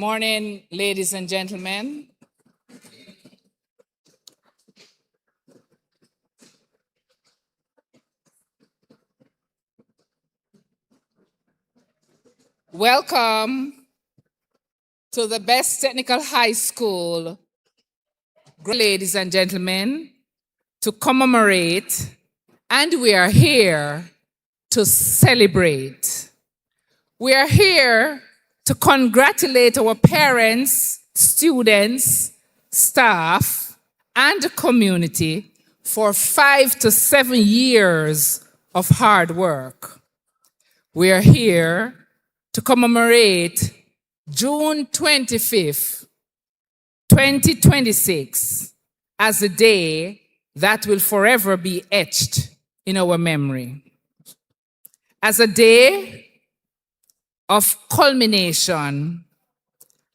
Morning, ladies and gentlemen. Welcome to the best technical high school, ladies and gentlemen, to commemorate, and we are here to celebrate. We are here to congratulate our parents, students, staff, and the community for 5 to 7 years of hard work. We are here to commemorate June 25th, 2026, as a day that will forever be etched in our memory. As a day of culmination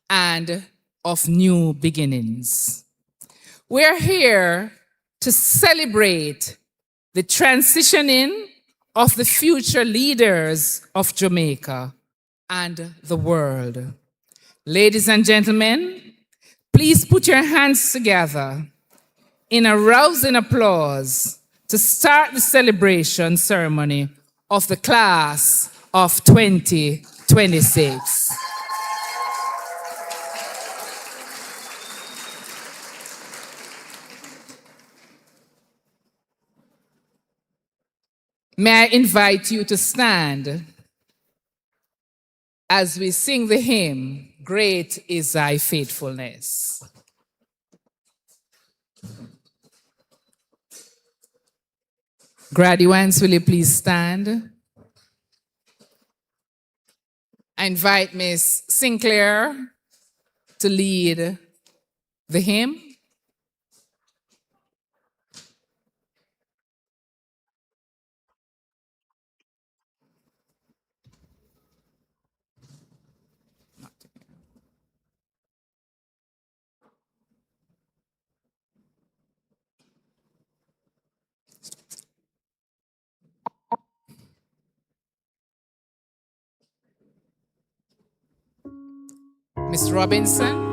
and of new beginnings. We're here to celebrate the transitioning of the future leaders of Jamaica and the world. Ladies and gentlemen, please put your hands together in a rousing applause to start the celebration ceremony of the class of 2026. May I invite you to stand as we sing the hymn, Great is Thy Faithfulness. Graduates, will you please stand? I invite Miss Sinclair to lead the hymn. Miss Robinson.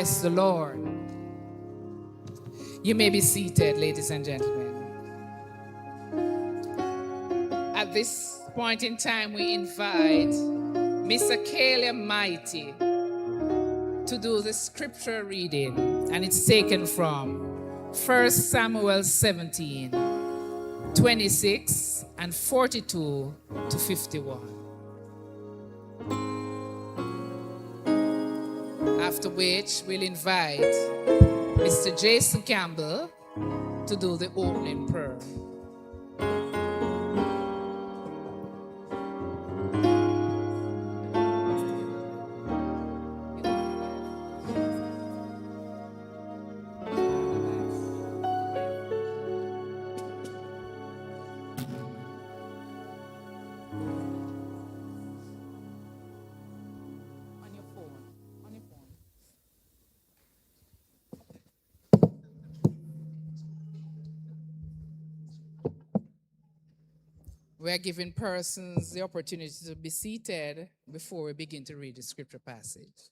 Bless the Lord. You may be seated, ladies and gentlemen. At this point in time, we invite Mr. Caleb Mighty to do the scripture reading, and it's taken from 1 Samuel 17, 26 and 42 to 51. After which, we'll invite Mr. Jason Campbell to do the opening prayer. We are giving persons the opportunity to be seated before we begin to read the scripture passage.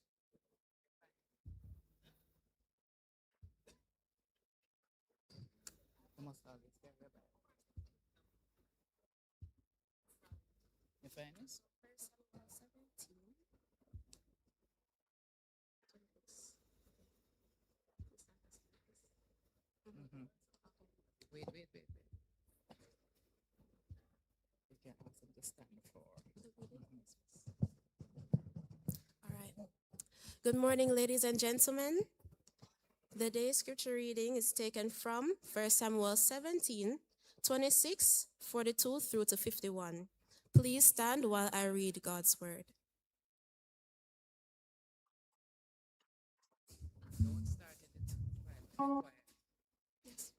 You find this? Wait. You can ask them to stand for. All right. Good morning, ladies and gentlemen. The day's scripture reading is taken from 1 Samuel 17, 26, 42 through to 51. Please stand while I read God's word. Don't start it. Quiet. Yes.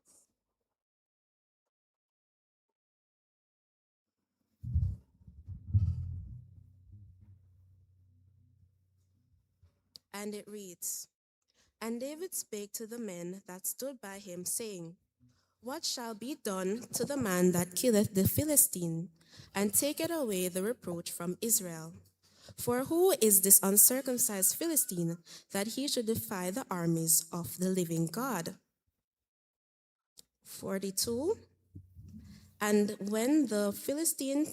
And it reads, And David spake to the men that stood by him, saying, What shall be done to the man that killeth the Philistine, and taketh away the reproach from Israel? For who is this uncircumcised Philistine, that he should defy the armies of the living God? 42. And when the Philistine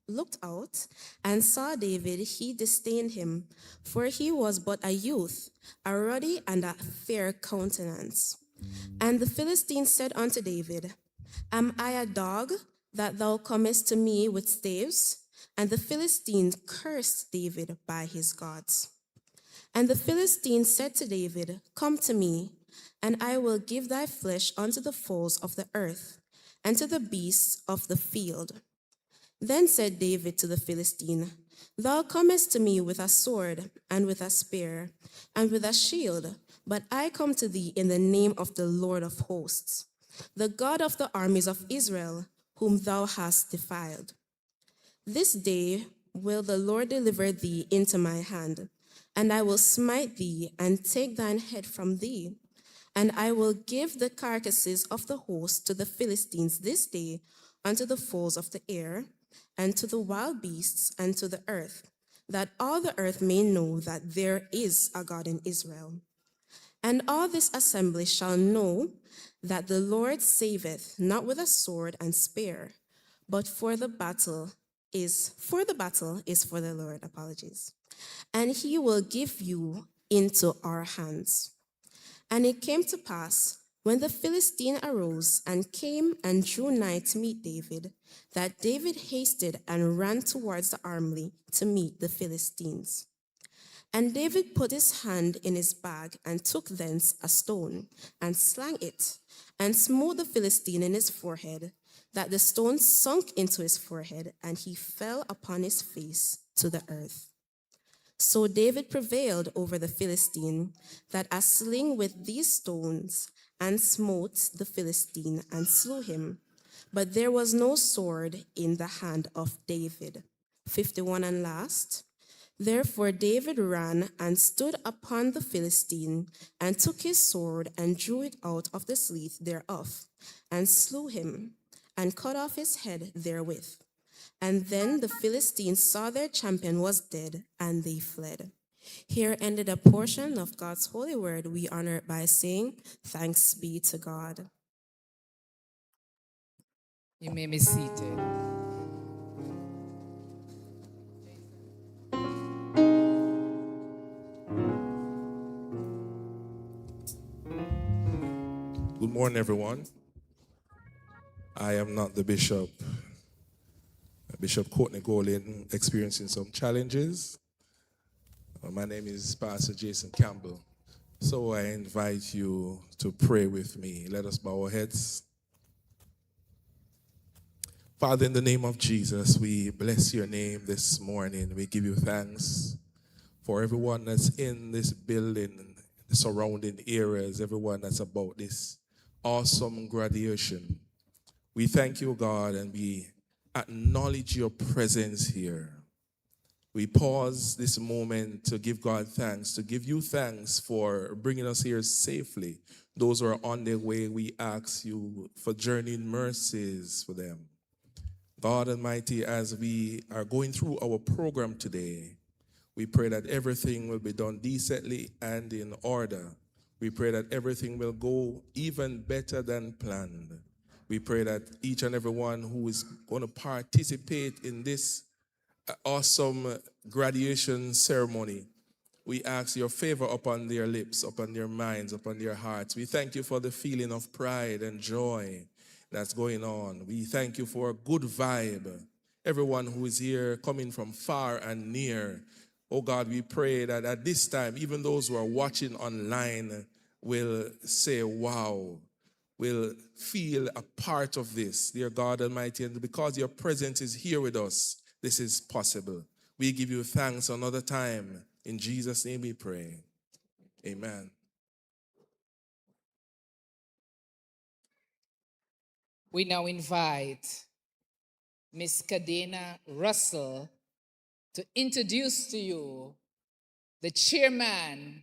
looked out and saw David, he disdained him, for he was but a youth, a ruddy and a fair countenance. And the Philistine said unto David, Am I a dog, that thou comest to me with staves? And the Philistine cursed David by his gods. And the Philistine said to David, Come to me, and I will give thy flesh unto the fowls of the earth, and to the beasts of the field. Then said David to the Philistine, Thou comest to me with a sword, and with a spear, and with a shield, but I come to thee in the name of the Lord of hosts, the God of the armies of Israel, whom thou hast defiled. This day will the Lord deliver thee into my hand, and I will smite thee, and take thine head from thee. And I will give the carcasses of the host to the Philistines this day unto the fowls of the air, and to the wild beasts, and to the earth, that all the earth may know that there is a God in Israel. And all this assembly shall know that the Lord saveth not with a sword and spear, but for the battle is for the Lord. And he will give you into our hands. And it came to pass, when the Philistine arose and came and drew nigh to meet David, that David hasted and ran towards the army to meet the Philistines. And David put his hand in his bag, and took thence a stone, and slang it, and smote the Philistine in his forehead, that the stone sunk into his forehead, and he fell upon his face to the earth. So David prevailed over the Philistine, that a sling with these stones, and smote the Philistine, and slew him. But there was no sword in the hand of David. 51 and last. Therefore David ran and stood upon the Philistine, and took his sword, and drew it out of the sheath thereof, and slew him, and cut off his head therewith. And then the Philistines saw their champion was dead, and they fled. Here ended a portion of God's holy word. We honor it by saying, "Thanks be to God." You may be seated. Good morning, everyone. I am not the bishop. Bishop Courtney Golin experiencing some challenges. My name is Pastor Jason Campbell. So I invite you to pray with me. Let us bow our heads. Father, in the name of Jesus, we bless your name this morning. We give you thanks for everyone that's in this building, the surrounding areas, everyone that's about this awesome graduation. We thank you, God, and we acknowledge your presence here. We pause this moment to give God thanks, to give you thanks for bringing us here safely. Those who are on their way, we ask you for journeying mercies for them. God Almighty, as we are going through our program today, we pray that everything will be done decently and in order. We pray that everything will go even better than planned. We pray that each and every one who is going to participate in this awesome graduation ceremony, we ask your favor upon their lips, upon their minds, upon their hearts. We thank you for the feeling of pride and joy that's going on. We thank you for a good vibe. Everyone who is here coming from far and near, oh God, we pray that at this time, even those who are watching online will say, wow, will feel a part of this, dear God Almighty, and because your presence is here with us, this is possible. We give you thanks another time. In Jesus' name we pray. Amen. We now invite Miss Kadena Russell to introduce to you the chairman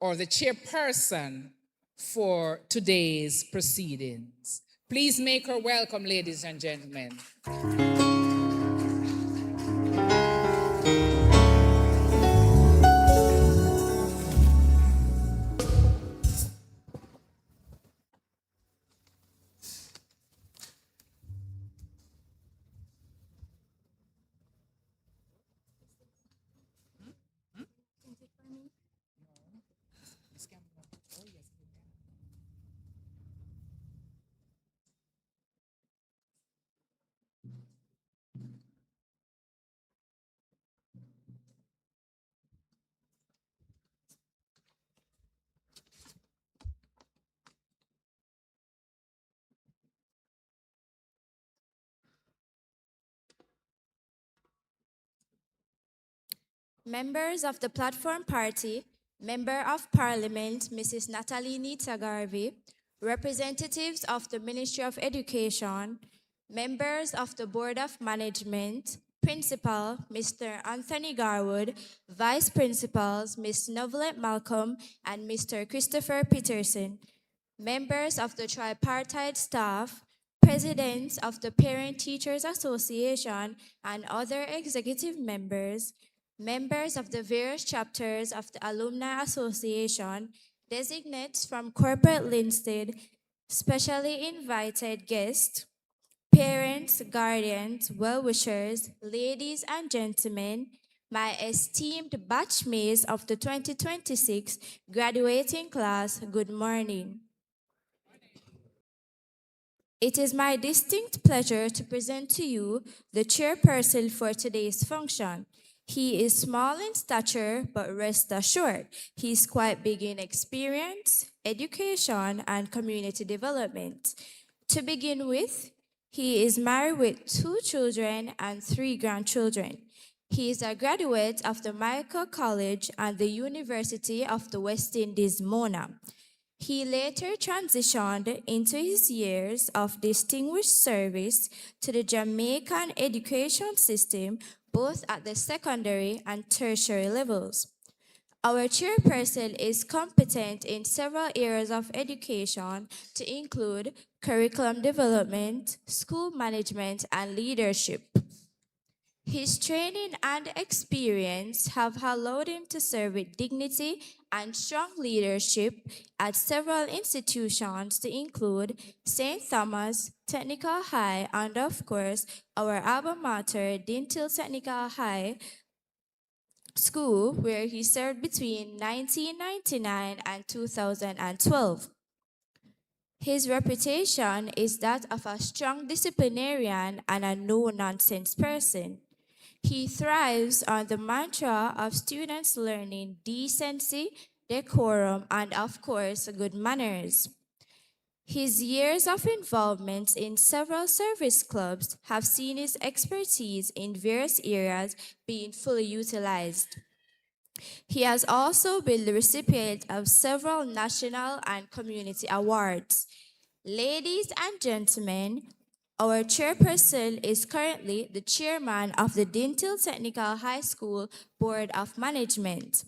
or the chairperson for today's proceedings. Please make her welcome, ladies and gentlemen. Members of the Platform Party, Member of Parliament, Mrs. Natalini Tagarvi, representatives of the Ministry of Education, members of the Board of Management, Principal, Mr. Anthony Garwood, Vice Principals, Ms. Novelet Malcolm, and Mr. Christopher Peterson, members of the tripartite staff, presidents of the Parent Teachers Association, and other executive members, members of the various chapters of the Alumni Association, designates from corporate Linstead, specially invited guests, parents, guardians, well-wishers, ladies and gentlemen, my esteemed batchmates of the 2026 graduating class, good morning. It is my distinct pleasure to present to you the chairperson for today's function. He is small in stature, but rest assured, he is quite big in experience, education, and community development. To begin with, he is married with 2 children and 3 grandchildren. He is a graduate of the Michael College and the University of the West Indies, Mona. He later transitioned into his years of distinguished service to the Jamaican education system, both at the secondary and tertiary levels. Our chairperson is competent in several areas of education to include curriculum development, school management, and leadership. His training and experience have allowed him to serve with dignity and strong leadership at several institutions to include St. Thomas Technical High and, of course, our alma mater, Dinthill Technical High School, where he served between 1999 and 2012. His reputation is that of a strong disciplinarian and a no-nonsense person. He thrives on the mantra of students learning decency, decorum, and of course, good manners. His years of involvement in several service clubs have seen his expertise in various areas being fully utilized. He has also been the recipient of several national and community awards. Ladies and gentlemen, our chairperson is currently the chairman of the Dinthill Technical High School Board of Management.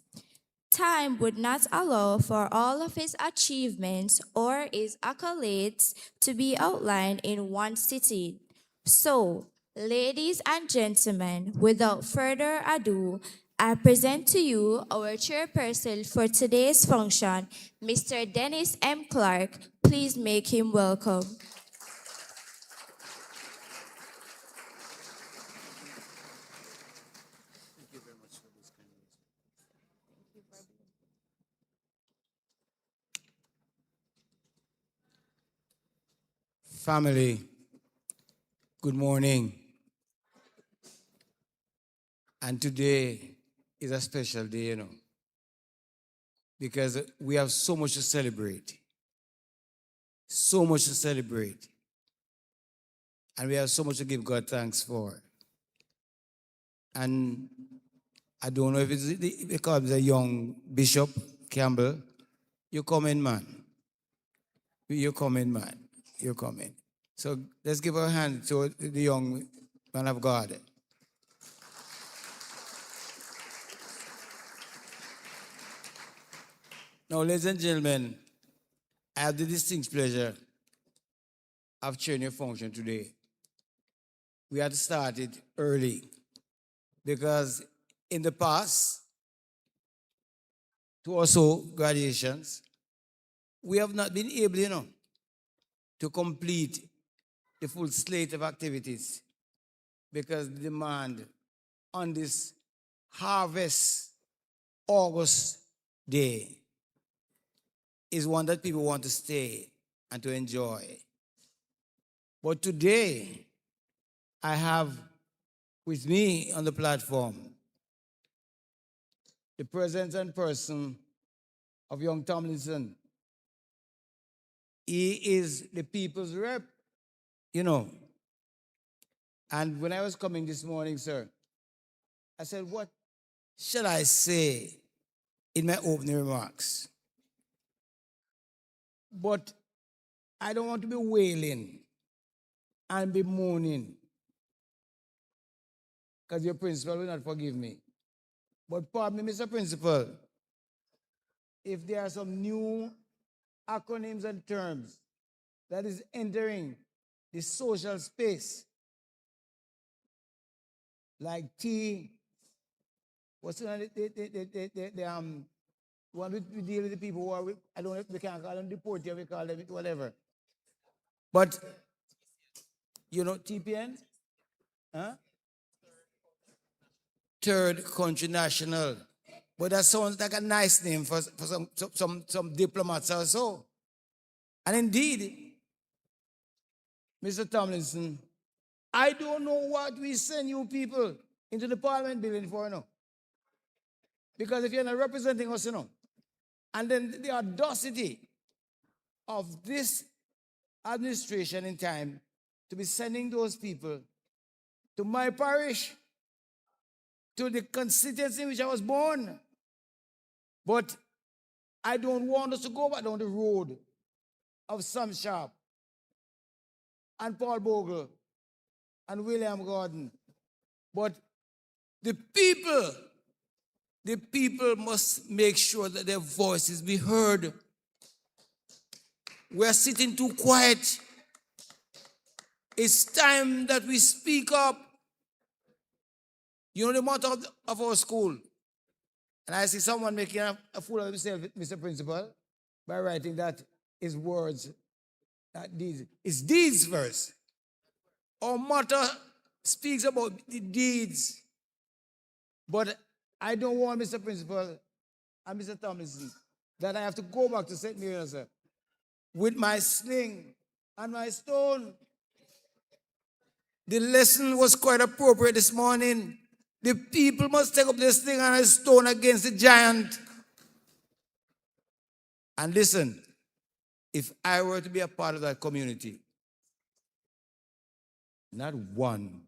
Time would not allow for all of his achievements or his accolades to be outlined in one sitting. So, ladies and gentlemen, without further ado, I present to you our chairperson for today's function, Mr. Dennis M. Clark. Please make him welcome. Family, good morning. And today is a special day, because we have so much to celebrate. So much to celebrate. And we have so much to give God thanks for. And I don't know if it's because a young Bishop Campbell. You come in, man. You come in, man. You come in. So let's give a hand to the young man of God. Now, ladies and gentlemen, I have the distinct pleasure of chairing your function today. We had started early because in the past, to also graduations, we have not been able, to complete the full slate of activities because the demand on this harvest August day is one that people want to stay and to enjoy. But today, I have with me on the platform the presence and person of young Tomlinson. He is the people's rep, And when I was coming this morning, sir, I said, what shall I say in my opening remarks? But I don't want to be wailing and be moaning because your principal will not forgive me. But pardon me, Mr. Principal, if there are some new acronyms and terms that is entering the social space, like what's the one we deal with the people who are, I don't know if we can't call them deported, we call them whatever. But, TPN? Huh? Third Country National. But that sounds like a nice name for some diplomats or so. And indeed, Mr. Tomlinson, I don't know what we send you people into the Parliament building for, Because if you're not representing us, and then the audacity of this administration in time to be sending those people to my parish, to the constituency in which I was born. But I don't want us to go back down the road of Sam Sharp and Paul Bogle and William Gordon. But the people must make sure that their voices be heard. We're sitting too quiet. It's time that we speak up. You know the motto of our school. And I see someone making a fool of himself, Mr. Principal, by writing that his words, not deeds. It's deeds first. Our motto speaks about the deeds. But I don't want, Mr. Principal and Mr. Tomlinson, that I have to go back to St. Mary, sir, with my sling and my stone. The lesson was quite appropriate this morning. The people must take up this thing and a stone against the giant. And listen, if I were to be a part of that community, not one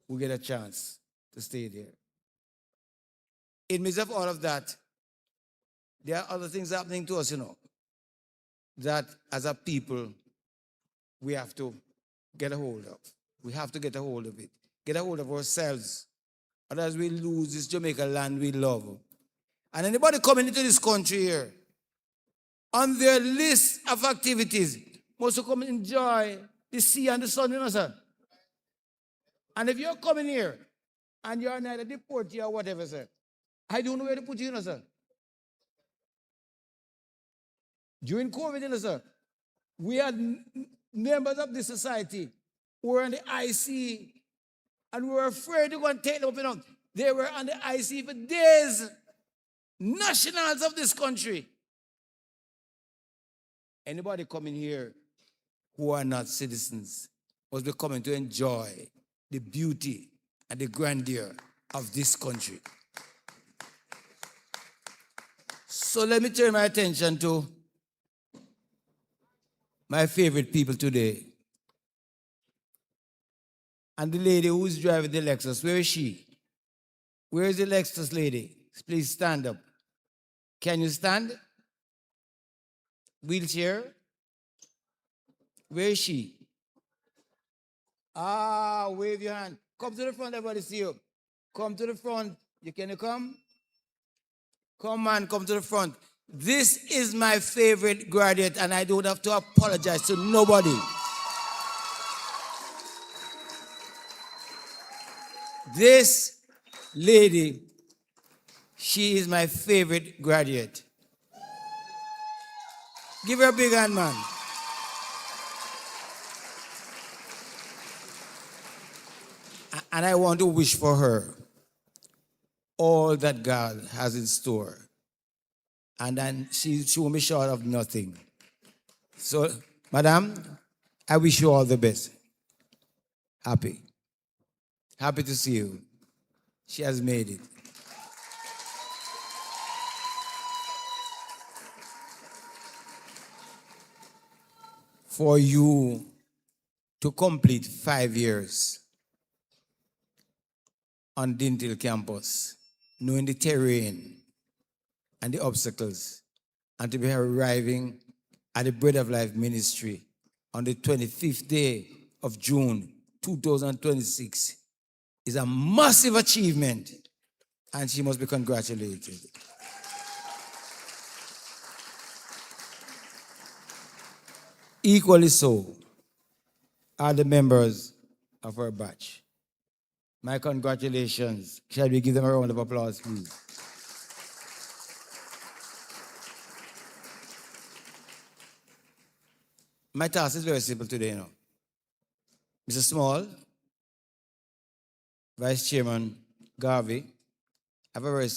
will get a chance to stay there. In midst of all of that, there are other things happening to us, that as a people, we have to get a hold of. We have to get a hold of it. Get a hold of ourselves. Otherwise we lose this Jamaica land we love. And anybody coming into this country here, on their list of activities, must come and enjoy the sea and the sun, sir. And if you're coming here and you're neither deported or whatever, sir, I don't know where to put you, sir. During COVID, sir, we had members of this society who were on the IC and we were afraid to go and take them up. They were on the IC for days. Nationals of this country. Anybody coming here who are not citizens must be coming to enjoy the beauty and the grandeur of this country. So let me turn my attention to my favorite people today. And the lady who's driving the Lexus, where is she? Where is the Lexus lady? Please stand up. Can you stand? Wheelchair? Where is she? Wave your hand. Come to the front, everybody see you. Come to the front. Can you come? Come on, come to the front. This is my favorite graduate, and I don't have to apologize to nobody. This lady, she is my favorite graduate. Give her a big hand, man. And I want to wish for her all that God has in store. And then she won't be short of nothing. So, madam, I wish you all the best. Happy to see you. She has made it. For you to complete 5 years on Dinthill campus, knowing the terrain and the obstacles, and to be arriving at the Bread of Life Ministry on the 25th day of June 2026 is a massive achievement, and she must be congratulated. Equally so are the members of our batch. My congratulations. Shall we give them a round of applause, please? My task is very simple today, Mr. Small, Vice Chairman Garvey, I have a very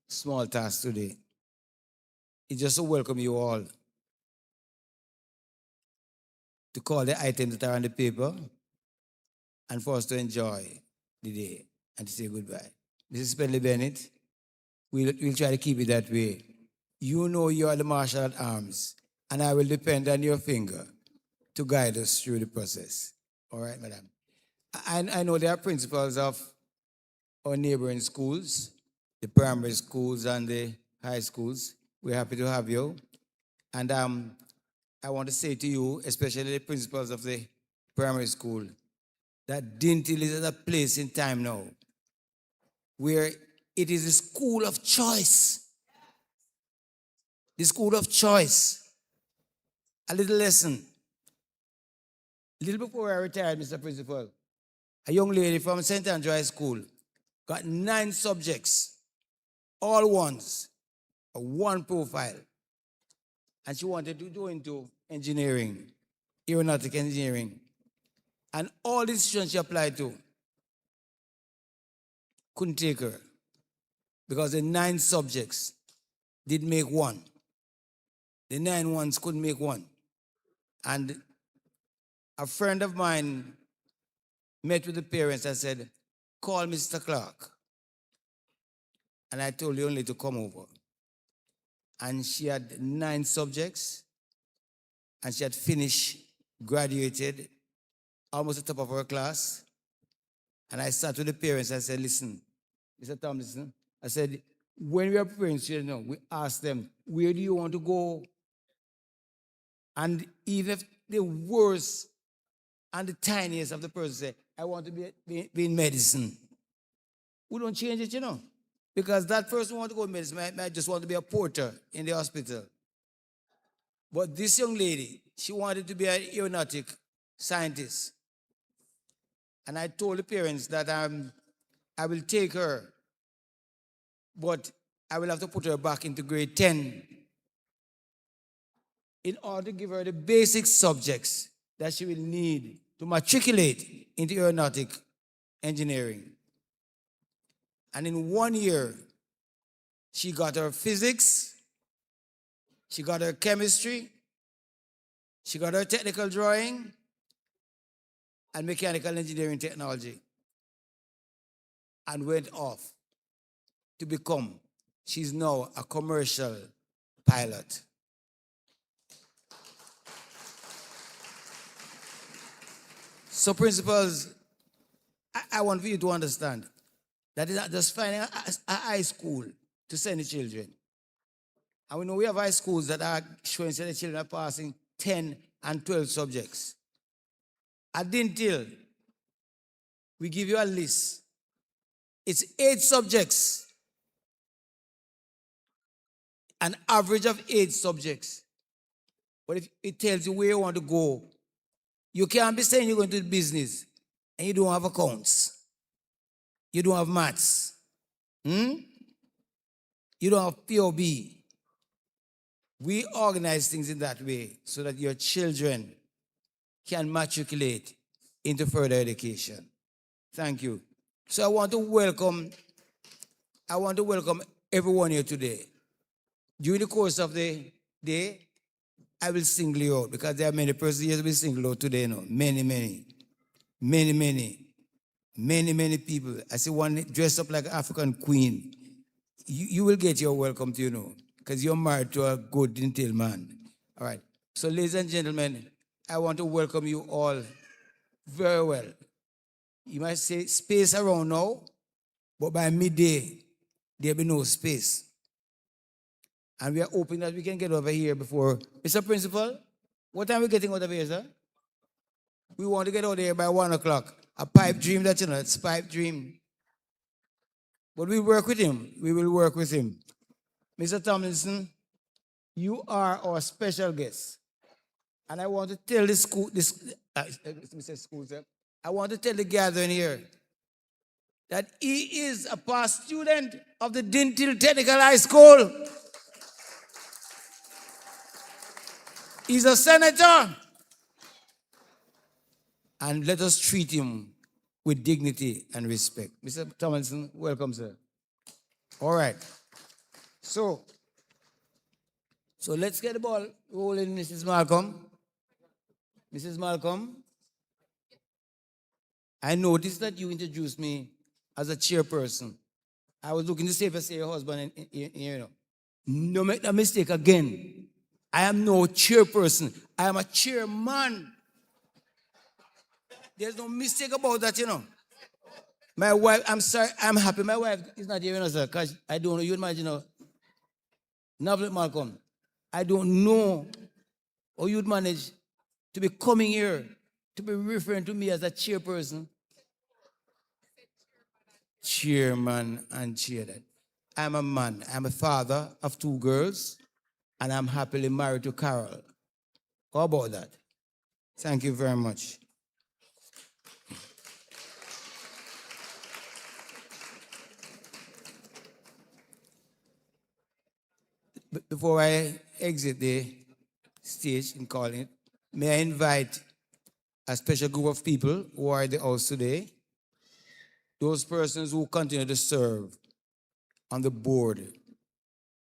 small task today. It's just to welcome you all to call the items that are on the paper and for us to enjoy the day and to say goodbye. Mrs. Spendley Bennett, we'll try to keep it that way. You know you are the Marshal at Arms, and I will depend on your finger to guide us through the process. All right, madam? I know there are principals of our neighboring schools, the primary schools and the high schools. We're happy to have you. And I want to say to you, especially the principals of the primary school, that Dinthill is at a place in time now where it is a school of choice. The school of choice. A little lesson. A little before I retired, Mr. Principal, a young lady from St. Andrew High School got 9 subjects, all ones, one profile. And she wanted to go into engineering, aeronautic engineering. And all the institutions she applied to couldn't take her because the 9 subjects did make one. The 9 ones couldn't make one. And a friend of mine met with the parents and said, call Mr. Clark. And I told you only to come over. And she had 9 subjects, and she had finished, graduated, almost at the top of her class. And I sat with the parents and said, listen, Mr. Tomlinson, I said, when we are preparing children, we ask them, where do you want to go? And even if the worst and the tiniest of the person say, I want to be in medicine, we don't change it, because that person wants to go in medicine might just want to be a porter in the hospital. But this young lady, she wanted to be an aeronautic scientist. And I told the parents that I will take her, but I will have to put her back into grade 10 in order to give her the basic subjects that she will need to matriculate into aeronautic engineering. And in 1 year, she got her physics, she got her chemistry, she got her technical drawing, and mechanical engineering technology, and went off to become, she's now a commercial pilot. So principals, I want for you to understand that it's not just finding a high school to send the children. And we know we have high schools that are showing that the children are passing 10 and 12 subjects. At Dinthill, we give you a list. It's 8 subjects. An average of 8 subjects. But if it tells you where you want to go, you can't be saying you're going to do business and you don't have accounts. You don't have maths. You don't have POB. We organize things in that way so that your children can matriculate into further education. Thank you. So I want to welcome everyone here today. During the course of the day, I will single you out because there are many persons here to be singled out today. Many people. I see one dressed up like an African queen. You will get your welcome to, because you're married to a good Dinthill man. All right. So, ladies and gentlemen, I want to welcome you all very well. You might say space around now, but by midday, there'll be no space. And we are hoping that we can get over here before. Mr. Principal, what time are we getting out of here, sir? We want to get out here by 1 o'clock. A pipe dream, it's a pipe dream. But we work with him. We will work with him. Mr. Tomlinson, you are our special guest. And I want to tell the school, I want to tell the gathering here that he is a past student of the Dinthill Technical High School. He's a senator. And let us treat him with dignity and respect. Mr. Tomlinson, welcome, sir. All right. So let's get the ball rolling, Mrs. Malcolm. Mrs. Malcolm, I noticed that you introduced me as a chairperson. I was looking to say if I say your husband, no make that mistake again. I am no chairperson. I am a chairman. There's no mistake about that, My wife, I'm sorry, I'm happy my wife is not here, sir, because I don't know, you imagine, Novel Malcolm, I don't know how you'd manage to be coming here, to be referring to me as a chairperson. Chairman and chairman. I'm a man. I'm a father of 2 girls, and I'm happily married to Carol. How about that? Thank you very much. Before I exit the stage and call it, may I invite a special group of people who are at the house today, those persons who continue to serve on the board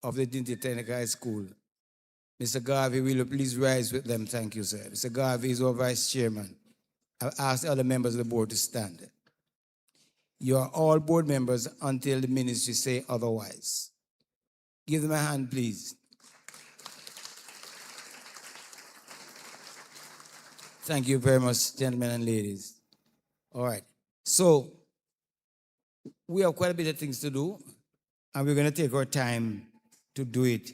of the Dinthill Technical High School. Mr. Garvey, will you please rise with them? Thank you, sir. Mr. Garvey is our vice chairman. I've asked the other members of the board to stand. You are all board members until the ministry say otherwise. Give them a hand, please. Thank you very much, gentlemen and ladies. All right. So, we have quite a bit of things to do, and we're going to take our time to do it.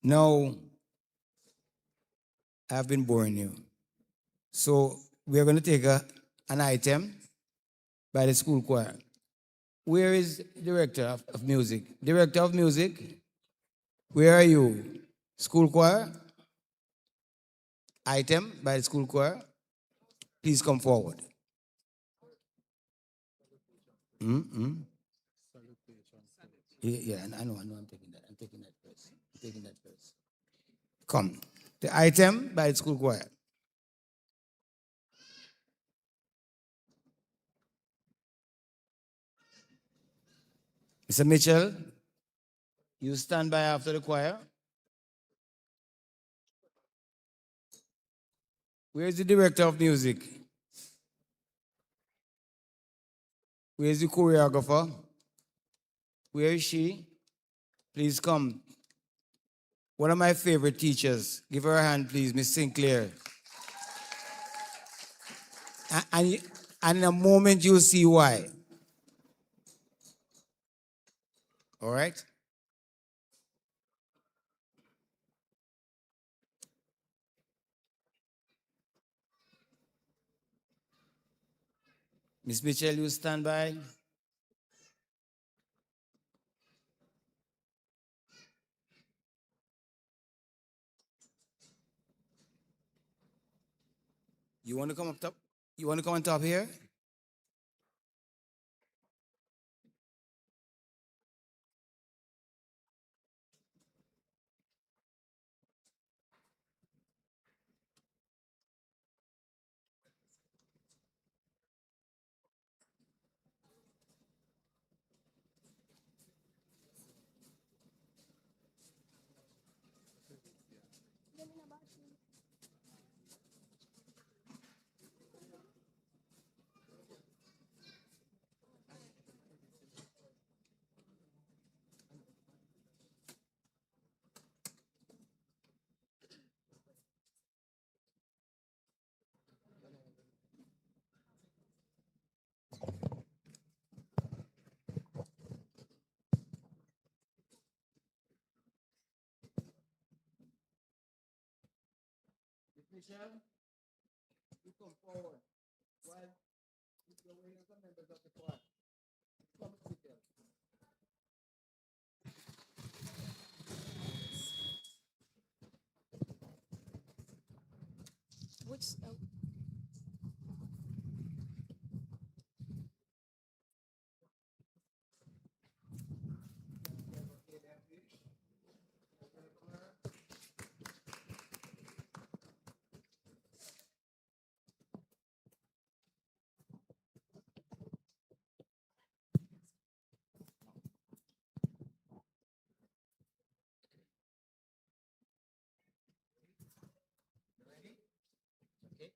Now, I've been boring you. So, we're going to take an item by the school choir. Where is director of music? Director of music, where are you? School choir? Item by the school choir. Please come forward. Yeah, I know, I'm taking that. I'm taking that first. Come. The item by the school choir. Mr. Mitchell, you stand by after the choir. Where is the director of music? Where is the choreographer? Where is she? Please come. One of my favorite teachers. Give her a hand, please, Miss Sinclair. And in a moment, you'll see why. All right? Miss Mitchell, you stand by. You want to come up top? You want to come on top here? Michelle, you come forward. While you're waiting for members of the choir. Come sit there. Which, Okay.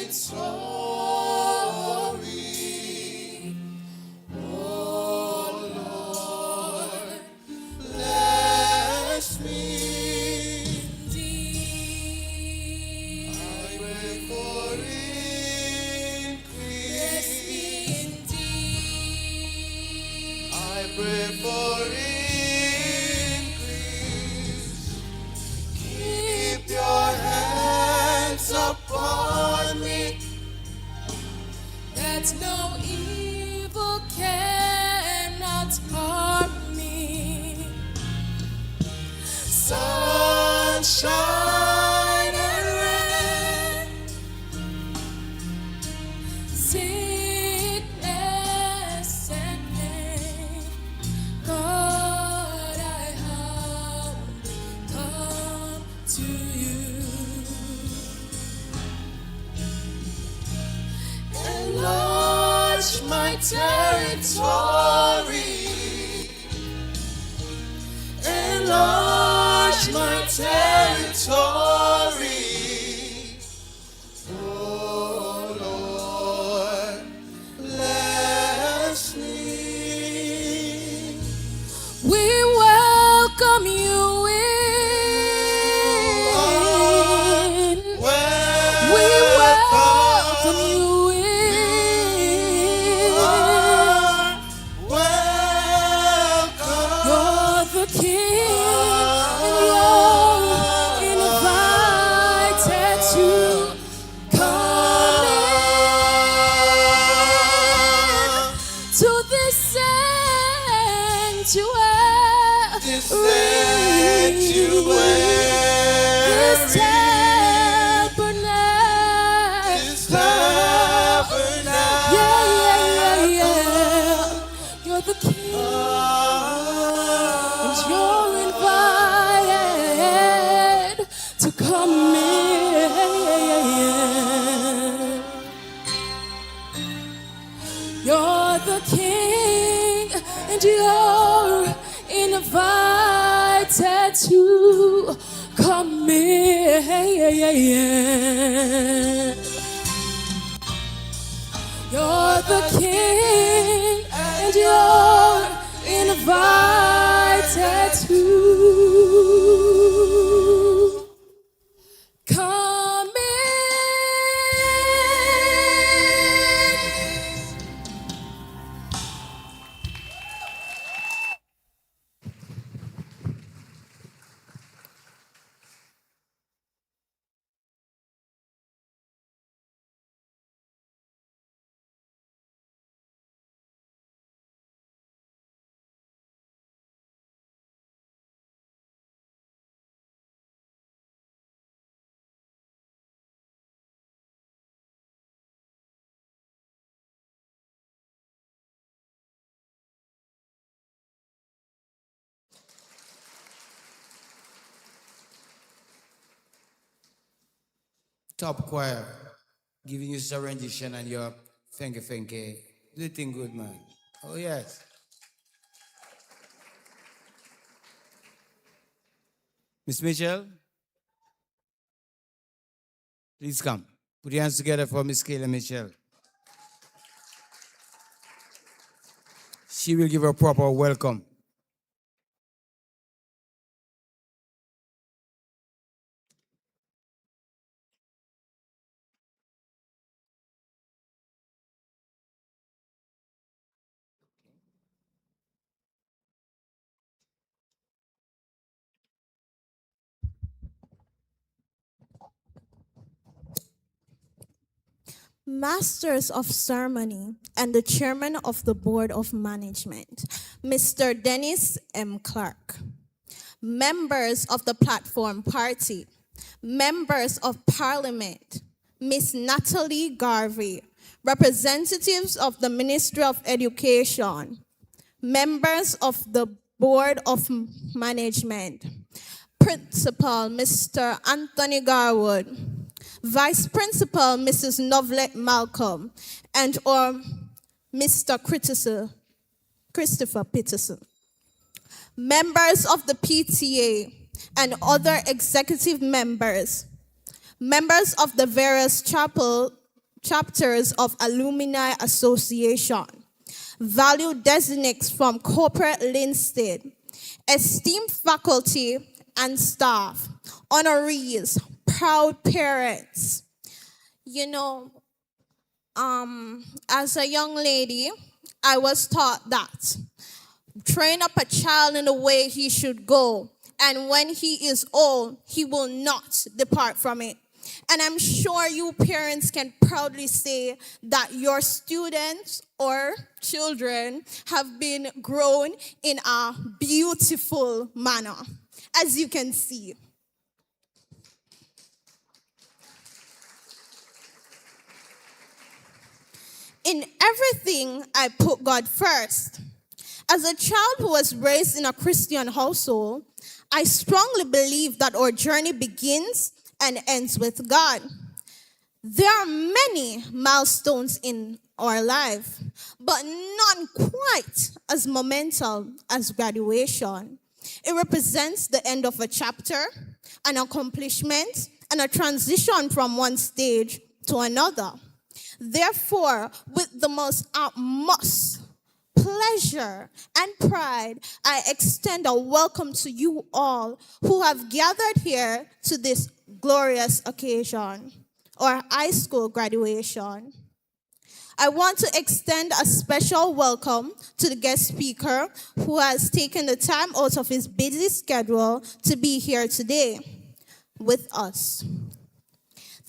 territory. Oh Lord, bless me indeed. I pray for increase. Bless me indeed. I pray for increase. Keep your hands upon me, that no evil cannot harm me. Sunshine and rain, sickness and pain, God, I humbly come to you. Enlarge my territory. Enlarge my territory. Oh Lord, bless me. We welcome you in. We welcome you in. You're the King, and you're invited to come in to this sanctuary. This tabernacle. Yeah. You're the King, and you're invited to come in. You're the King, and you're invited to come in. You're the King, and you're invited to come in. Top choir, giving you some rendition and your thank you. Do the thing good, man. Oh, yes. Miss Mitchell, please come. Put your hands together for Miss Kayla Mitchell. She will give a proper welcome. Masters of Ceremony and the Chairman of the Board of Management, Mr. Dennis M. Clark. Members of the Platform Party, Members of Parliament, Miss Natalie Garvey, representatives of the Ministry of Education, members of the Board of Management, Principal Mr. Anthony Garwood, Vice Principal Mrs. Novlet Malcolm, and or Mr. Christopher Peterson. Members of the PTA and other executive members, members of the various chapel chapters of Alumni Association, valued designates from corporate Linstead, esteemed faculty and staff, honorees, proud parents. You know, as a young lady, I was taught that train up a child in the way he should go, and when he is old, he will not depart from it. And I'm sure you parents can proudly say that your students or children have been grown in a beautiful manner, as you can see. In everything, I put God first. As a child who was raised in a Christian household, I strongly believe that our journey begins and ends with God. There are many milestones in our life, but none quite as monumental as graduation. It represents the end of a chapter, an accomplishment, and a transition from one stage to another. Therefore, with the most utmost pleasure and pride, I extend a welcome to you all who have gathered here to this glorious occasion, or high school graduation. I want to extend a special welcome to the guest speaker who has taken the time out of his busy schedule to be here today with us.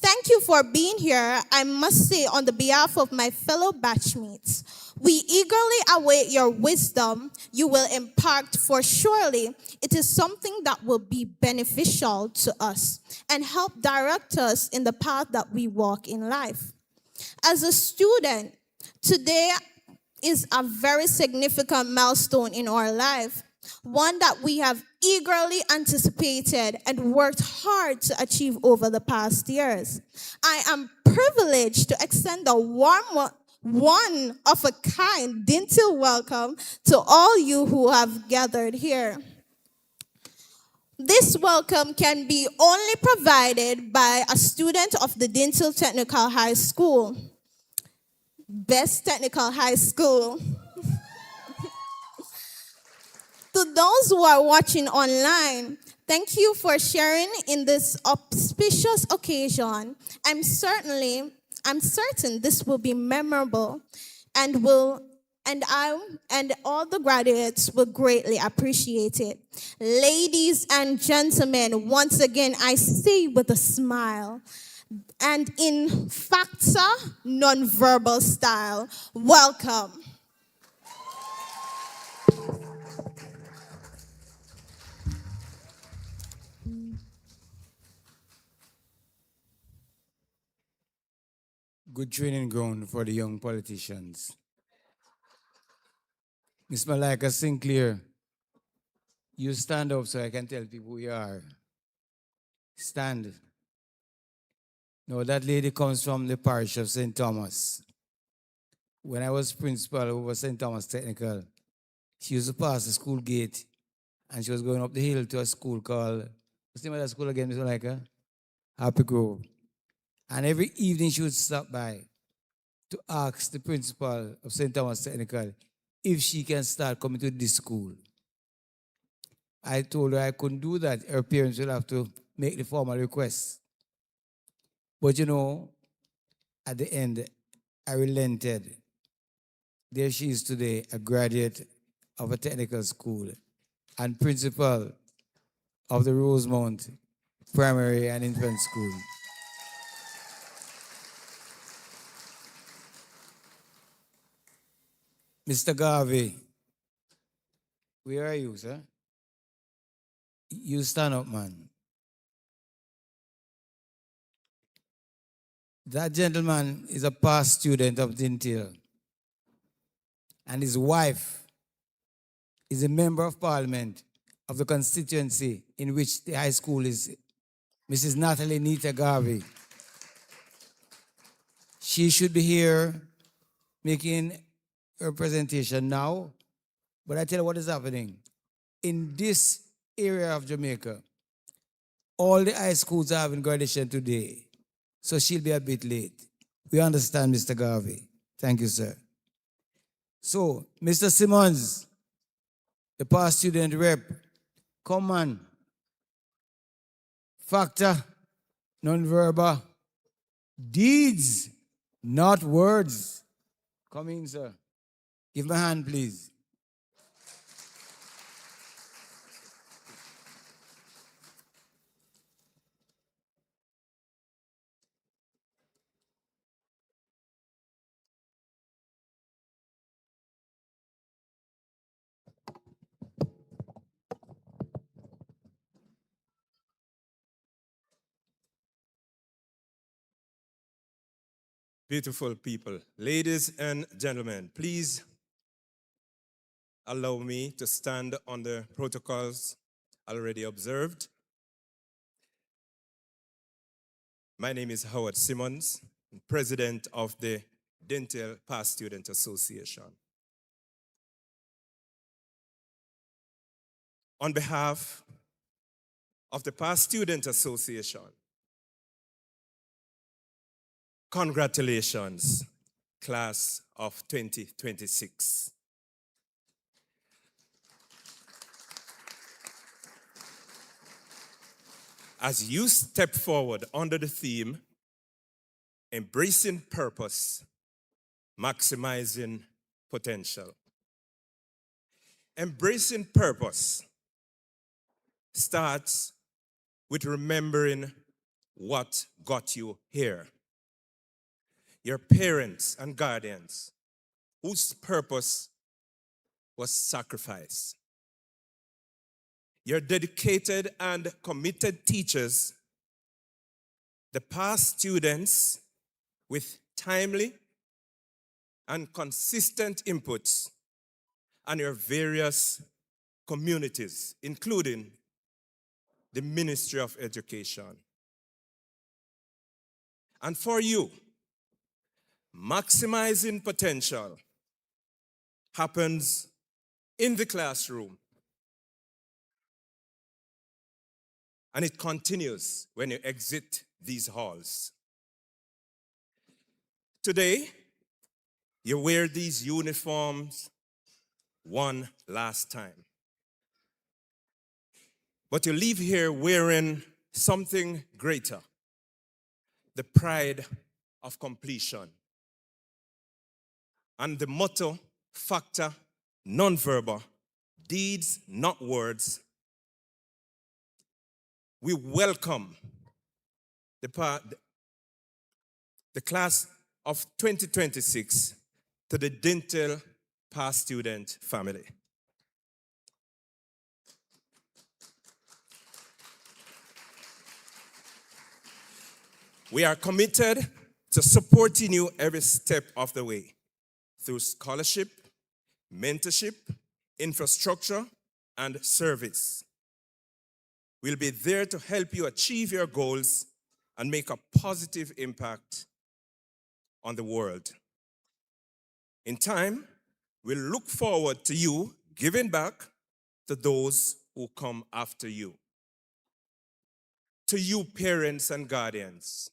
Thank you for being here. I must say, on the behalf of my fellow batchmates, we eagerly await your wisdom you will impart, for surely it is something that will be beneficial to us and help direct us in the path that we walk in life. As a student, today is a very significant milestone in our life, one that we have eagerly anticipated and worked hard to achieve over the past years. I am privileged to extend a warm one-of-a-kind Dinthill welcome to all you who have gathered here. This welcome can be only provided by a student of the Dinthill Technical High School. Best technical high school. To those who are watching online, thank you for sharing in this auspicious occasion. I'm certain this will be memorable and all the graduates will greatly appreciate it. Ladies and gentlemen, once again, I say with a smile and in facta non-verbal style, welcome. Good training ground for the young politicians. Miss Malika Sinclair, you stand up so I can tell people who you are. Stand. No, that lady comes from the parish of St. Thomas. When I was principal over St. Thomas Technical, she used to pass the school gate and she was going up the hill to a school called, what's the name of that school again, Miss Malika? Happy Grove. And every evening she would stop by to ask the principal of St. Thomas Technical if she can start coming to this school. I told her I couldn't do that. Her parents will have to make the formal request. But you know, at the end, I relented. There she is today, a graduate of a technical school and principal of the Rosemount Primary and Infant School. Mr. Garvey, where are you, sir? You stand up, man. That gentleman is a past student of Dinthill. And his wife is a member of parliament of the constituency in which the high school is, Mrs. Natalie Nita Garvey. She should be here making her presentation now, but I tell you what is happening. In this area of Jamaica, all the high schools are having graduation today, so she'll be a bit late. We understand, Mr. Garvey. Thank you, sir. So, Mr. Simmons, the past student rep, come on. Factor, non-verbal, deeds, not words. Come in, sir. Give me a hand, please. Beautiful people, ladies and gentlemen, please allow me to stand on the protocols already observed. My name is Howard Simmons, president of the Dinthill Past Student Association. On behalf of the Past Student Association, congratulations, class of 2026. As you step forward under the theme, embracing purpose, maximizing potential. Embracing purpose starts with remembering what got you here. Your parents and guardians, whose purpose was sacrifice. Your dedicated and committed teachers, the past students with timely and consistent inputs, and your various communities, including the Ministry of Education. And for you, maximizing potential happens in the classroom. And it continues when you exit these halls. Today, you wear these uniforms one last time. But you leave here wearing something greater, the pride of completion. And the motto, factor, non-verbal, deeds, not words. We welcome the class of 2026 to the Dinthill Past Student family. We are committed to supporting you every step of the way through scholarship, mentorship, infrastructure, and service. We'll be there to help you achieve your goals and make a positive impact on the world. In time, we'll look forward to you giving back to those who come after you. To you, parents and guardians,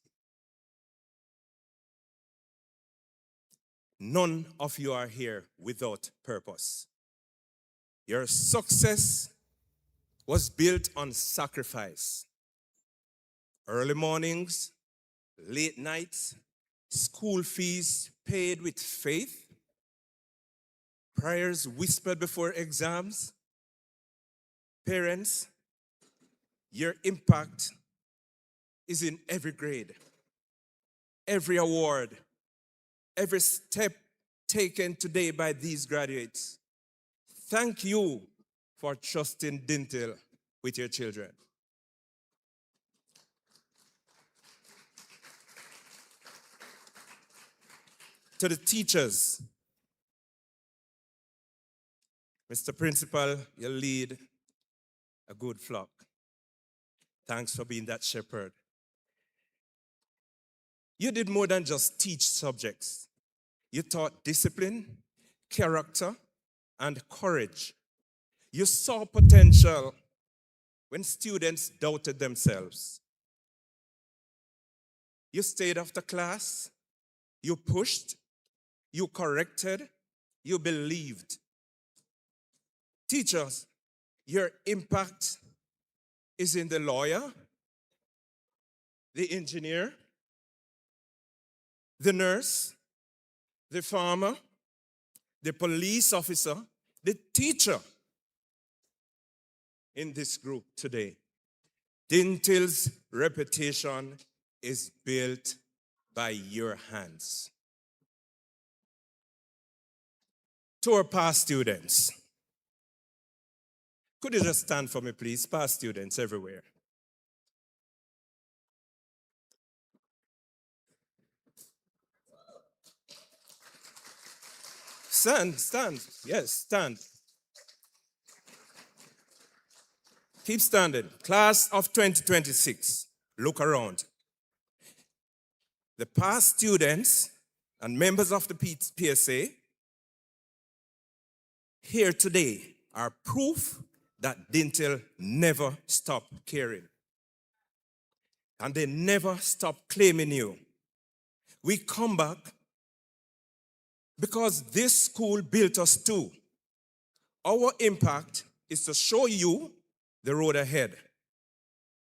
none of you are here without purpose. Your success was built on sacrifice. Early mornings, late nights, school fees paid with faith, prayers whispered before exams. Parents, your impact is in every grade, every award, every step taken today by these graduates. Thank you for trusting Dinthill with your children. To the teachers, Mr. Principal, you lead a good flock. Thanks for being that shepherd. You did more than just teach subjects. You taught discipline, character, and courage. You saw potential when students doubted themselves. You stayed after class You pushed, you corrected, you believed. Teachers, your impact is in the lawyer, the engineer, the nurse, the farmer, the police officer, the teacher in this group today. Dinthill's reputation is built by your hands. To our past students, could you just stand for me, please? Past students everywhere. Stand. Yes, stand. Keep standing. Class of 2026, look around. The past students and members of the PSA here today are proof that Dinthill never stopped caring. And they never stopped claiming you. We come back because this school built us too. Our impact is to show you the road ahead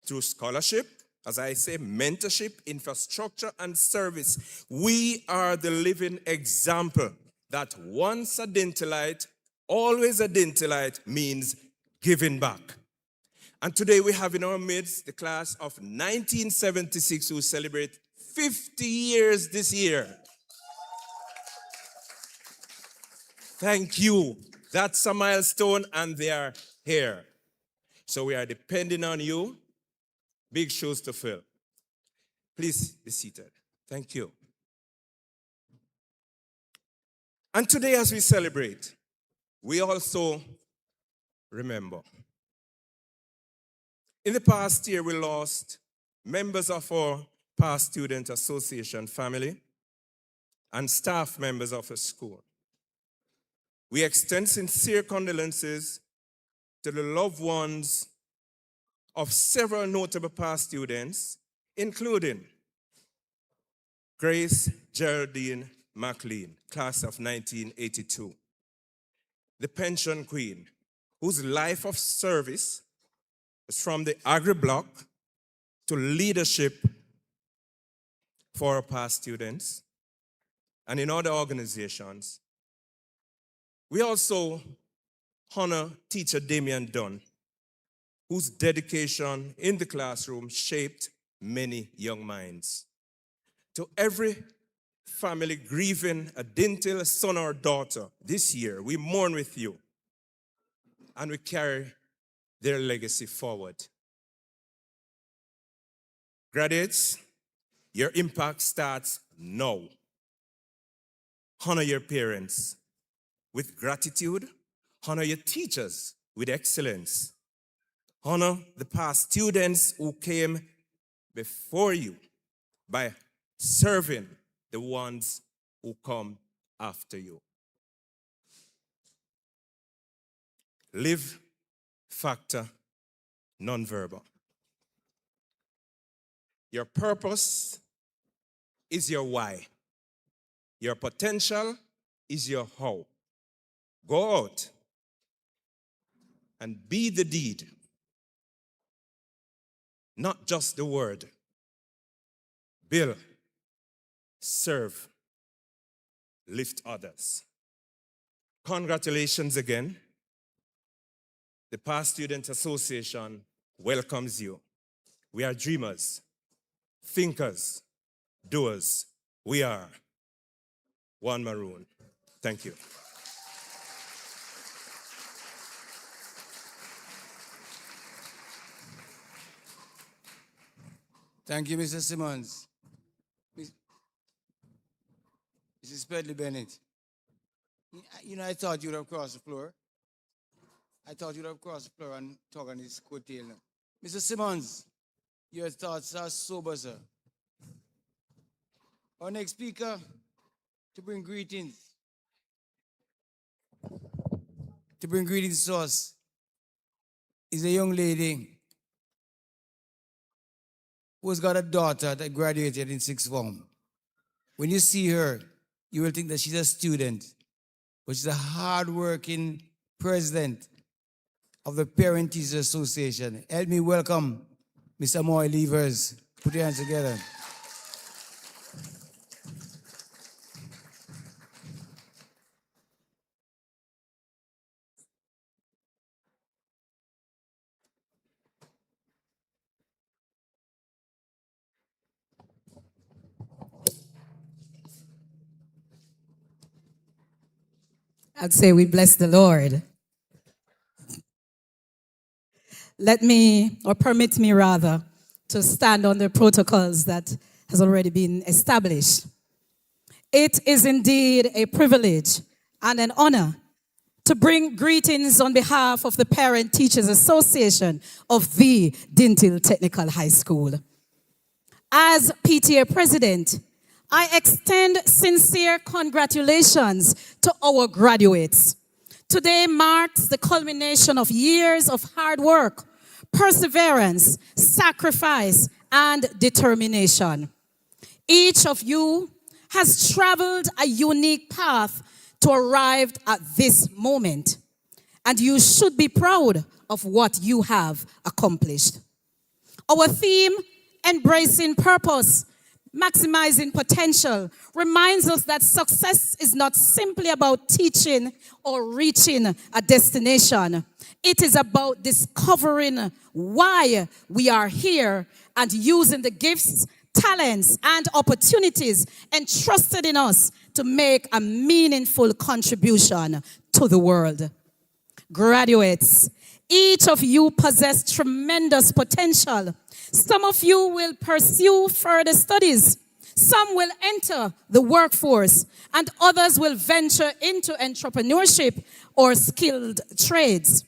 through scholarship, as I say, mentorship, infrastructure, and service. We are the living example that once a Dinthillite, always a Dinthillite means giving back. And today we have in our midst the class of 1976 who celebrate 50 years this year. Thank you. That's a milestone, and they are here. So we are depending on you. Big shoes to fill. Please be seated. Thank you. And today, as we celebrate, we also remember. In the past year, we lost members of our past student association family and staff members of the school. We extend sincere condolences to the loved ones of several notable past students, including Grace Geraldine McLean, class of 1982, the pension queen, whose life of service is from the agri-block to leadership for our past students and in other organizations. We also honor teacher Damian Dunn, whose dedication in the classroom shaped many young minds. To every family grieving a Dinthill son or daughter this year, we mourn with you and we carry their legacy forward. Graduates, your impact starts now. Honor your parents with gratitude. Honor your teachers with excellence. Honor the past students who came before you by serving the ones who come after you. Live factor nonverbal. Your purpose is your why. Your potential is your how. Go out and be the deed, not just the word. Build, serve, lift others. Congratulations again. The Past Student Association welcomes you. We are dreamers, thinkers, doers. We are One Maroon. Thank you. Thank you, Mr. Simmons. Mrs. Pedley Bennett. You know, I thought you'd have crossed the floor. I thought you'd have crossed the floor and talk on this coattail now. Mr. Simmons, your thoughts are sober, sir. Our next speaker to bring greetings to us is a young lady who's got a daughter that graduated in sixth form. When you see her, you will think that she's a student, but she's a hard-working president of the Parent Teachers Association. Help me welcome Mr. Moy Levers. Put your hands together. I'd say we bless the Lord. Let me, or permit me rather, to stand on the protocols that has already been established. It is indeed a privilege and an honor to bring greetings on behalf of the Parent Teachers Association of the Dinthill Technical High School. As PTA President, I extend sincere congratulations to our graduates. Today marks the culmination of years of hard work, perseverance, sacrifice, and determination. Each of you has traveled a unique path to arrive at this moment, and you should be proud of what you have accomplished. Our theme, Embracing Purpose, Maximizing Potential, reminds us that success is not simply about teaching or reaching a destination. It is about discovering why we are here and using the gifts, talents, and opportunities entrusted in us to make a meaningful contribution to the world. Graduates, each of you possess tremendous potential. Some of you will pursue further studies. Some will enter the workforce, and others will venture into entrepreneurship or skilled trades.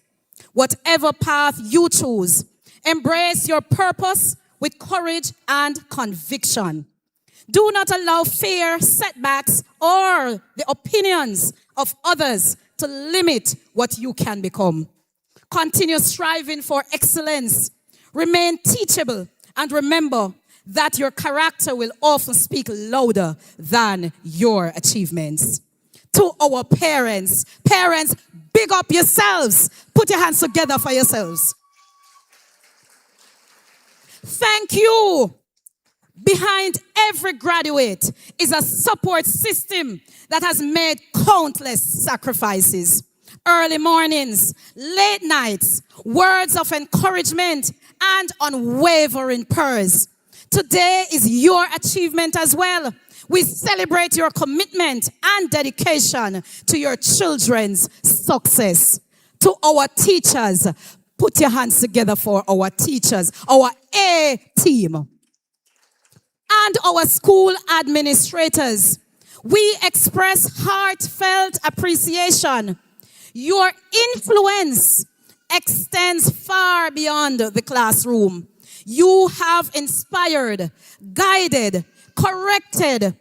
Whatever path you choose, embrace your purpose with courage and conviction. Do not allow fear, setbacks, or the opinions of others to limit what you can become. Continue striving for excellence. Remain teachable, and remember that your character will often speak louder than your achievements. To our parents, big up yourselves. Put your hands together for yourselves. Thank you. Behind every graduate is a support system that has made countless sacrifices. Early mornings, late nights, words of encouragement, and unwavering prayers. Today is your achievement as well. We celebrate your commitment and dedication to your children's success. To our teachers, put your hands together for our teachers, our A team. And our school administrators, we express heartfelt appreciation. Your influence extends far beyond the classroom. You have inspired, guided, corrected,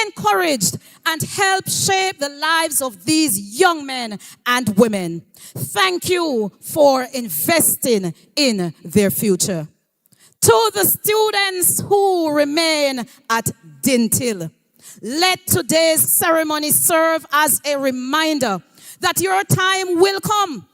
encouraged, and helped shape the lives of these young men and women. Thank you for investing in their future. To the students who remain at Dinthill, let today's ceremony serve as a reminder that your time will come.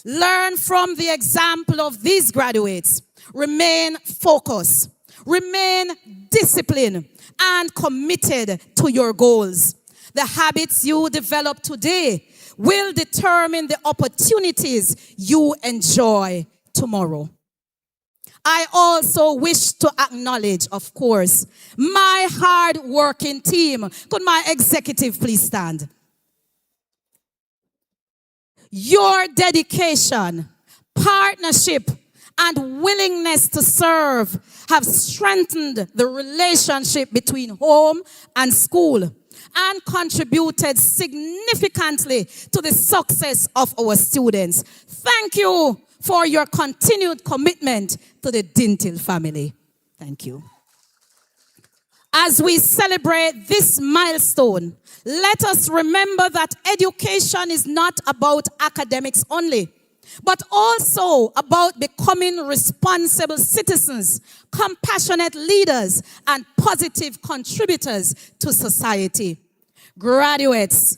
Learn from the example of these graduates. Remain focused, remain disciplined, and committed to your goals. The habits you develop today will determine the opportunities you enjoy tomorrow. I also wish to acknowledge, of course, my hard-working team. Could my executive please stand? Your dedication, partnership, and willingness to serve have strengthened the relationship between home and school and contributed significantly to the success of our students. Thank you for your continued commitment to the Dinthill family. Thank you. As we celebrate this milestone, let us remember that education is not about academics only. but also about becoming responsible citizens, compassionate leaders, and positive contributors to society. Graduates,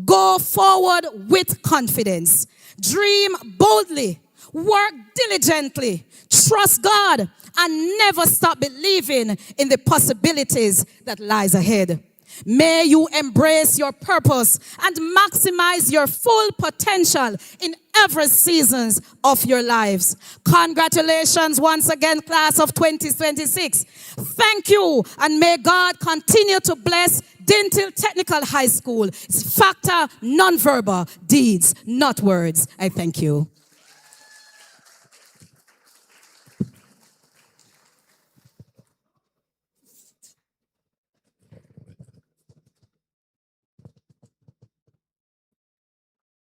go forward with confidence. Dream boldly, work diligently, trust God, and never stop believing in the possibilities that lies ahead. May you embrace your purpose and maximize your full potential in every seasons of your lives. Congratulations once again, class of 2026. Thank you, and may God continue to bless Dinthill Technical High School. It's factor, non-verbal, deeds, not words. I thank you.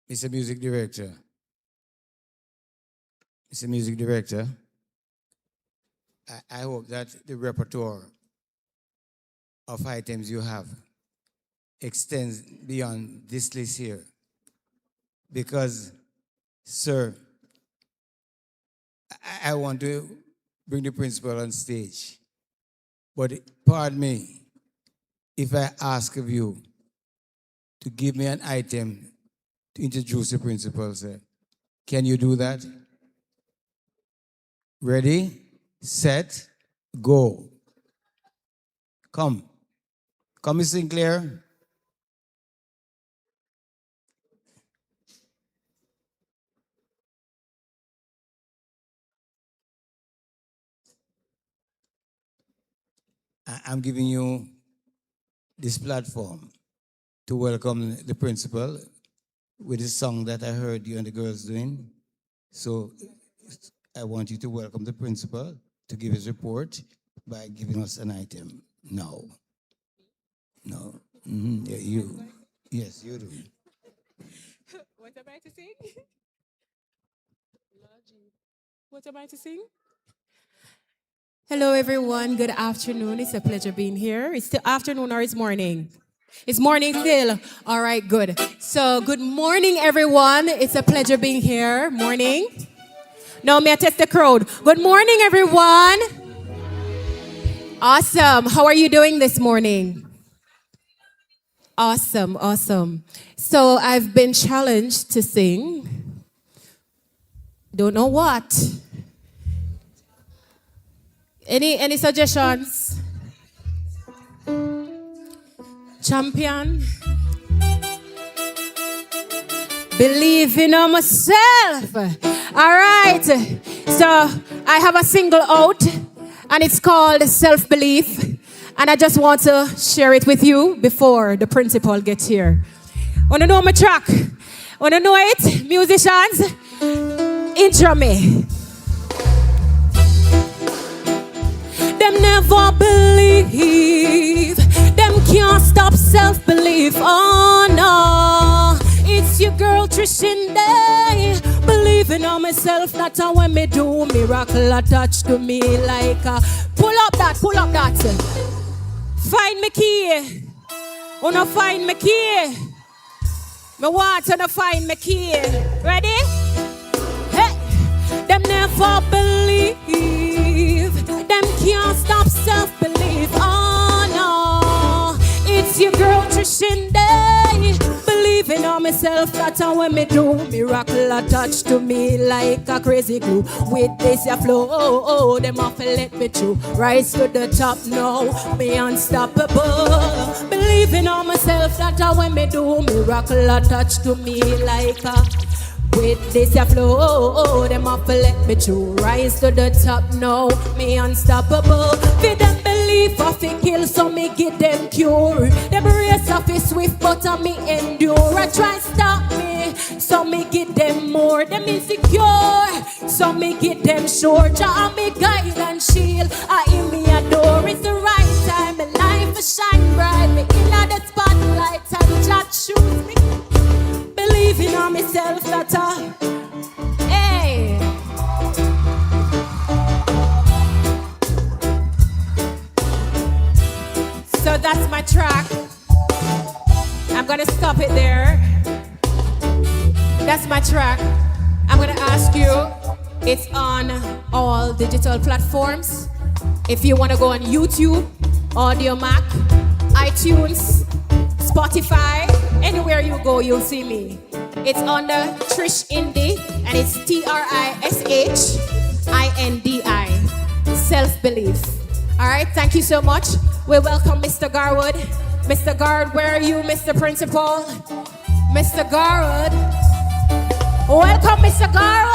Mr. Music Director. Mr. Music Director, I hope that the repertoire of items you have extends beyond this list here. Because, sir, I want to bring the principal on stage. But pardon me if I ask of you to give me an item to introduce the principal, sir. Can you do that? Ready, set, go. Come. Come, Miss Sinclair. I'm giving you this platform to welcome the principal with the song that I heard you and the girls doing. So I want you to welcome the principal to give his report by giving us an item. No. No. Yeah, you. Yes, you do. What am I to sing? What am I to sing? Hello, everyone. Good afternoon. It's a pleasure being here. It's still afternoon or it's morning? It's morning still. All right, good. So, good morning, everyone. It's a pleasure being here. Morning. Now, may I test the crowd? Good morning, everyone. Awesome. How are you doing this morning? Awesome, awesome. So, I've been challenged to sing. Don't know what. Any suggestions? Champion. Believing on myself. All right. So I have a single out, and it's called Self-Belief. And I just want to share it with you before the principal gets here. Wanna know my track? Wanna know it? Musicians, intro me. Them never believe. Them can't stop self-belief. Oh no. It's your girl Trishin Day. Believing on myself. That's how when me do miracle attached to me like a pull up that. Find me key. Wanna find me key. Me want to find me key. Ready? Hey. Them never believe. Them can't stop self-belief. Oh no. It's your girl Trishin Day. Believing on myself, that's how when me do miracle attached to me like a crazy glue. With this ya flow, them off let me through. Rise to the top now, me unstoppable. Believing on myself, that's how when me do miracle attached to me like a. With this ya flow, them off let me through. Rise to the top now, me unstoppable. Feed them belief of a kill, so me get them cure. Them race of a swift, but I me endure. I try stop me, so me get them more. Them insecure, so me get them short. Jah me guide and shield, I hear me adore. It's the right time, my life will shine bright. Me in at the spotlight and Jah choose me. Believing on myself that hey. So that's my track. I'm gonna stop it there. That's my track. I'm going to ask you, it's on all digital platforms. If you want to go on YouTube, Audio Mac, iTunes, Spotify, anywhere you go, you'll see me. It's under Trish Indy, and it's TRISHINDI. Self-belief. All right, thank you so much. We welcome Mr. Garwood. Mr. Garwood, where are you, Mr. Principal? Mr. Garwood. Welcome, Mr. Garwood.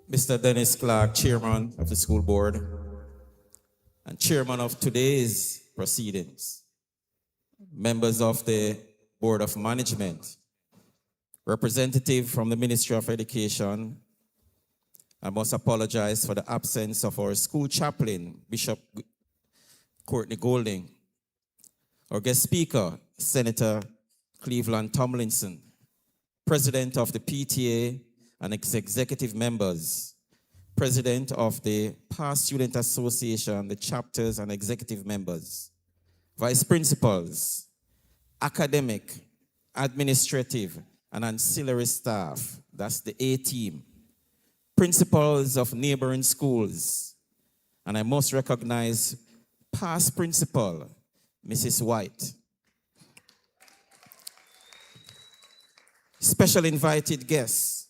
Mr. Dennis Clark, Chairman of the School Board and Chairman of today's proceedings, members of the Board of Management, representative from the Ministry of Education. I must apologize for the absence of our school chaplain, Bishop Courtney Golding, our guest speaker, Senator Cleveland Tomlinson, President of the PTA and its executive members, President of the Past Student Association, the chapters and executive members, Vice Principals, academic, administrative, and ancillary staff, that's the A team, principals of neighboring schools, and I must recognize past principal, Mrs. White. Special invited guests,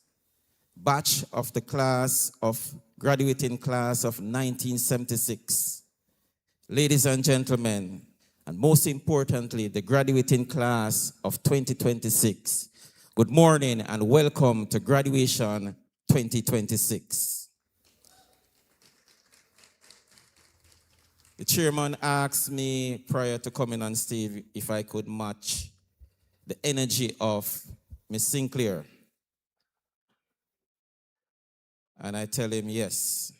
batch of the class of graduating class of 1976. Ladies and gentlemen, and most importantly, the graduating class of 2026. Good morning and welcome to graduation 2026. The chairman asked me prior to coming on stage if I could match the energy of Miss Sinclair. And I tell him yes.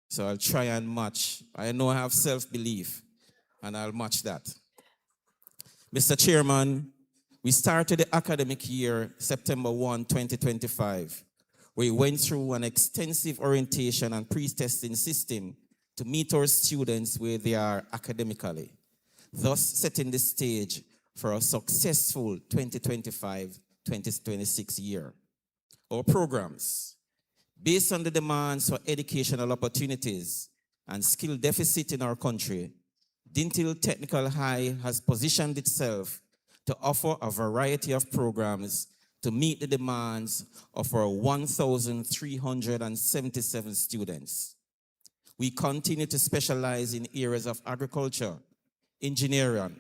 So I'll try and match. I know I have self-belief, and I'll match that. Mr. Chairman, we started the academic year September 1, 2025. We went through an extensive orientation and pre-testing system to meet our students where they are academically, thus setting the stage for a successful 2025-2026 year. Our programs, based on the demands for educational opportunities and skill deficit in our country, Dinthill Technical High has positioned itself to offer a variety of programs to meet the demands of our 1,377 students. We continue to specialize in areas of agriculture, engineering,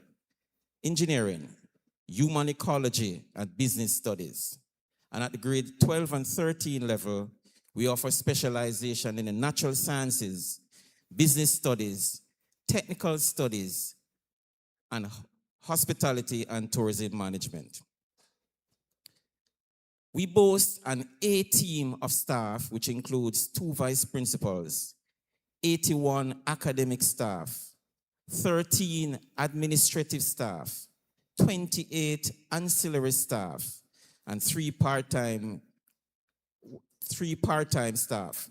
human ecology, and business studies. And at the grade 12 and 13 level, we offer specialization in the natural sciences, business studies, technical studies, and hospitality and tourism management. We boast an A team of staff, which includes 2 vice principals, 81 academic staff, 13 administrative staff, 28 ancillary staff, and 3 part-time staff.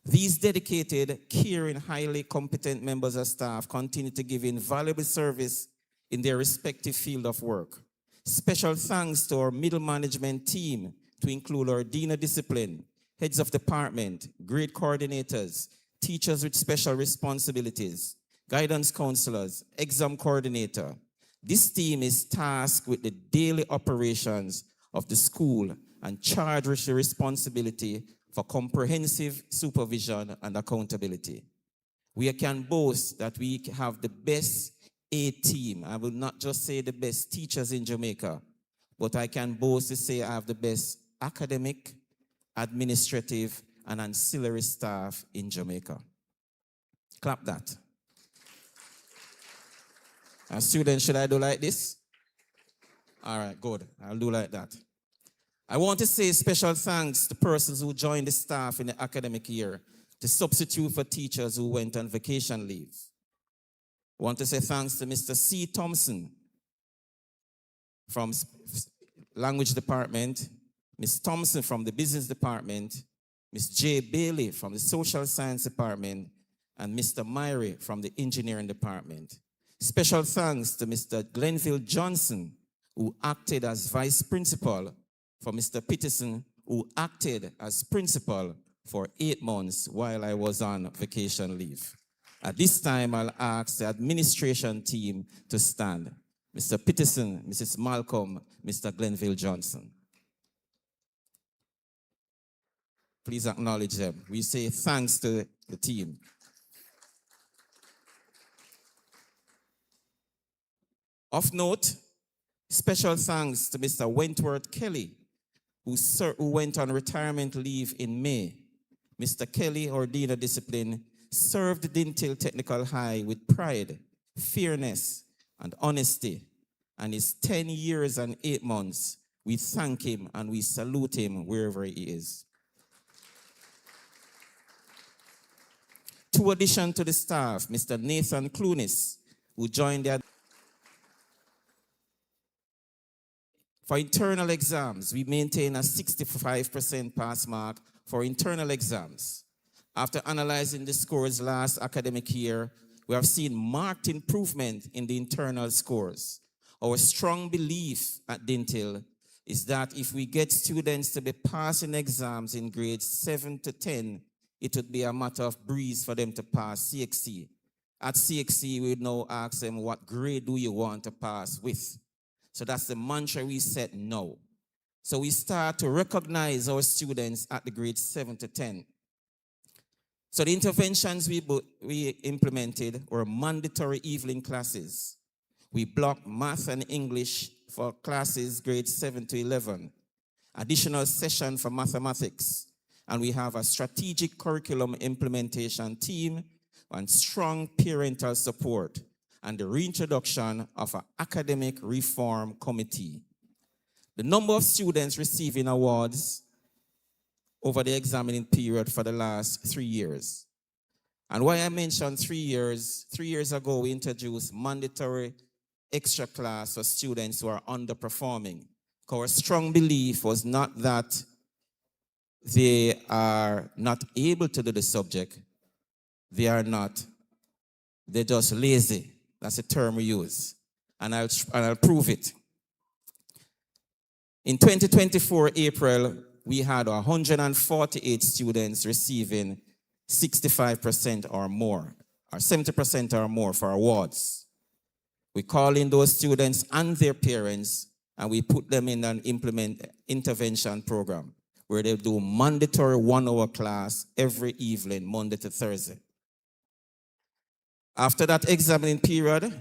These dedicated, caring, highly competent members of staff continue to give invaluable service in their respective field of work. Special thanks to our middle management team, to include our Dean of Discipline, heads of department, grade coordinators, teachers with special responsibilities, guidance counselors, exam coordinator. This team is tasked with the daily operations of the school and charged with the responsibility for comprehensive supervision and accountability. We can boast that we have the best A team. I will not just say the best teachers in Jamaica, but I can boast to say I have the best academic, administrative, and ancillary staff in Jamaica. Clap that. And students, should I do like this? All right, good. I'll do like that. I want to say special thanks to persons who joined the staff in the academic year to substitute for teachers who went on vacation leave. I want to say thanks to Mr. C. Thompson, from Language Department, Ms. Thompson from the Business Department, Ms. J. Bailey from the Social Science Department, and Mr. Myrie from the Engineering Department. Special thanks to Mr. Glenville Johnson, who acted as Vice Principal, for Mr. Peterson, who acted as Principal for 8 months while I was on vacation leave. At this time, I'll ask the administration team to stand. Mr. Peterson, Mrs. Malcolm, Mr. Glenville Johnson. Please acknowledge them. We say thanks to the team. Of note, special thanks to Mr. Wentworth Kelly, who went on retirement leave in May. Mr. Kelly, our Dean of Discipline, served Dinthill Technical High with pride, fairness, and honesty. And his 10 years and 8 months, we thank him and we salute him wherever he is. To addition to the staff, Mr. Nathan Clunis, who joined the... For internal exams, we maintain a 65% pass mark for internal exams. After analyzing the scores last academic year, we have seen marked improvement in the internal scores. Our strong belief at Dinthill is that if we get students to be passing exams in grades 7 to 10, it would be a matter of breeze for them to pass CXC. At CXC, we would now ask them, what grade do you want to pass with? So that's the mantra we set now. So we start to recognize our students at the grades 7 to 10. So the interventions we implemented were mandatory evening classes. We blocked math and English for classes grades 7 to 11, additional session for mathematics, and we have a strategic curriculum implementation team and strong parental support, and the reintroduction of an academic reform committee. The number of students receiving awards over the examining period for the last 3 years. And why I mentioned 3 years, 3 years ago we introduced mandatory extra class for students who are underperforming. Our strong belief was not that they are not able to do the subject. They are not. They're just lazy. That's the term we use. And I'll prove it. In 2024 April, we had 148 students receiving 65% or more, or 70% or more for awards. We call in those students and their parents, and we put them in an intervention program where they do mandatory 1-hour class every evening, Monday to Thursday. After that examining period,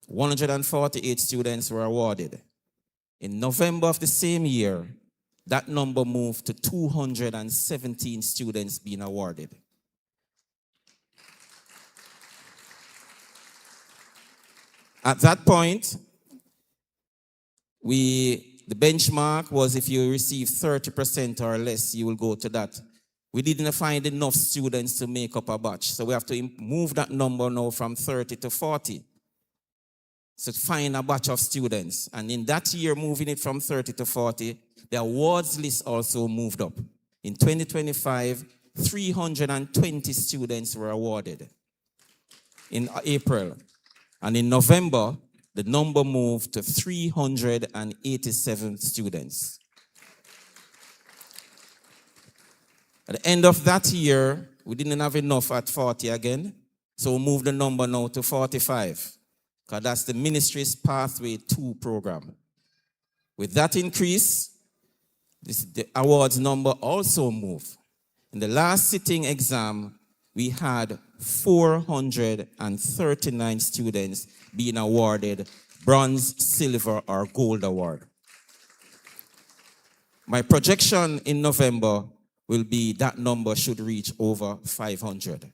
148 students were awarded. In November of the same year, that number moved to 217 students being awarded. At that point, the benchmark was if you receive 30% or less, you will go to that. We didn't find enough students to make up a batch, so we have to move that number now from 30 to 40. So to find a batch of students. And in that year, moving it from 30 to 40, the awards list also moved up. In 2025, 320 students were awarded in April. And in November, the number moved to 387 students. At the end of that year, we didn't have enough at 40 again, so we moved the number now to 45, because that's the Ministries Pathway 2 program. With that increase, the awards number also moved. In the last sitting exam, we had 439 students being awarded bronze, silver, or gold award. My projection in November will be that number should reach over 500.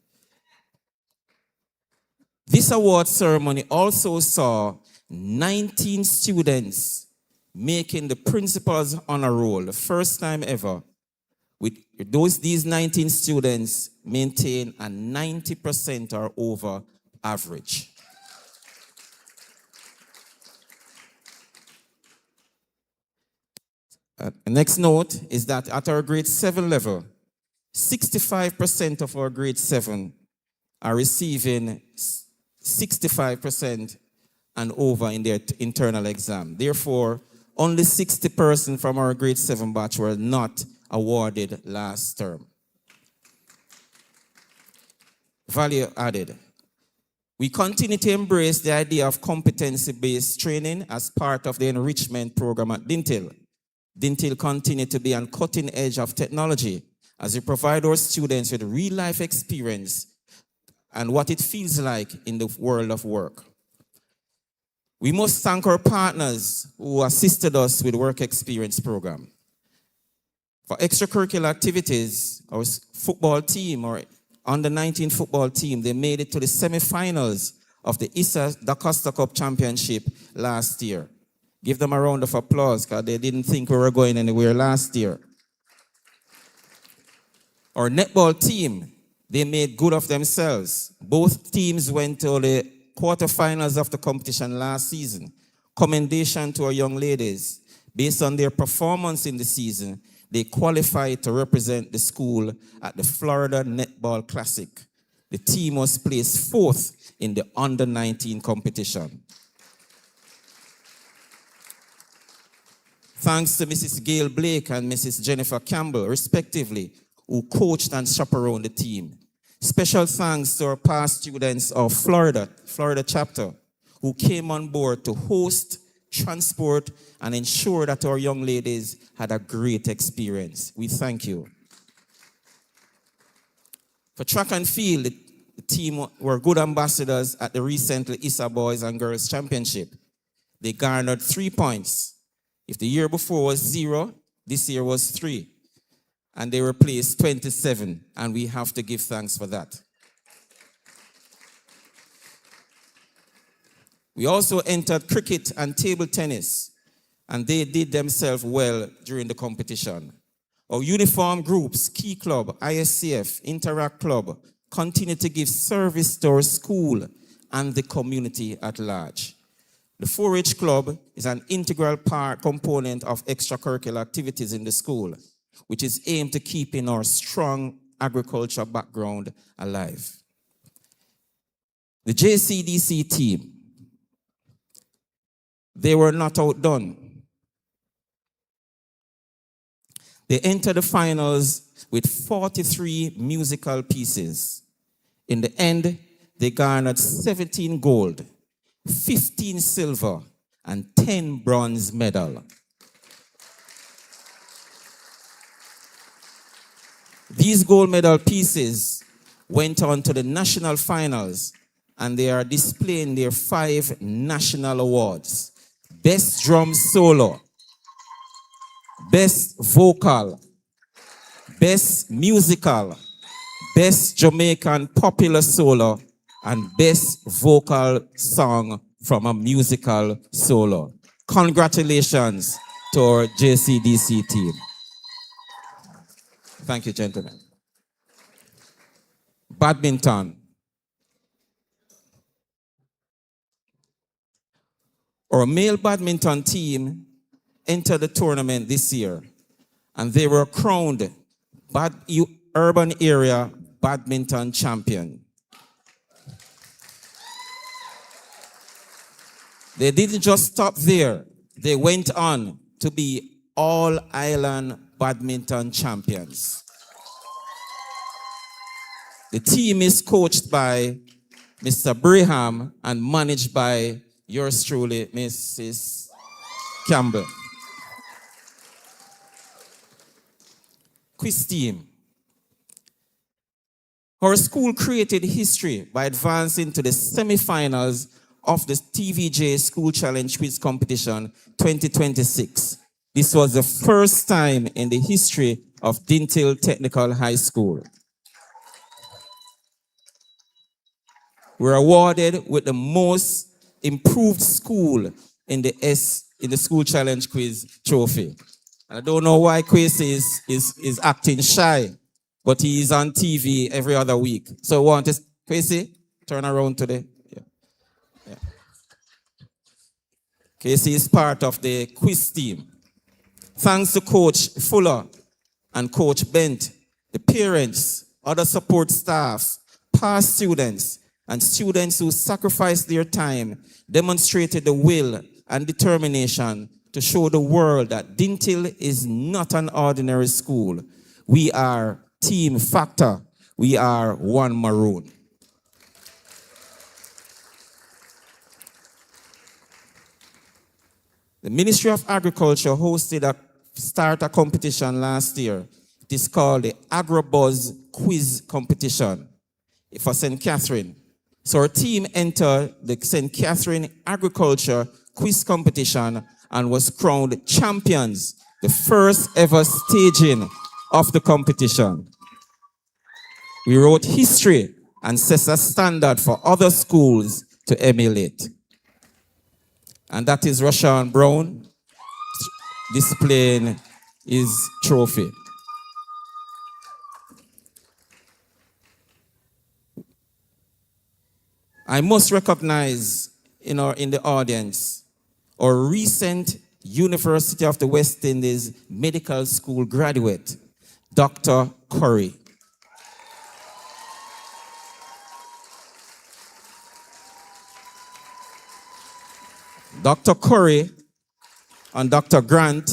This award ceremony also saw 19 students making the principal's honor roll, the first time ever. These 19 students maintain a 90% or over average. next note is that at our grade 7 level, 65% of our grade 7 are receiving 65% and over in their internal exam. Therefore, only 60% from our grade 7 batch were not awarded last term. Value added. We continue to embrace the idea of competency-based training as part of the enrichment program at Dinthill. Dinthill continue to be on cutting edge of technology as we provide our students with real-life experience and what it feels like in the world of work. We must thank our partners who assisted us with work experience program. For extracurricular activities, our football team, or under-19 football team, they made it to the semifinals of the ISA Da Costa Cup Championship last year. Give them a round of applause because they didn't think we were going anywhere last year. Our netball team, they made good of themselves. Both teams went to the quarterfinals of the competition last season. Commendation to our young ladies. Based on their performance in the season, they qualified to represent the school at the Florida Netball Classic. The team was placed 4th in the under-19 competition. Thanks to Mrs. Gail Blake and Mrs. Jennifer Campbell, respectively, who coached and chaperoned the team. Special thanks to our past students of Florida chapter, who came on board to host, transport, and ensure that our young ladies had a great experience. We thank you. For track and field, the team were good ambassadors at the recently ISA Boys and Girls Championship. They garnered 3 points. If the year before was 0, this year was 3. And they were placed 27, and we have to give thanks for that. We also entered cricket and table tennis, and they did themselves well during the competition. Our uniform groups, Key Club, ISCF, Interact Club, continue to give service to our school and the community at large. The 4-H Club is an integral component of extracurricular activities in the school, which is aimed to keeping our strong agriculture background alive. The JCDC team, they were not outdone. They entered the finals with 43 musical pieces. In the end, they garnered 17 gold, 15 silver, and 10 bronze medals. These gold medal pieces went on to the national finals, and they are displaying their 5 national awards. Best drum solo, best vocal, best musical, best Jamaican popular solo, and best vocal song from a musical solo. Congratulations to our JCDC team. Thank you, gentlemen. Badminton. Our male badminton team entered the tournament this year, and they were crowned urban area badminton champion. They didn't just stop there. They went on to be all-island badminton champions. The team is coached by Mr. Braham and managed by yours truly, Mrs. Campbell. Quiz team. Our school created history by advancing to the semifinals of the TVJ School Challenge Quiz Competition 2026. This was the first time in the history of Dinthill Technical High School. We're awarded with the most improved school in the School Challenge Quiz trophy. And I don't know why Kwesi is acting shy, but he is on TV every other week. So I want to, Kwesi, turn around today. Yeah. Kwesi is part of the quiz team. Thanks to Coach Fuller and Coach Bent, the parents, other support staff, past students, and students who sacrificed their time demonstrated the will and determination to show the world that Dinthill is not an ordinary school. We are Team Factor. We are one maroon. The Ministry of Agriculture hosted a starter competition last year. It is called the AgroBuzz Quiz Competition for St. Catherine. So our team entered the St. Catherine Agriculture Quiz Competition and was crowned champions, the first ever staging of the competition. We wrote history and set a standard for other schools to emulate. And that is Rashawn Brown displaying his trophy. I must recognize in the audience our recent University of the West Indies Medical School graduate, Dr. Curry. Dr. Curry and Dr. Grant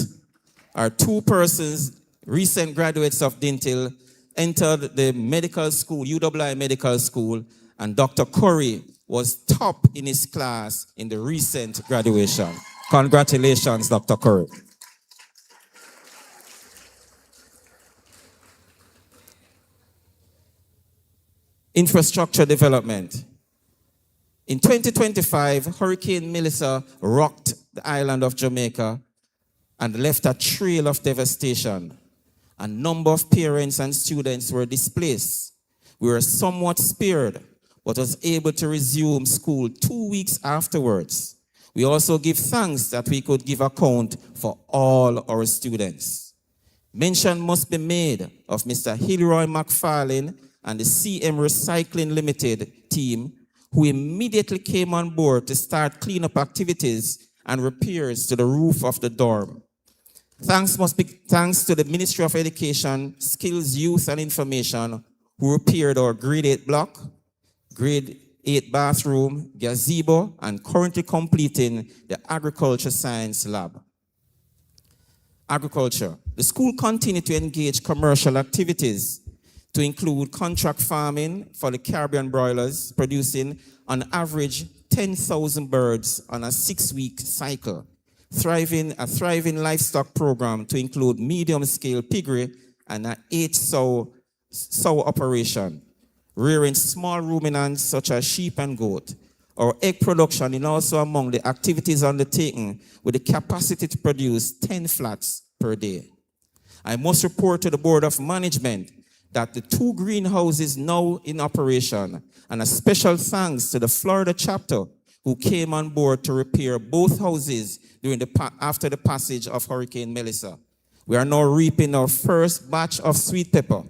are two persons, recent graduates of Dinthill, entered the medical school, UWI Medical School, and Dr. Curry was top in his class in the recent graduation. Congratulations, Dr. Curry. Infrastructure development. In 2025, Hurricane Melissa rocked the island of Jamaica and left a trail of devastation. A number of parents and students were displaced. We were somewhat spared, but was able to resume school 2 weeks afterwards. We also give thanks that we could give account for all our students. Mention must be made of Mr. Hilroy McFarlane and the CM Recycling Limited team, who immediately came on board to start cleanup activities and repairs to the roof of the dorm. Thanks to the Ministry of Education, Skills, Youth and Information, who repaired our grade 8 block, grade 8 bathroom, gazebo, and currently completing the Agriculture Science Lab. Agriculture. The school continued to engage commercial activities to include contract farming for the Caribbean broilers, producing on average 10,000 birds on a 6-week cycle. A thriving livestock program to include medium-scale piggery and an 8-sow operation, rearing small ruminants such as sheep and goat. Our egg production is also among the activities undertaken with the capacity to produce 10 flats per day. I must report to the Board of Management that the 2 greenhouses now in operation, and a special thanks to the Florida chapter who came on board to repair both houses after the passage of Hurricane Melissa. We are now reaping our first batch of sweet pepper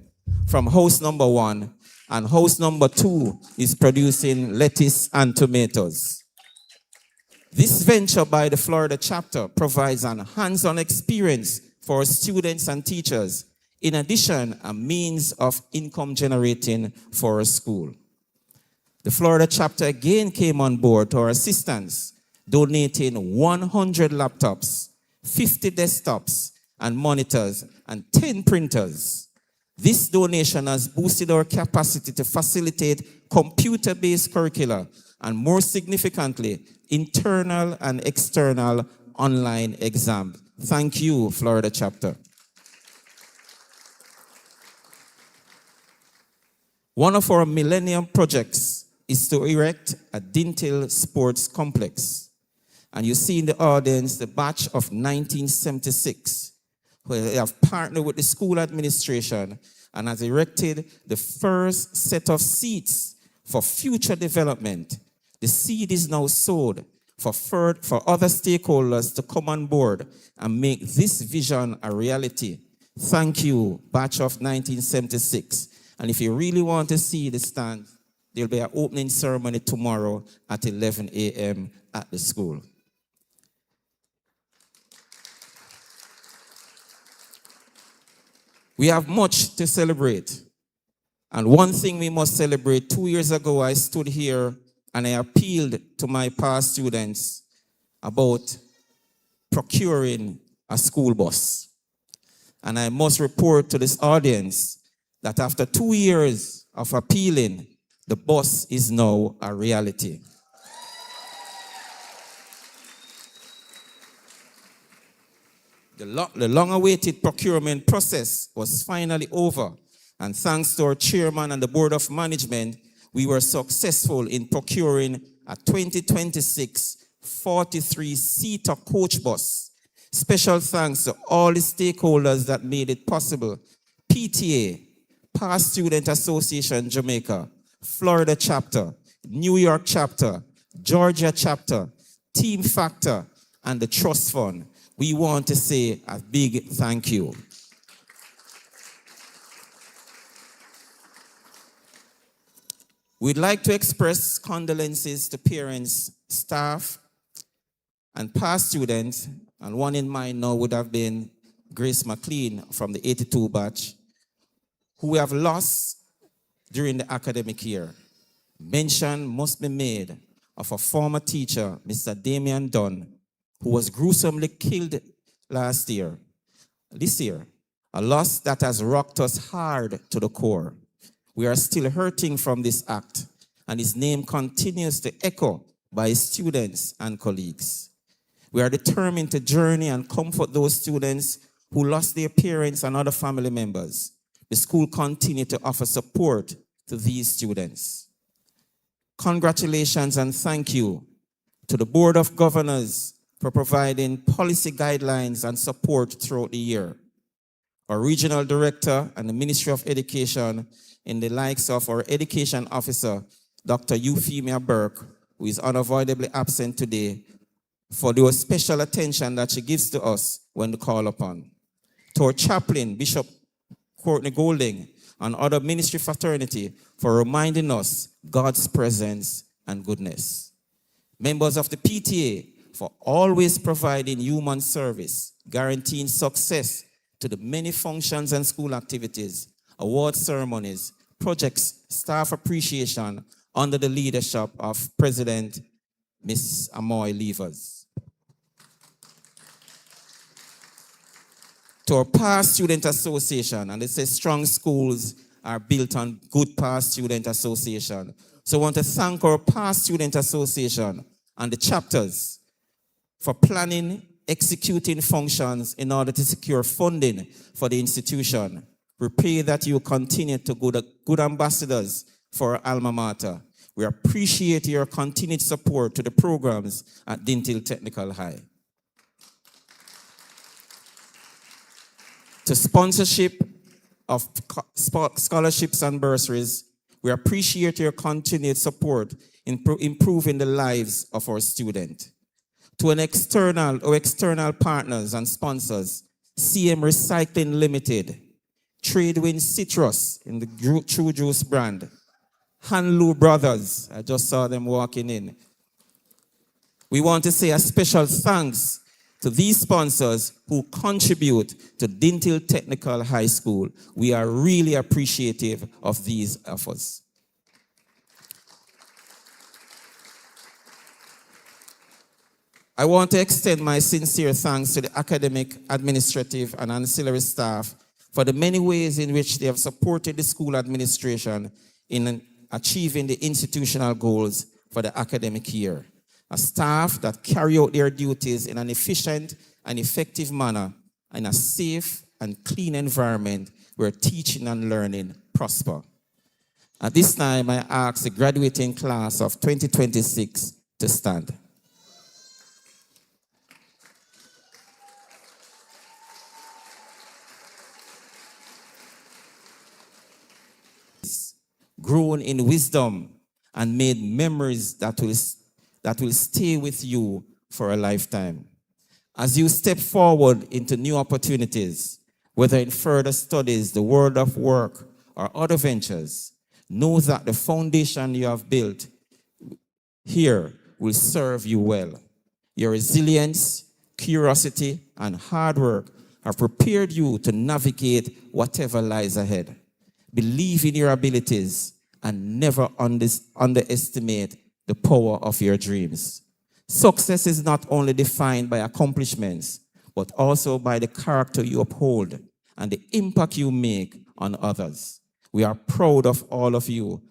from house number 1, and house number 2 is producing lettuce and tomatoes. This venture by the Florida chapter provides an hands-on experience for our students and teachers, in addition, a means of income generating for our school. The Florida chapter again came on board to our assistance, donating 100 laptops, 50 desktops and monitors, and 10 printers. This donation has boosted our capacity to facilitate computer-based curricula and, more significantly, internal and external online exam. Thank you, Florida chapter. One of our millennium projects is to erect a Dinthill sports complex. And you see in the audience the batch of 1976, where they have partnered with the school administration and has erected the first set of seats for future development. The seed is now sowed for other stakeholders to come on board and make this vision a reality. Thank you, batch of 1976. And if you really want to see the stand, there'll be an opening ceremony tomorrow at 11 a.m. at the school. We have much to celebrate. And one thing we must celebrate, 2 years ago, I stood here and I appealed to my past students about procuring a school bus. And I must report to this audience that after 2 years of appealing, the bus is now a reality. The long-awaited procurement process was finally over, and thanks to our chairman and the board of management, we were successful in procuring a 2026 43-seater coach bus. Special thanks to all the stakeholders that made it possible. PTA, Past Student Association Jamaica, Florida chapter, New York chapter, Georgia chapter, Team Factor, and the Trust Fund. We want to say a big thank you. We'd like to express condolences to parents, staff, and past students, and one in mind now would have been Grace McLean from the 82 batch, who we have lost during the academic year. Mention must be made of a former teacher, Mr. Damian Dunn, who was gruesomely killed this year, a loss that has rocked us hard to the core. We are still hurting from this act, and his name continues to echo by his students and colleagues. We are determined to journey and comfort those students who lost their parents and other family members. The school continues to offer support to these students. Congratulations and thank you to the Board of Governors for providing policy guidelines and support throughout the year. Our regional director and the Ministry of Education, in the likes of our education officer, Dr. Euphemia Burke, who is unavoidably absent today, for the special attention that she gives to us when called upon. To our chaplain, Bishop Courtney Golding, and other ministry fraternity for reminding us God's presence and goodness. Members of the PTA, for always providing human service, guaranteeing success to the many functions and school activities, award ceremonies, projects, staff appreciation under the leadership of President Ms. Amoy Levers. To our past student association, and it says strong schools are built on good past student association. So I want to thank our past student association and the chapters for planning, executing functions in order to secure funding for the institution. We pray that you continue to be good ambassadors for our alma mater. We appreciate your continued support to the programs at Dinthill Technical High. To sponsorship of scholarships and bursaries, we appreciate your continued support in improving the lives of our students. To an external partners and sponsors, CM Recycling Limited, Tradewind Citrus in the True Juice brand, Hanlu Brothers, I just saw them walking in. We want to say a special thanks to these sponsors who contribute to Dinthill Technical High School. We are really appreciative of these efforts. I want to extend my sincere thanks to the academic, administrative, and ancillary staff for the many ways in which they have supported the school administration in achieving the institutional goals for the academic year. A staff that carry out their duties in an efficient and effective manner in a safe and clean environment where teaching and learning prosper. At this time, I ask the graduating class of 2026 to stand. Grown in wisdom and made memories that will stay with you for a lifetime. As you step forward into new opportunities, whether in further studies, the world of work, or other ventures, know that the foundation you have built here will serve you well. Your resilience, curiosity, and hard work have prepared you to navigate whatever lies ahead. Believe in your abilities and never underestimate the power of your dreams. Success is not only defined by accomplishments, but also by the character you uphold and the impact you make on others. We are proud of all of you.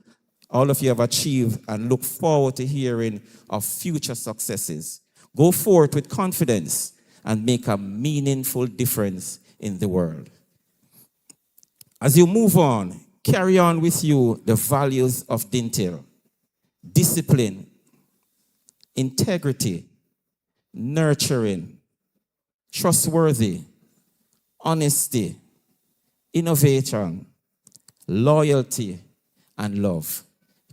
All of you have achieved and look forward to hearing of future successes. Go forth with confidence and make a meaningful difference in the world. As you move on, carry on with you the values of Dinthill: discipline, integrity, nurturing, trustworthy, honesty, innovation, loyalty, and love.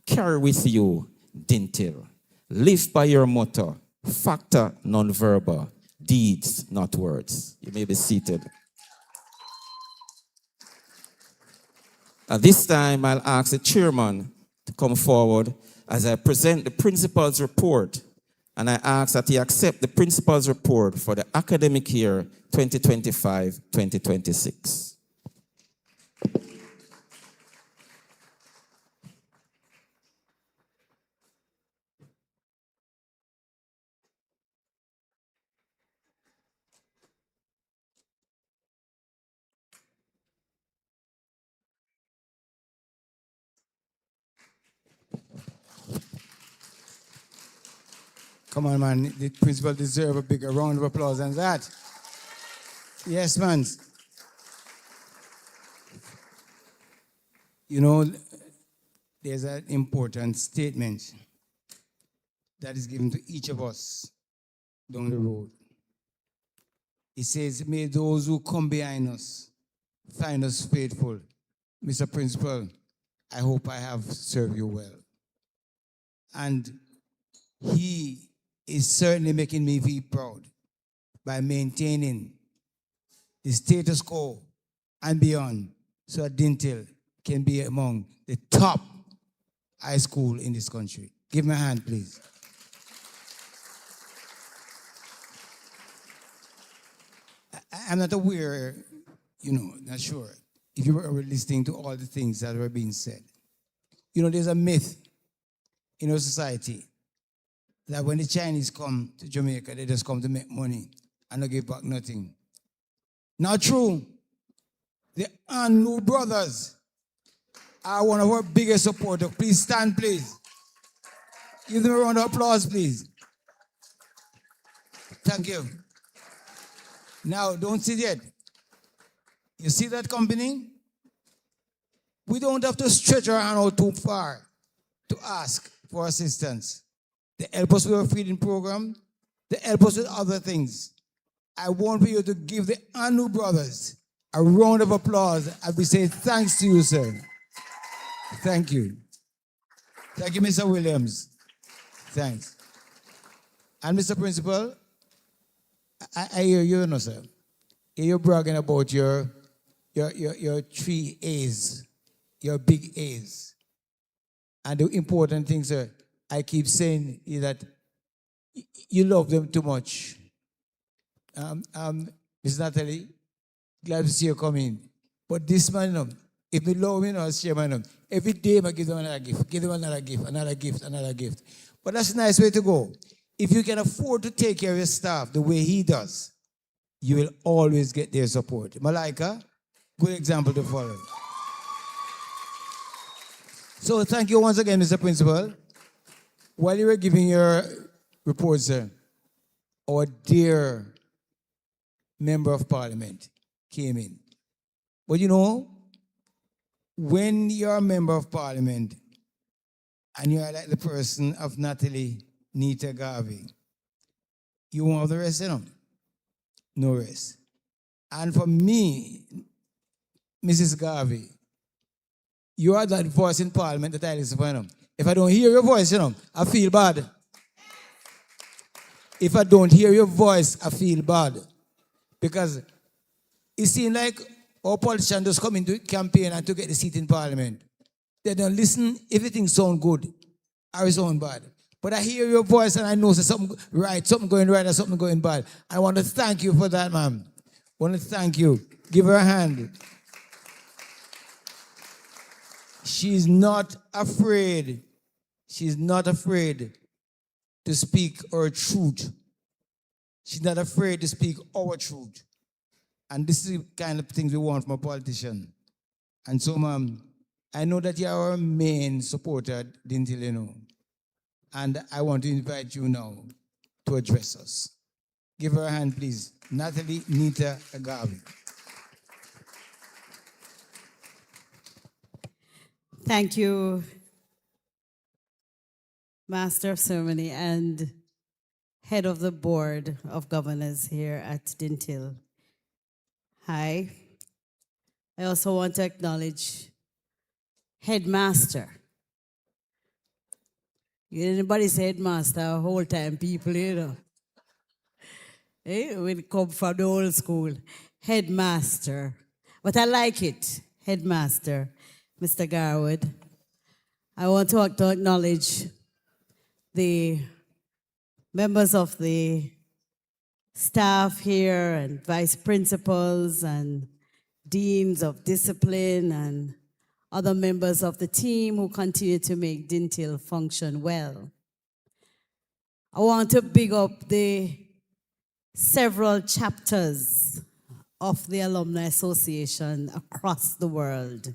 Carry with you Dinthill. Live by your motto: factor non-verbal, deeds not words. You may be seated. At this time, I'll ask the chairman to come forward as I present the principal's report, and I ask that he accept the principal's report for the academic year 2025-2026. Come on, man. The principal deserves a bigger round of applause than that. Yes, man. You know, there's an important statement that is given to each of us down the road. It says, may those who come behind us find us faithful. Mr. Principal, I hope I have served you well. And he is certainly making me feel proud by maintaining the status quo and beyond, so that Dinthill can be among the top high school in this country. Give me a hand, please. I'm not aware, not sure if you were listening to all the things that were being said. There's a myth in our society that when the Chinese come to Jamaica, they just come to make money and not give back nothing. Not true. The Anu brothers are one of our biggest supporters. Please stand, please. Give them a round of applause, please. Thank you. Now, don't sit yet. You see that company? We don't have to stretch our hand out too far to ask for assistance. They help us with our feeding program. They help us with other things. I want for you to give the Anu brothers a round of applause as we say thanks to you, sir. Thank you. Thank you, Mr. Williams. Thanks. And Mr. Principal, I hear you, sir. You're bragging about your 3 A's, your big A's. And the important thing, sir, I keep saying is that you love them too much. Ms. Natalie, glad to see you coming. But this man, if you love me as chairman, every day I give them another gift, give them another gift, another gift, another gift. But that's a nice way to go. If you can afford to take care of your staff the way he does, you will always get their support. Malaika, good example to follow. So thank you once again, Mr. Principal. While you were giving your report, sir, our dear Member of Parliament came in. But when you're a Member of Parliament and you're like the person of Natalie Nita Garvey, you won't have the rest, No rest. And for me, Mrs. Garvey, you are that voice in Parliament that I listen for. If I don't hear your voice, I feel bad. If I don't hear your voice, I feel bad. Because it seems like our politicians just come into campaign and to get the seat in Parliament. They don't listen, everything sounds good or it sounds bad. But I hear your voice and I know there's something right, something going right or something going bad. I want to thank you for that, ma'am. Want to thank you. Give her a hand. She's not afraid. She's not afraid to speak her truth. She's not afraid to speak our truth. And this is the kind of things we want from a politician. And so, ma'am, I know that you are our main supporter, Dinthill, you know. And I want to invite you now to address us. Give her a hand, please. Natalie Nita Agavi. Thank you, Master of Ceremony and Head of the Board of Governors here at Dinthill. Hi. I also want to acknowledge Headmaster. Anybody's headmaster, whole time people, you know. We come from the old school. Headmaster. But I like it, Headmaster, Mr. Garwood. I want to acknowledge the members of the staff here and vice principals and deans of discipline and other members of the team who continue to make Dinthill function well. I want to big up the several chapters of the Alumni Association across the world.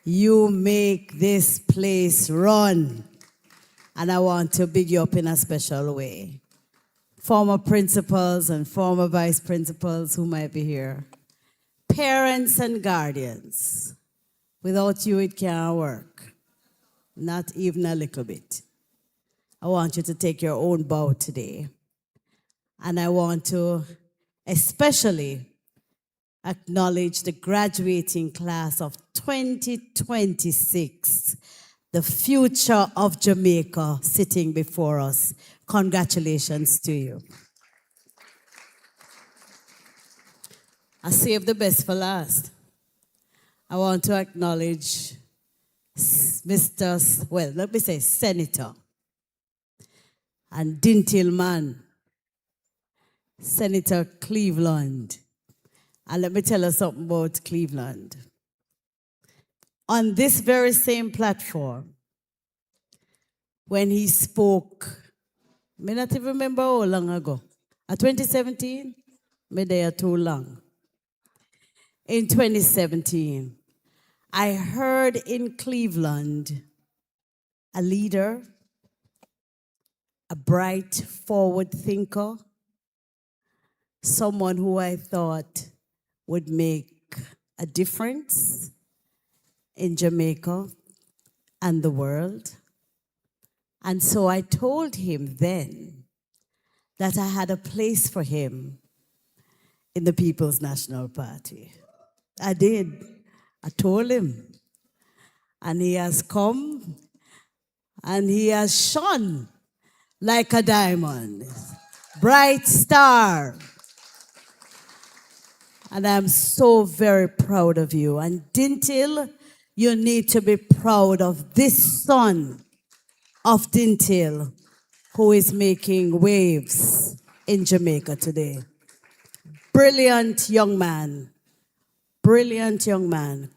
You make this place run, and I want to big you up in a special way. Former principals and former vice principals who might be here. Parents and guardians. Without you, it can't work. Not even a little bit. I want you to take your own bow today. And I want to especially acknowledge the graduating class of 2026, the future of Jamaica sitting before us. Congratulations to you. I saved the best for last. I want to acknowledge Senator and Dinthill man, Senator Cleveland. And let me tell you something about Cleveland. On this very same platform, when he spoke, I may not even remember how long ago, 2017? Maybe they are too long. In 2017, I heard in Cleveland a leader, a bright, forward thinker, someone who I thought would make a difference in Jamaica and the world. And so I told him then that I had a place for him in the People's National Party. I did. I told him. And he has come and he has shone like a diamond. Bright star. And I'm so very proud of you. And Dinthill, you need to be proud of this son of Dinthill who is making waves in Jamaica today. Brilliant young man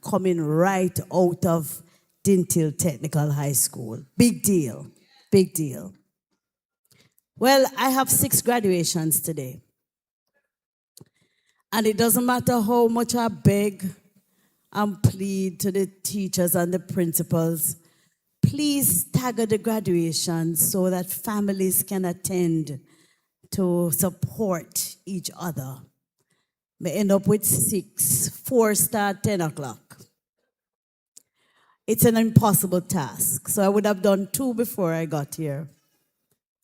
coming right out of Dinthill Technical High School. Big deal, big deal. Well, I have 6 graduations today. And it doesn't matter how much I beg and plead to the teachers and the principals, please stagger the graduations so that families can attend to support each other. May end up with 6, 4 start 10 o'clock. It's an impossible task. So I would have done 2 before I got here.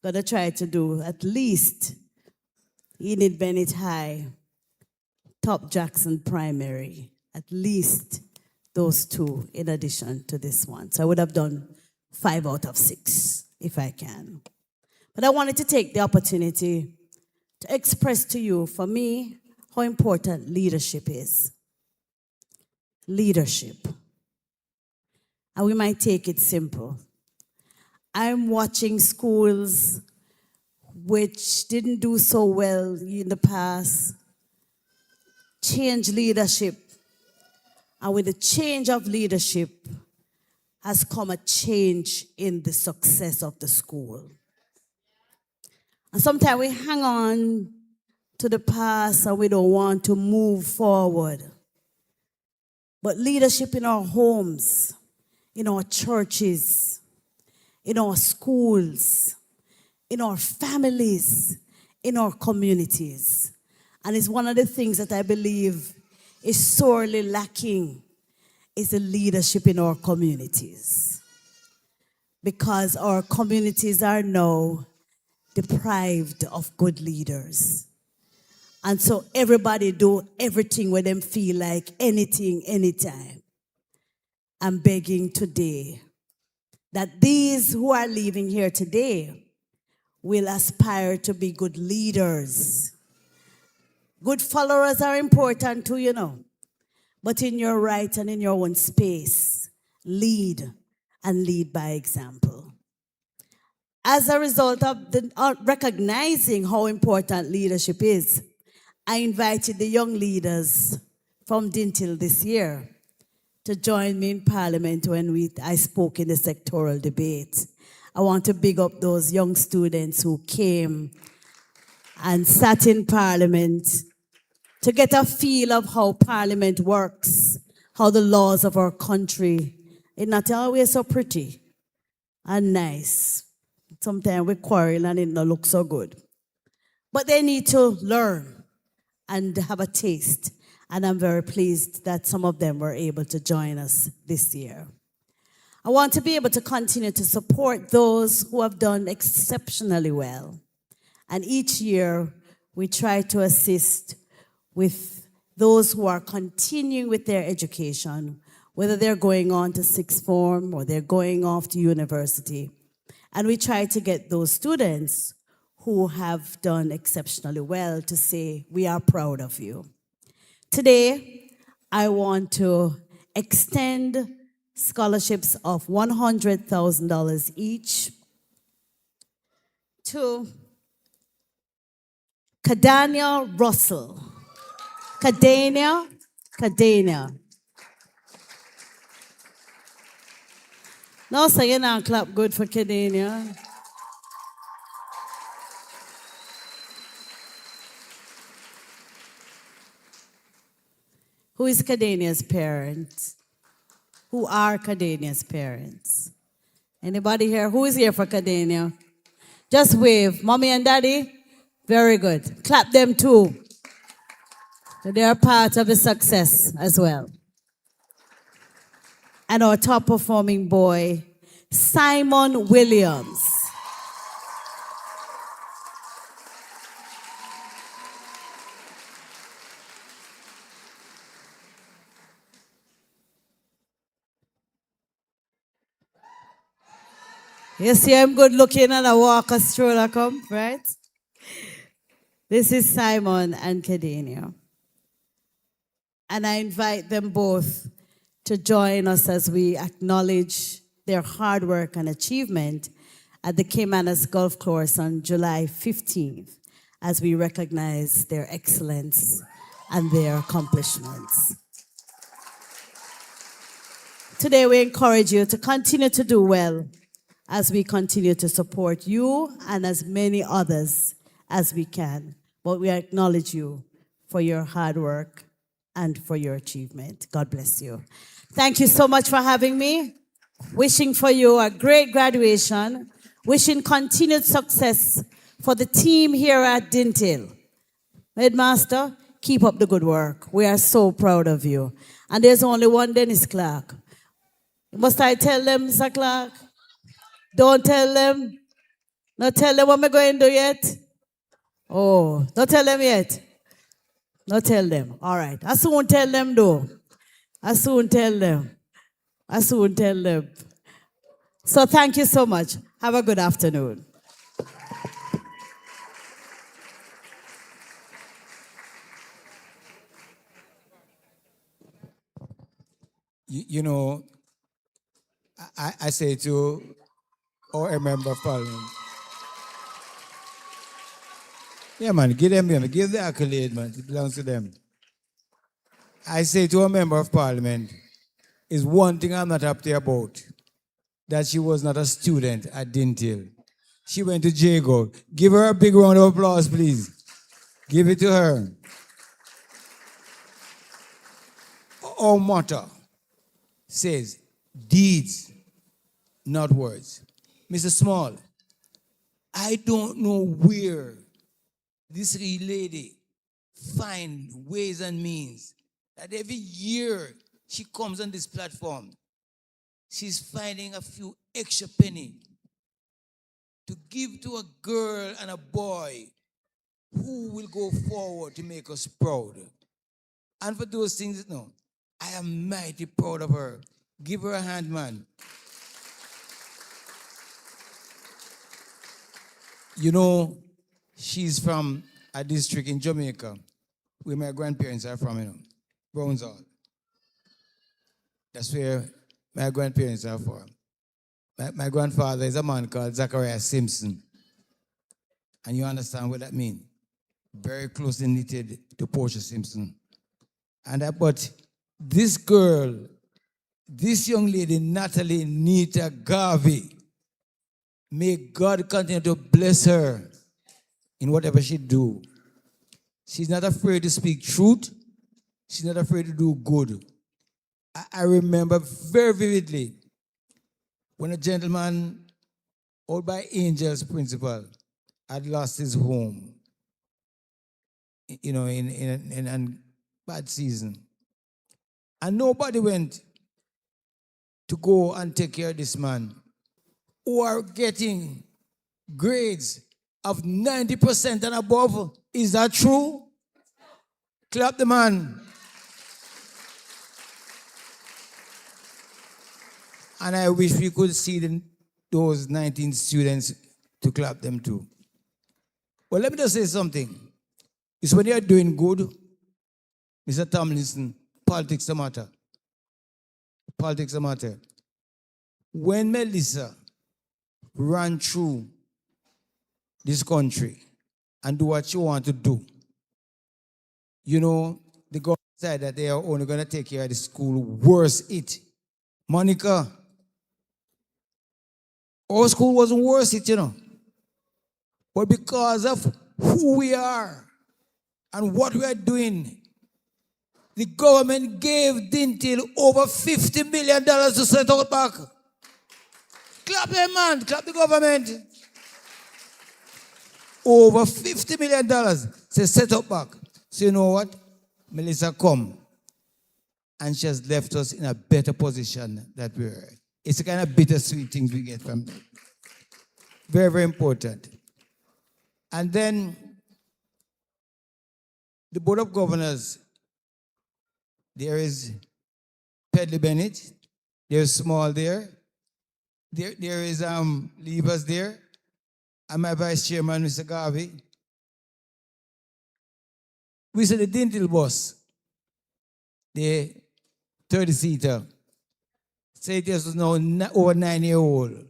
Gonna try to do at least Enid Bennett High, Top Jackson Primary, at least those 2 in addition to this one. So I would have done 5 out of 6 if I can. But I wanted to take the opportunity to express to you, for me, how important leadership is. Leadership. And we might take it simple. I'm watching schools which didn't do so well in the past change leadership. And with the change of leadership has come a change in the success of the school. And sometimes we hang on to the past and we don't want to move forward. But leadership in our homes, in our churches, in our schools, in our families, in our communities. And it's one of the things that I believe is sorely lacking is the leadership in our communities. Because our communities are now deprived of good leaders. And so everybody do everything where them feel like anything, anytime. I'm begging today that these who are leaving here today will aspire to be good leaders. Good followers are important too, you know. But in your right and in your own space, lead and lead by example. As a result of recognizing how important leadership is, I invited the young leaders from Dinthill this year to join me in Parliament when I spoke in the sectoral debate. I want to big up those young students who came and sat in Parliament to get a feel of how Parliament works, how the laws of our country are not always so pretty and nice. Sometimes we quarrel and it don't look so good. But they need to learn and have a taste. And I'm very pleased that some of them were able to join us this year. I want to be able to continue to support those who have done exceptionally well. And each year, we try to assist with those who are continuing with their education, whether they're going on to sixth form or they're going off to university. And we try to get those students who have done exceptionally well to say, we are proud of you. Today, I want to extend scholarships of $100,000 each to Kadania Russell. Kadania. No, so you now clap good for Kadania. Who is Kadania's parents? Who are Kadania's parents? Anybody here? Who is here for Kadania? Just wave. Mommy and daddy? Very good. Clap them too. So they are part of the success as well. And our top performing boy, Simon Williams. You see I'm good looking and I walk a stroller come, right? This is Simon and Kadania. And I invite them both to join us as we acknowledge their hard work and achievement at the Caymanas Golf Course on July 15th as we recognize their excellence and their accomplishments. Today we encourage you to continue to do well as we continue to support you and as many others as we can. But we acknowledge you for your hard work and for your achievement. God bless you. Thank you so much for having me. Wishing for you a great graduation. Wishing continued success for the team here at Dinthill. Headmaster, keep up the good work. We are so proud of you. And there's only one Dennis Clark. Must I tell them, Mr. Clark? Don't tell them. Not tell them what I'm going to do yet. Oh, don't tell them yet. Not tell them. All right. I soon tell them though. I soon tell them. So thank you so much. Have a good afternoon. You know, I say to our member of parliament, yeah, man, give them, give the accolade, man. It belongs to them. I say to a member of parliament, is one thing I'm not happy about, that she was not a student at Dinthill. She went to Jago. Give her a big round of applause, please. Give it to her. Our motto says, deeds, not words. Mr. Small, I don't know where this lady find ways and means that every year she comes on this platform, she's finding a few extra penny to give to a girl and a boy who will go forward to make us proud. And for those things, no, I am mighty proud of her. Give her a hand, man. You know, she's from a district in Jamaica where my grandparents are from, Brownsall. That's where my grandparents are from. My grandfather is a man called Zachariah Simpson. And you understand what that means? Very closely knitted to Portia Simpson. But this girl, this young lady, Natalie Nita Garvey, may God continue to bless her in whatever she do. She's not afraid to speak truth. She's not afraid to do good. I remember very vividly when a gentleman, out by Angels principal, had lost his home, in a bad season. And nobody went to go and take care of this man who are getting grades of 90% and above. Is that true? Clap the man. And I wish we could see those 19 students to clap them too. Well, let me just say something. It's when you're doing good, Mr. Tomlinson, politics don't matter. Politics don't matter. When Melissa ran through this country and do what she want to do, the government said that they are only going to take care of the school worst it. Monica, our school wasn't worth it, But because of who we are and what we are doing, the government gave Dinthill over $50 million to set out back. Clap them, man. Clap the government. Over $50 million to set up back. So you know what? Melissa come. And she has left us in a better position that we are. It's the kind of bittersweet things we get from them. Very, very important. And then the Board of Governors, there is Pedley Bennett, there's Small there is Levers there, and my Vice Chairman, Mr. Garvey. We said the Dinthill bus, the 30-seater, said it was now over 9-year-old,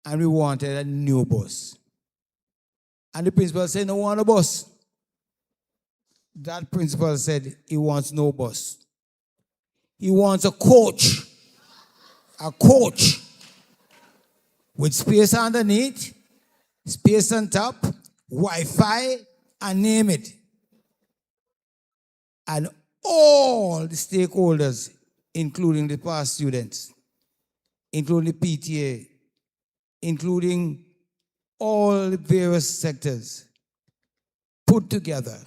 and we wanted a new bus. And the principal said, no want a bus. That principal said he wants no bus. He wants a coach with space underneath, space on top, Wi-Fi, and name it. And all the stakeholders, including the past students, including the PTA, including all the various sectors, put together.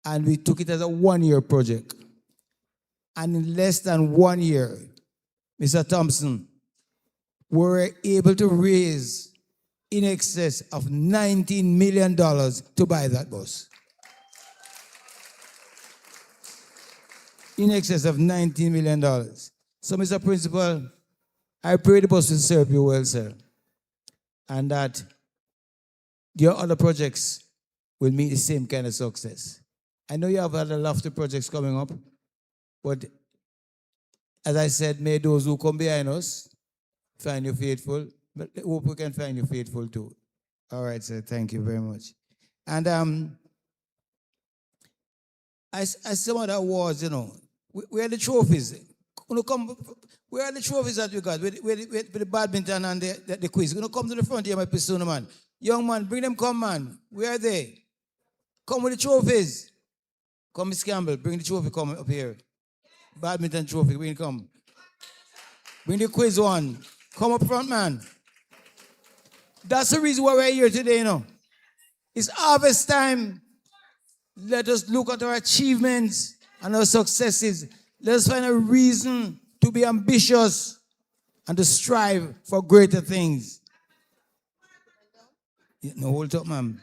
And we took it as a one-year project. And in less than 1 year, Mr. Thompson, we were able to raise in excess of $19 million to buy that bus. In excess of $19 million. So, Mr. Principal, I pray the bus will serve you well, sir. And that your other projects will meet the same kind of success. I know you have other lofty projects coming up, but as I said, may those who come behind us find you faithful, but I hope we can find you faithful too. All right, sir, thank you very much. And as some other awards, you know. Where are the trophies? Where are the trophies that we got with the badminton and the quiz? Gonna come to the front here, my persona man. Young man, bring them, come, man. Where are they? Come with the trophies. Come, Miss Campbell, bring the trophy, come up here. Badminton trophy, bring it, come. Bring the quiz one. Come up front, man. That's the reason why we're here today, you know. It's harvest time. Let us look at our achievements and our successes. Let us find a reason to be ambitious and to strive for greater things. No, hold up, ma'am.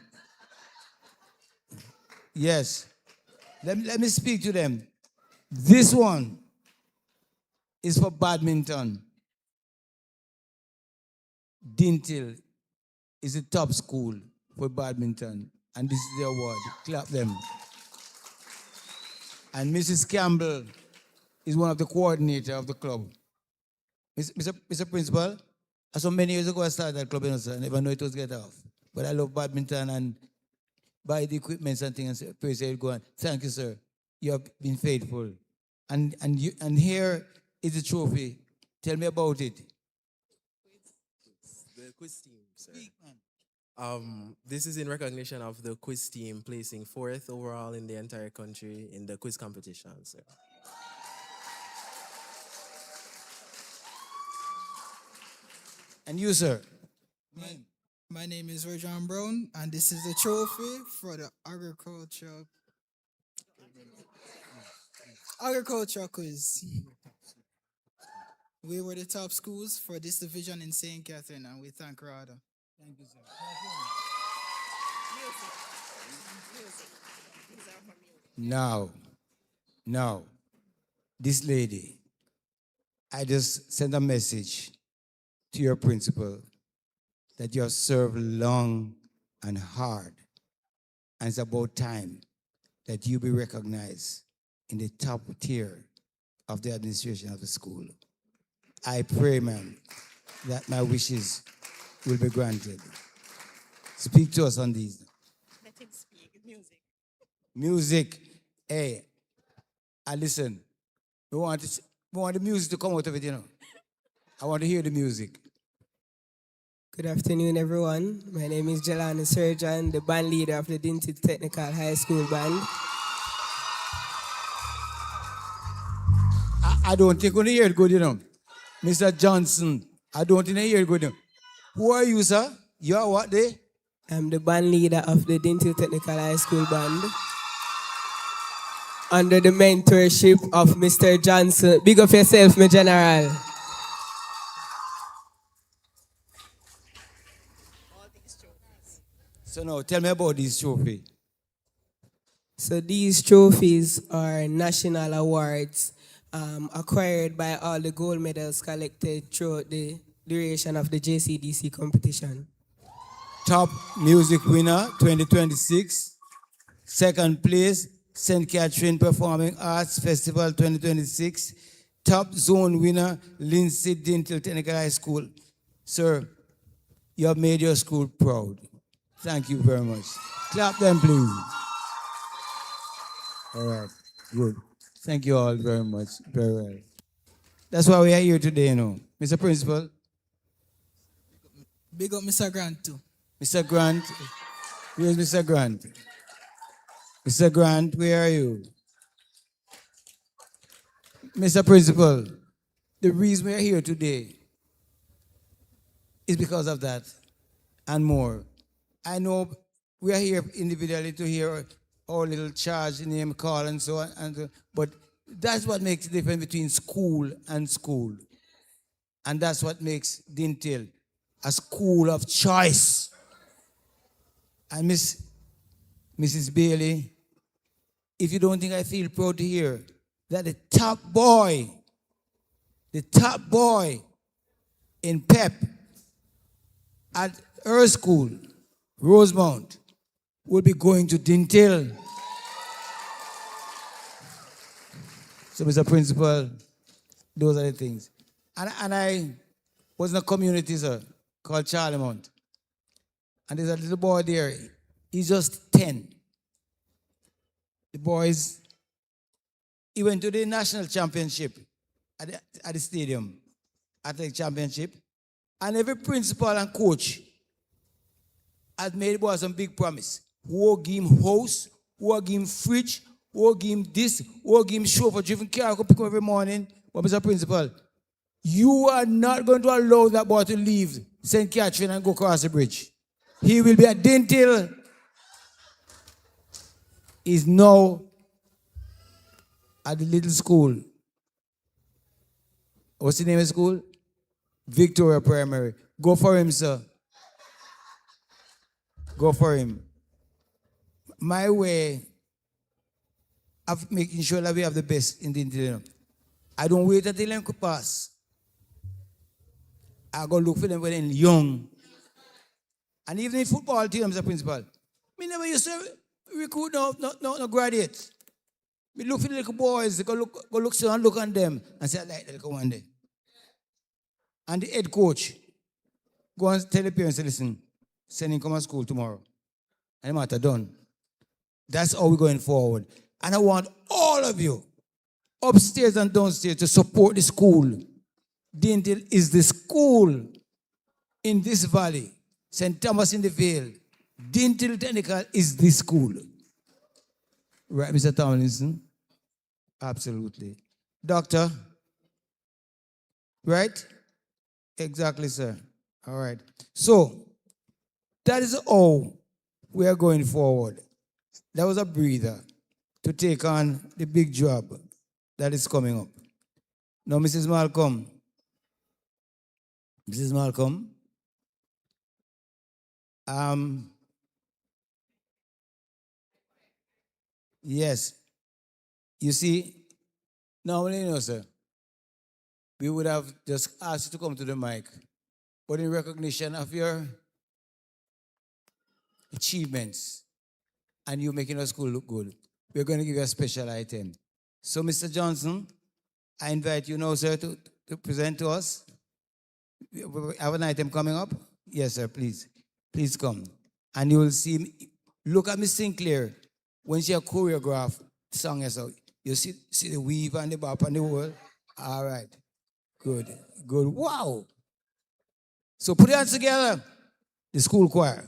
Yes. Let me speak to them. This one is for badminton. Dinthill is the top school for badminton, and this is the award. Clap them. And Mrs. Campbell is one of the coordinators of the club. Mr. Principal, so many years ago I started that club, I never knew it was get off. But I love badminton and buy the equipment and things and praise it, go on. Thank you, sir. You have been faithful. And here is the trophy. Tell me about it. The quiz team, sir. This is in recognition of the quiz team placing 4th overall in the entire country in the quiz competition, sir. And you, sir? My name is Rajan Brown, and this is the trophy for the agriculture quiz. We were the top schools for this division in St. Catherine, and we thank RADA. Thank you, sir. Now, this lady, I just sent a message to your principal that you have served long and hard, and it's about time that you be recognized in the top tier of the administration of the school. I pray, ma'am, that my wishes will be granted. Speak to us on these. Let him speak. Music. Music. Hey, I listen. We want the music to come out of it, you know. I want to hear the music. Good afternoon, everyone. My name is Jelani Surgeon, the band leader of the Dinthill Technical High School Band. I don't think we hear it good, you know. Mr. Johnson, I don't think I hear it good, you know. Who are you, sir? You are what day? I'm the band leader of the Dinthill Technical High School Band. Under the mentorship of Mr. Johnson. Big up yourself, my general. So now, tell me about this trophy. So these trophies are national awards acquired by all the gold medals collected throughout the duration of the JCDC competition. Top music winner 2026. Second place, St. Catherine Performing Arts Festival 2026. Top zone winner, Linstead Dinthill Technical High School. Sir, you have made your school proud. Thank you very much. Clap them, please. All right, good. Thank you all very much. Very well. That's why we are here today, you know. Mr. Principal. Big up Mr. Grant, too. Mr. Grant. Where's Mr. Grant? Mr. Grant, where are you? Mr. Principal, the reason we are here today is because of that and more. I know we are here individually to hear our little charge, name call, and so on, but that's what makes the difference between school and school. And that's what makes Dinthill a school of choice. And Mrs. Bailey, if you don't think I feel proud to hear that the top boy in PEP at her school, Rosemount, will be going to Dinthill. So, Mr. Principal, those are the things. And I was in a community, sir, called Charlemont. And there's a little boy there. He's just 10. The boy is He went to the national championship at the stadium, athletic championship, and every principal and coach had made boy some big promise. Who will give him house, who will give him fridge, who will give him this, who will give him chauffeur driven car, go pick him every morning. But Mr. Principal, you are not going to allow that boy to leave St. Catherine and go across the bridge. He will be at Dinthill. He's now at the little school. What's the name of the school? Victoria Primary. Go for him, sir. Go for him. My way of making sure that we have the best in the interior. I don't wait until them could pass. I go look for them when they're young. And even in football team, Mr. Principal, me never used to recruit no graduates. Me look for the little boys, go look so and look on them and say, I like that little one day. And the head coach, go and tell the parents, listen, send him come to school tomorrow. And the matter done. That's how we're going forward. And I want all of you, upstairs and downstairs, to support the school. Dinthill is the school in this valley. St. Thomas in the Vale. Dinthill Technical is the school. Right, Mr. Tomlinson? Absolutely. Doctor? Right? Exactly, sir. All right. So, that is how we are going forward. That was a breather to take on the big job that is coming up. Now, Mrs. Malcolm. Mrs. Malcolm. Yes. You see, normally, you know, sir, we would have just asked you to come to the mic. But in recognition of your achievements and you making our school look good, we're going to give you a special item. So, Mr. Johnson, I invite you now, sir, to present to us. We have an item coming up? Yes, sir, please. Please come. And you will see, look at Miss Sinclair. When she choreographed the song herself, you see the weave and the bop and the whole? All right. Good. Good. Wow. So put your hands together. The school choir.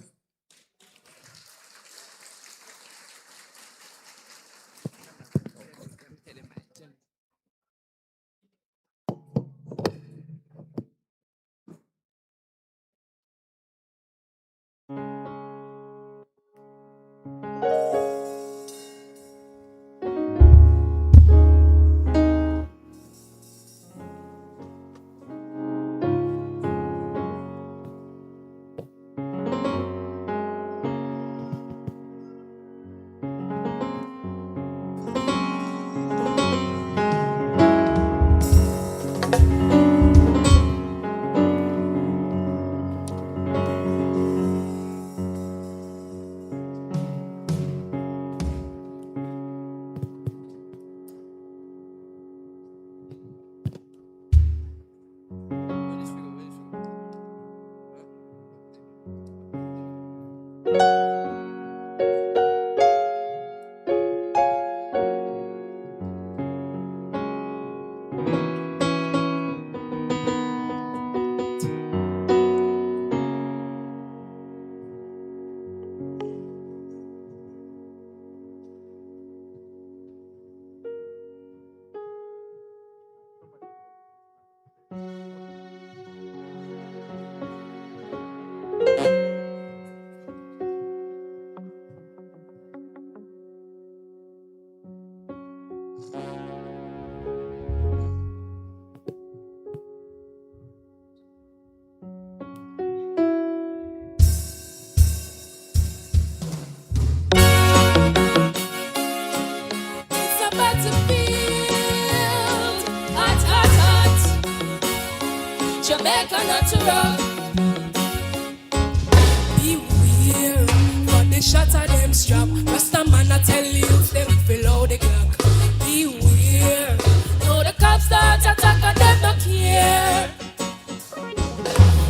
Jamaica natural. Beware, for the shot of them strap. Rasta man I tell you, them fill out the clock. Beware, now the cops start attack and them not care.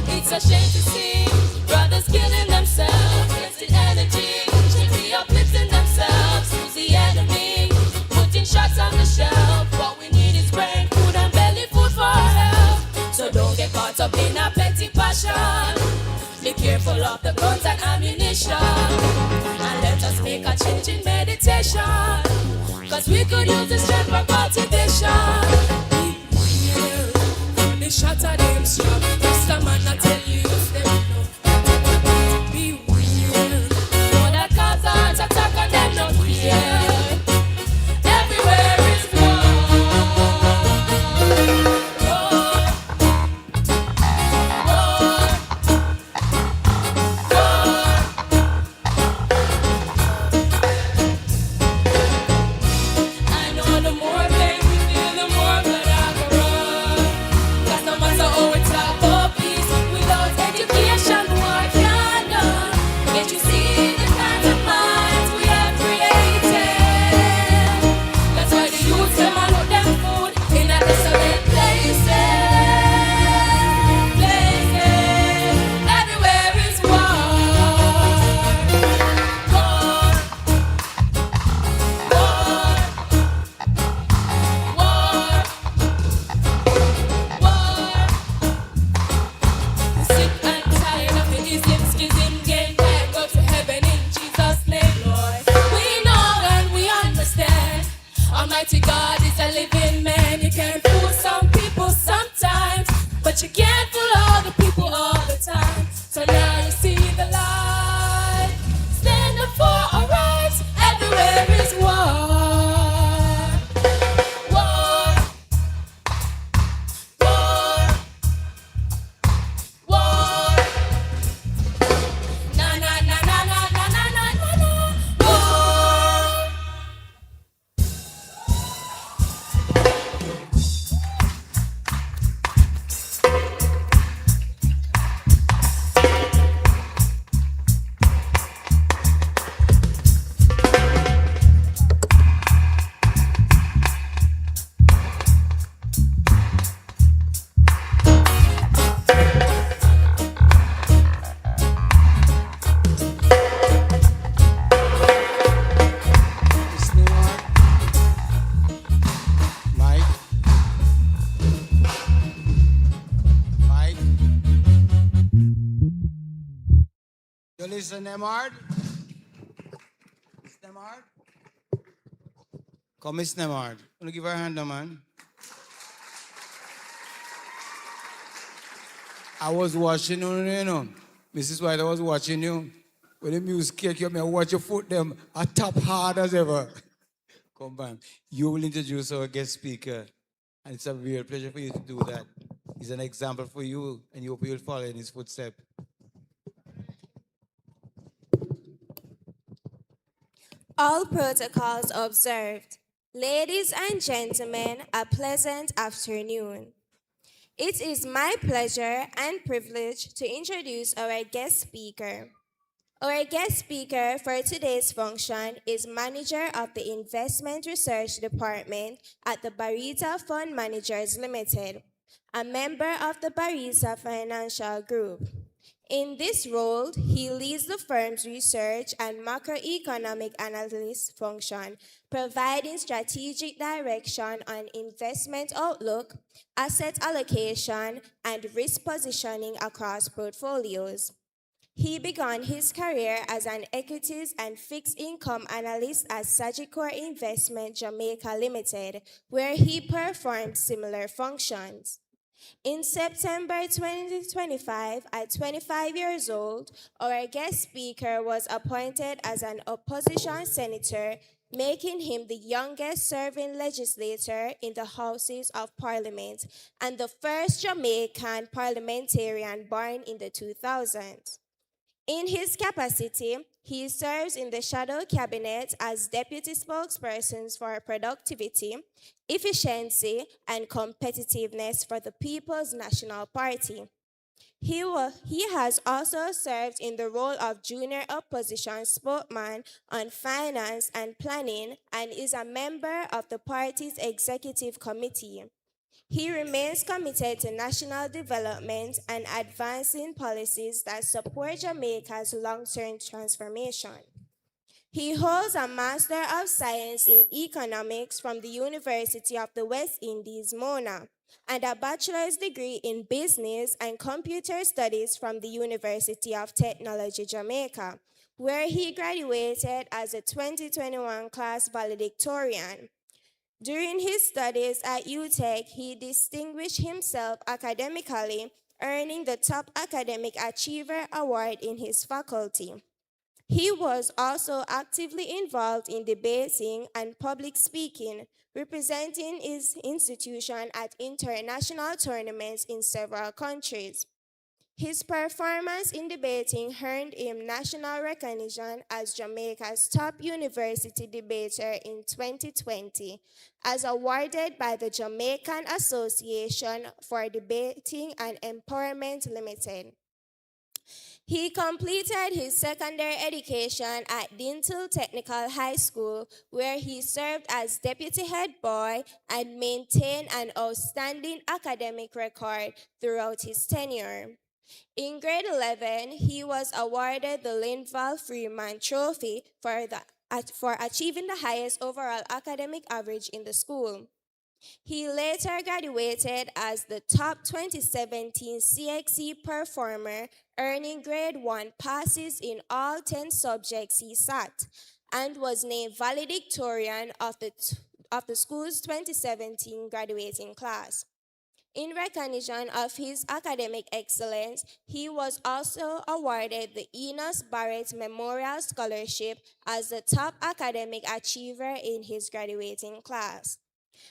It's a shame to see brothers killing themselves. Wasted energy, should be uplifting themselves. Who's the enemy? Putting shots on the shelf. discussion. Be careful of the guns and ammunition. And let us make a change in meditation. Cause we could use the strength for cultivation. Beware, from the shot of them strap. Just a man I tell you, them know. Beware, all that cause heart attack and them no fear. Everywhere is war. Almighty God is a living man. You can fool some people sometimes, but you can't fool all the people all the time. So now you see the light. Stand up for our rights. Everywhere is war. War. War. War. Na na na na na na na na na. War. Mike. Mike. You listen them hard? Listen them hard? Come, Miss Nemard. Wanna give her a hand, man? I was watching you, know. Mrs. White, I was watching you. When the music kick you, I watch your foot them. I tap hard as ever. Come back. You will introduce our guest speaker. And it's a real pleasure for you to do that. He's an example for you, and you hope you'll follow in his footsteps. All protocols observed. Ladies and gentlemen, a pleasant afternoon. It is my pleasure and privilege to introduce our guest speaker. Our guest speaker for today's function is Manager of the Investment Research Department at the Barita Fund Managers Limited, a member of the Barita Financial Group. In this role, he leads the firm's research and macroeconomic analyst function, providing strategic direction on investment outlook, asset allocation, and risk positioning across portfolios. He began his career as an equities and fixed income analyst at Sagicor Investment Jamaica Limited, where he performed similar functions. In September 2025, at 25 years old, our guest speaker was appointed as an opposition senator, making him the youngest serving legislator in the Houses of Parliament and the first Jamaican parliamentarian born in the 2000s. In his capacity, he serves in the shadow cabinet as deputy spokesperson for productivity, efficiency, and competitiveness for the People's National Party. He has also served in the role of junior opposition spokesman on finance and planning and is a member of the party's executive committee. He remains committed to national development and advancing policies that support Jamaica's long-term transformation. He holds a Master of Science in Economics from the University of the West Indies, Mona, and a bachelor's degree in business and computer studies from the University of Technology, Jamaica, where he graduated as a 2021 class valedictorian. During his studies at UTech, he distinguished himself academically, earning the Top Academic Achiever Award in his faculty. He was also actively involved in debating and public speaking, representing his institution at international tournaments in several countries. His performance in debating earned him national recognition as Jamaica's top university debater in 2020, as awarded by the Jamaican Association for Debating and Empowerment Limited. He completed his secondary education at Dinthill Technical High School, where he served as deputy head boy and maintained an outstanding academic record throughout his tenure. In grade 11, he was awarded the Linstead Freeman Trophy for achieving the highest overall academic average in the school. He later graduated as the top 2017 CXC performer, earning grade 1 passes in all 10 subjects he sat, and was named Valedictorian of the school's 2017 graduating class. In recognition of his academic excellence, he was also awarded the Enos Barrett Memorial Scholarship as the top academic achiever in his graduating class.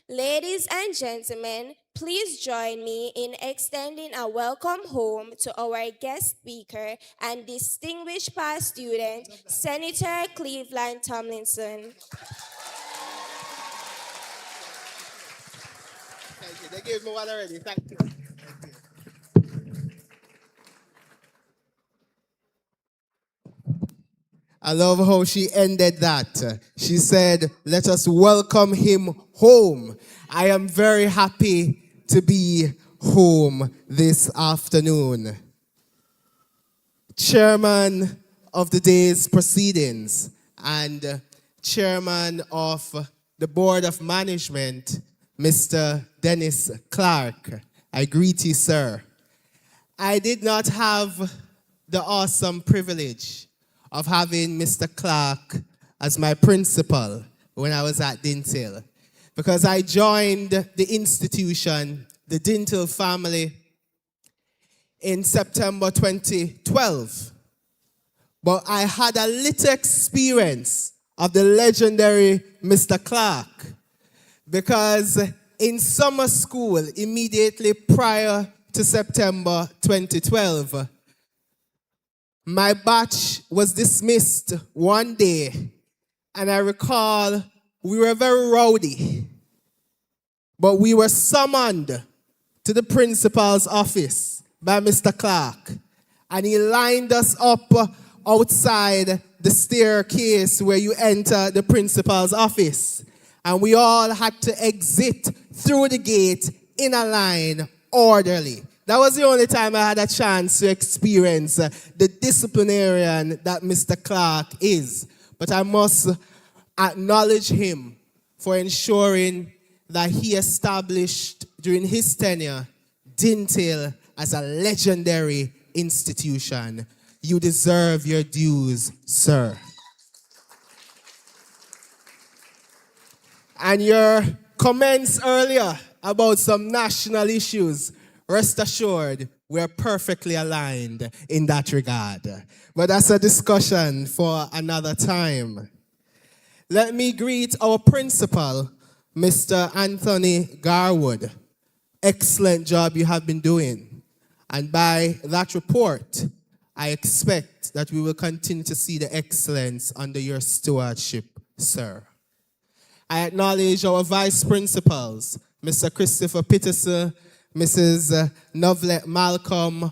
Ladies and gentlemen, please join me in extending a welcome home to our guest speaker and distinguished past student, Senator Cleveland Tomlinson. Thank you. They gave me one already. Thank you. I love how she ended that. She said, let us welcome him home. I am very happy to be home this afternoon. Chairman of the day's proceedings and chairman of the Board of Management, Mr. Dennis Clark, I greet you, sir. I did not have the awesome privilege of having Mr. Clark as my principal when I was at Dinthill, because I joined the institution, the Dinthill family, in September 2012. But I had a little experience of the legendary Mr. Clark, because in summer school, immediately prior to September 2012, my batch was dismissed one day, and I recall we were very rowdy, but we were summoned to the principal's office by Mr. Clark, and he lined us up outside the staircase where you enter the principal's office, and we all had to exit through the gate in a line orderly. That was the only time I had a chance to experience the disciplinarian that Mr. Clark is. But I must acknowledge him for ensuring that he established during his tenure Dinthill as a legendary institution. You deserve your dues, sir. And your comments earlier about some national issues, rest assured, we're perfectly aligned in that regard. But that's a discussion for another time. Let me greet our principal, Mr. Anthony Garwood. Excellent job you have been doing. And by that report, I expect that we will continue to see the excellence under your stewardship, sir. I acknowledge our vice principals, Mr. Christopher Peterson, Mrs. Novlet Malcolm,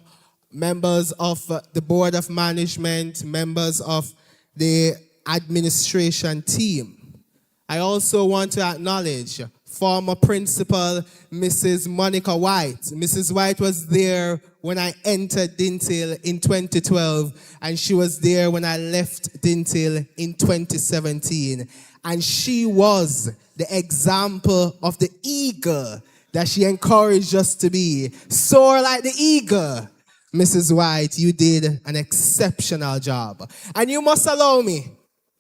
members of the Board of Management, members of the administration team. I also want to acknowledge former principal, Mrs. Monica White. Mrs. White was there when I entered Dinthill in 2012, and she was there when I left Dinthill in 2017. And she was the example of the eagle that she encouraged us to be. Soar like the eagle. Mrs. White, you did an exceptional job. And you must allow me,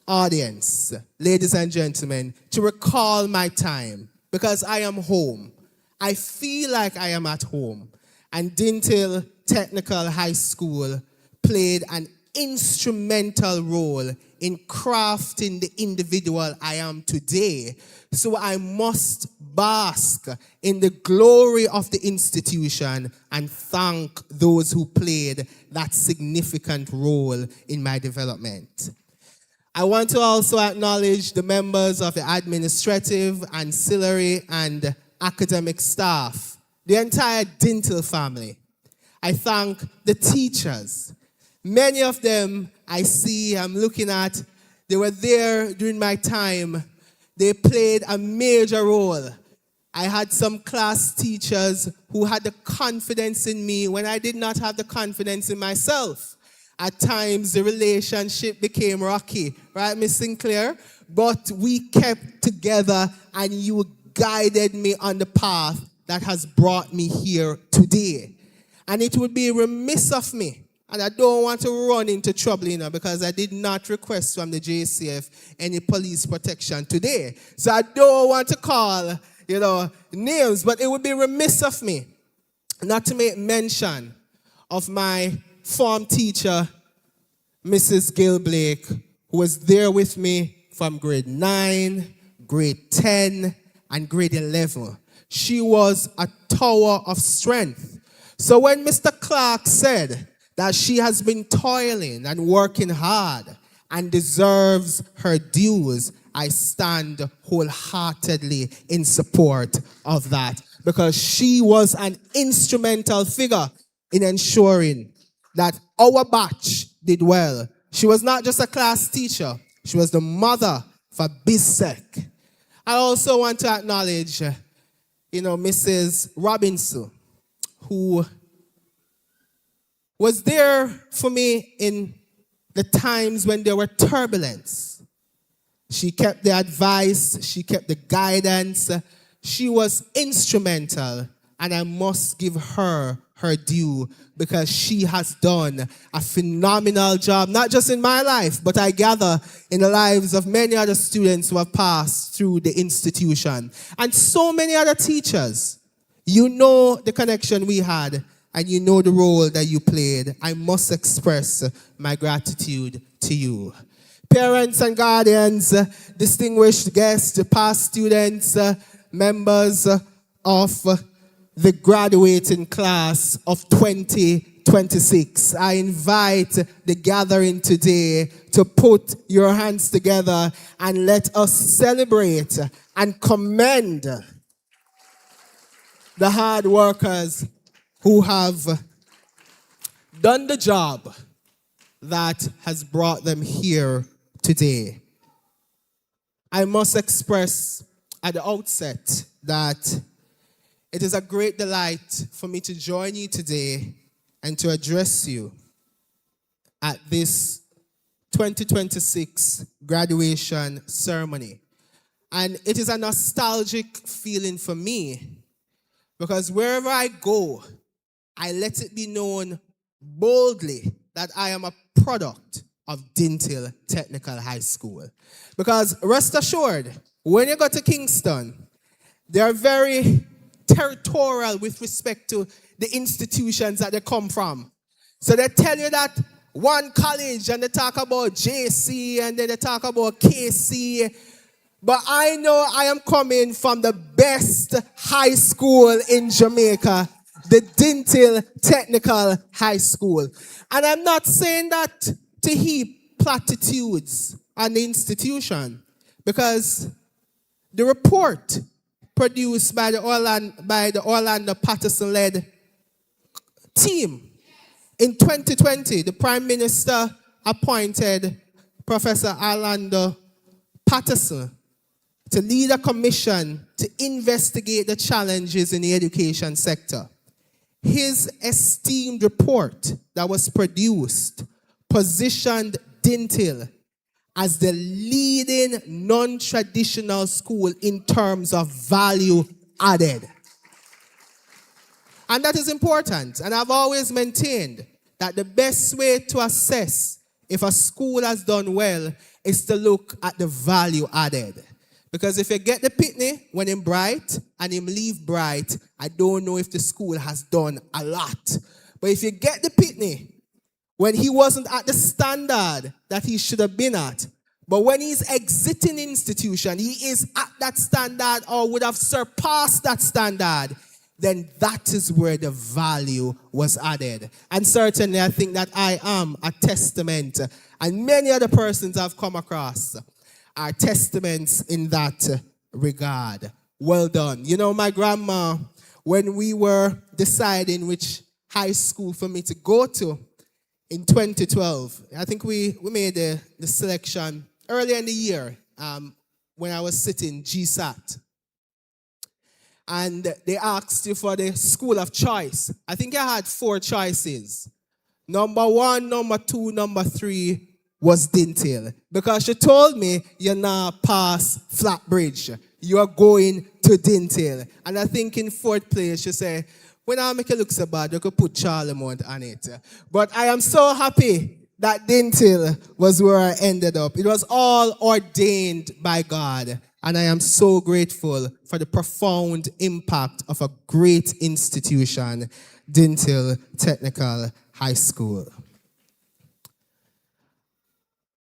audience, ladies and gentlemen, to recall my time because I am home. I feel like I am at home. And Dinthill Technical High School played an instrumental role in crafting the individual I am today. So I must bask in the glory of the institution and thank those who played that significant role in my development. I want to also acknowledge the members of the administrative, ancillary, and academic staff, the entire Dinthill family. I thank the teachers. Many of them I see, I'm looking at, they were there during my time. They played a major role. I had some class teachers who had the confidence in me when I did not have the confidence in myself. At times, the relationship became rocky, right, Miss Sinclair? But we kept together and you guided me on the path that has brought me here today. And it would be remiss of me, and I don't want to run into trouble, because I did not request from the JCF any police protection today. So I don't want to call, names, but it would be remiss of me not to make mention of my form teacher, Mrs. Gail Blake, who was there with me from grade 9, grade 10, and grade 11. She was a tower of strength. So when Mr. Clark said that she has been toiling and working hard and deserves her dues, I stand wholeheartedly in support of that, because she was an instrumental figure in ensuring that our batch did well. She was not just a class teacher, she was the mother for BISSEC. I also want to acknowledge, Mrs. Robinson, who was there for me in the times when there were turbulence. She kept the advice, she kept the guidance. She was instrumental, and I must give her her due, because she has done a phenomenal job, not just in my life, but I gather in the lives of many other students who have passed through the institution. And so many other teachers. You know the connection we had, and you know the role that you played. I must express my gratitude to you. Parents and guardians, distinguished guests, past students, members of the graduating class of 2026. I invite the gathering today to put your hands together and let us celebrate and commend the hard workers who have done the job that has brought them here today. I must express at the outset that it is a great delight for me to join you today and to address you at this 2026 graduation ceremony. And it is a nostalgic feeling for me, because wherever I go, I let it be known boldly that I am a product of Dinthill Technical High School. Because rest assured, when you go to Kingston, they are very territorial with respect to the institutions that they come from. So they tell you that one college, and they talk about JC, and then they talk about KC. But I know I am coming from the best high school in Jamaica, the Dinthill Technical High School. And I'm not saying that to heap platitudes on the institution, because the report produced by the Orlando Patterson-led team in 2020, the Prime Minister appointed Professor Orlando Patterson to lead a commission to investigate the challenges in the education sector. His esteemed report that was produced positioned Dinthill as the leading non-traditional school in terms of value added. And that is important. And I've always maintained that the best way to assess if a school has done well is to look at the value added. Because if you get the pitney when him bright and him leave bright, I don't know if the school has done a lot. But if you get the pitney when he wasn't at the standard that he should have been at, but when he's exiting institution, he is at that standard or would have surpassed that standard, then that is where the value was added. And certainly I think that I am a testament, and many other persons I've come across are testaments in that regard. Well done. You know, my grandma, when we were deciding which high school for me to go to in 2012, I think we made the selection earlier in the year when I was sitting GSAT. And they asked you for the school of choice. I think I had 4 choices. Number 1, number 2, number 3 was Dinthill. Because she told me you're not past Flatbridge. You are going to Dinthill. And I think in 4th place, she said, when I make it look so bad, you could put Charlemont on it. But I am so happy that Dinthill was where I ended up. It was all ordained by God. And I am so grateful for the profound impact of a great institution, Dinthill Technical High School.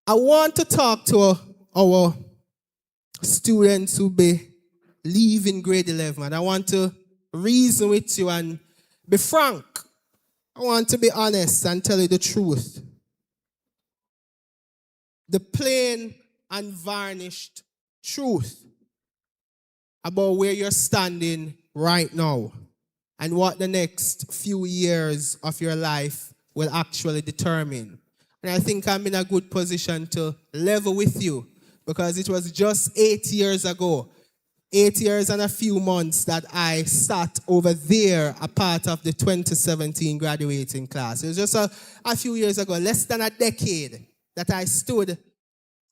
I want to talk to our students who be leaving grade 11. And I want to reason with you and be frank. I want to be honest and tell you the truth. The plain and varnished truth about where you're standing right now and what the next few years of your life will actually determine. And I think I'm in a good position to level with you because it was just 8 years ago, 8 years and a few months that I sat over there, a part of the 2017 graduating class. It was just a few years ago, less than a decade, that I stood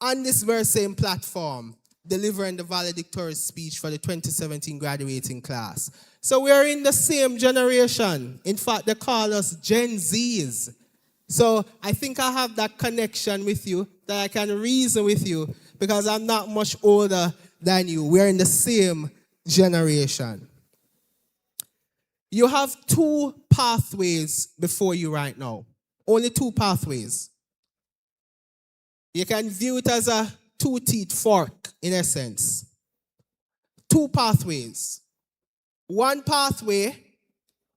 on this very same platform delivering the valedictorian speech for the 2017 graduating class. So we are in the same generation. In fact, they call us Gen Zs. So I think I have that connection with you, that I can reason with you, because I'm not much older than you. We're in the same generation. You have 2 pathways before you right now. Only 2 pathways. You can view it as a 2-teeth fork, in essence. 2 pathways. One pathway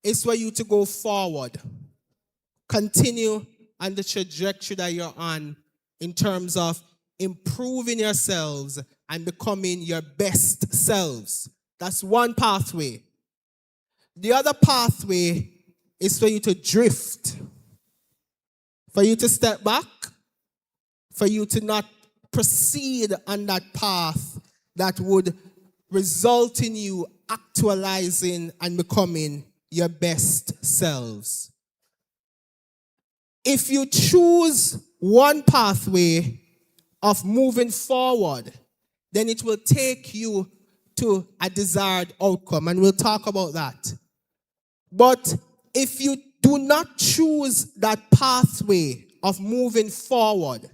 is for you to go forward. Continue on the trajectory that you're on in terms of improving yourselves and becoming your best selves. That's one pathway. The other pathway is for you to drift. For you to step back. For you to not proceed on that path that would result in you actualizing and becoming your best selves. If you choose one pathway of moving forward, then it will take you to a desired outcome, and we'll talk about that. But if you do not choose that pathway of moving forward,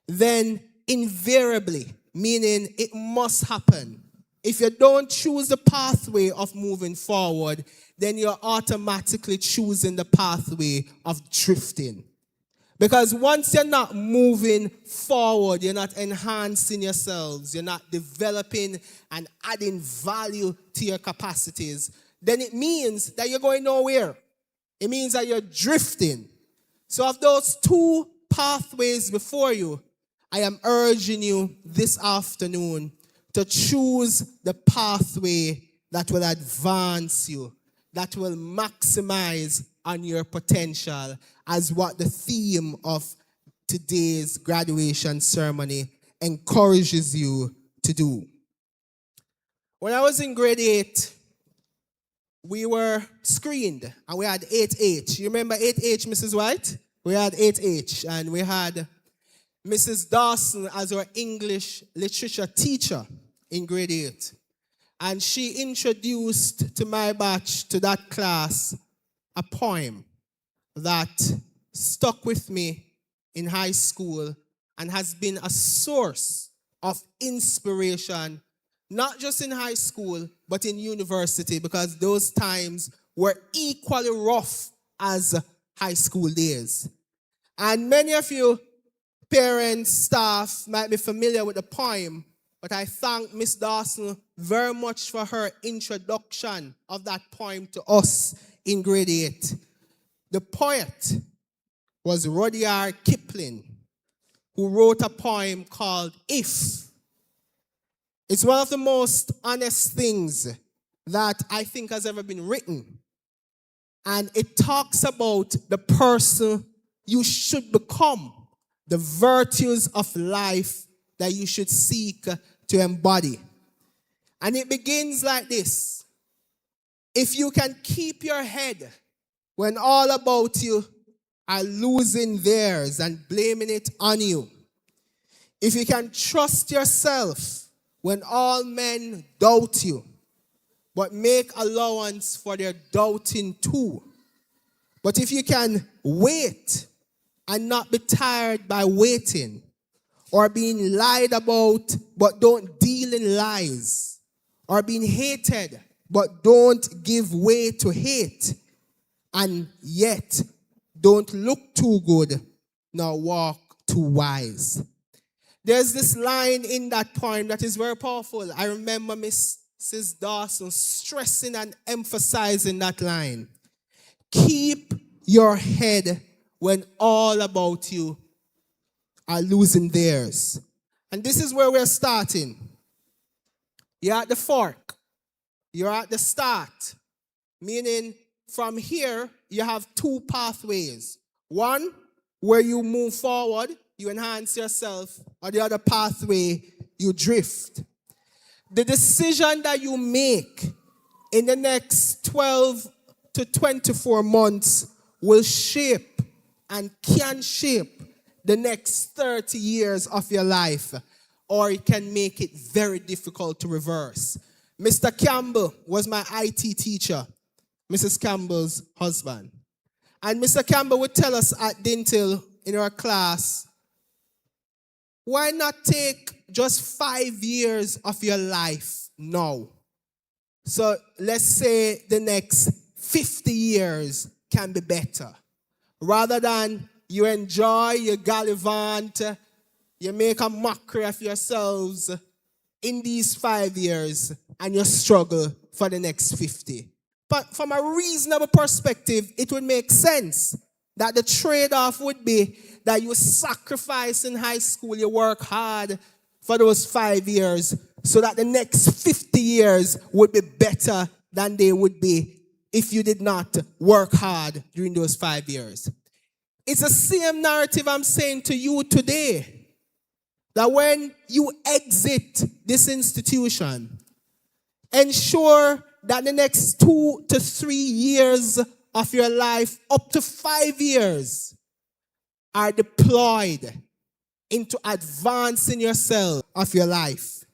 then invariably, meaning it must happen. If you don't choose the pathway of moving forward, then you're automatically choosing the pathway of drifting. Because once you're not moving forward, you're not enhancing yourselves, you're not developing and adding value to your capacities, then it means that you're going nowhere. It means that you're drifting. So of those 2 pathways before you, I am urging you this afternoon to choose the pathway that will advance you, that will maximize on your potential, as what the theme of today's graduation ceremony encourages you to do. When I was in grade 8, we were screened and we had 8H. You remember 8H, Mrs. White? We had 8H, and we had Mrs. Dawson as our English literature teacher in grade 8. And she introduced to my batch, to that class, a poem that stuck with me in high school and has been a source of inspiration, not just in high school, but in university, because those times were equally rough as high school days. And many of you parents, staff might be familiar with the poem, but I thank Miss Dawson very much for her introduction of that poem to us in grade 8. The poet was Rudyard Kipling, who wrote a poem called If. It's one of the most honest things that I think has ever been written. And it talks about the person you should become, the virtues of life that you should seek to embody. And it begins like this. If you can keep your head when all about you are losing theirs and blaming it on you. If you can trust yourself when all men doubt you, but make allowance for their doubting too. But if you can wait and not be tired by waiting, or being lied about but don't deal in lies, or being hated but don't give way to hate, and yet don't look too good nor walk too wise. There's this line in that poem that is very powerful. I remember Mrs. Dawson stressing and emphasizing that line. Keep your head when all about you are losing theirs. And this is where we're starting. You're at the fork. You're at the start. Meaning from here, you have two pathways. One, where you move forward, you enhance yourself, or the other pathway, you drift. The decision that you make in the next 12 to 24 months will shape and can shape the next 30 years of your life, or it can make it very difficult to reverse. Mr. Campbell was my IT teacher, Mrs. Campbell's husband. And Mr. Campbell would tell us at Dinthill in our class, why not take just 5 years of your life now? So let's say the next 50 years can be better. Rather than you enjoy, you gallivant, you make a mockery of yourselves in these 5 years and you struggle for the next 50. But from a reasonable perspective, it would make sense that the trade-off would be that you sacrifice in high school, you work hard for those 5 years so that the next 50 years would be better than they would be if you did not work hard during those 5 years. It's the same narrative I'm saying to you today, that when you exit this institution, ensure that the next 2 to 3 years of your life, up to 5 years, are deployed into advancing yourself of your life.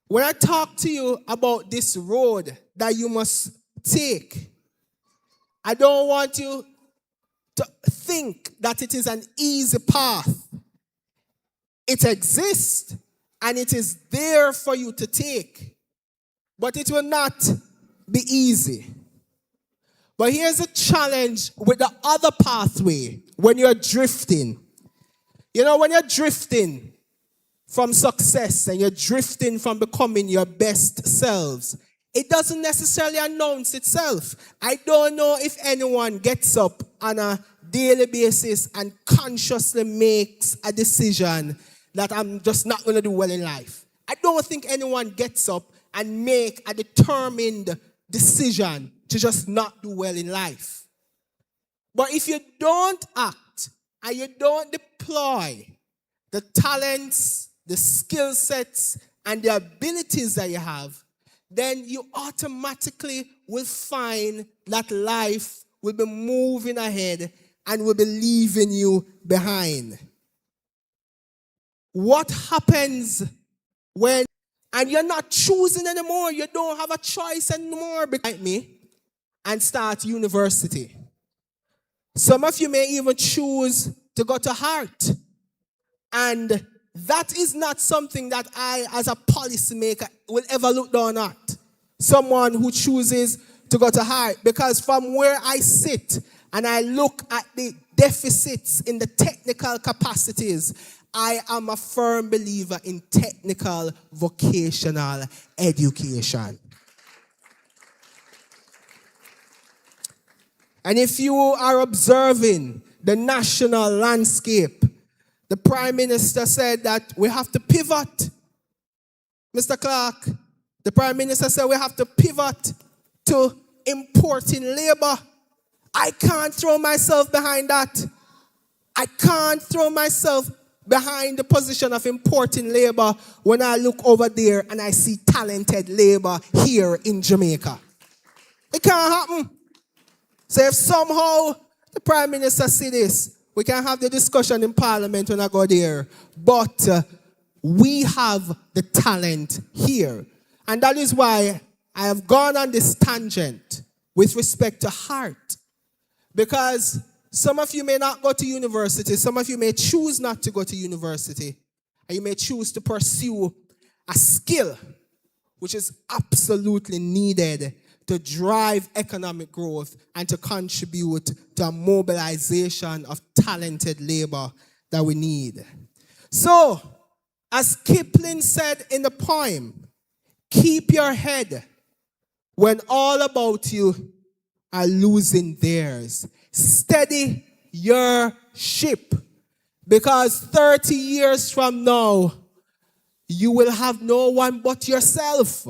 When I talk to you about this road that you must take, I don't want you to think that it is an easy path. It exists and it is there for you to take, but it will not be easy. But here's a challenge with the other pathway when you're drifting. You know, when you're drifting from success and you're drifting from becoming your best selves, it doesn't necessarily announce itself. I don't know if anyone gets up on a daily basis and consciously makes a decision that I'm just not going to do well in life. I don't think anyone gets up and make a determined decision to just not do well in life. But if you don't act and you don't deploy the talents, the skill sets, and the abilities that you have, then you automatically will find that life will be moving ahead and will be leaving you behind. What happens when and you're not choosing anymore, you don't have a choice anymore, like me, and start university. Some of you may even choose to go to Heart. And that is not something that I, as a policymaker, will ever look down at. Someone who chooses to go to Heart. Because from where I sit and I look at the deficits in the technical capacities, I am a firm believer in technical vocational education. And if you are observing the national landscape, the Prime Minister said that we have to pivot. Mr. Clark, the Prime Minister said we have to pivot to importing labor. I can't throw myself behind that. I can't throw myself behind the position of importing labor when I look over there and I see talented labor here in Jamaica. It can't happen. So if somehow the Prime Minister see this, we can have the discussion in Parliament when I go there. But we have the talent here. And that is why I have gone on this tangent with respect to Heart. Because some of you may not go to university. Some of you may choose not to go to university. And you may choose to pursue a skill which is absolutely needed to drive economic growth and to contribute to a mobilization of talented labor that we need. So, as Kipling said in the poem, keep your head when all about you are losing theirs. Steady your ship, because 30 years from now, you will have no one but yourself.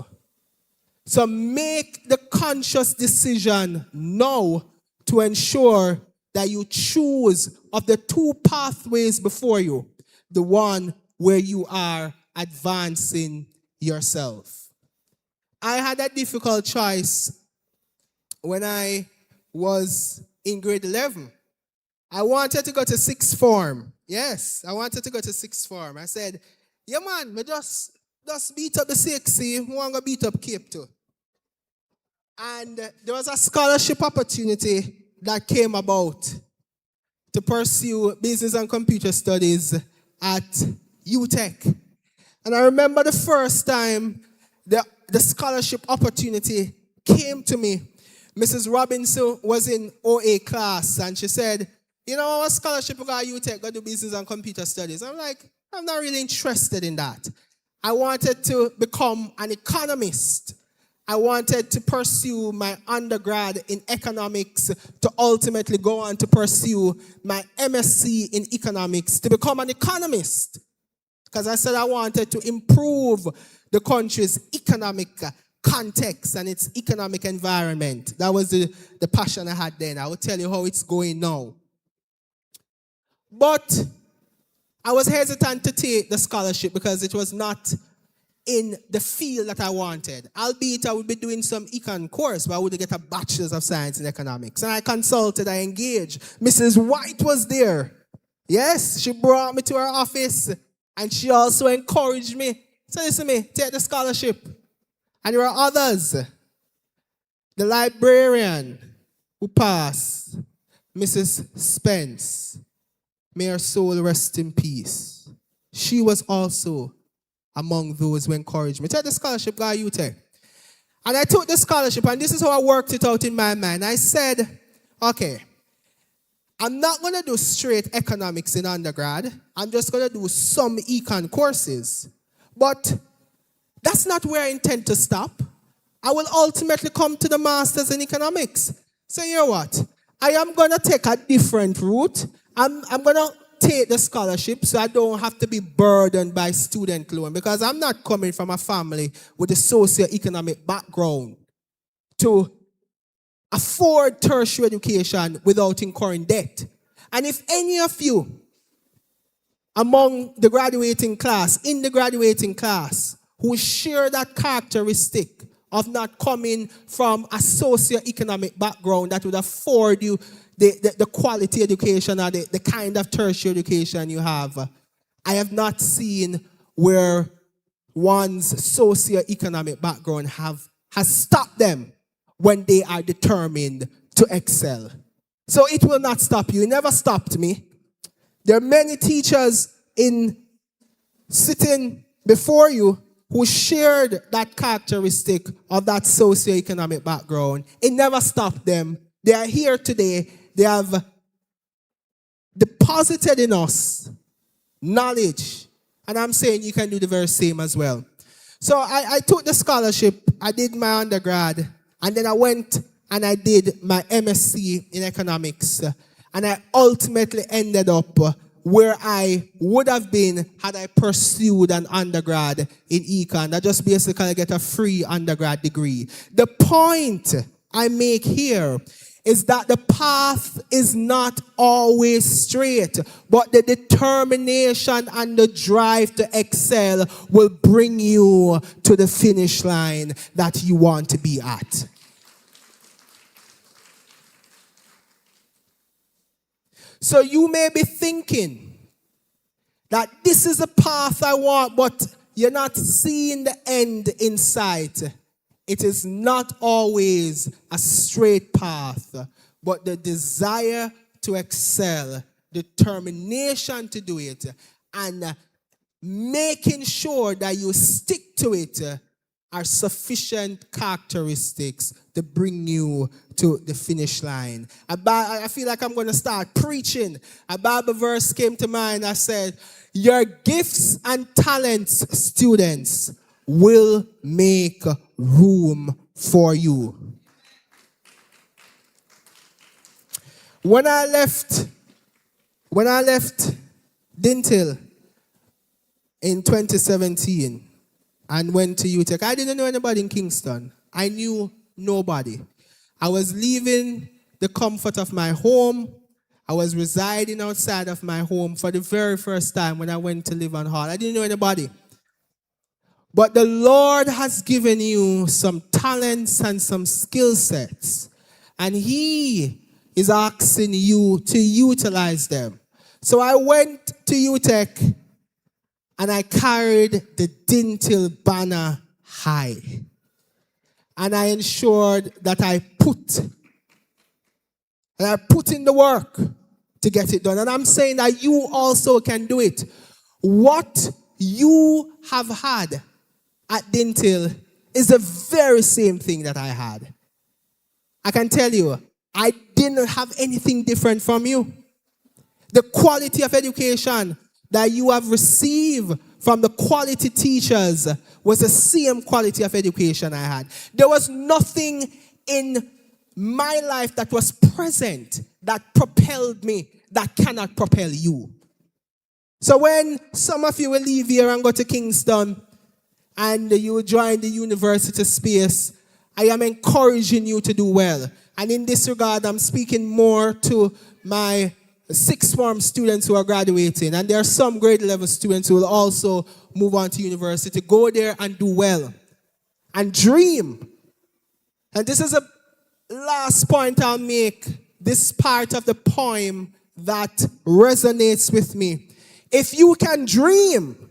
So make the conscious decision now to ensure that you choose of the two pathways before you, the one where you are advancing yourself. I had a difficult choice when I was in grade 11. I wanted to go to sixth form. Yes, I wanted to go to sixth form. I said, yeah man, me just beat up the 6C, I want to beat up Cape too. And there was a scholarship opportunity that came about to pursue business and computer studies at UTech. And I remember the first time the scholarship opportunity came to me. Mrs. Robinson was in OA class and she said, you know, what scholarship we got at UTech, go do business and computer studies. I'm like, I'm not really interested in that. I wanted to become an economist. I wanted to pursue my undergrad in economics to ultimately go on to pursue my MSc in economics to become an economist. Because I said I wanted to improve the country's economic context and its economic environment. That was the passion I had then. I will tell you how it's going now. But I was hesitant to take the scholarship because it was not in the field that I wanted. Albeit I would be doing some econ course, but I would get a bachelor's of science in economics. And I consulted, I engaged. Mrs. White was there. Yes, she brought me to her office and she also encouraged me. So listen to me, take the scholarship. And there are others. The librarian who passed, Mrs. Spence, may her soul rest in peace. She was also among those who encouraged me. Take the scholarship, go to UTech. And I took the scholarship, and this is how I worked it out in my mind. I said, okay, I'm not going to do straight economics in undergrad. I'm just going to do some econ courses. But that's not where I intend to stop. I will ultimately come to the master's in economics. So you know what? I am going to take a different route. I'm going to take the scholarship so I don't have to be burdened by student loan, because I'm not coming from a family with a socio-economic background to afford tertiary education without incurring debt. And if any of you among the graduating class, in the graduating class, who share that characteristic of not coming from a socio-economic background that would afford you the quality education or the kind of tertiary education you have, I have not seen where one's socioeconomic background has stopped them when they are determined to excel. So it will not stop you. It never stopped me. There are many teachers in sitting before you who shared that characteristic of that socioeconomic background. It never stopped them. They are here today. They have deposited in us knowledge. And I'm saying you can do the very same as well. So I took the scholarship, I did my undergrad, and then I went and I did my MSc in economics. And I ultimately ended up where I would have been had I pursued an undergrad in econ. I just basically get a free undergrad degree. The point I make here is that the path is not always straight, but the determination and the drive to excel will bring you to the finish line that you want to be at. So you may be thinking that this is the path I want, but you're not seeing the end in sight. It is not always a straight path, but the desire to excel, determination to do it, and making sure that you stick to it are sufficient characteristics to bring you to the finish line. I feel like I'm going to start preaching. A Bible verse came to mind. I said, your gifts and talents, students, will make room for you. When I left Dinthill in 2017 and went to UTech, I didn't know anybody in Kingston. I knew nobody. I was leaving the comfort of my home. I was residing outside of my home for the very first time when I went to live on Hall. I didn't know anybody. But the Lord has given you some talents and some skill sets. And He is asking you to utilize them. So I went to UTech and I carried the Dinthill banner high. And I ensured that I put in the work to get it done. And I'm saying that you also can do it. What you have had at Dinthill is the very same thing that I had. I can tell you, I didn't have anything different from you. The quality of education that you have received from the quality teachers was the same quality of education I had. There was nothing in my life that was present that propelled me that cannot propel you. So when some of you will leave here and go to Kingston and you will join the university space, I am encouraging you to do well. And in this regard, I'm speaking more to my sixth form students who are graduating. And there are some grade level students who will also move on to university. Go there and do well. And dream. And this is a last point I'll make. This part of the poem that resonates with me. If you can dream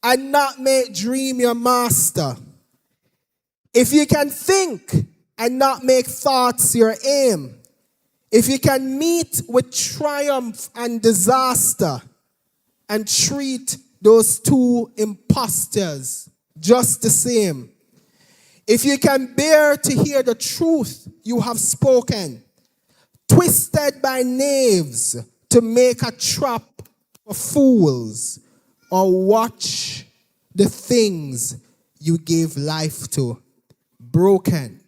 and not make dream your master. If you can think and not make thoughts your aim. If you can meet with triumph and disaster and treat those two impostors just the same. If you can bear to hear the truth you have spoken, twisted by knaves to make a trap for fools, or watch the things you gave life to broken,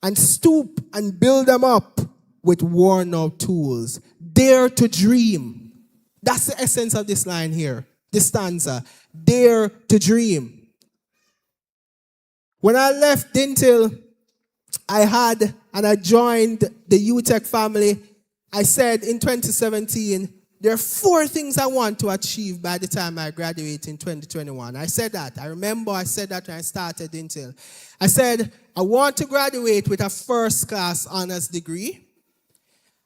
and stoop and build them up with worn out tools. Dare to dream. That's the essence of this line here, this stanza. Dare to dream. When I left Dinthill, I joined the UTech family. I said in 2017, there are 4 things I want to achieve by the time I graduate in 2021. I said that. I remember I said that when I started Dinthill. I said, I want to graduate with a first-class honors degree.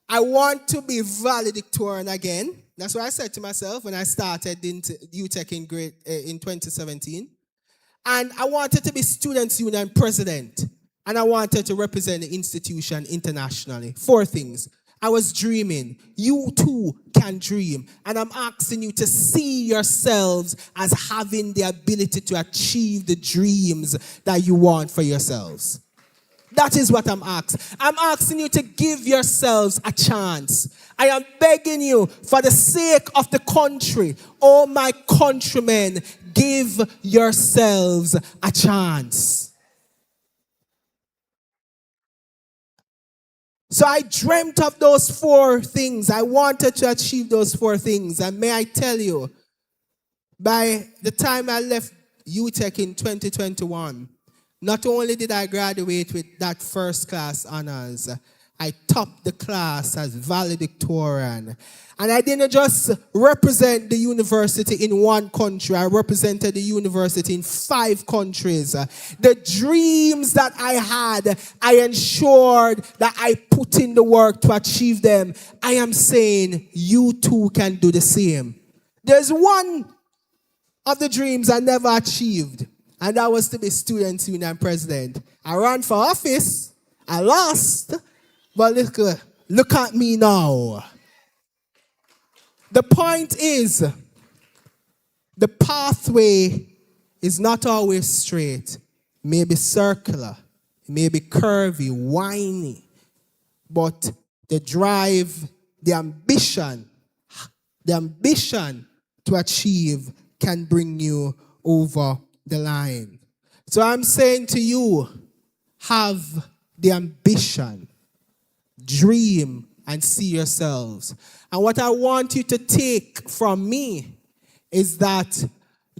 I want to be valedictorian again. That's what I said to myself when I started UTech in 2017. And I wanted to be Students' Union president. And I wanted to represent the institution internationally. 4 things. I was dreaming. You too can dream. And I'm asking you to see yourselves as having the ability to achieve the dreams that you want for yourselves. That is what I'm asking. I'm asking you to give yourselves a chance. I am begging you, for the sake of the country, oh my countrymen, give yourselves a chance. So I dreamt of those 4 things. I wanted to achieve those 4 things. And may I tell you, by the time I left UTech in 2021, not only did I graduate with that first class honors, I topped the class as valedictorian. And I didn't just represent the university in 1 country, I represented the university in 5 countries. The dreams that I had, I ensured that I put in the work to achieve them. I am saying you too can do the same. There's one of the dreams I never achieved, and that was to be Students' Union president. I ran for office, I lost, but look at me now. The point is, the pathway is not always straight. It may be circular, it may be curvy, windy, but the drive, the ambition to achieve can bring you over the line. So I'm saying to you, have the ambition, dream, and see yourselves. And what I want you to take from me is that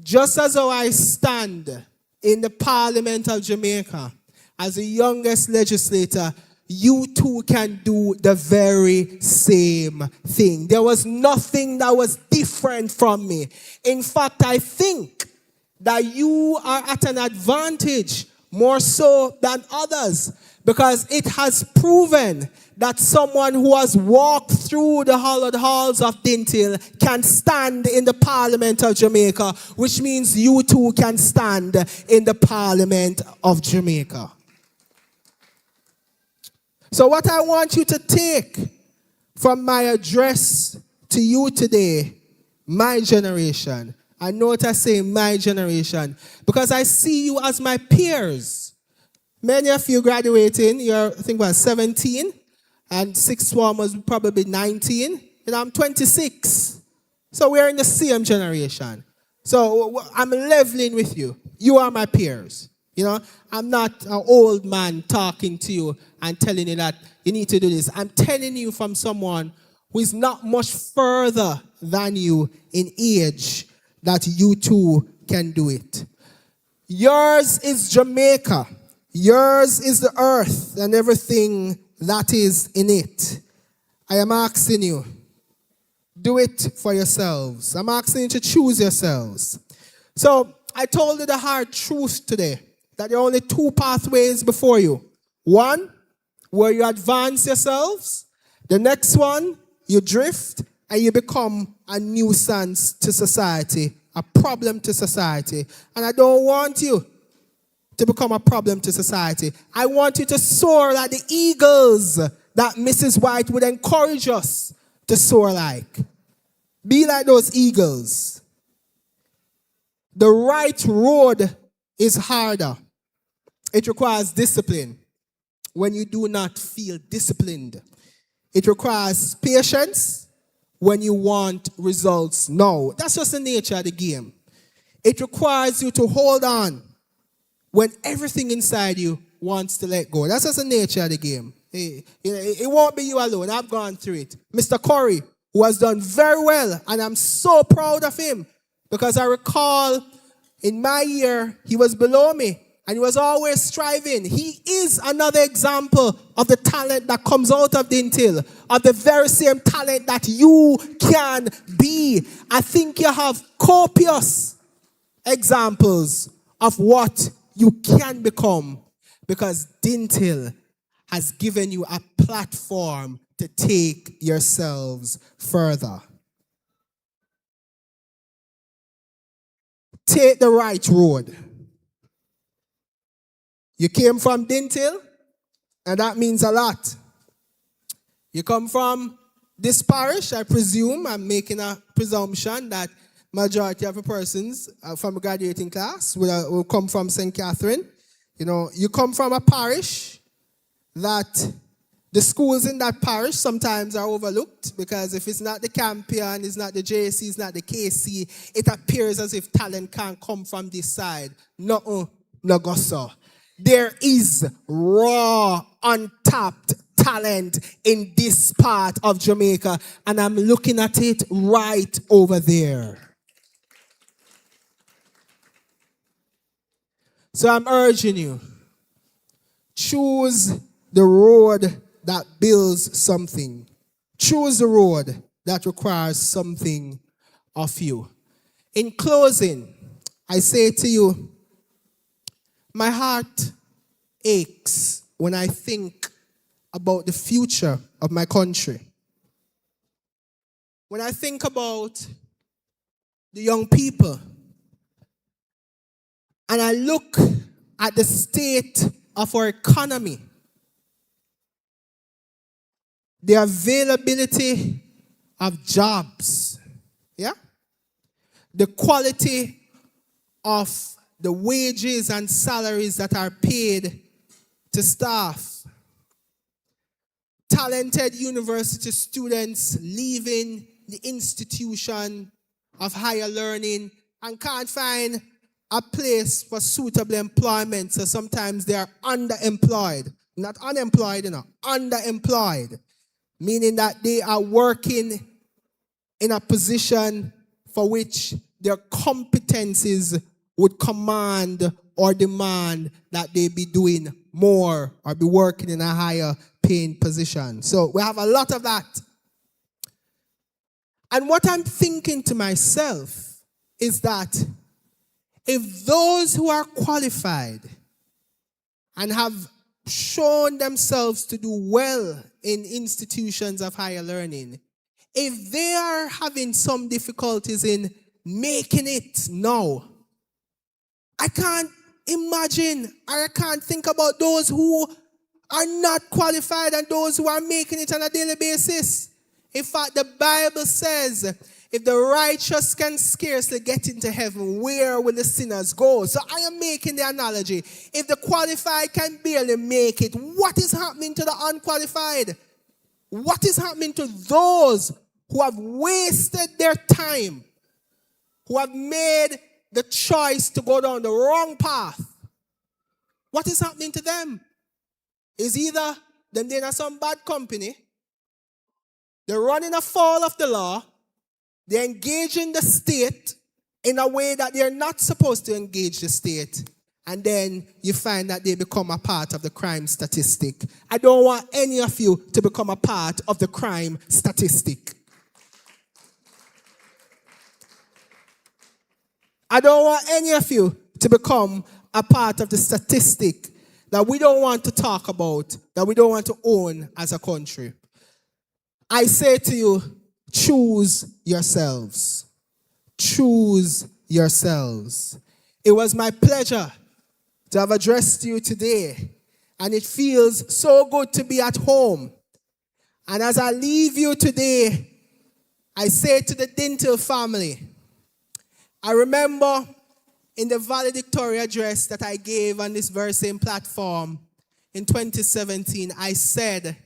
just as how I stand in the Parliament of Jamaica as the youngest legislator, you too can do the very same thing. There was nothing that was different from me. In fact, I think that you are at an advantage more so than others, because it has proven that someone who has walked through the hallowed halls of Dinthill can stand in the Parliament of Jamaica, which means you too can stand in the Parliament of Jamaica. So what I want you to take from my address to you today, my generation, I note I say my generation, because I see you as my peers. Many of you graduating, you're, I think, about 17, and sixth one was probably 19, and I'm 26. So we're in the same generation. So I'm leveling with you. You are my peers. You know, I'm not an old man talking to you and telling you that you need to do this. I'm telling you from someone who is not much further than you in age that you too can do it. Yours is Jamaica. Yours is the earth and everything that is in it. I am asking you, do it for yourselves. I'm asking you to choose yourselves. So I told you the hard truth today, that there are only 2 pathways before you. One, where you advance yourselves. The next one, you drift and you become a nuisance to society, a problem to society. And I don't want you to become a problem to society. I want you to soar like the eagles that Mrs. White would encourage us to soar like. Be like those eagles. The right road is harder. It requires discipline when you do not feel disciplined. It requires patience when you want results now. That's just the nature of the game. It requires you to hold on when everything inside you wants to let go. That's just the nature of the game. It won't be you alone. I've gone through it. Mr. Corey, who has done very well, and I'm so proud of him, because I recall in my year, he was below me, and he was always striving. He is another example of the talent that comes out of Dinthill, of the very same talent that you can be. I think you have copious examples of what you can become, because Dinthill has given you a platform to take yourselves further. Take the right road. You came from Dinthill, and that means a lot. You come from this parish, I presume, I'm making a presumption that majority of the persons from the graduating class will come from St. Catherine. You know, you come from a parish that the schools in that parish sometimes are overlooked because if it's not the Campion, it's not the JC, it's not the KC, it appears as if talent can't come from this side. No go so. There is raw, untapped talent in this part of Jamaica, and I'm looking at it right over there. So I'm urging you, choose the road that builds something. Choose the road that requires something of you. In closing, I say to you, my heart aches when I think about the future of my country. When I think about the young people, and I look at the state of our economy, the availability of jobs, the quality of the wages and salaries that are paid to staff, talented university students leaving the institution of higher learning and can't find a place for suitable employment, so sometimes they are underemployed. Not unemployed, underemployed. Meaning that they are working in a position for which their competencies would command or demand that they be doing more or be working in a higher paying position. So we have a lot of that. And what I'm thinking to myself is that if those who are qualified and have shown themselves to do well in institutions of higher learning, if they are having some difficulties in making it now, I can't imagine or I can't think about those who are not qualified and those who are making it on a daily basis. In fact, the Bible says, if the righteous can scarcely get into heaven, where will the sinners go? So I am making the analogy. If the qualified can barely make it, what is happening to the unqualified? What is happening to those who have wasted their time, who have made the choice to go down the wrong path? What is happening to them? Is either they're in some bad company, they're running afoul of the law, they're engaging the state in a way that they're not supposed to engage the state, and then you find that they become a part of the crime statistic. I don't want any of you to become a part of the crime statistic. I don't want any of you to become a part of the statistic that we don't want to talk about, that we don't want to own as a country. I say to you, choose yourselves. Choose yourselves. It was my pleasure to have addressed you today, and it feels so good to be at home. And as I leave you today, I say to the Dinthill family, I remember in the Valedictorian address that I gave on this very same platform in 2017, I said,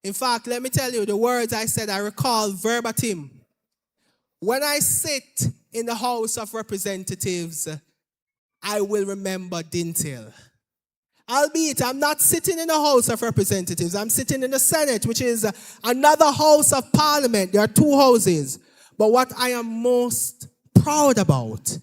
in fact, let me tell you the words I said, I recall verbatim. When I sit in the House of Representatives, I will remember Dinthill. Albeit, I'm not sitting in the House of Representatives. I'm sitting in the Senate, which is another House of Parliament. There are two houses. But what I am most proud about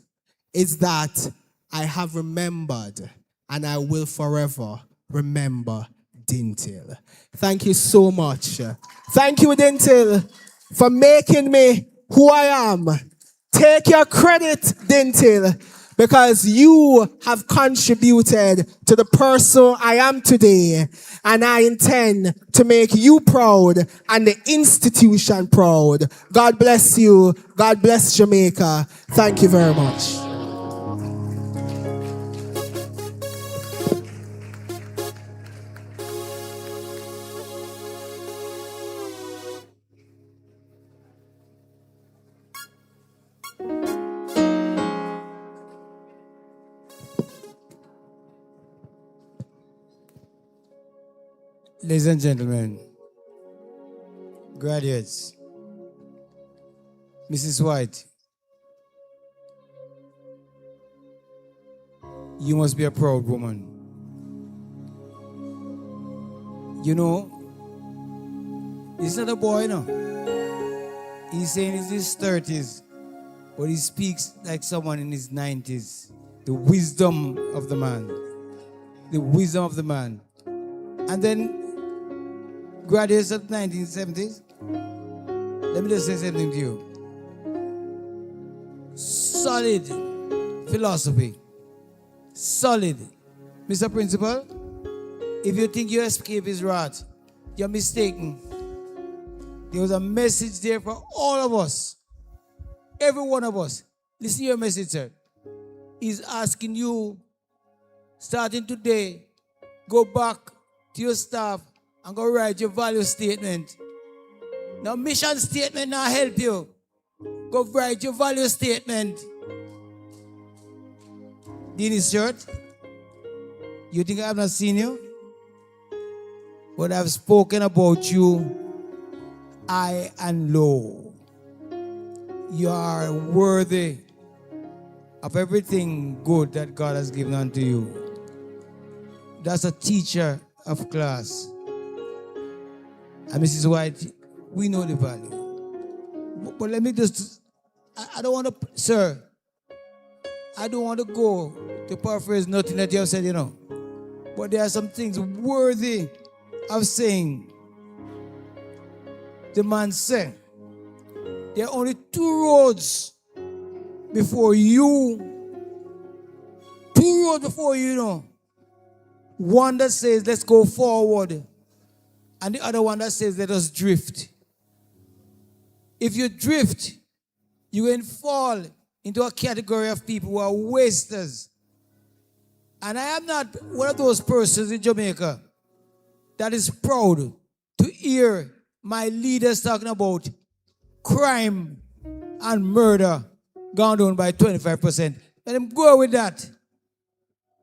is that I have remembered and I will forever remember Dinthill. Thank you so much. Thank you, Dinthill, for making me who I am. Take your credit, Dinthill, because you have contributed to the person I am today, and I intend to make you proud and the institution proud. God bless you. God bless Jamaica. Thank you very much. Ladies and gentlemen, graduates, Mrs. White, you must be a proud woman. You know, he's not a boy now. He's saying he's in his 30s, but he speaks like someone in his 90s. The wisdom of the man. The wisdom of the man. And then, graduates of the 1970s, let me just say something to you. Solid philosophy. Solid. Mr. Principal, if you think you escape his wrath, you're mistaken. There was a message there for all of us. Every one of us. Listen to your message, sir. He's asking you, starting today, go back to your staff and go write your value statement. Now, mission statement now help you. Go write your value statement. This shirt, you think I have not seen you? But I've spoken about you high and low. You are worthy of everything good that God has given unto you. That's a teacher of class. And Mrs. White, we know the value. But let me just, I don't want to, sir, I don't want to go to paraphrase nothing that you have said, you know. But there are some things worthy of saying. The man said, there are only two roads before you. Two roads before you, you know. One that says, let's go forward. And the other one that says, let us drift. If you drift, you will fall into a category of people who are wasters. And I am not one of those persons in Jamaica that is proud to hear my leaders talking about crime and murder gone down by 25%. Let them go with that.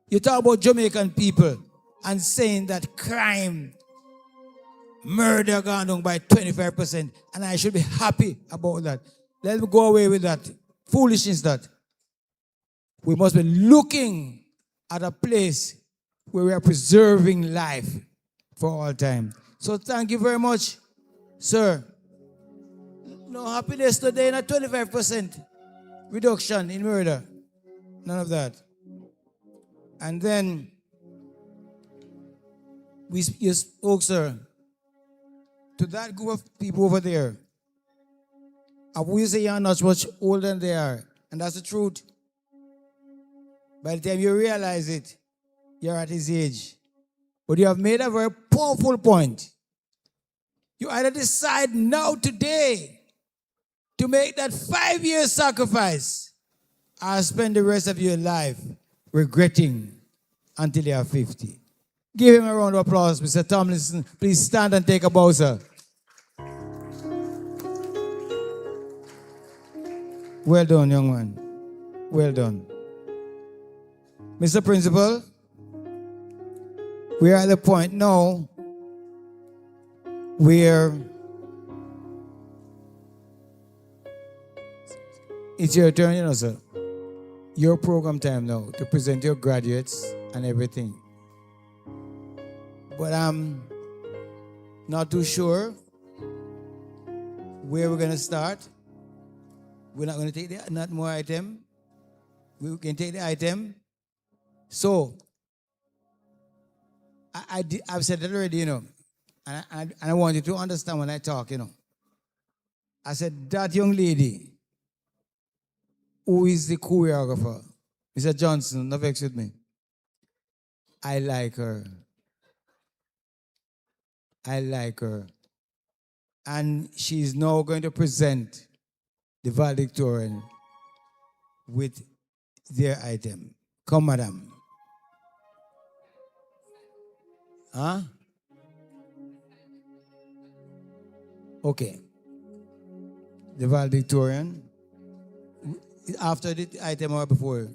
You talk about Jamaican people and saying that crime, murder gone down by 25%, and I should be happy about that. Let them go away with that. Foolishness that. We must be looking at a place where we are preserving life for all time. So thank you very much, sir. No happiness today, not 25% reduction in murder. None of that. And then you spoke, sir, to that group of people over there. And we say you're not much older than they are. And that's the truth. By the time you realize it, you're at his age. But you have made a very powerful point. You either decide now today to make that 5-year sacrifice or spend the rest of your life regretting until you are 50. Give him a round of applause, Mr. Tomlinson. Please stand and take a bow, sir. Well done, young man. Well done. Mr. Principal, we are at the point now where it's your turn, you know, sir. Your program time now to present your graduates and everything. But I'm not too sure where we're going to start. We're not going to take not more item. We can take the item. So, I've said it already, you know, and I want you to understand when I talk, you know. I said, that young lady who is the choreographer, Mr. Johnson, no vex with me. I like her. I like her. And she's now going to present the Valedictorian with their item. Come, madam. Huh? Okay. The Valedictorian. After the item or before?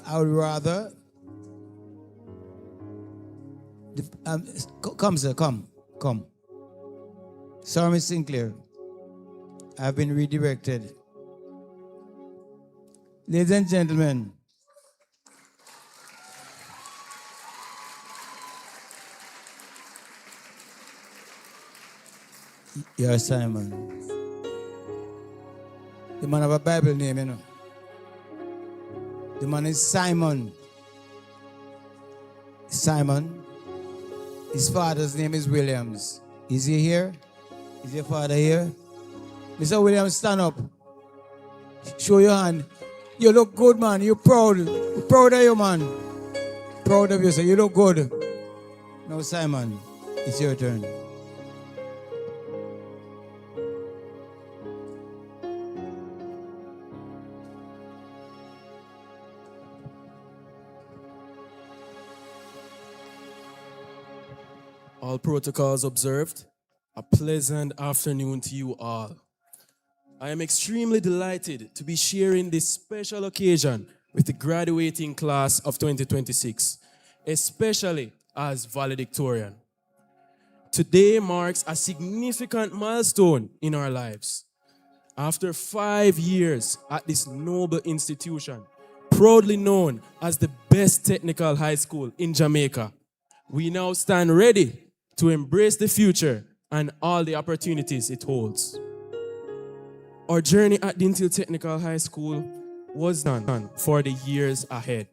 I would rather Come, sir, come. Sorry, Miss Sinclair. I've been redirected. Ladies and gentlemen, you're Simon. The man have a Bible name, you know. The man is Simon. Simon. His father's name is Williams. Is he here? Is your father here? Mr. Williams, stand up. Show your hand. You look good, man. You're proud. We're proud of you, man. Proud of you, sir. You look good. Now, Simon, it's your turn. All protocols observed. A pleasant afternoon to you all. I am extremely delighted to be sharing this special occasion with the graduating class of 2026, especially as valedictorian. Today marks a significant milestone in our lives. After 5 years at this noble institution, proudly known as the best technical high school in Jamaica, we now stand ready to embrace the future and all the opportunities it holds. Our journey at Dinthill Technical High School was done for the years ahead.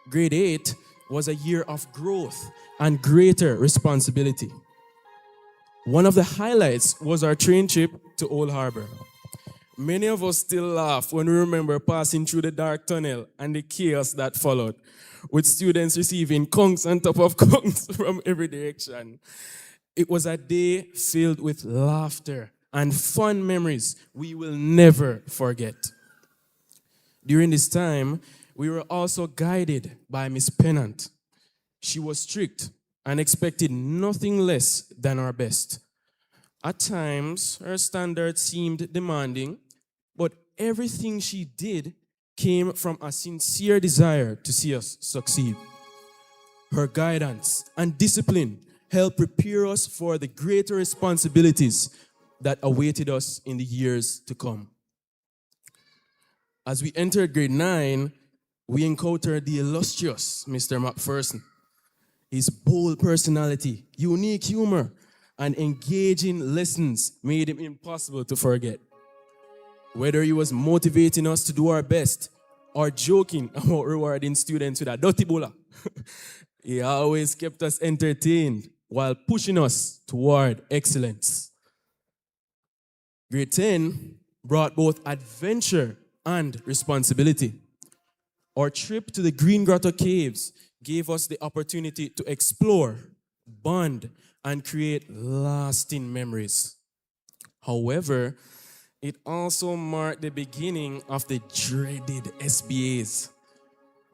Grade 8 was a year of growth and greater responsibility. One of the highlights was our train trip to Old Harbor. Many of us still laugh when we remember passing through the dark tunnel and the chaos that followed, with students receiving conks on top of conks from every direction. It was a day filled with laughter and fun memories we will never forget. During this time, we were also guided by Miss Pennant. She was strict and expected nothing less than our best. At times, her standards seemed demanding, but everything she did came from a sincere desire to see us succeed. Her guidance and discipline helped prepare us for the greater responsibilities that awaited us in the years to come. As we entered grade 9, we encountered the illustrious Mr. McPherson. His bold personality, unique humor, and engaging lessons made him impossible to forget. Whether he was motivating us to do our best or joking about rewarding students with a dirty bola, he always kept us entertained while pushing us toward excellence. Grade 10 brought both adventure and responsibility. Our trip to the Green Grotto Caves gave us the opportunity to explore, bond, and create lasting memories. However, it also marked the beginning of the dreaded SBAs.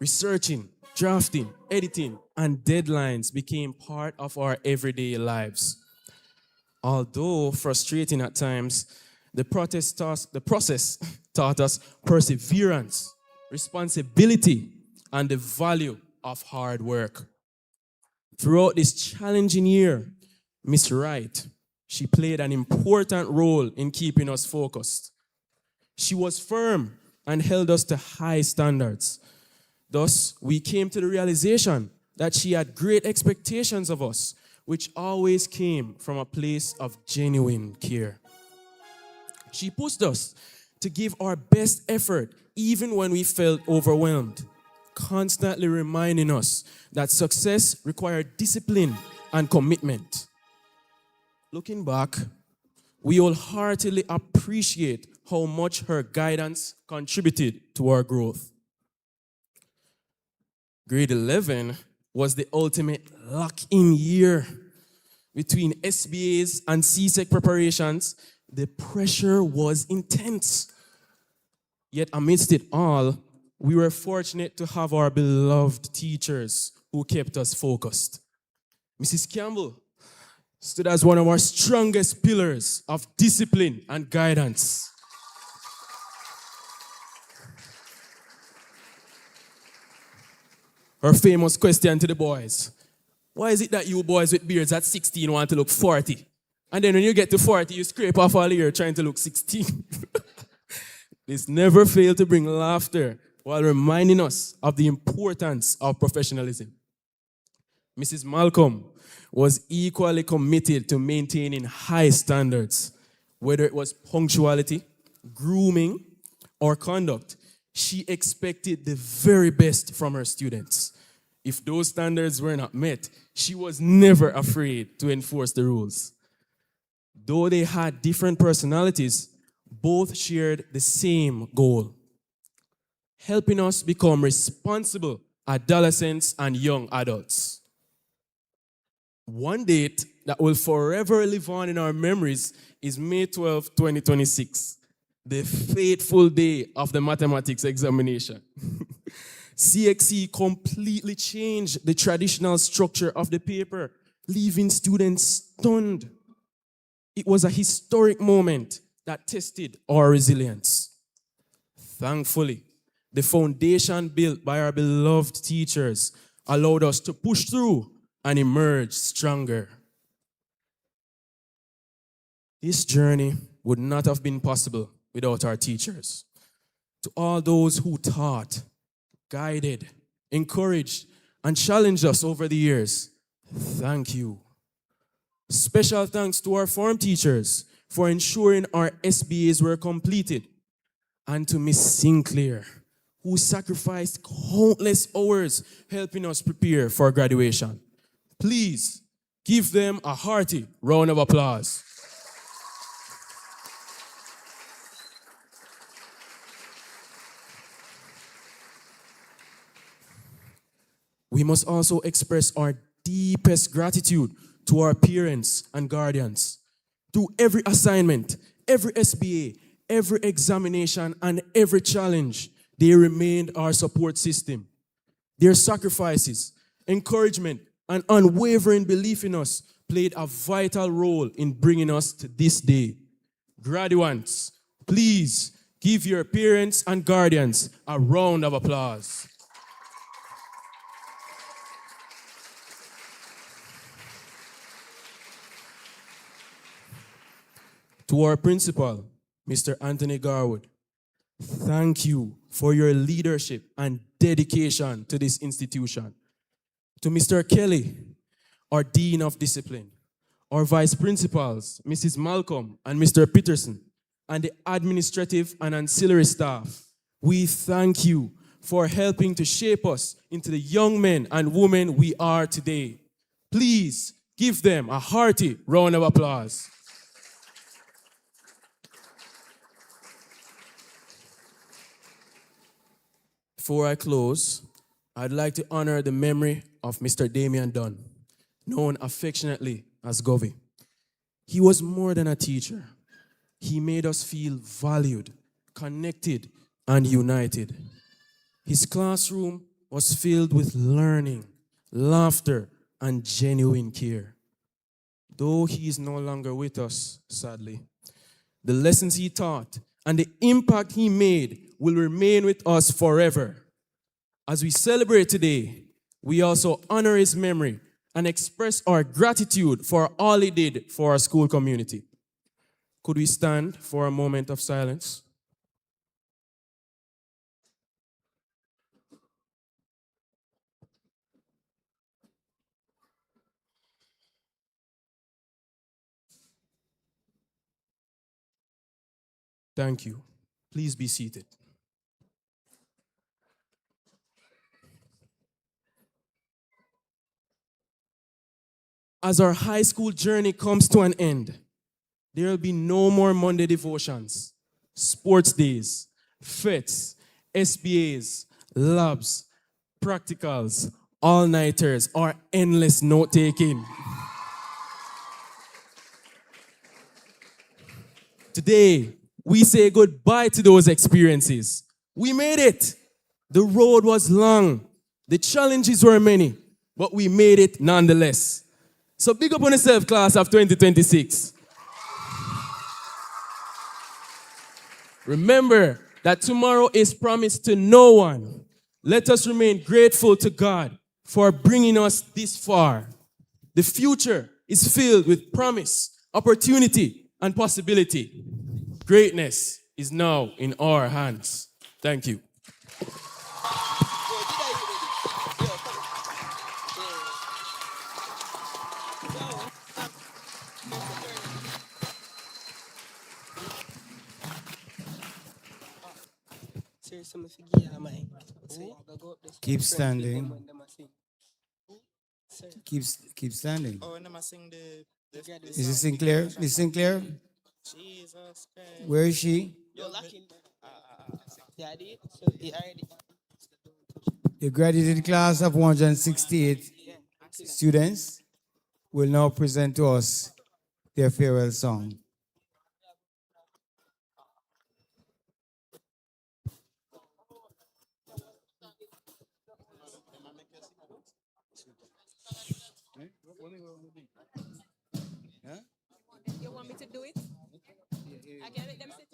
Researching, drafting, editing, and deadlines became part of our everyday lives. Although frustrating at times, the process taught us perseverance, responsibility, and the value of hard work. Throughout this challenging year, Miss Wright, she played an important role in keeping us focused. She was firm and held us to high standards. Thus, we came to the realization that she had great expectations of us, which always came from a place of genuine care. She pushed us to give our best effort even when we felt overwhelmed, constantly reminding us that success required discipline and commitment. Looking back, we wholeheartedly appreciate how much her guidance contributed to our growth. Grade 11 was the ultimate lock-in year. Between SBAs and CSEC preparations, the pressure was intense. Yet amidst it all, we were fortunate to have our beloved teachers who kept us focused. Mrs. Campbell stood as one of our strongest pillars of discipline and guidance. Her famous question to the boys: Why is it that you boys with beards at 16 want to look 40? And then when you get to 40, you scrape off all your trying to look 16. This never failed to bring laughter while reminding us of the importance of professionalism. Mrs. Malcolm was equally committed to maintaining high standards, whether it was punctuality, grooming, or conduct. She expected the very best from her students. If those standards were not met, she was never afraid to enforce the rules. Though they had different personalities, both shared the same goal: helping us become responsible adolescents and young adults. One date that will forever live on in our memories is May 12, 2026, the fateful day of the mathematics examination. CXC completely changed the traditional structure of the paper, leaving students stunned. It was a historic moment that tested our resilience. Thankfully, the foundation built by our beloved teachers allowed us to push through and emerge stronger. This journey would not have been possible without our teachers. To all those who taught, guided, encouraged, and challenged us over the years, thank you. Special thanks to our form teachers for ensuring our SBAs were completed, and to Miss Sinclair, who sacrificed countless hours helping us prepare for graduation. Please give them a hearty round of applause. We must also express our deepest gratitude to our parents and guardians. Through every assignment, every SBA, every examination, and every challenge, they remained our support system. Their sacrifices, encouragement, and unwavering belief in us played a vital role in bringing us to this day. Graduates, please give your parents and guardians a round of applause. To our principal, Mr. Anthony Garwood, thank you for your leadership and dedication to this institution. To Mr. Kelly, our Dean of Discipline, our Vice Principals, Mrs. Malcolm and Mr. Peterson, and the administrative and ancillary staff, we thank you for helping to shape us into the young men and women we are today. Please give them a hearty round of applause. Before I close, I'd like to honor the memory of Mr. Damian Dunn, known affectionately as Govey. He was more than a teacher. He made us feel valued, connected, and united. His classroom was filled with learning, laughter, and genuine care. Though he is no longer with us, sadly, the lessons he taught and the impact he made will remain with us forever. As we celebrate today, we also honor his memory and express our gratitude for all he did for our school community. Could we stand for a moment of silence? Thank you. Please be seated. As our high school journey comes to an end, there will be no more Monday devotions, sports days, fetes, SBAs, labs, practicals, all-nighters, or endless note-taking. Today, we say goodbye to those experiences. We made it. The road was long. The challenges were many, but we made it nonetheless. So big up on yourself, class of 2026. Remember that tomorrow is promised to no one. Let us remain grateful to God for bringing us this far. The future is filled with promise, opportunity, and possibility. Greatness is now in our hands. Thank you. Keep standing. Keep standing. Oh, and I sing the Is it Sinclair? Miss Sinclair? Jesus Christ. Where is she? You're lacking. The graduated class of 168 students will now present to us their farewell song. You want me to do it? I can let them sit.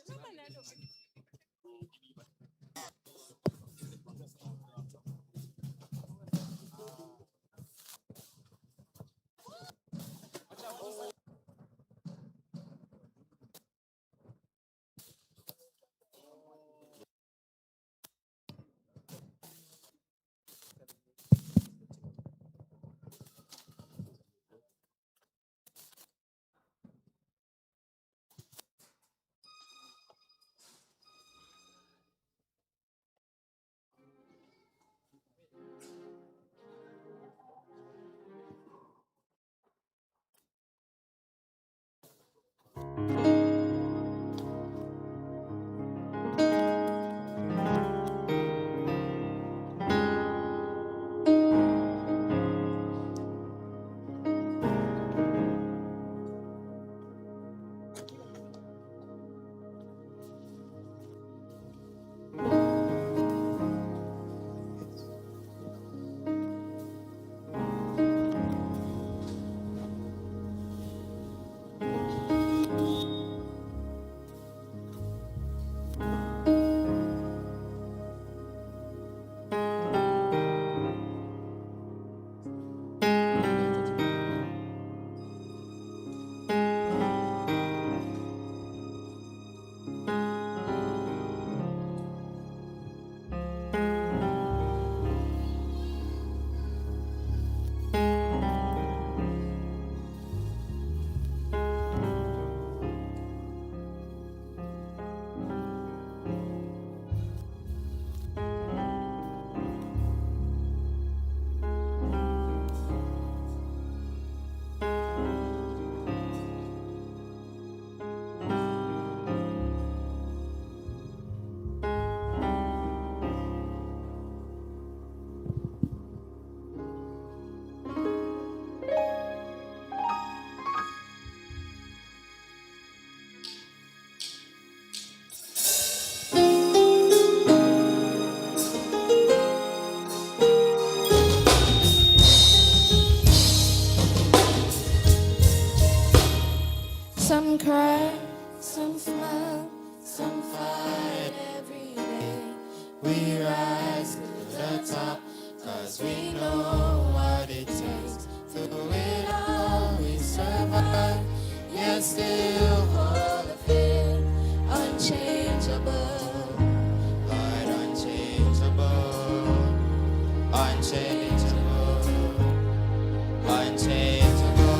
Some cry, some smile, some fight every day. We rise to the top, cause we know what it takes. Through it all we survive, yet still hold the faith. Unchangeable, Lord, unchangeable, unchangeable, unchangeable.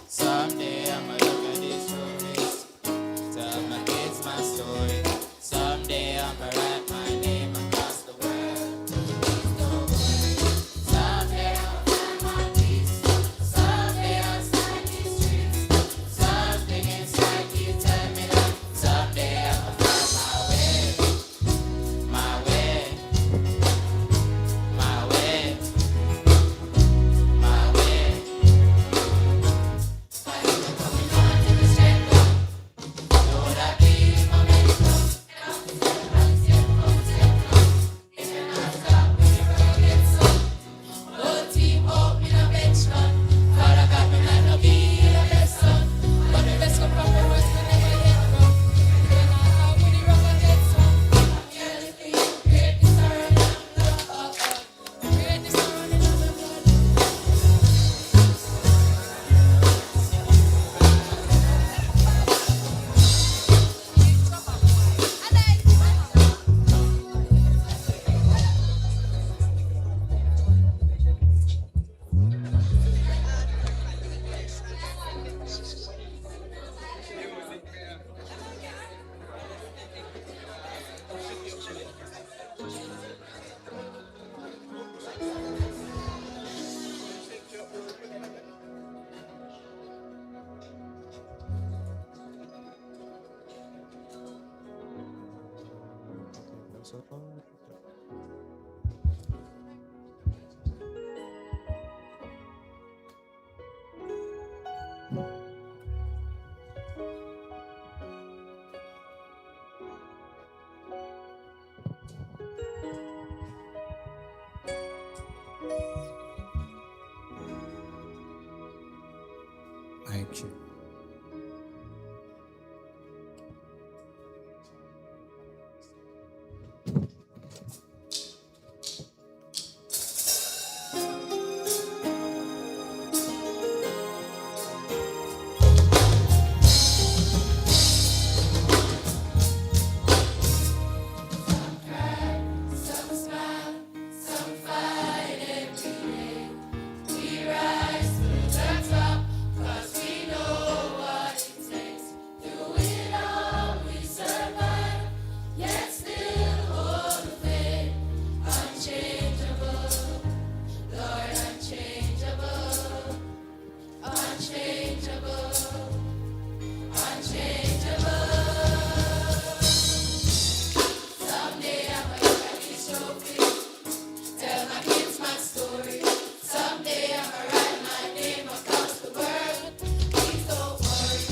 Someday I'ma look at these stories, tell my kids my story. Someday I'ma write my name across the world. Don't worry. Someday I'll find my peace. Someday I'll stand in Thank you. Some smile, some fight every day. We rise to the top, 'cause we know what it takes. Through it all we survive, yet still hold the faith. Unchangeable, Lord, unchangeable. Unchangeable, unchangeable. Someday I'm gonna get this trophy. Tell my kids my story. Someday I'm gonna write my name across the world. Please don't worry.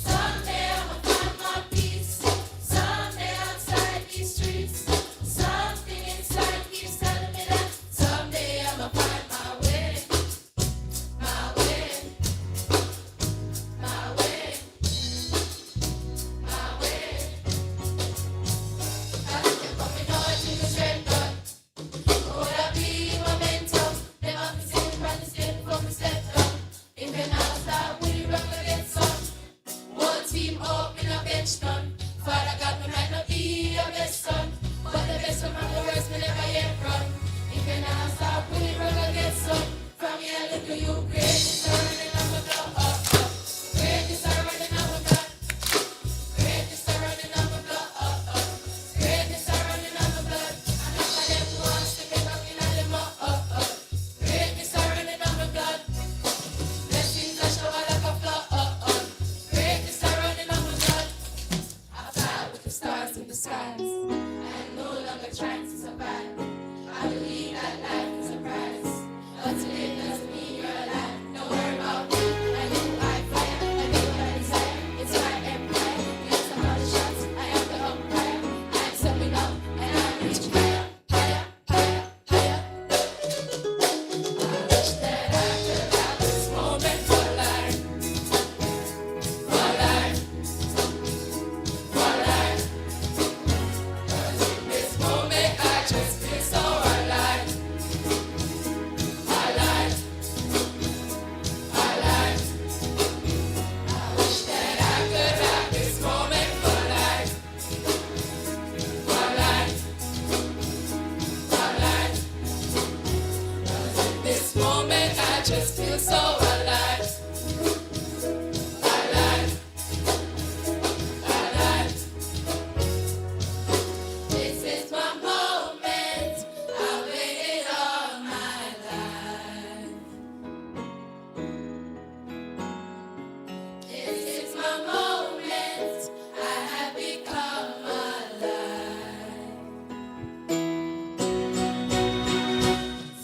Someday I'm gonna find my peace. Someday outside these streets, something inside keeps telling me that someday I'm gonna find my way. My way. My way. My way. I think I'm coming on to the strength God. Would I be my mentor? Them have me sitting by the step before me step down. Even now start with the rock against sun. One team up in a bench done. Father God, me might not be your best son, but the best from the worst me never yet run. Even now start with the rock against sun. From here I look to you, great is a running of my blood. Great is a running of my blood. Great is a running of my blood. Great is a running of my blood. And if I them wants to be back in all them great is a running of my blood. Blessings a shower like a flood. Great is a running of my blood. I fly with the stars in the skies, and no longer trying to survive. I believe that life is a prize, but to live doesn't mean you're alive. Don't worry about me. I know I fire. I know what I desire. It's my empire. Yes, I'm all the shots. I am the umpire. I'm stepping up and I'm reaching higher, higher, higher, higher. I wish that I could have this moment for life, for life, for life. 'Cause in this moment I just feel so alive, alive, alive. I wish that I could have this moment for life, for life, for life. 'Cause in this moment I just feel so alive, alive, alive. This is my moment. I waited all my life. This is my moment. I have become alive.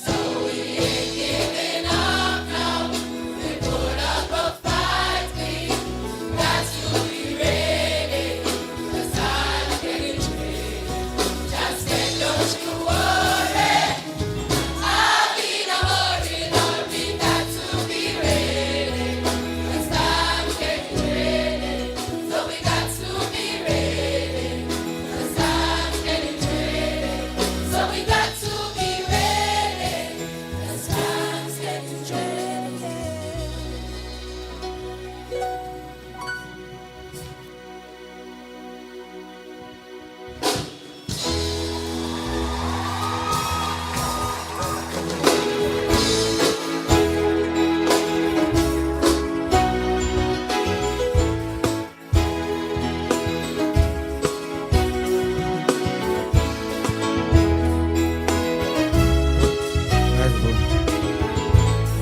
So we ain't giving up now. We put up a fight. We got to be ready. 'Cause I'm getting ready. Just say, don't you worry. I'll be in a hurry, Lord. We got to be ready. 'Cause I'm getting ready. So we got to be ready. 'Cause I'm getting ready. So we got to be ready. 'Cause time's getting ready.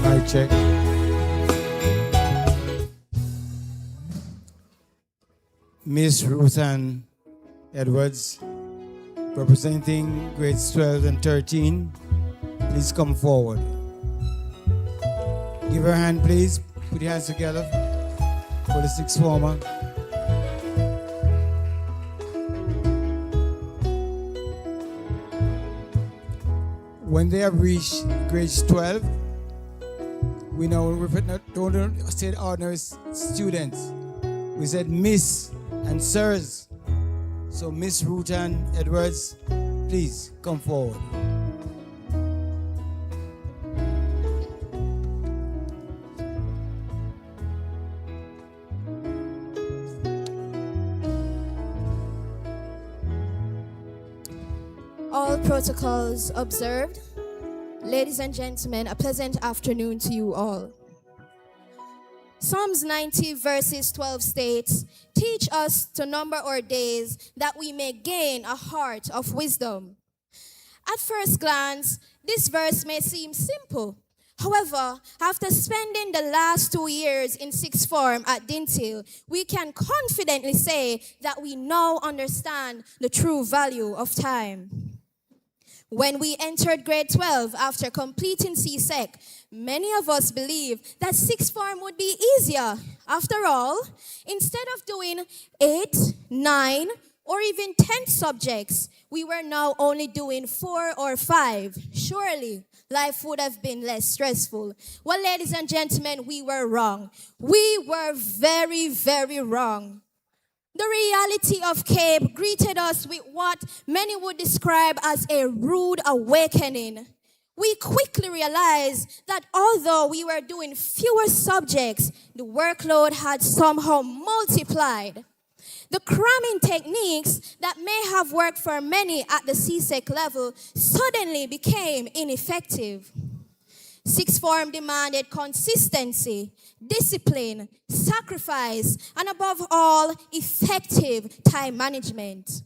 Mic check. Miss Ruth Ann Edwards, representing grades 12 and 13, please come forward. Give her a hand, please. Put your hands together for the sixth former. When they have reached grades 12, we now don't say ordinary students. We said Miss and Sirs. So Miss Ruth Ann Edwards, please come forward. All protocols observed. Ladies and gentlemen, a pleasant afternoon to you all. Psalms 90 verses 12 states, "Teach us to number our days that we may gain a heart of wisdom." At first glance, this verse may seem simple. However, after spending the last 2 years in sixth form at Dinthill, we can confidently say that we now understand the true value of time. When we entered grade 12 after completing CSEC, many of us believed that sixth form would be easier. After all, instead of doing 8, 9, or even 10 subjects, we were now only doing 4 or 5. Surely, life would have been less stressful. Well, ladies and gentlemen, we were wrong. We were very, very wrong. The reality of Cape greeted us with what many would describe as a rude awakening. We quickly realized that although we were doing fewer subjects, the workload had somehow multiplied. The cramming techniques that may have worked for many at the CSEC level suddenly became ineffective. Sixth form demanded consistency, discipline, sacrifice, and above all, effective time management.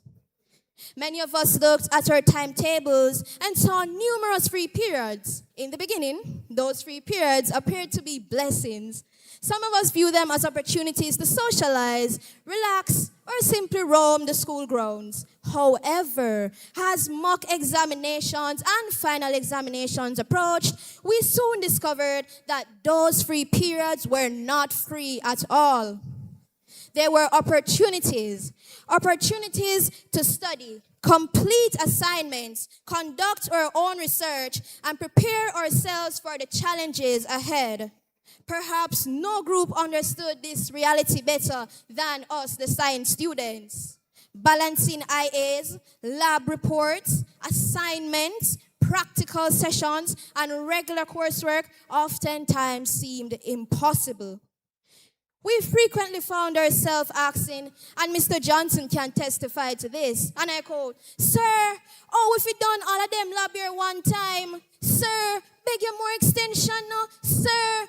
Many of us looked at our timetables and saw numerous free periods. In the beginning, those free periods appeared to be blessings. Some of us view them as opportunities to socialize, relax, or simply roam the school grounds. However, as mock examinations and final examinations approached, we soon discovered that those free periods were not free at all. There were opportunities to study, complete assignments, conduct our own research, and prepare ourselves for the challenges ahead. Perhaps no group understood this reality better than us, the science students. Balancing IAs, lab reports, assignments, practical sessions, and regular coursework oftentimes seemed impossible. We frequently found ourselves asking, and Mr. Johnson can testify to this, and I quote, "Sir, if we done all of them lab here one time, sir, beg you more extension, no? Sir,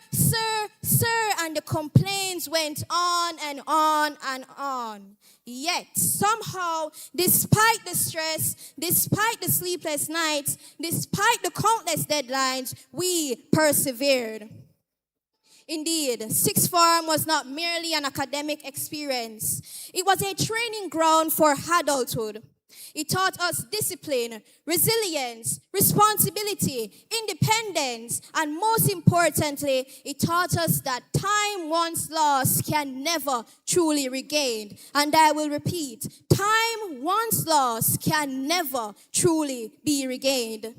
and the complaints went on and on and on. Yet, somehow, despite the stress, despite the sleepless nights, despite the countless deadlines, we persevered. Indeed, sixth form was not merely an academic experience. It was a training ground for adulthood. It taught us discipline, resilience, responsibility, independence, and most importantly, it taught us that time once lost can never truly regained. And I will repeat, time once lost can never truly be regained.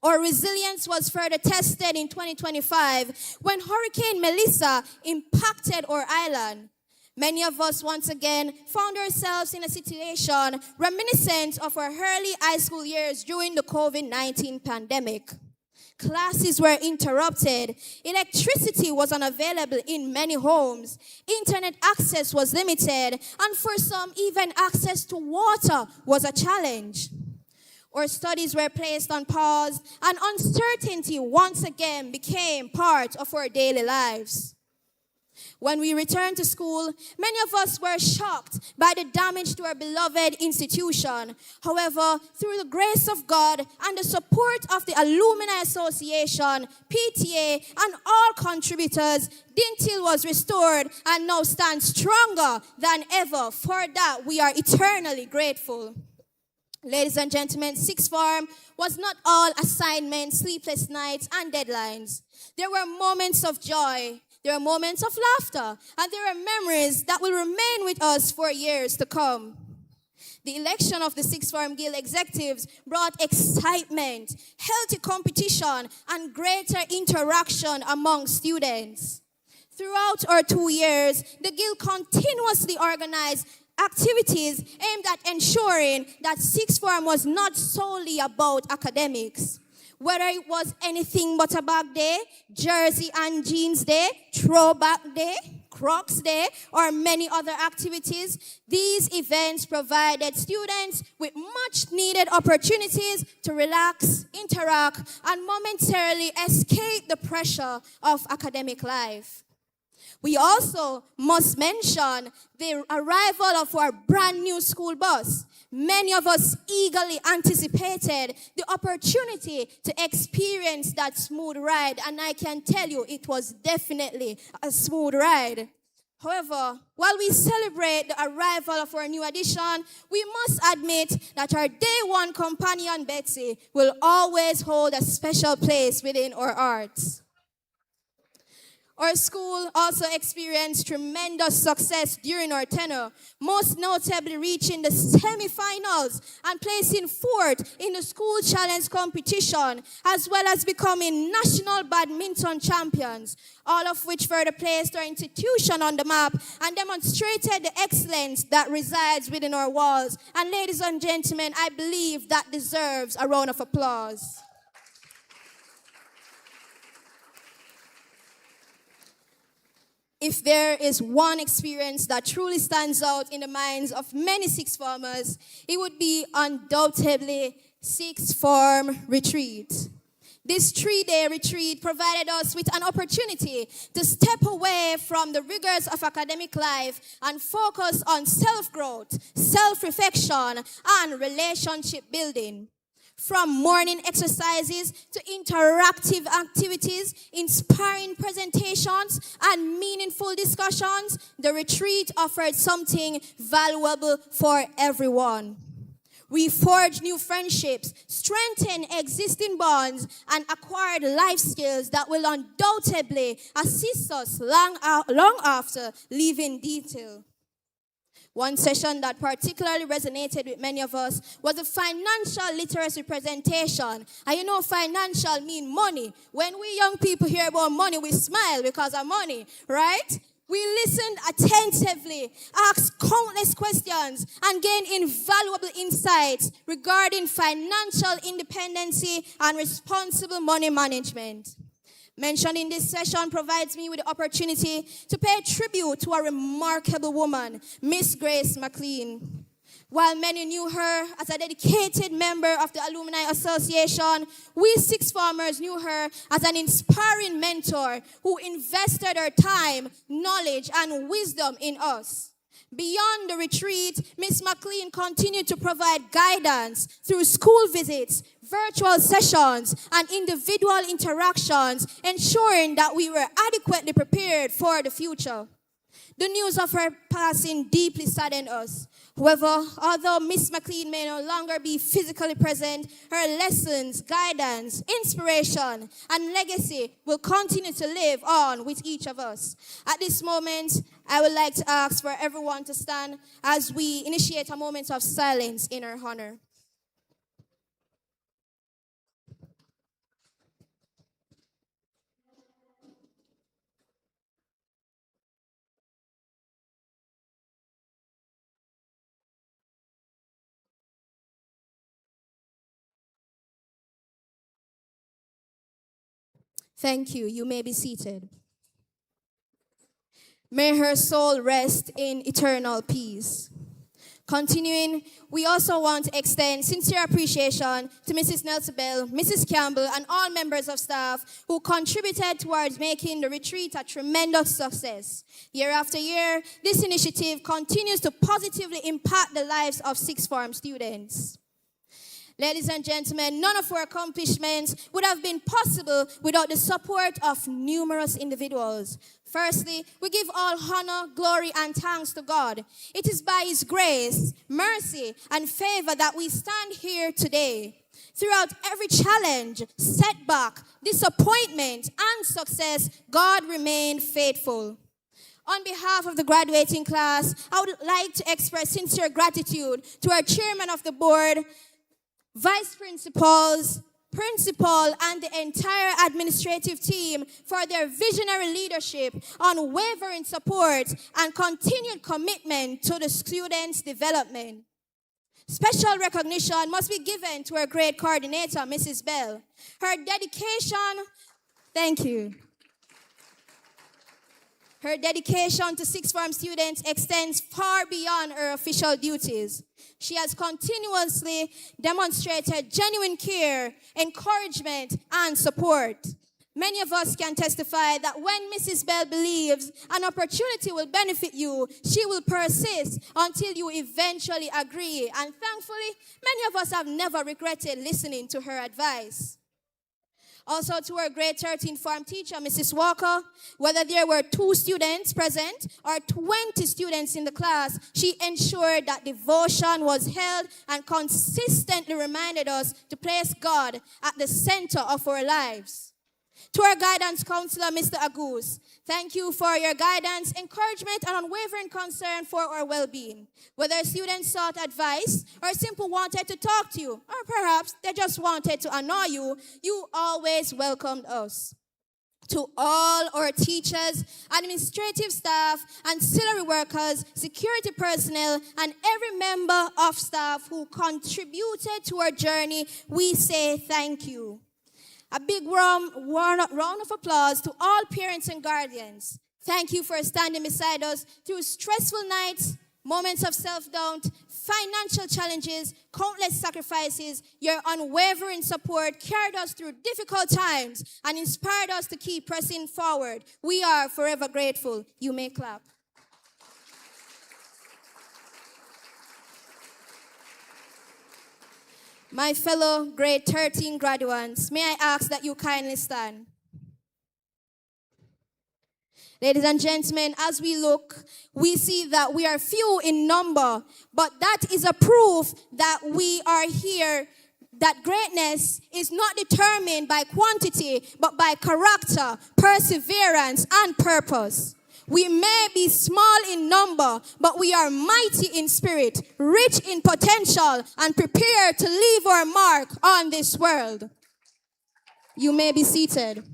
Our resilience was further tested in 2025 when Hurricane Melissa impacted our island. Many of us once again found ourselves in a situation reminiscent of our early high school years during the COVID-19 pandemic. Classes were interrupted, electricity was unavailable in many homes, internet access was limited, and for some, even access to water was a challenge. Our studies were placed on pause, and uncertainty once again became part of our daily lives. When we returned to school, many of us were shocked by the damage to our beloved institution. However, through the grace of God and the support of the Alumni Association, PTA, and all contributors, Dinthill was restored and now stands stronger than ever. For that, we are eternally grateful. Ladies and gentlemen, sixth form was not all assignments, sleepless nights, and deadlines. There were moments of joy, there were moments of laughter, and there are memories that will remain with us for years to come. The election of the Sixth Form Guild executives brought excitement, healthy competition, and greater interaction among students. Throughout our 2 years, the Guild continuously organized activities aimed at ensuring that Sixth Form was not solely about academics. Whether it was anything but a bag day, jersey and jeans day, throwback day, Crocs Day, or many other activities, these events provided students with much needed opportunities to relax, interact, and momentarily escape the pressure of academic life. We also must mention the arrival of our brand new school bus. Many of us eagerly anticipated the opportunity to experience that smooth ride, and I can tell you it was definitely a smooth ride. However, while we celebrate the arrival of our new addition, we must admit that our day one companion, Betsy, will always hold a special place within our hearts. Our school also experienced tremendous success during our tenure, most notably reaching the semi-finals and placing fourth in the school challenge competition, as well as becoming national badminton champions, all of which further placed our institution on the map and demonstrated the excellence that resides within our walls. And ladies and gentlemen, I believe that deserves a round of applause. If there is one experience that truly stands out in the minds of many sixth formers, it would be undoubtedly sixth form retreat. This 3-day retreat provided us with an opportunity to step away from the rigors of academic life and focus on self-growth, self-reflection, and relationship building. From morning exercises to interactive activities, inspiring presentations, and meaningful discussions, the retreat offered something valuable for everyone. We forged new friendships, strengthened existing bonds, and acquired life skills that will undoubtedly assist us long after leaving Dinthill. One session that particularly resonated with many of us was the financial literacy presentation. And you know, financial mean money. When we young people hear about money, we smile because of money, right? We listened attentively, asked countless questions, and gained invaluable insights regarding financial independency and responsible money management. Mentioning this session provides me with the opportunity to pay tribute to a remarkable woman, Miss Grace McLean. While many knew her as a dedicated member of the Alumni Association, we sixth formers knew her as an inspiring mentor who invested her time, knowledge, and wisdom in us. Beyond the retreat, Miss McLean continued to provide guidance through school visits, virtual sessions, and individual interactions, ensuring that we were adequately prepared for the future. The news of her passing deeply saddened us. However, although Miss McLean may no longer be physically present, her lessons, guidance, inspiration, and legacy will continue to live on with each of us. At this moment, I would like to ask for everyone to stand as we initiate a moment of silence in her honor. Thank you. You may be seated. May her soul rest in eternal peace. Continuing, we also want to extend sincere appreciation to Mrs. Nelson Bell, Mrs. Campbell, and all members of staff who contributed towards making the retreat a tremendous success. Year after year, this initiative continues to positively impact the lives of sixth form students. Ladies and gentlemen, none of our accomplishments would have been possible without the support of numerous individuals. Firstly, we give all honor, glory, and thanks to God. It is by His grace, mercy, and favor that we stand here today. Throughout every challenge, setback, disappointment, and success, God remained faithful. On behalf of the graduating class, I would like to express sincere gratitude to our chairman of the board, vice principals, principal, and the entire administrative team for their visionary leadership, unwavering support, and continued commitment to the students' development. Special recognition must be given to our great coordinator, Mrs. Bell. Her dedication, thank you. Her dedication to sixth form students extends far beyond her official duties. She has continuously demonstrated genuine care, encouragement, and support. Many of us can testify that when Mrs. Bell believes an opportunity will benefit you, she will persist until you eventually agree. And thankfully, many of us have never regretted listening to her advice. Also to our grade 13 form teacher, Mrs. Walker, whether there were 2 students present or 20 students in the class, she ensured that devotion was held and consistently reminded us to place God at the center of our lives. To our guidance counselor, Mr. Agus, thank you for your guidance, encouragement, and unwavering concern for our well-being. Whether students sought advice or simply wanted to talk to you, or perhaps they just wanted to annoy you, you always welcomed us. To all our teachers, administrative staff, ancillary workers, security personnel, and every member of staff who contributed to our journey, we say thank you. A big round of applause to all parents and guardians. Thank you for standing beside us through stressful nights, moments of self-doubt, financial challenges, countless sacrifices. Your unwavering support carried us through difficult times and inspired us to keep pressing forward. We are forever grateful. You may clap. My fellow grade 13 graduates, may I ask that you kindly stand. Ladies and gentlemen, as we look, we see that we are few in number, but that is a proof that we are here, that greatness is not determined by quantity, but by character, perseverance, and purpose. We may be small in number, but we are mighty in spirit, rich in potential, and prepared to leave our mark on this world. You may be seated.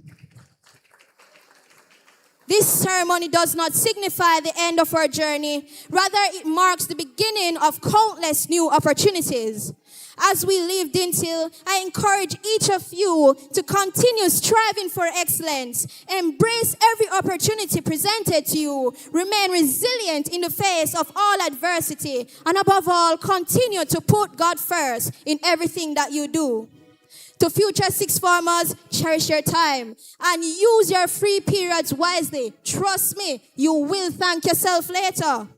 This ceremony does not signify the end of our journey. Rather, it marks the beginning of countless new opportunities. As we leave Dinthill, I encourage each of you to continue striving for excellence. Embrace every opportunity presented to you. Remain resilient in the face of all adversity. And above all, continue to put God first in everything that you do. To future sixth formers, cherish your time and use your free periods wisely. Trust me, you will thank yourself later.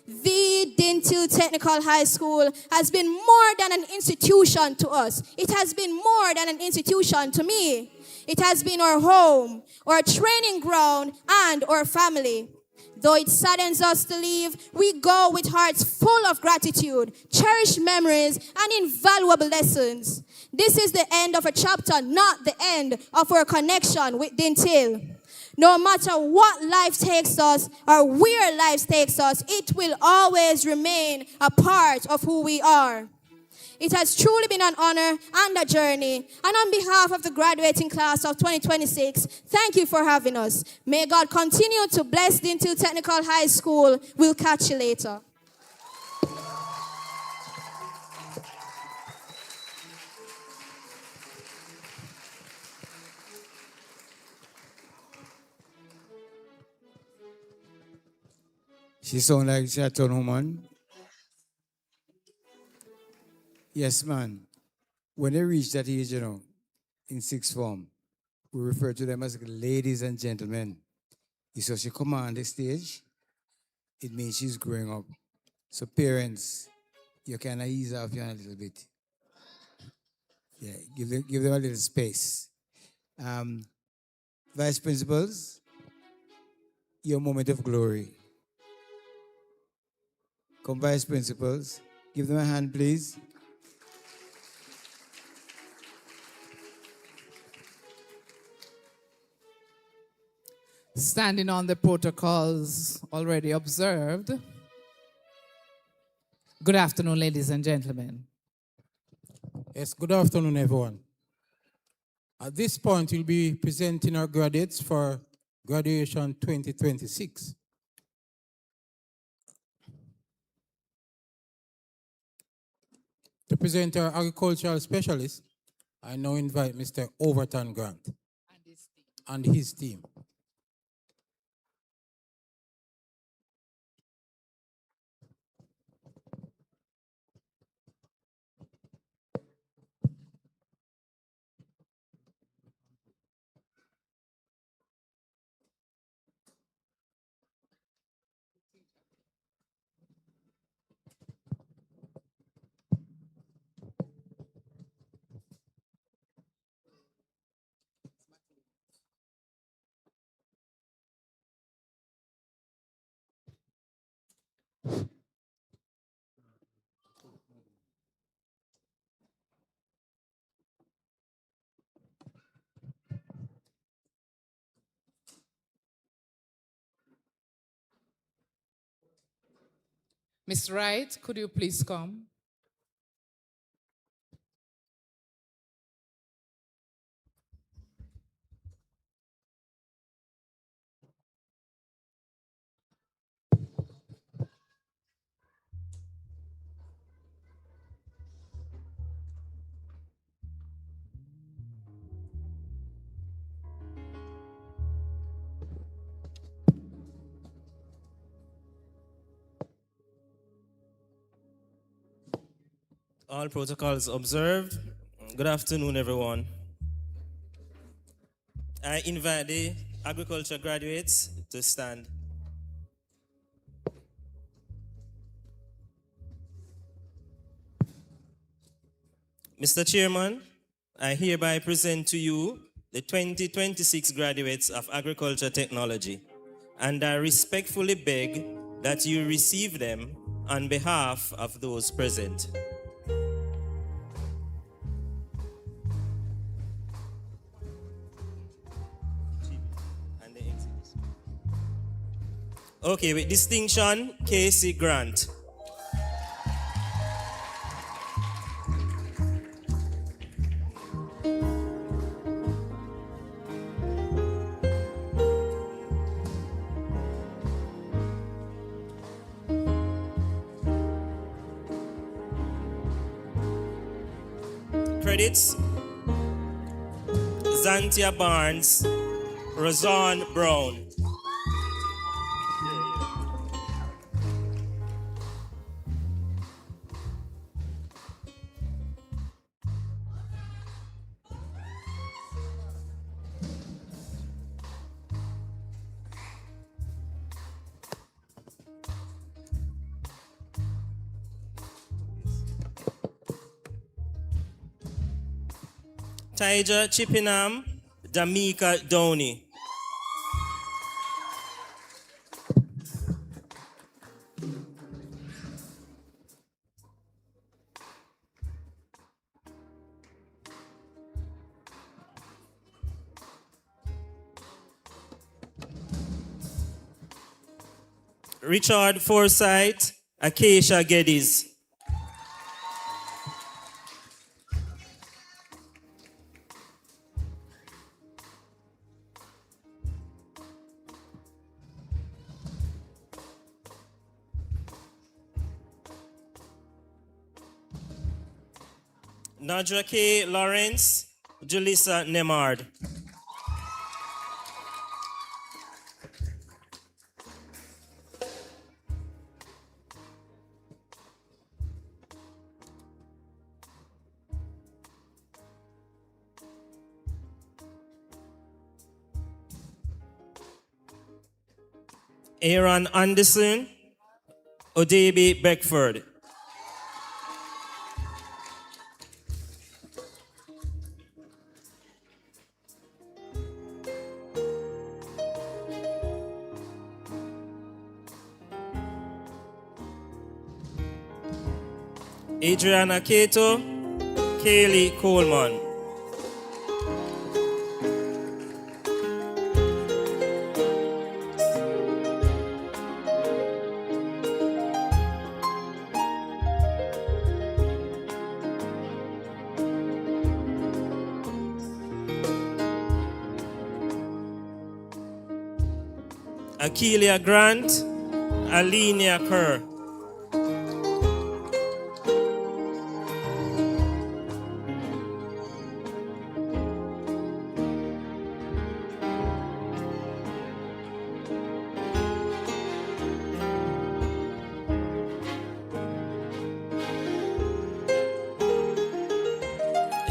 The Dinthill Technical High School has been more than an institution to us. It has been more than an institution to me. It has been our home, our training ground, and our family. Though it saddens us to leave, we go with hearts full of gratitude, cherished memories, and invaluable lessons. This is the end of a chapter, not the end of our connection with Dinthill. No matter what life takes us or where life takes us, it will always remain a part of who we are. It has truly been an honor and a journey. And on behalf of the graduating class of 2026, thank you for having us. May God continue to bless Dinthill Technical High School. We'll catch you later. She sound like she a town woman. Yes, man. When they reach that age, in sixth form, we refer to them as ladies and gentlemen. So she come on the stage, it means she's growing up. So parents, you can ease off you a little bit. Yeah, give them a little space. Vice principals, your moment of glory. Come, vice principals. Give them a hand, please. Standing on the protocols already observed. Good afternoon, ladies and gentlemen. Yes, good afternoon, everyone. At this point, we'll be presenting our graduates for graduation 2026. To present our agricultural specialist, I now invite Mr. Overton Grant and his team. Miss Wright, could you please come? All protocols observed. Good afternoon, everyone. I invite the agriculture graduates to stand. Mr. Chairman, I hereby present to you the 2026 graduates of Agriculture Technology, and I respectfully beg that you receive them on behalf of those present. Okay, with distinction, Casey Grant. Credits: Zantia Barnes, Razan Brown. Taija Chipinam, Damika Downey. Richard Forsyth, Acacia Geddes. Nadra K. Lawrence, Julissa Nemard. Aaron Anderson, Odebi Beckford. Adriana Cato, Kaylee Coleman. Akeelia Grant, Alenia Kerr.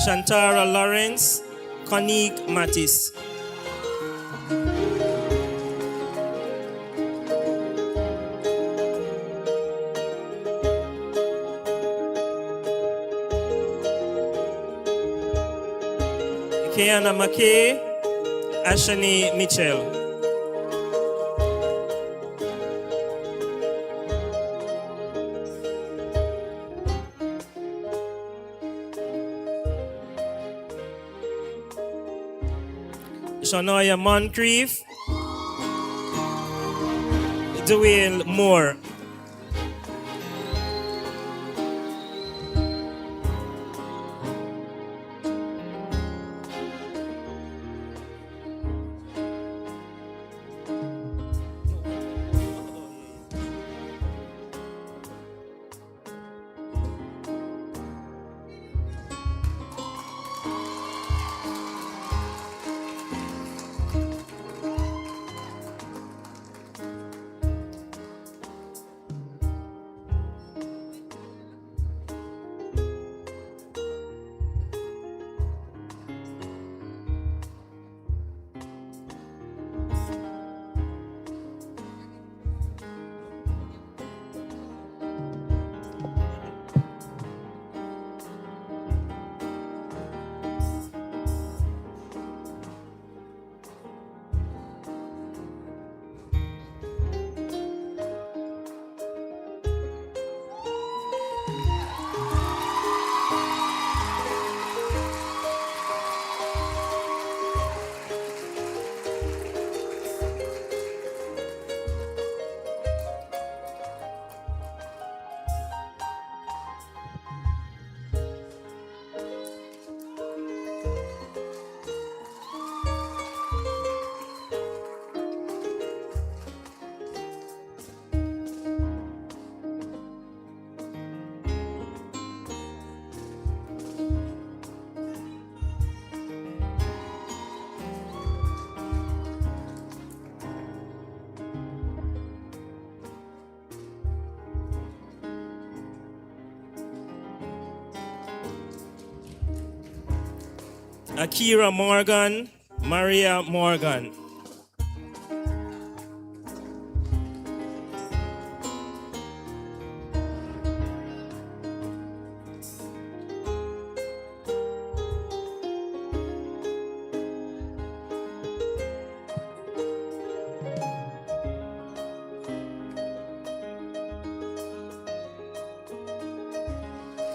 Shantara Lawrence, Conique Mattis. Kiana McKay, Ashani Mitchell. Shania Moncrief, Dwayne Moore. Akira Morgan, Maria Morgan.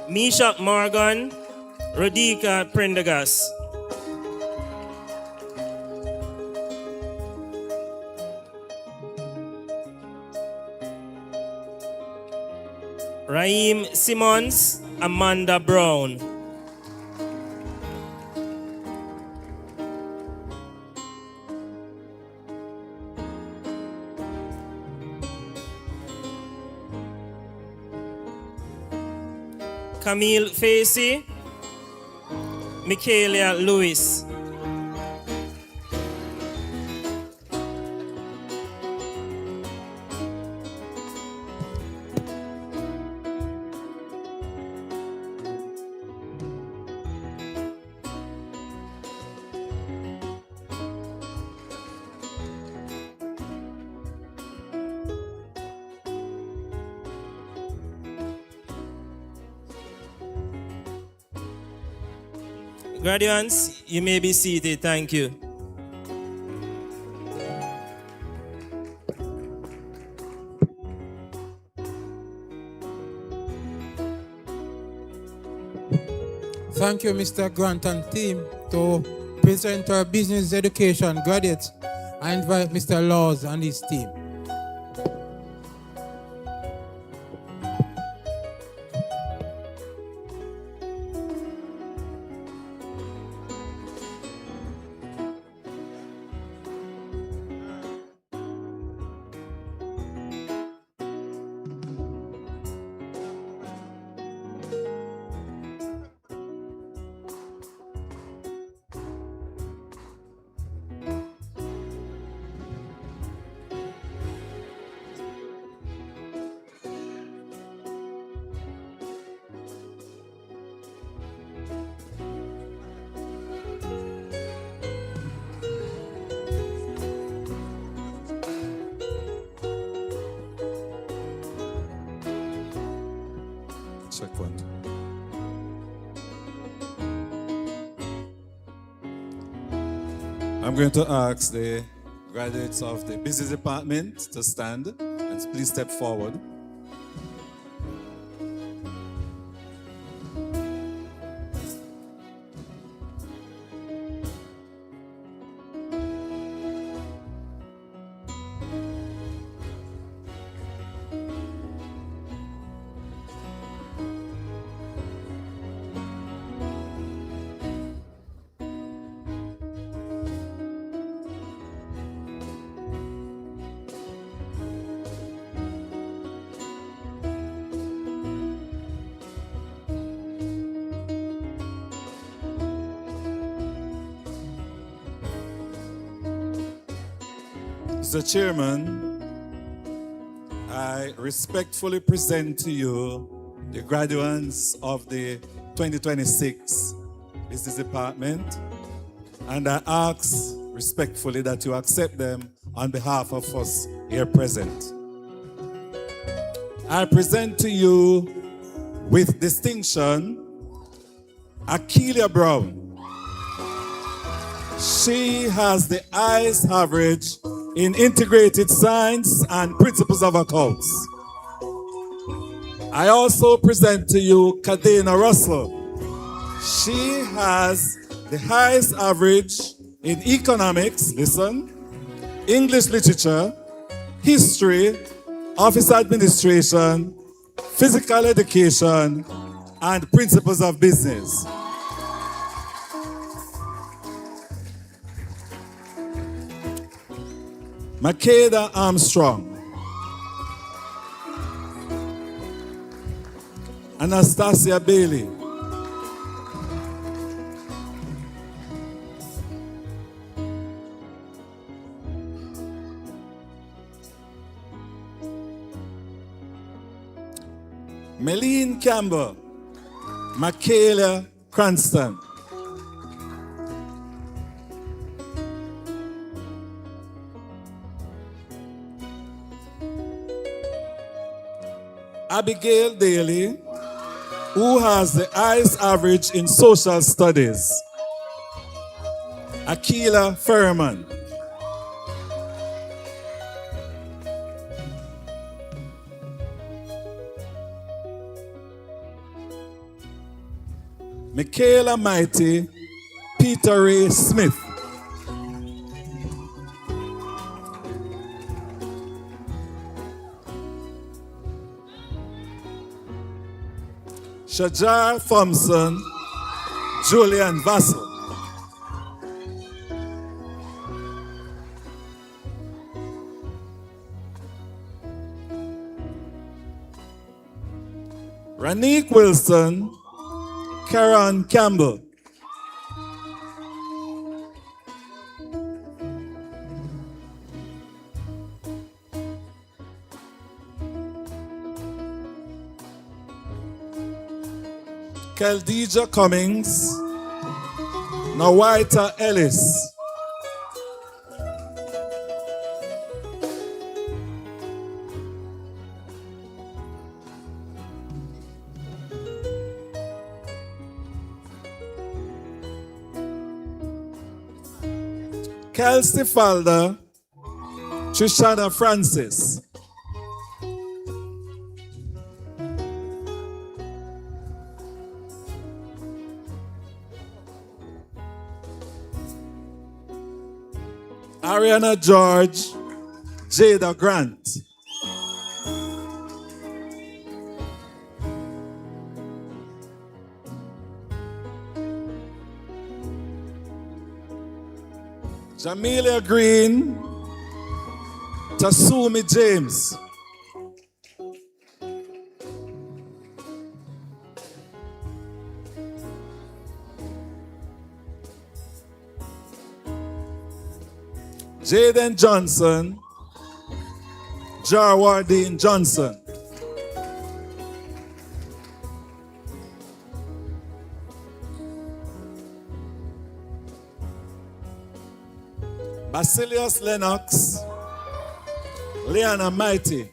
Misha Morgan, Rodika Prendergast. Raheem Simmons, Amanda Brown. Camille Facey, Michaela Lewis. Graduates, you may be seated. Thank you. Thank you, Mr. Grant and team, to present our business education graduates. I invite Mr. Laws and his team. Check one. I'm going to ask the graduates of the business department to stand and please step forward. Mr. Chairman, I respectfully present to you the graduates of the 2026 Business Department, and I ask respectfully that you accept them on behalf of us here present. I present to you with distinction Akeelia Brown. She has the highest average in integrated science and principles of accounts. I also present to you Kadena Russell. She has the highest average in economics, listen, English literature, history, office administration, physical education, and principles of business. Makeda Armstrong, Anastasia Bailey, Meline Campbell, Michaela Cranston, Abigail Daly, who has the highest average in social studies. Akila Furman. Michaela Mighty, Peter Ray Smith. Shajar Thompson, Julian Vassell. Ranique Wilson, Karen Campbell. Khadija Cummings, Nawaita Ellis. Kelsey Falder, Trishana Francis. Ariana George, Jada Grant. Jamelia Green, Tasumi James. Jaden Johnson, Jarwardine Johnson. Basilius Lennox, Leanna Mighty.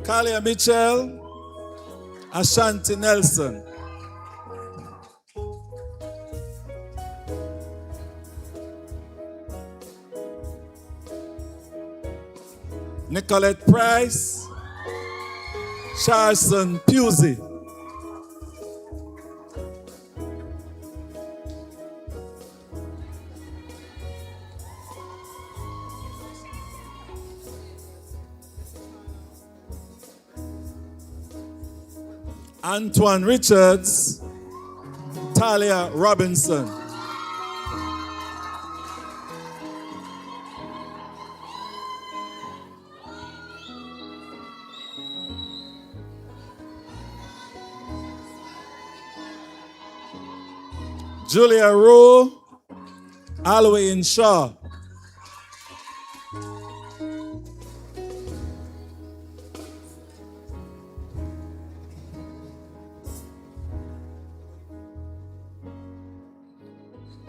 Kalia Mitchell, Ashanti Nelson. Nicolette Price, Charleston Pusey. Antoine Richards, Talia Robinson. Julia Rowe, Alwyn Shaw.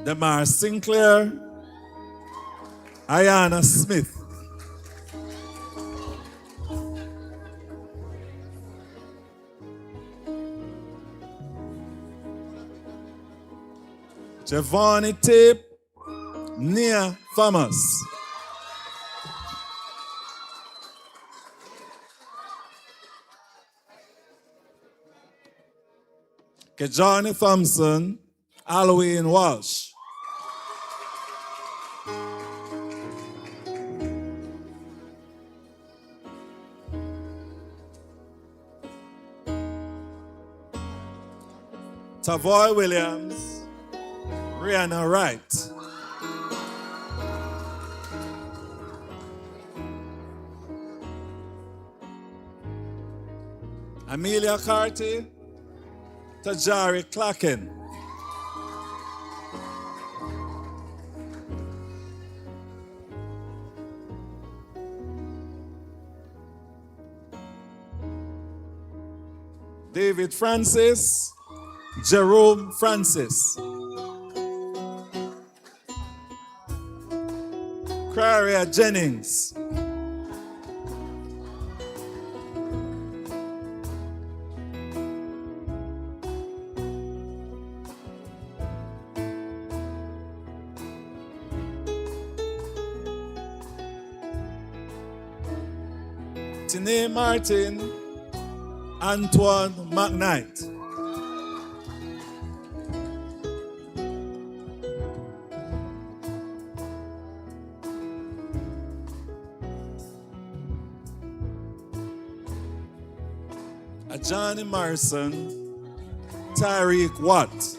Demar Sinclair, Ayana Smith. Giovanni Tape, Nia Thomas. Kejani Thompson, Halloween Walsh. Tavoy Williams, Rihanna Wright. Amelia Carty, Tajari Clacken. David Francis, Jerome Francis. Claria Jennings. Tine Martin, Antoine McKnight. Johnny Morrison, Tariq Watt.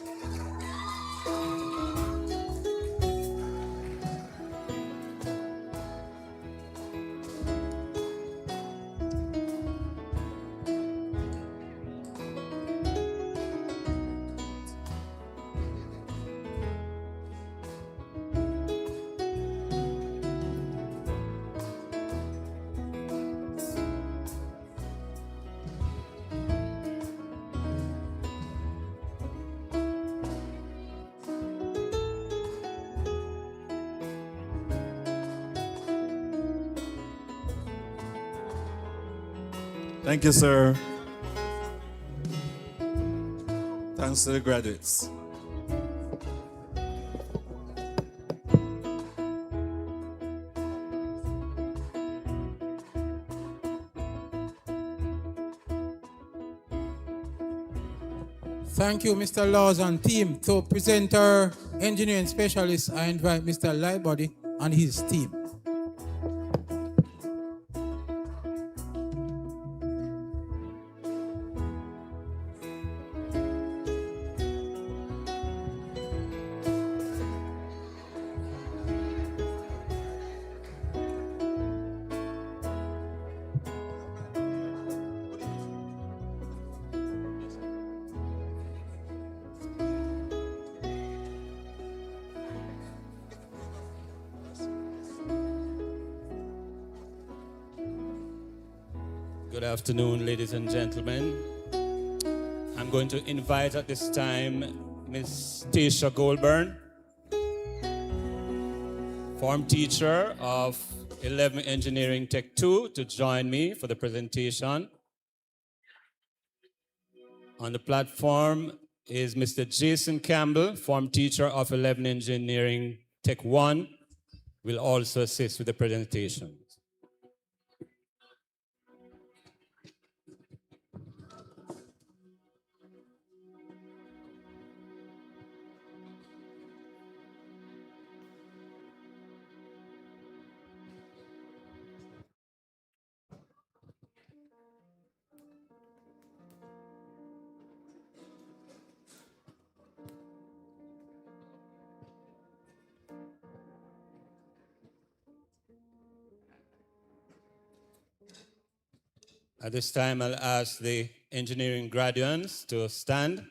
Thank you, sir. Thanks to the graduates. Thank you, Mr. Laws and team. To present our engineering specialist, I invite Mr. Lightbody and his team. Good afternoon, ladies and gentlemen. I'm going to invite at this time Ms. Tasha Goldburn, form teacher of 11 Engineering Tech 2, to join me for the presentation. On the platform is Mr. Jason Campbell, form teacher of 11 Engineering Tech 1, will also assist with the presentation. At this time, I'll ask the engineering graduates to stand.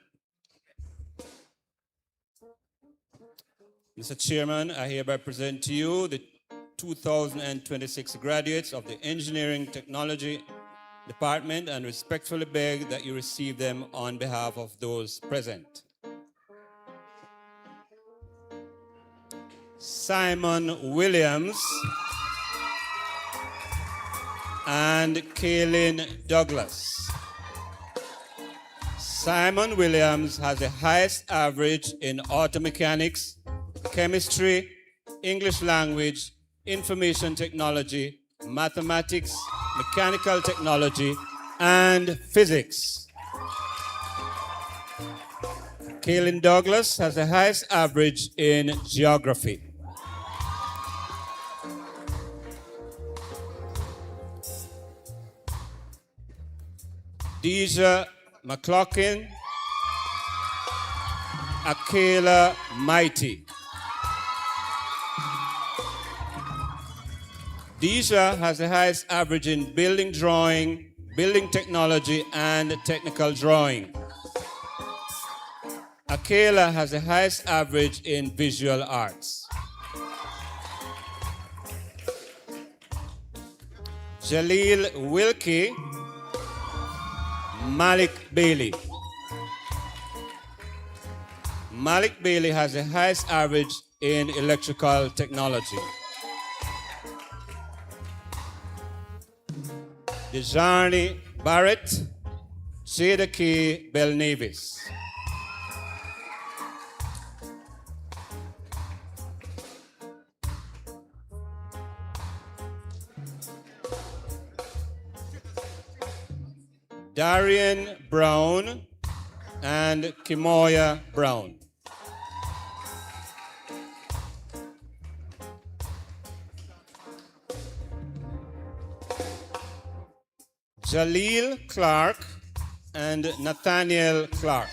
Mr. Chairman, I hereby present to you the 2026 graduates of the Engineering Technology Department and respectfully beg that you receive them on behalf of those present. Simon Williams and Kaylin Douglas. Simon Williams has the highest average in auto mechanics, chemistry, English language, information technology, mathematics, mechanical technology, and physics. Kaylin Douglas has the highest average in geography. Deja McLaughlin, Akela Mighty. Deja has the highest average in building drawing, building technology, and technical drawing. Akela has the highest average in visual arts. Jaleel Wilkie, Malik Bailey. Malik Bailey has the highest average in electrical technology. Dejarni Barrett, Jada K. Belnavis. Darian Brown and Kimoya Brown. Jaleel Clark and Nathaniel Clark.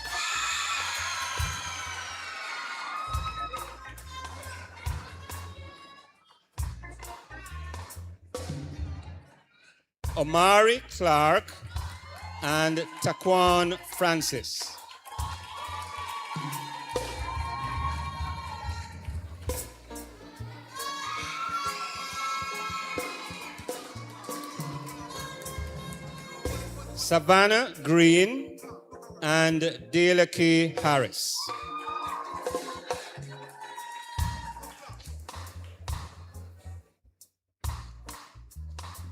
Omari Clark and Taquan Francis. Savannah Green and Delaki Harris.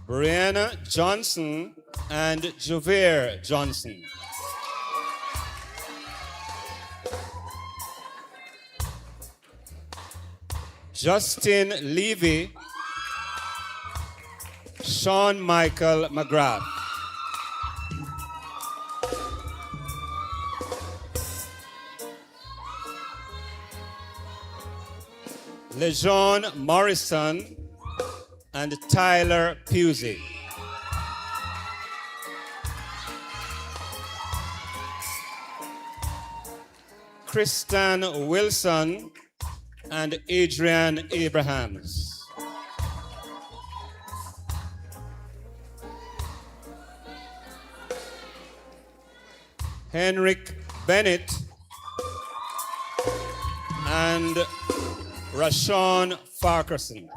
Brianna Johnson and Javier Johnson. Justin Levy, Sean Michael McGrath. LeJean Morrison and Tyler Pusey. Kristen Wilson and Adrian Abrahams. Henrik Bennett and Rashawn Farquharson.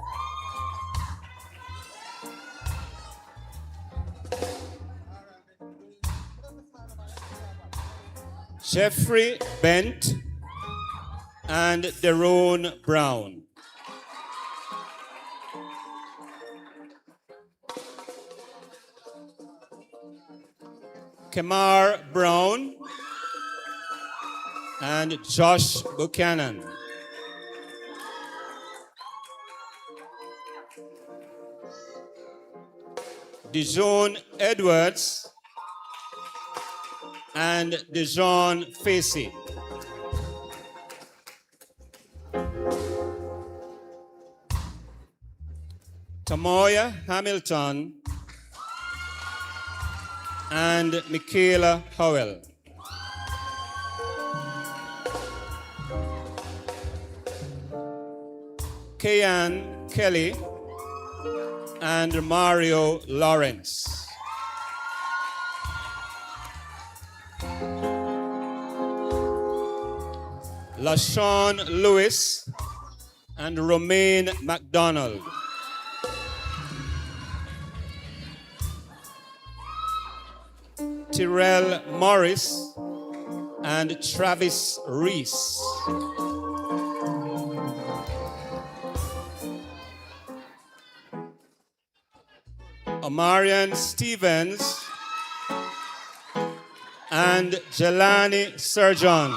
Jeffrey Bent and Deron Brown. Kemar Brown and Josh Buchanan. Dijon Edwards and Dijon Facey. Tamoya Hamilton and Michaela Howell. Kayan Kelly and Mario Lawrence. LaShawn Lewis and Romaine McDonald. Tyrell Morris and Travis Reese. Amarian Stevens and Jelani Surgeon.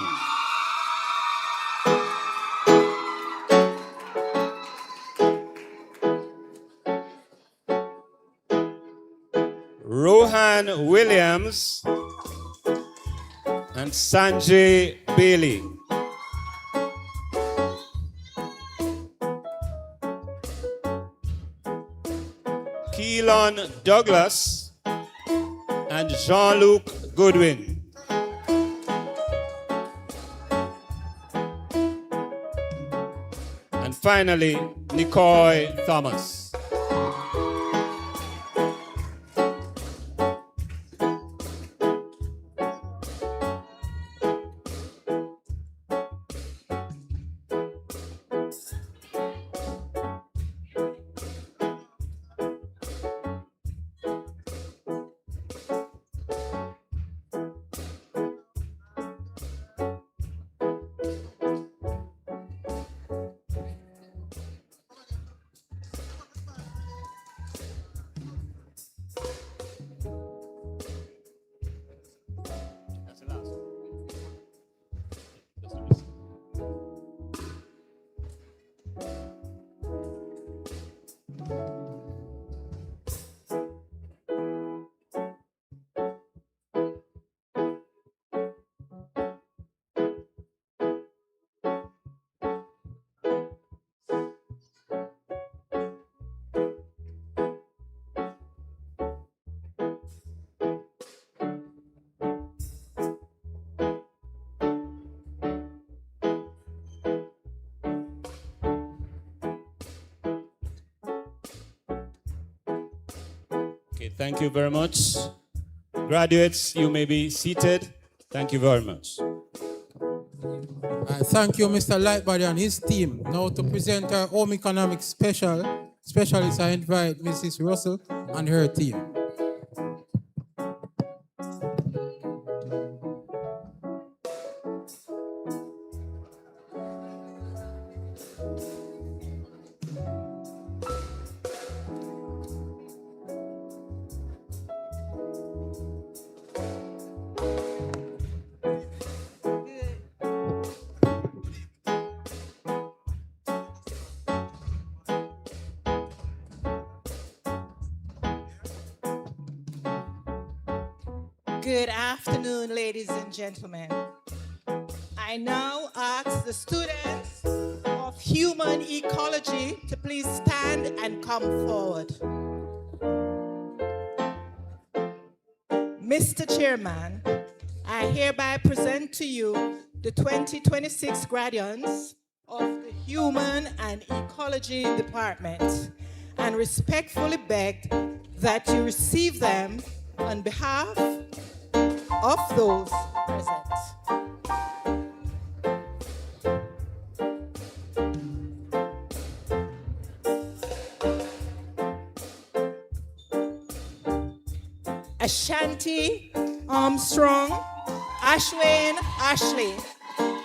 Rohan Williams and Sanjay Bailey. Keelan Douglas and Jean-Luc Goodwin. And finally, Nicoy Thomas. Okay, thank you very much. Graduates, you may be seated. Thank you very much. Thank you, Mr. Lightbody and his team. Now to present our home economics specialist, I invite Mrs. Russell and her team. Good afternoon, ladies and gentlemen. I now ask the students of human ecology to please stand and come forward. Mr. Chairman, I hereby present to you the 2026 graduates of the Human and Ecology Department and respectfully beg that you receive them on behalf of those present. Ashanti Armstrong, Ashwin Ashley.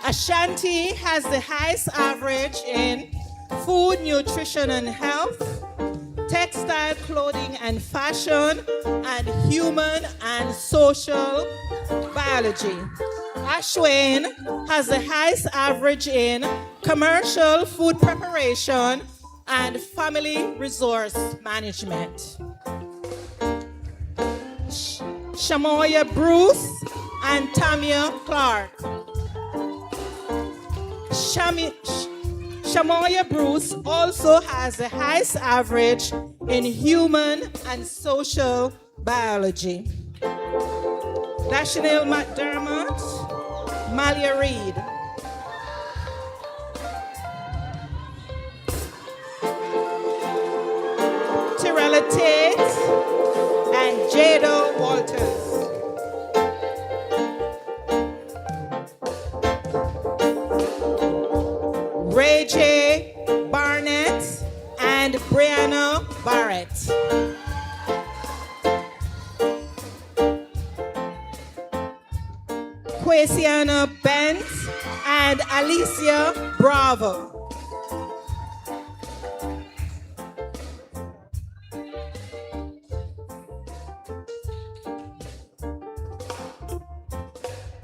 Ashanti has the highest average in food, nutrition and health, textile, clothing and fashion, and human and social biology. Ashwin has the highest average in commercial food preparation and family resource management. Shamoya Bruce and Tamia Clark. Shamoya Bruce also has the highest average in human and social biology. Dashanil McDermott, Malia Reed. Tirella Tate and Jado Walters. Ray J. Barnett and Brianna Barrett. Quasiana Bent and Alicia Bravo.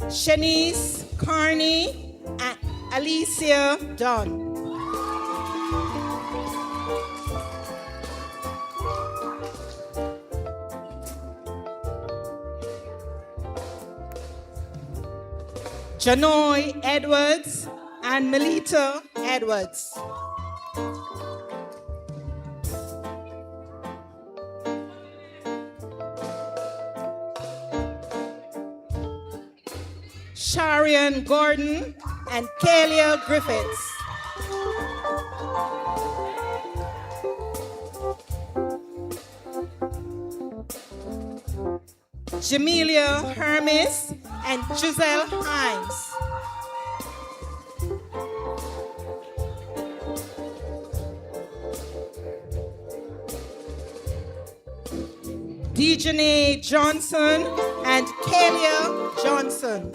Shanice Carney and Alicia Dunn. Janoy Edwards and Melita Edwards. Sharian Gordon and Kalia Griffiths. Jamelia Hermes and Giselle Hines. Dejanae Johnson and Kalia Johnson.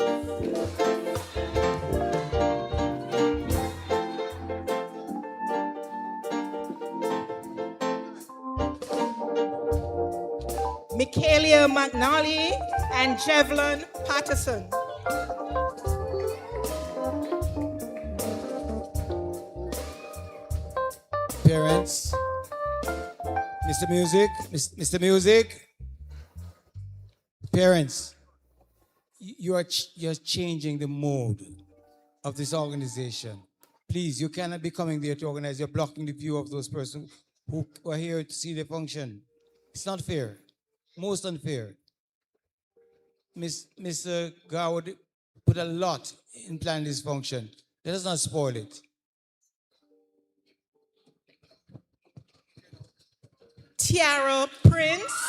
Michaelia McNally and Jevlin Patterson. Parents, Mr. Music, Mr. Music. Parents, you're changing the mode of this organization. Please, you cannot be coming there to organize. You're blocking the view of those persons who are here to see the function. It's not fair. Most unfair. Mr. Garwood put a lot in planning this function. Let us not spoil it. Tiara Prince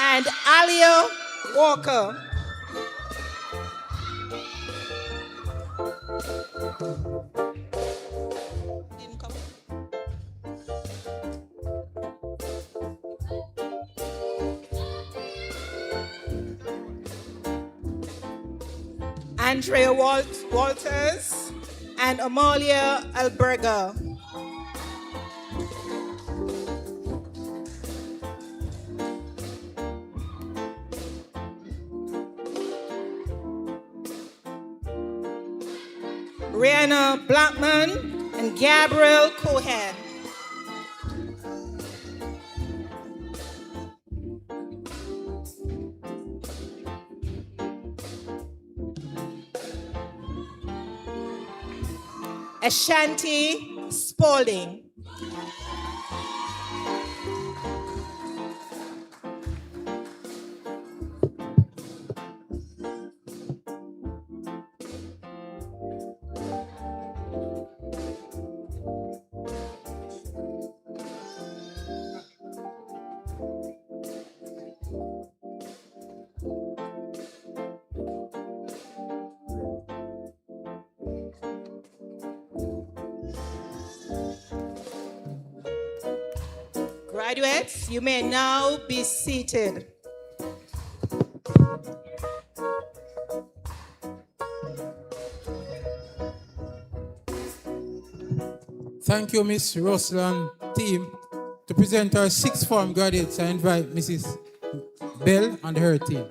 and Alia Walker. Andrea Walters and Amalia Alberga. Rihanna Blackman and Gabrielle Cohen. Ashanti Spalding. Graduates, you may now be seated. Thank you, Miss Roslan team. To present our sixth form graduates, I invite Mrs. Bell and her team.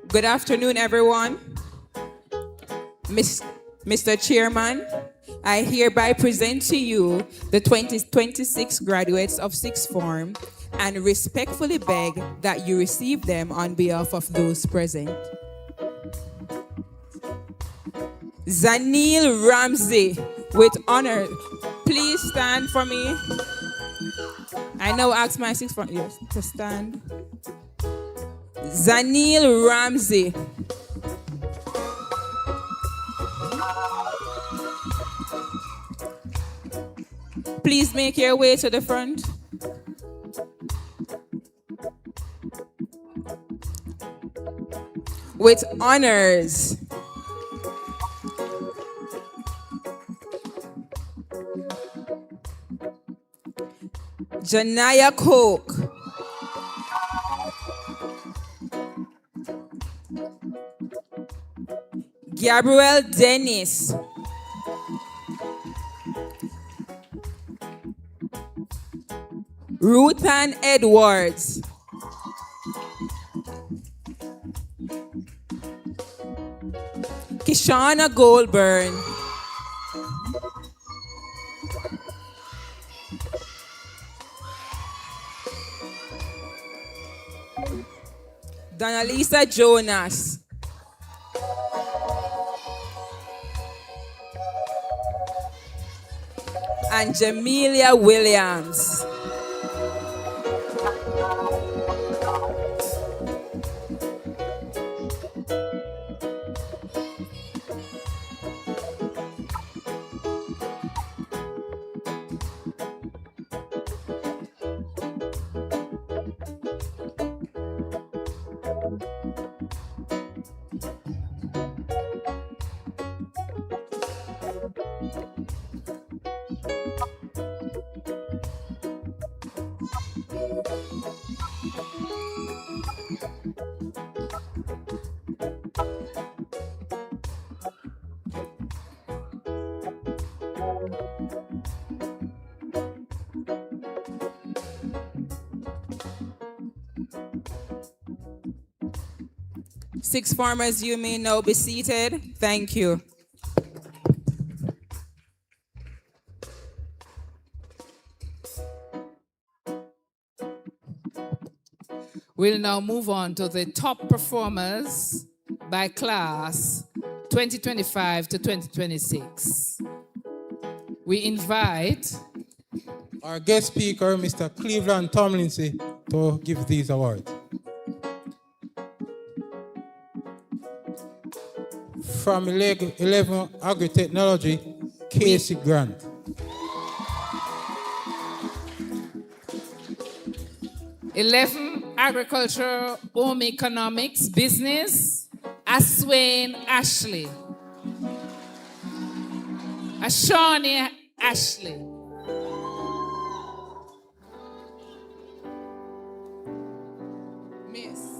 Good afternoon, everyone. Mr. Chairman, I hereby present to you the 2026 graduates of sixth form and respectfully beg that you receive them on behalf of those present. Zanil Ramsey, with honor. Please stand for me. I now ask my sixth form to stand. Zanil Ramsey. Please make your way to the front. With honors. Janaya Coke. Gabriel Dennis. Ruthann Edwards. Kishana Goldburn. Donalisa Jonas. And Jamelia Williams. Sixth formers, you may now be seated. Thank you. We'll now move on to the top performers by class 2025 to 2026. We invite our guest speaker, Mr. Cleveland Tomlinson, to give these awards. From 11 Agri-Technology, Casey Grant. Agriculture, Home Economics, Business, Aswain Ashley. Ashani Ashley. Miss.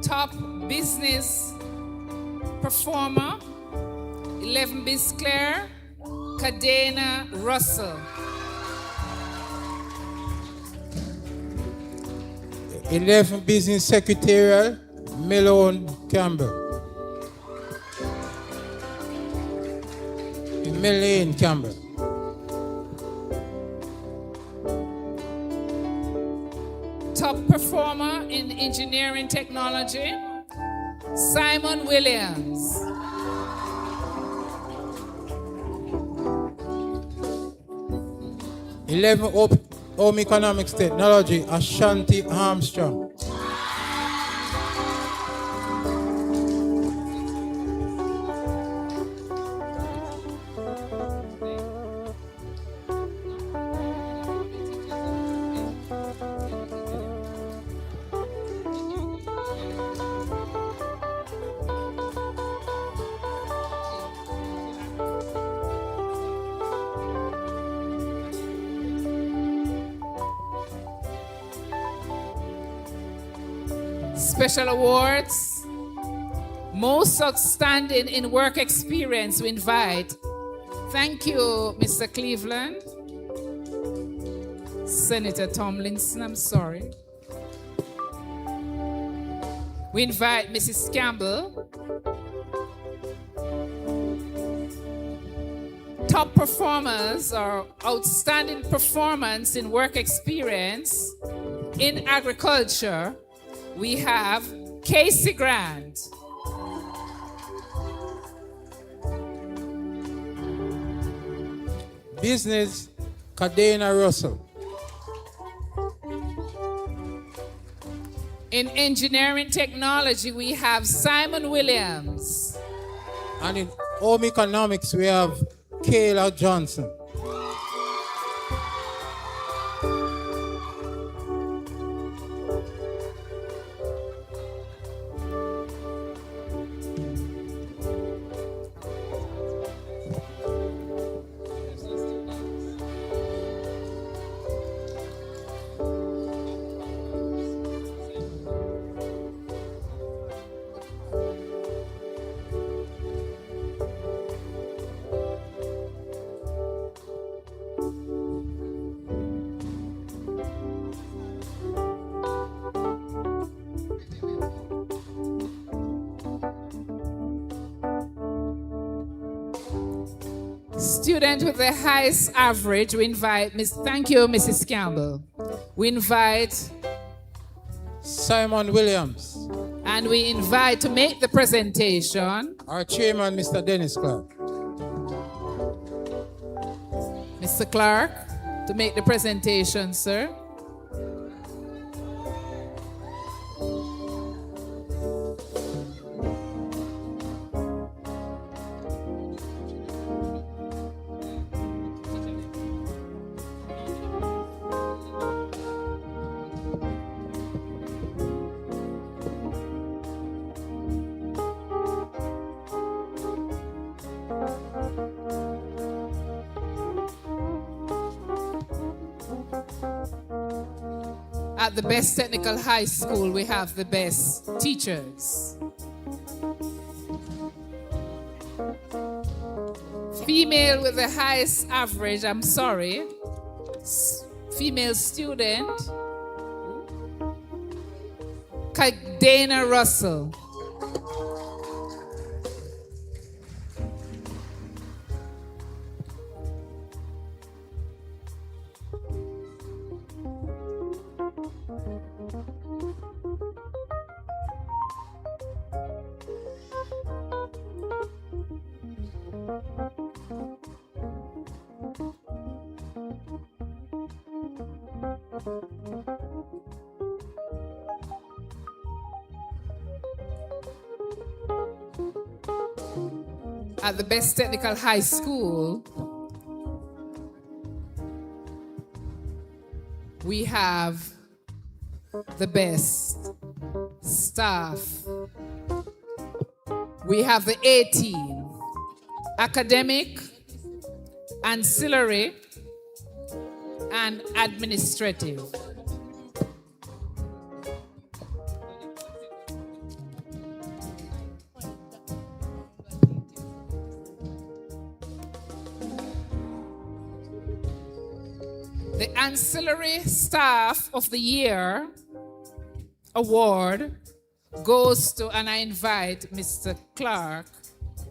Top business performer, 11 Biz Claire, Cadena Russell. 11 Business Secretarial, Melone Campbell. Melaine Campbell. Top performer in engineering technology, Simon Williams. Home Economics Technology, Ashanti Armstrong. Special awards, most outstanding in work experience, we invite. Thank you, Mr. Cleveland. Senator Tomlinson, I'm sorry. We invite Mrs. Campbell. Top performers or outstanding performance in work experience in agriculture. We have Casey Grant. Business, Cadena Russell. In engineering technology, we have Simon Williams. And in home economics, we have Kayla Johnson. Student with the highest average, we invite thank you, Mrs. Campbell. We invite Simon Williams. And we invite to make the presentation our chairman, Mr. Dennis Clark. Mr. Clark, to make the presentation, sir. At the best technical high school, we have the best teachers. Female with the highest average, I'm sorry. Female student, Cadena Russell. At the Best Technical High School, we have the best staff. We have the A team, academic, ancillary, and administrative. The Ancillary Staff of the Year award goes to, and I invite Mr. Clark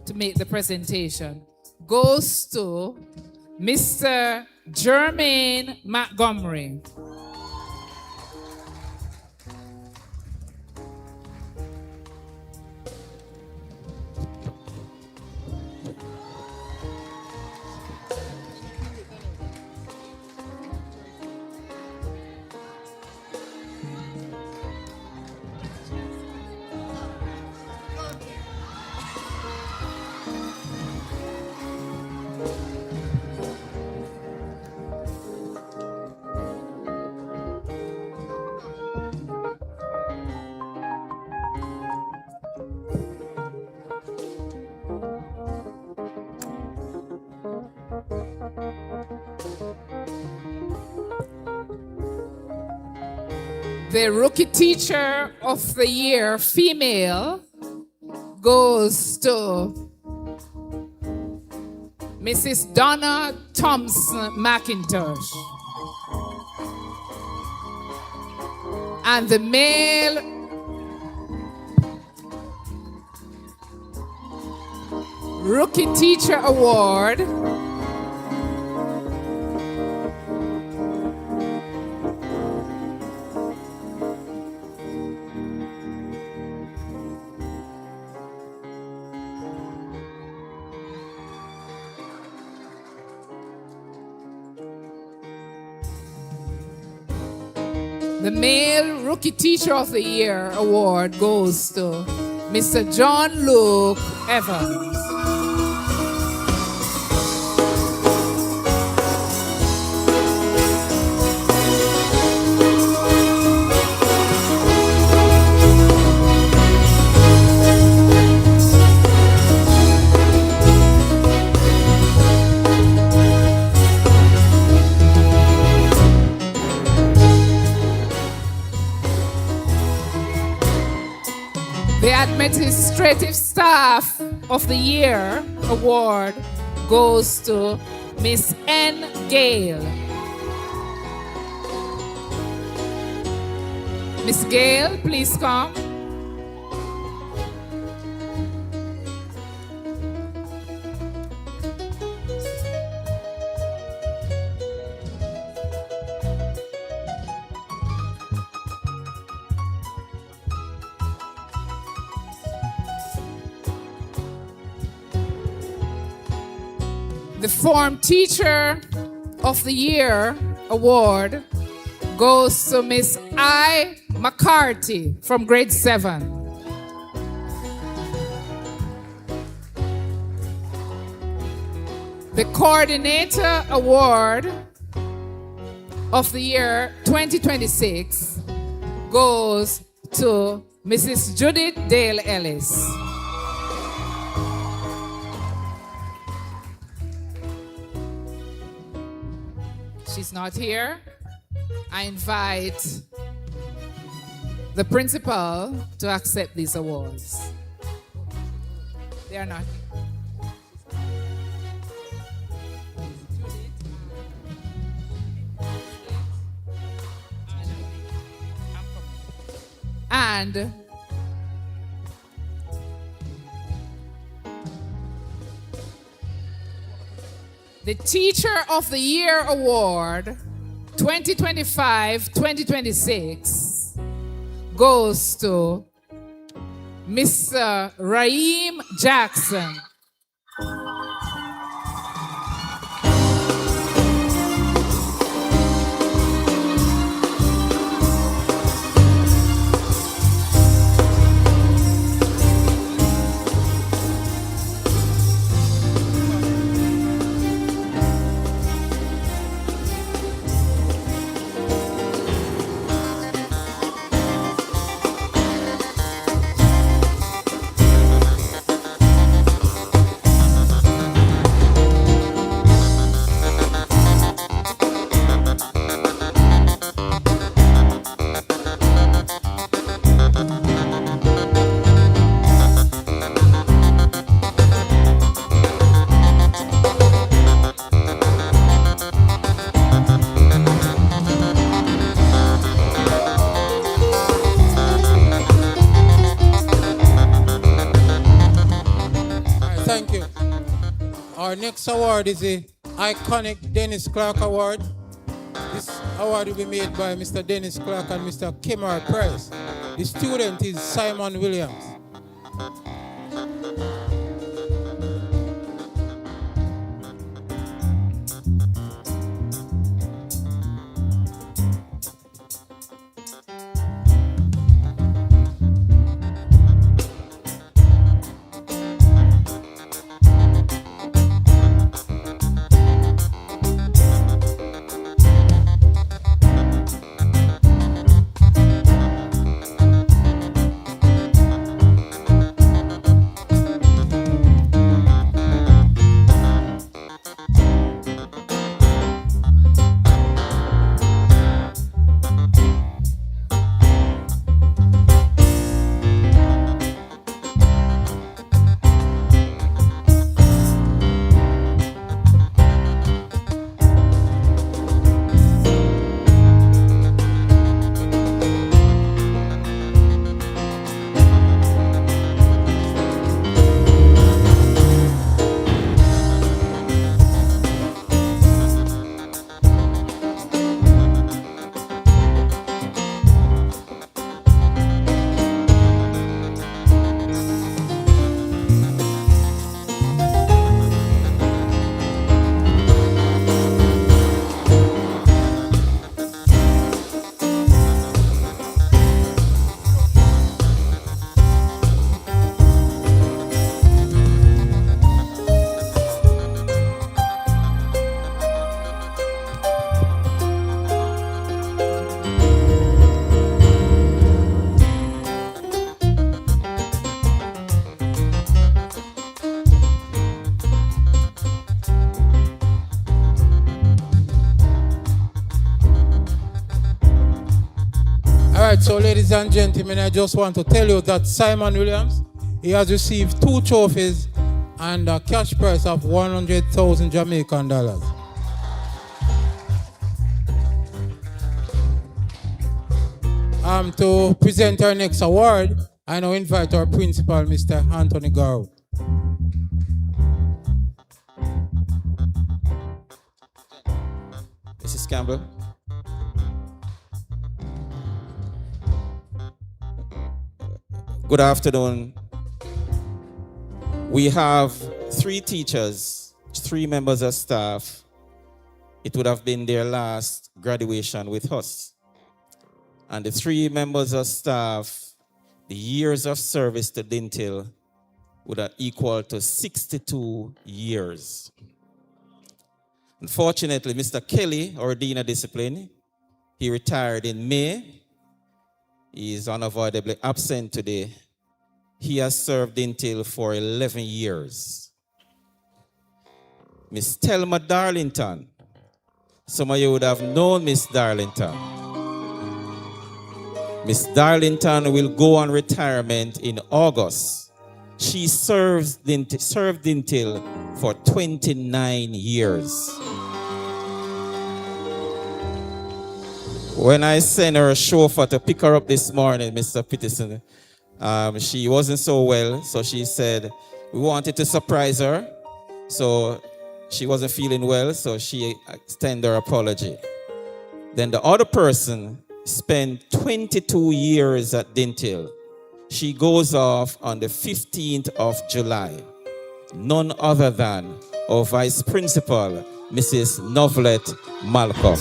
to make the presentation, goes to Mr. Jermaine Montgomery. The Rookie Teacher of the Year, female, goes to Mrs. Donna Thompson McIntosh. And the male Rookie Teacher Award The Male Rookie Teacher of the Year award goes to Mr. John Luke Evans. The Administrative Staff of the Year award goes to Miss N. Gale. Miss Gale, please come. The Form Teacher of the Year award goes to Miss I. McCarthy from grade 7. The Coordinator Award of the Year 2026 goes to Mrs. Judith Dale Ellis. She's not here. I invite the principal to accept these awards. They are not. And the Teacher of the Year Award 2025-2026 goes to Mr. Raheem Jackson. Our next award is the iconic Dennis Clark Award. This award will be made by Mr. Dennis Clark and Mr. Kemar Price. The student is Simon Williams. So ladies and gentlemen, I just want to tell you that Simon Williams, he has received 2 trophies and a cash prize of 100,000 Jamaican dollars. To present our next award, I now invite our principal, Mr. Anthony Garwood. Mrs. Campbell. Good afternoon. We have 3 teachers, 3 members of staff. It would have been their last graduation with us. And the 3 members of staff, the years of service to Dinthill would have equal to 62 years. Unfortunately, Mr. Kelly, our Dean of Discipline, he retired in May. He is unavoidably absent today. He has served Dinthill for 11 years. Miss Thelma Darlington. Some of you would have known Miss Darlington. Miss Darlington will go on retirement in August. She served Dinthill for 29 years. When I sent her a chauffeur to pick her up this morning, Mr. Peterson, she wasn't so well, so she said we wanted to surprise her. So she wasn't feeling well, so she extended her apology. Then the other person spent 22 years at Dinthill. She goes off on the 15th of July. None other than our Vice Principal, Mrs. Novlet Malcolm.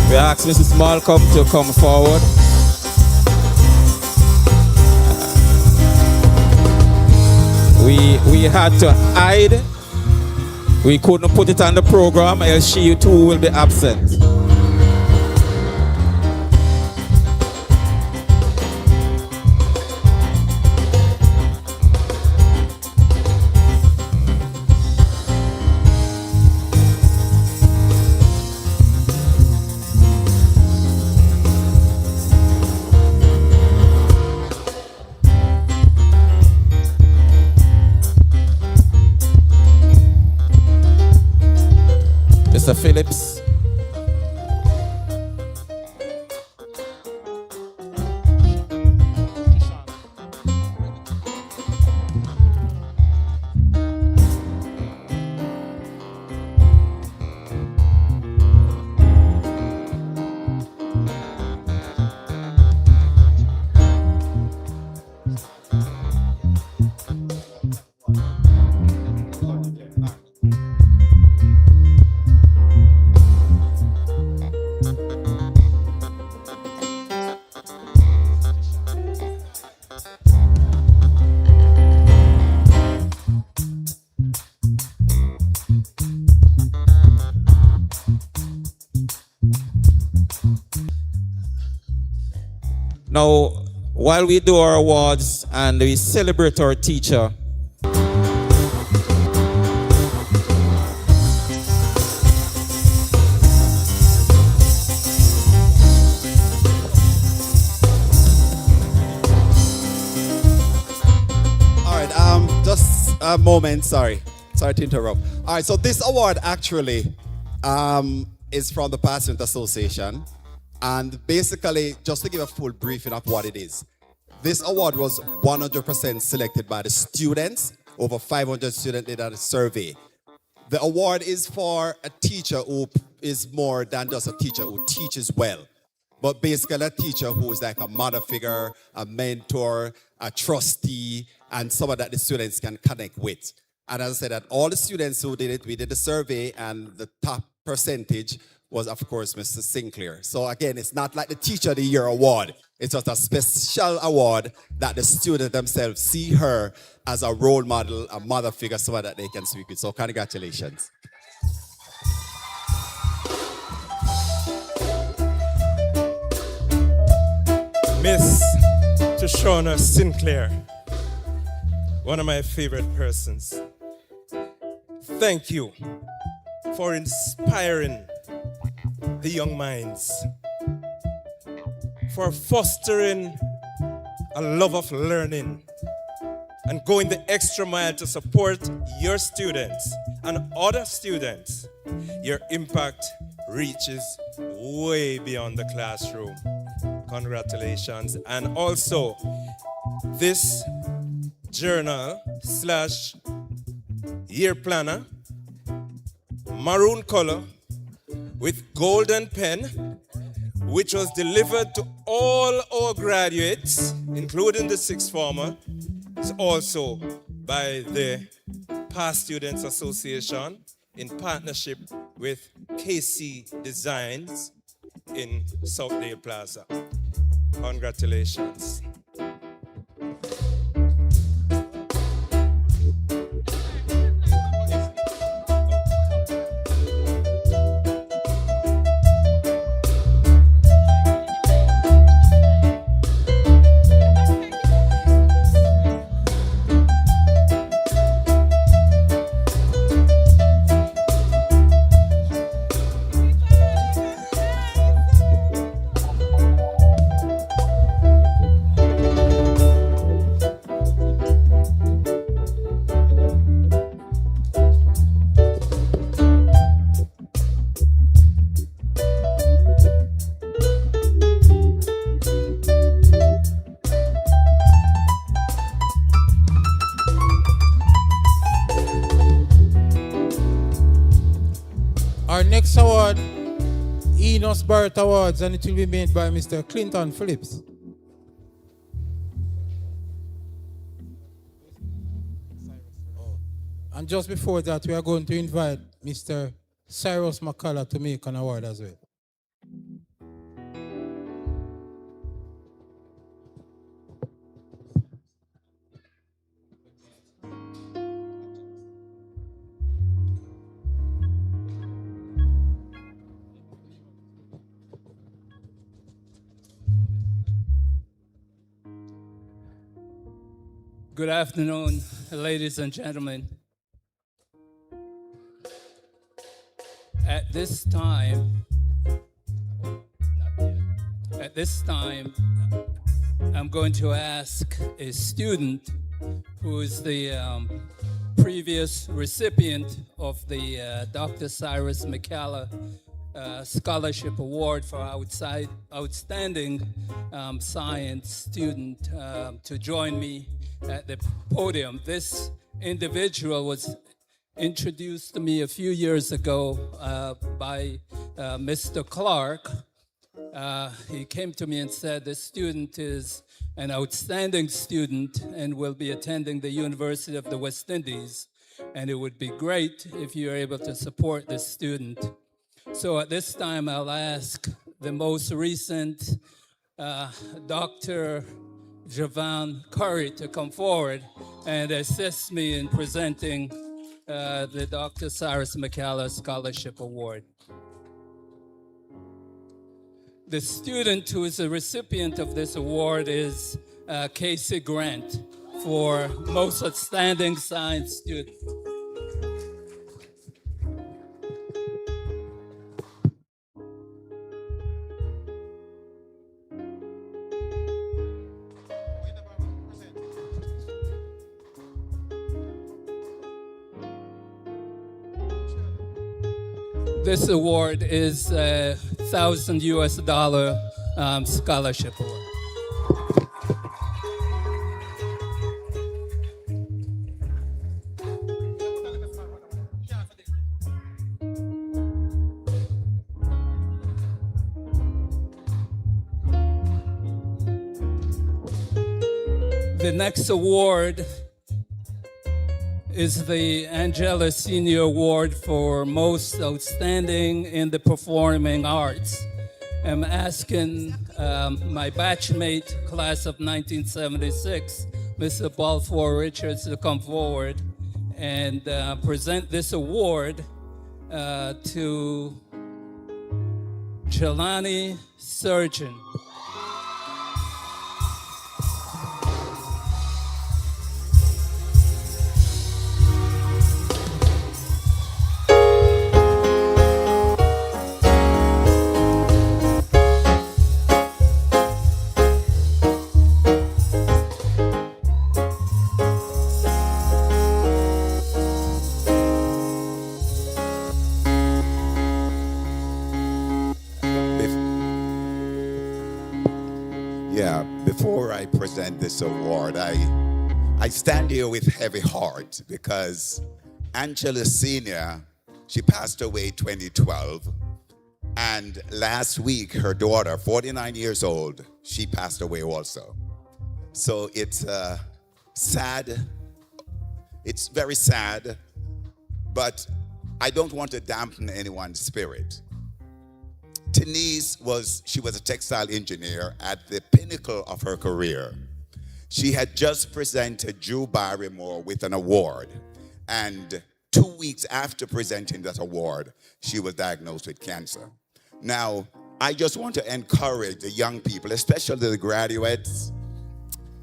We ask Mrs. Malcolm to come forward. We had to hide. We couldn't put it on the program, else she too will be absent. Mr. Phillips. Now, while we do our awards and we celebrate our teacher, just a moment, sorry to interrupt. All right, so this award actually is from the Past Student Association, and basically, just to give a full briefing of what it is, this award was 100% selected by the students. Over 500 students did a survey. The award is for a teacher who is more than just a teacher who teaches well, but basically a teacher who is like a mother figure, a mentor, a trustee, and someone that the students can connect with. And as I said, that all the students who did it, we did the survey, and the top percentage was, of course, Mr. Sinclair. So again, it's not like the Teacher of the Year award. It's just a special award that the students themselves see her as a role model, a mother figure, someone that they can speak with. So congratulations. Miss Tishona Sinclair, one of my favorite persons. Thank you for inspiring the young minds, for fostering a love of learning and going the extra mile to support your students and other students. Your impact reaches way beyond the classroom. Congratulations. And also, this journal / year planner, maroon color with golden pen, which was delivered to all our graduates, including the sixth former, is also by the Past Students Association in partnership with KC Designs in Southdale Plaza. Congratulations. Our next award, Enos Barrett Awards, and it will be made by Mr. Clinton Phillips. And just before that, we are going to invite Mr. Cyrus McCullough to make an award as well. Good afternoon, ladies and gentlemen. At this time, I'm going to ask a student who is the previous recipient of the Dr. Cyrus McCullough Scholarship Award for Outstanding Science Student to join me at the podium. This individual was introduced to me a few years ago by Mr. Clark. He came to me and said, this student is an outstanding student and will be attending the University of the West Indies, and it would be great if you're able to support this student. So at this time, I'll ask the most recent Dr. Javan Curry to come forward and assist me in presenting the Dr. Cyrus McCullough Scholarship Award. The student who is the recipient of this award is Casey Grant for Most Outstanding Science Student. This award is a $1,000 scholarship award. The next award is the Angela Senior Award for Most Outstanding in the Performing Arts. I'm asking my batchmate, class of 1976, Mr. Balfour Richards, to come forward and present this award to Jelani Surgeon. Yeah, before I present this award, I stand here with heavy heart because Angela Senior, she passed away 2012. And last week, her daughter, 49 years old, she passed away also. So it's sad. It's very sad, but I don't want to dampen anyone's spirit. Denise was a textile engineer at the pinnacle of her career. She had just presented Drew Barrymore with an award, and 2 weeks after presenting that award, she was diagnosed with cancer. Now, I just want to encourage the young people, especially the graduates,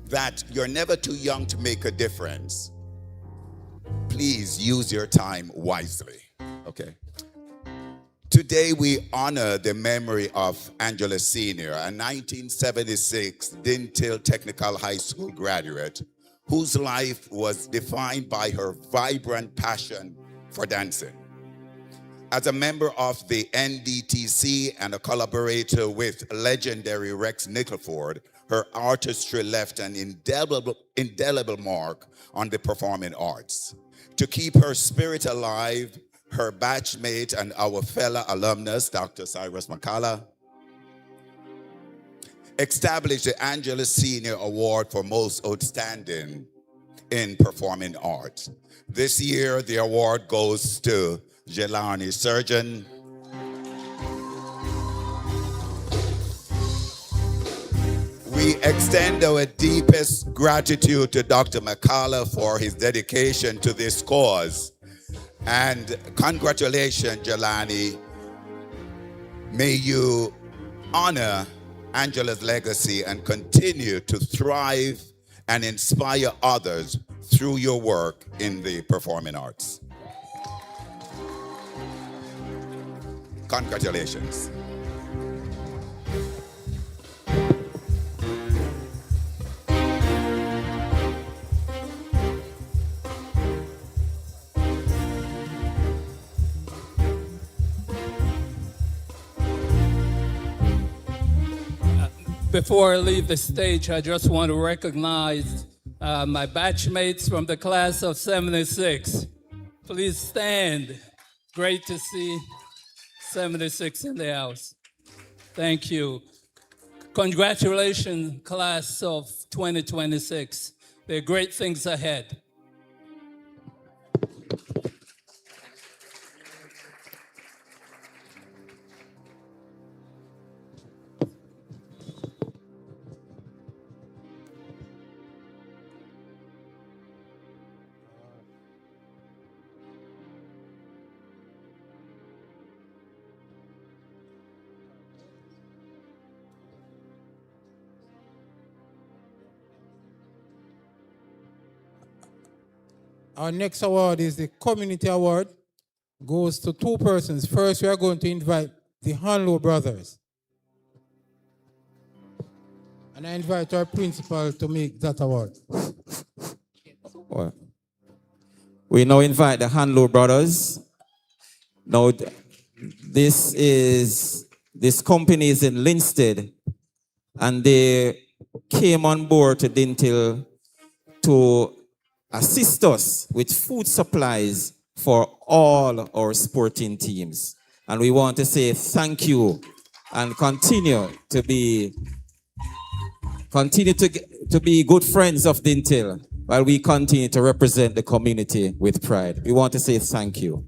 that you're never too young to make a difference. Please use your time wisely, okay? Today, we honor the memory of Angela Senior, a 1976 Dinthill Technical High School graduate whose life was defined by her vibrant passion for dancing. As a member of the NDTC and a collaborator with legendary Rex Nickelford, her artistry left an indelible mark on the performing arts. To keep her spirit alive, her batchmate and our fellow alumnus, Dr. Cyrus McCalla, established the Angela Senior Award for Most Outstanding in Performing Arts. This year, the award goes to Jelani Surgeon, we extend our deepest gratitude to Dr. McCalla for his dedication to this cause. And congratulations, Jelani. May you honor Angela's legacy and continue to thrive and inspire others through your work in the performing arts. Congratulations. Before I leave the stage, I just want to recognize my batchmates from the class of 76. Please stand. Great to see 76 in the house. Thank you. Congratulations, class of 2026. There are great things ahead. our next award is the Community Award. Goes to two persons. First, we are going to invite the Hanlow brothers. And I invite our principal to make that award. Well, we now invite the Hanlow brothers. Now, this company is in Linstead, and they came on board to Dinthill to assist us with food supplies for all our sporting teams. And we want to say thank you and continue to be good friends of Dinthill while we continue to represent the community with pride. We want to say thank you.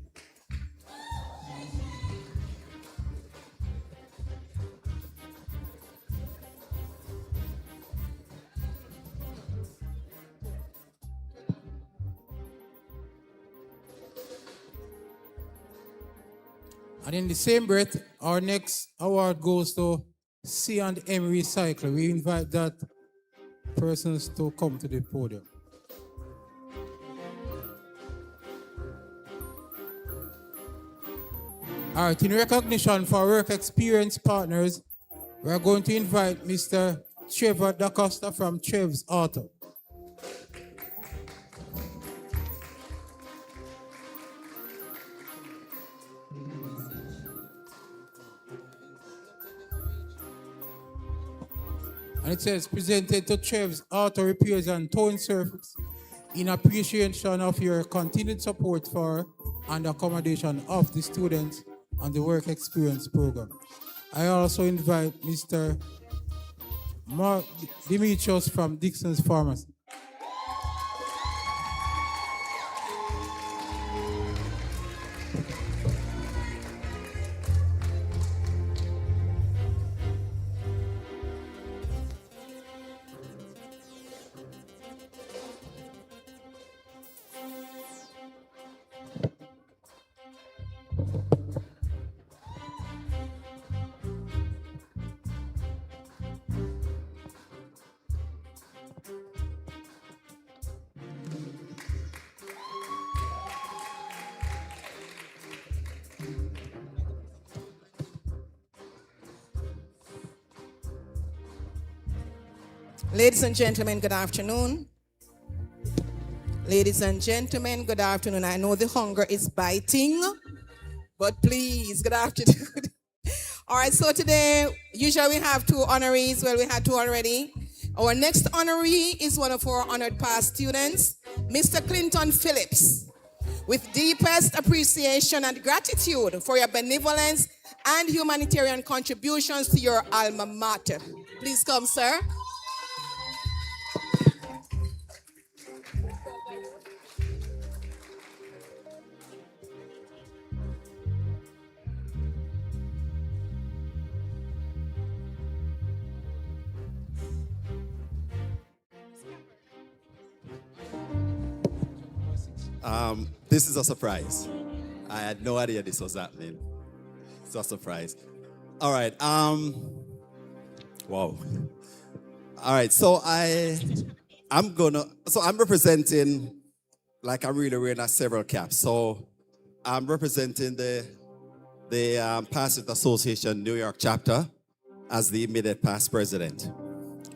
And in the same breath, our next award goes to C&M Recycle. We invite that persons to come to the podium. All right, in recognition for work experience partners, we are going to invite Mr. Trevor DaCosta from Trev's Auto. And it says, presented to Trev's Auto Repairs and Towing Service in appreciation of your continued support for and accommodation of the students on the work experience program. I also invite Mr. Mark Demetrius from Dixon's Pharmacy. Ladies and gentlemen, good afternoon. Ladies and gentlemen, good afternoon. I know the hunger is biting, but please, good afternoon. All right, so today, usually we have two honorees. Well, we had two already. Our next honoree is one of our honored past students, Mr. Clinton Phillips. With deepest appreciation and gratitude for your benevolence and humanitarian contributions to your alma mater. Please come, sir. This is a surprise. I had no idea this was happening. It's a surprise. All right. Wow. All right. So I'm representing, like I'm really wearing several caps. So I'm representing the Past Association New York chapter as the immediate past president.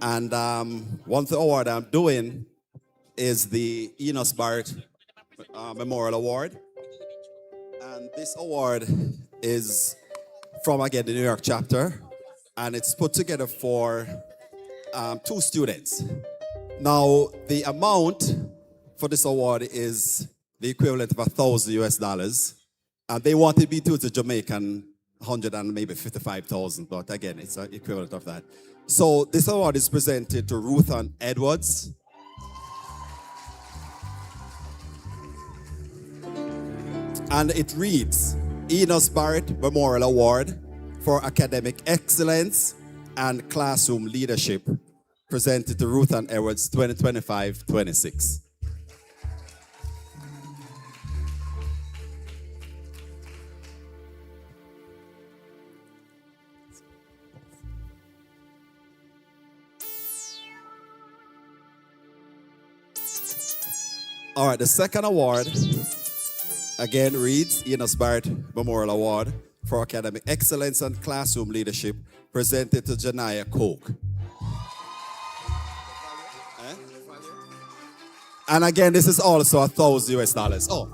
And one of the award I'm doing is the Enos Barrett Memorial Award. And this award is from, again, the New York chapter. And it's put together for two students. Now, the amount for this award is the equivalent of $1,000 US. And they wanted me to do the Jamaican 100 and maybe 55,000, but again, it's an equivalent of that. So this award is presented to Ruth Ann Edwards. And it reads, Enos Barrett Memorial Award for Academic Excellence and Classroom Leadership, presented to Ruth Ann Edwards 2025-26. All right, the second award, again, reads Enos Barrett Memorial Award for Academic Excellence and Classroom Leadership, presented to Janaya Coke. And again, this is also $1,000 US. Oh.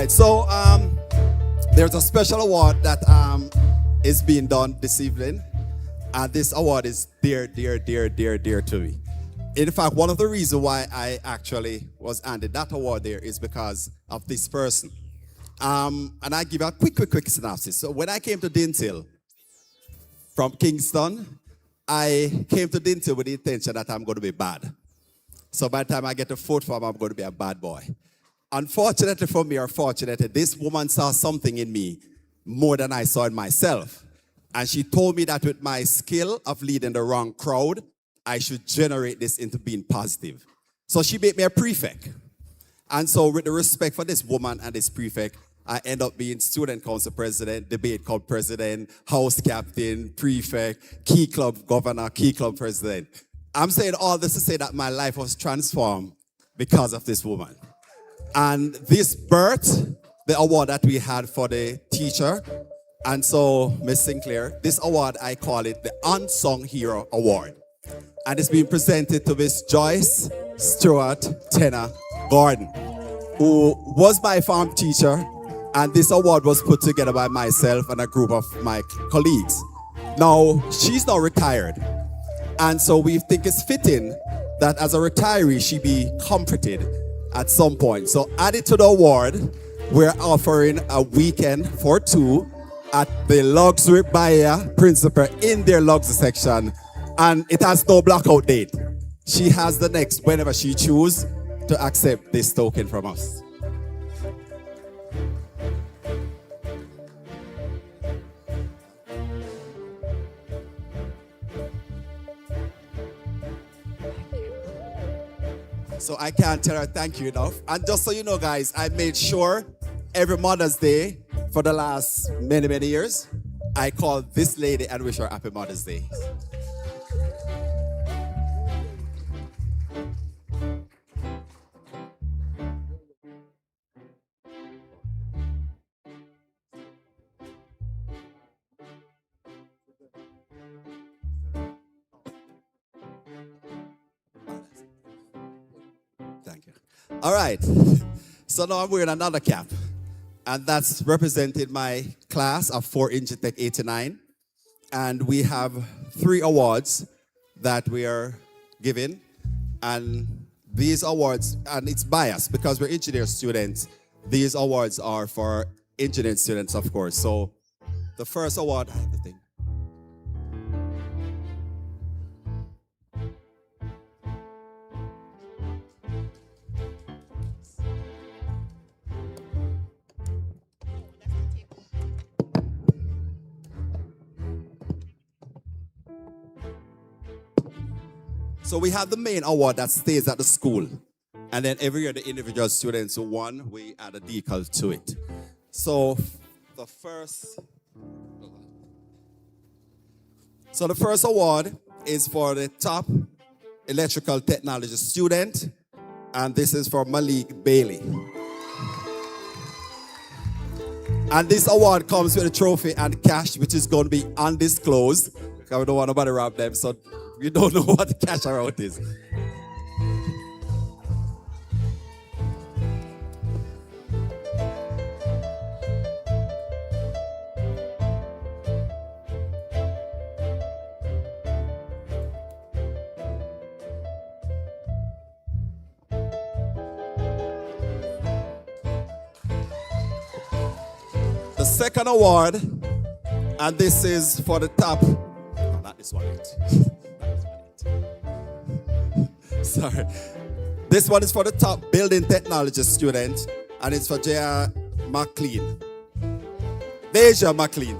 So there's a special award that is being done this evening, and this award is dear, dear, dear, dear, dear to me. In fact, one of the reasons why I actually was handed that award there is because of this person. And I give a quick synopsis. So when I came to Dinthill from Kingston, I came to Dinthill with the intention that I'm going to be bad. So by the time I get to fourth form, I'm going to be a bad boy. Unfortunately for me, or fortunately, this woman saw something in me more than I saw in myself. And she told me that with my skill of leading the wrong crowd, I should generate this into being positive. So she made me a prefect. And so with the respect for this woman and this prefect, I end up being student council president, debate club president, house captain, prefect, key club governor, key club president. I'm saying all this to say that my life was transformed because of this woman. And this birthed the award that we had for the teacher. And so, Ms. Sinclair, this award, I call it the Unsung Hero Award. And it's being presented to Miss Joyce Stewart Tenner Gordon, who was my farm teacher. And this award was put together by myself and a group of my colleagues. Now, she's now retired. And so we think it's fitting that as a retiree, she be comforted at some point. So added to the award, we're offering a weekend for two at the Luxury Buyer Principal in their luxury section. And it has no blackout date. She has the next whenever she chooses to accept this token from us. So I can't tell her thank you enough. And just so you know, guys, I made sure every Mother's Day for the last many, many years, I call this lady and wish her happy Mother's Day. Thank you. All right. So now I'm wearing another cap. And that's represented my class of 4 Tech 89. And we have 3 awards that we are giving. And these awards, and it's biased because we're engineer students. These awards are for engineering students, of course. So the first award, I have the thing. So we have the main award that stays at the school. And then every year the individual students who won, we add a decal to it. So the first award is for the top electrical technology student. And this is for Malik Bailey. And this award comes with a trophy and cash, which is going to be undisclosed, because we don't want nobody to rob them. So we don't know what the cash amount is. the second award, and this is for the top. No, not this one. Sorry. This one is for the top building technology student, and it's for Deja McLean. Deja McLean.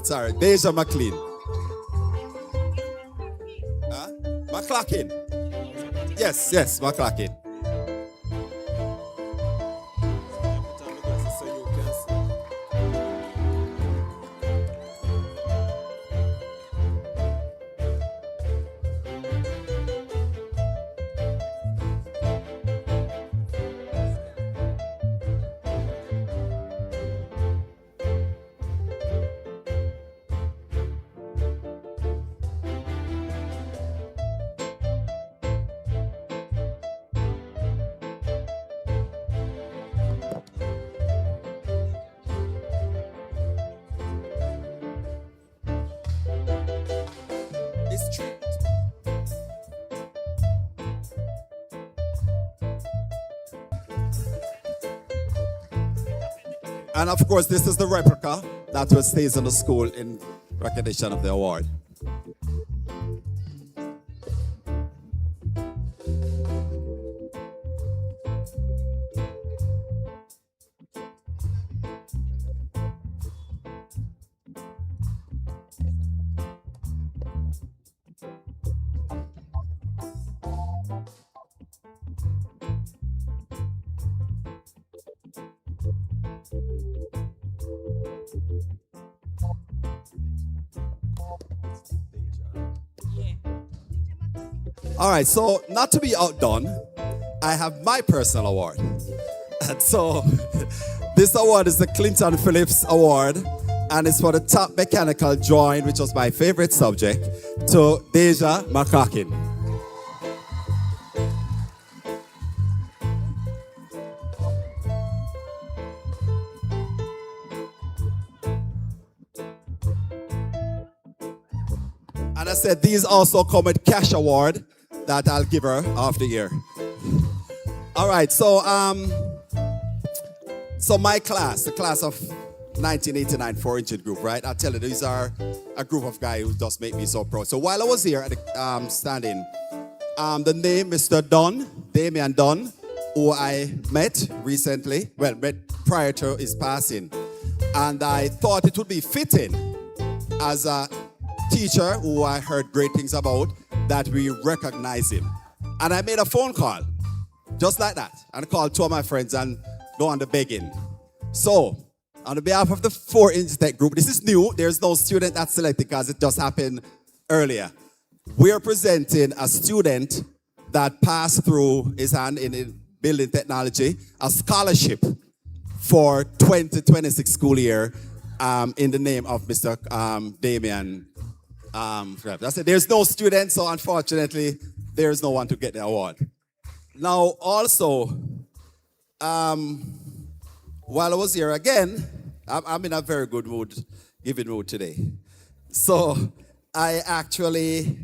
Huh? McLaughlin. Yes, McLaughlin. And of course, this is the replica that will stay in the school in recognition of the award. All right, so not to be outdone, I have my personal award. And so this award is the Clinton Phillips Award, and it's for the top mechanical drawing, which was my favorite subject, to Deja McLaughlin. And I said these also come with cash award that I'll give her after the year. All right, so my class, the class of 1989 4-inch group, right? I'll tell you, these are a group of guys who just make me so proud. So while I was here at the standing, the name Mr. Damian Dunn, who I met recently, met prior to his passing. And I thought it would be fitting as a teacher who I heard great things about, that we recognize him. And I made a phone call, just like that, and I called two of my friends and go on the begging. So, on behalf of the 4-inch tech group, this is new, there's no student that's selected because it just happened earlier. We're presenting a student that passed through his hand in building technology, a scholarship for 2026 school year in the name of Mr. Damian. I said there's no student, so unfortunately, there's no one to get the award. Now, also, while I was here again, I'm in a very good mood, giving mood today. So I actually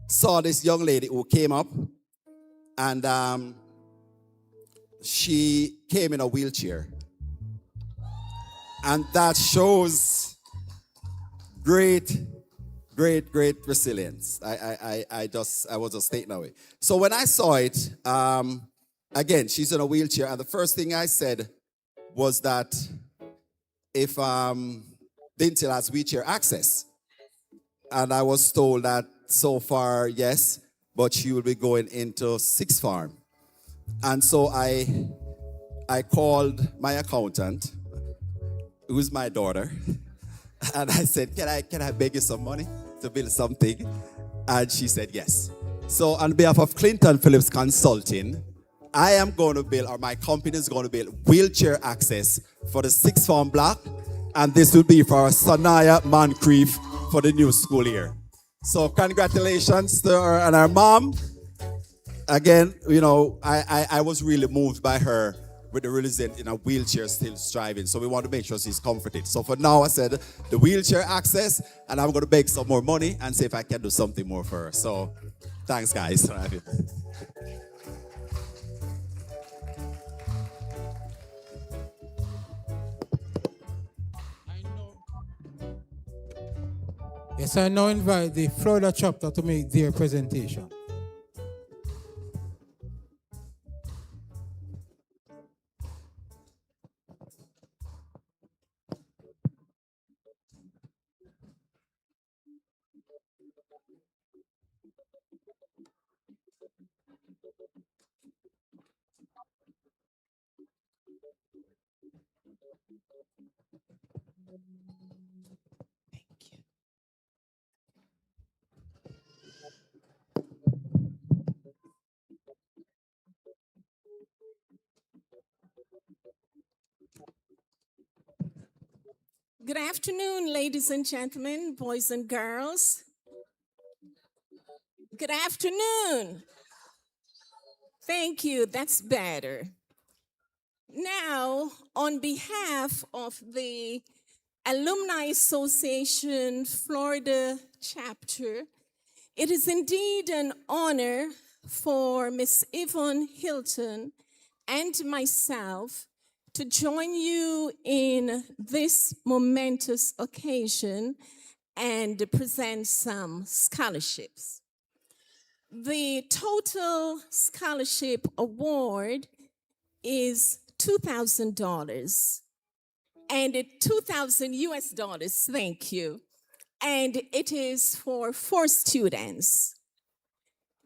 saw this young lady who came up, and she came in a wheelchair. And that shows great resilience. I was just taken away. So when I saw it, again, she's in a wheelchair, and the first thing I said was that if Dinthill has wheelchair access, and I was told that so far, yes, but she will be going into sixth form. And so I called my accountant, who's my daughter, and I said, can I beg you some money to build something? And she said yes. So on behalf of Clinton Phillips Consulting, I am going to build, or my company is going to build, wheelchair access for the sixth form block, and this will be for Sanaya Moncrief for the new school year. So congratulations to her and her mom. Again, you know, I was really moved by her with the resident in a wheelchair still striving. So we want to make sure she's comforted. So for now, I said the wheelchair access, and I'm going to beg some more money and see if I can do something more for her. So thanks, guys. Yes, I now invite the Florida chapter to make their presentation. Good afternoon, ladies and gentlemen, boys and girls. Good afternoon. Thank you, that's better. Now, on behalf of the Alumni Association Florida chapter, it is indeed an honor for Miss Yvonne Hilton and myself to join you in this momentous occasion and present some scholarships. The total scholarship award is $2,000 and $2,000 thank you. And it is for 4 students.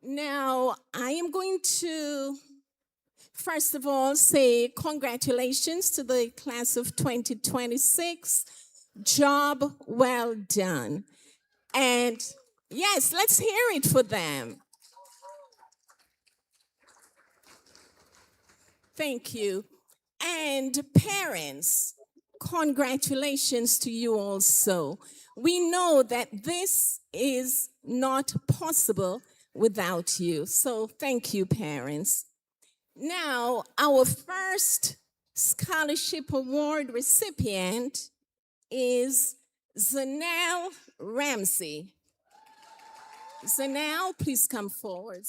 Now, I am going to first of all say congratulations to the class of 2026. Job well done. And yes, let's hear it for them. Thank you. And parents, congratulations to you also. We know that this is not possible without you. So thank you, parents. Now, our first scholarship award recipient is Zanelle Ramsey. Zanelle, please come forward.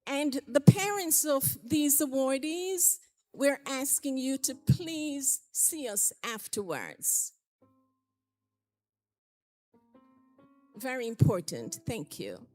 And the parents of these awardees, we're asking you to please see us afterwards. Very important. Thank you.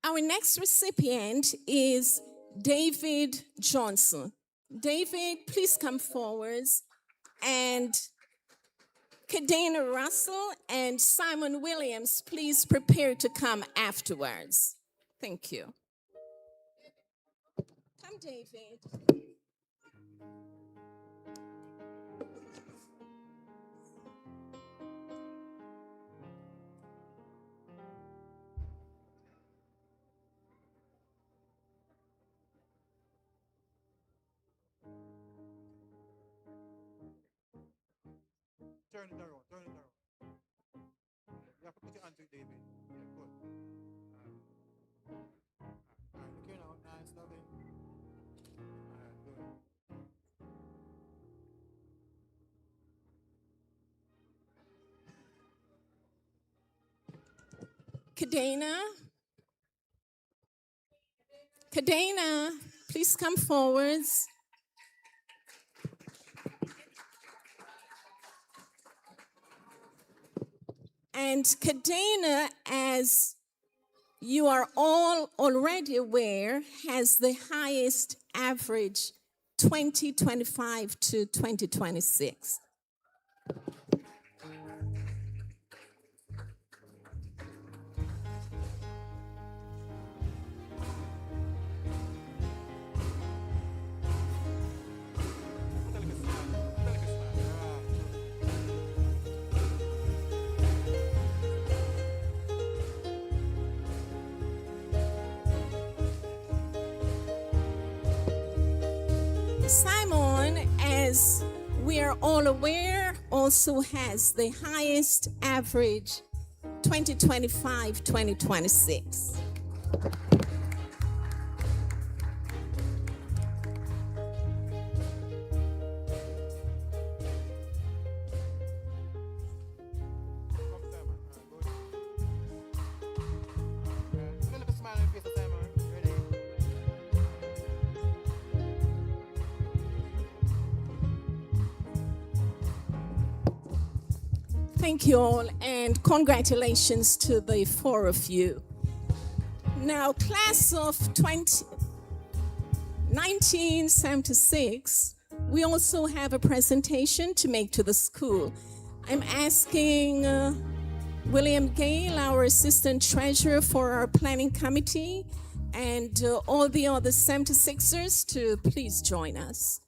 Our next recipient is David Johnson. David, please come forward. And Kadena Russell and Simon Williams, please prepare to come afterwards. Thank you. Come, David. Turn it around, turn it around. You have to put your hand to it, David. Yeah, good. All right, look here now. Nice, lovely. All right, good. Kadena, please come forwards. And Kadena, as you are all already aware, has the highest average 2025 to 2026. as we are all aware, also has the highest average 2025-2026. Thank you all, and congratulations to the four of you. Now, class of 1976, we also have a presentation to make to the school. I'm asking William Gale, our assistant treasurer for our planning committee, and all the other 76ers to please join us.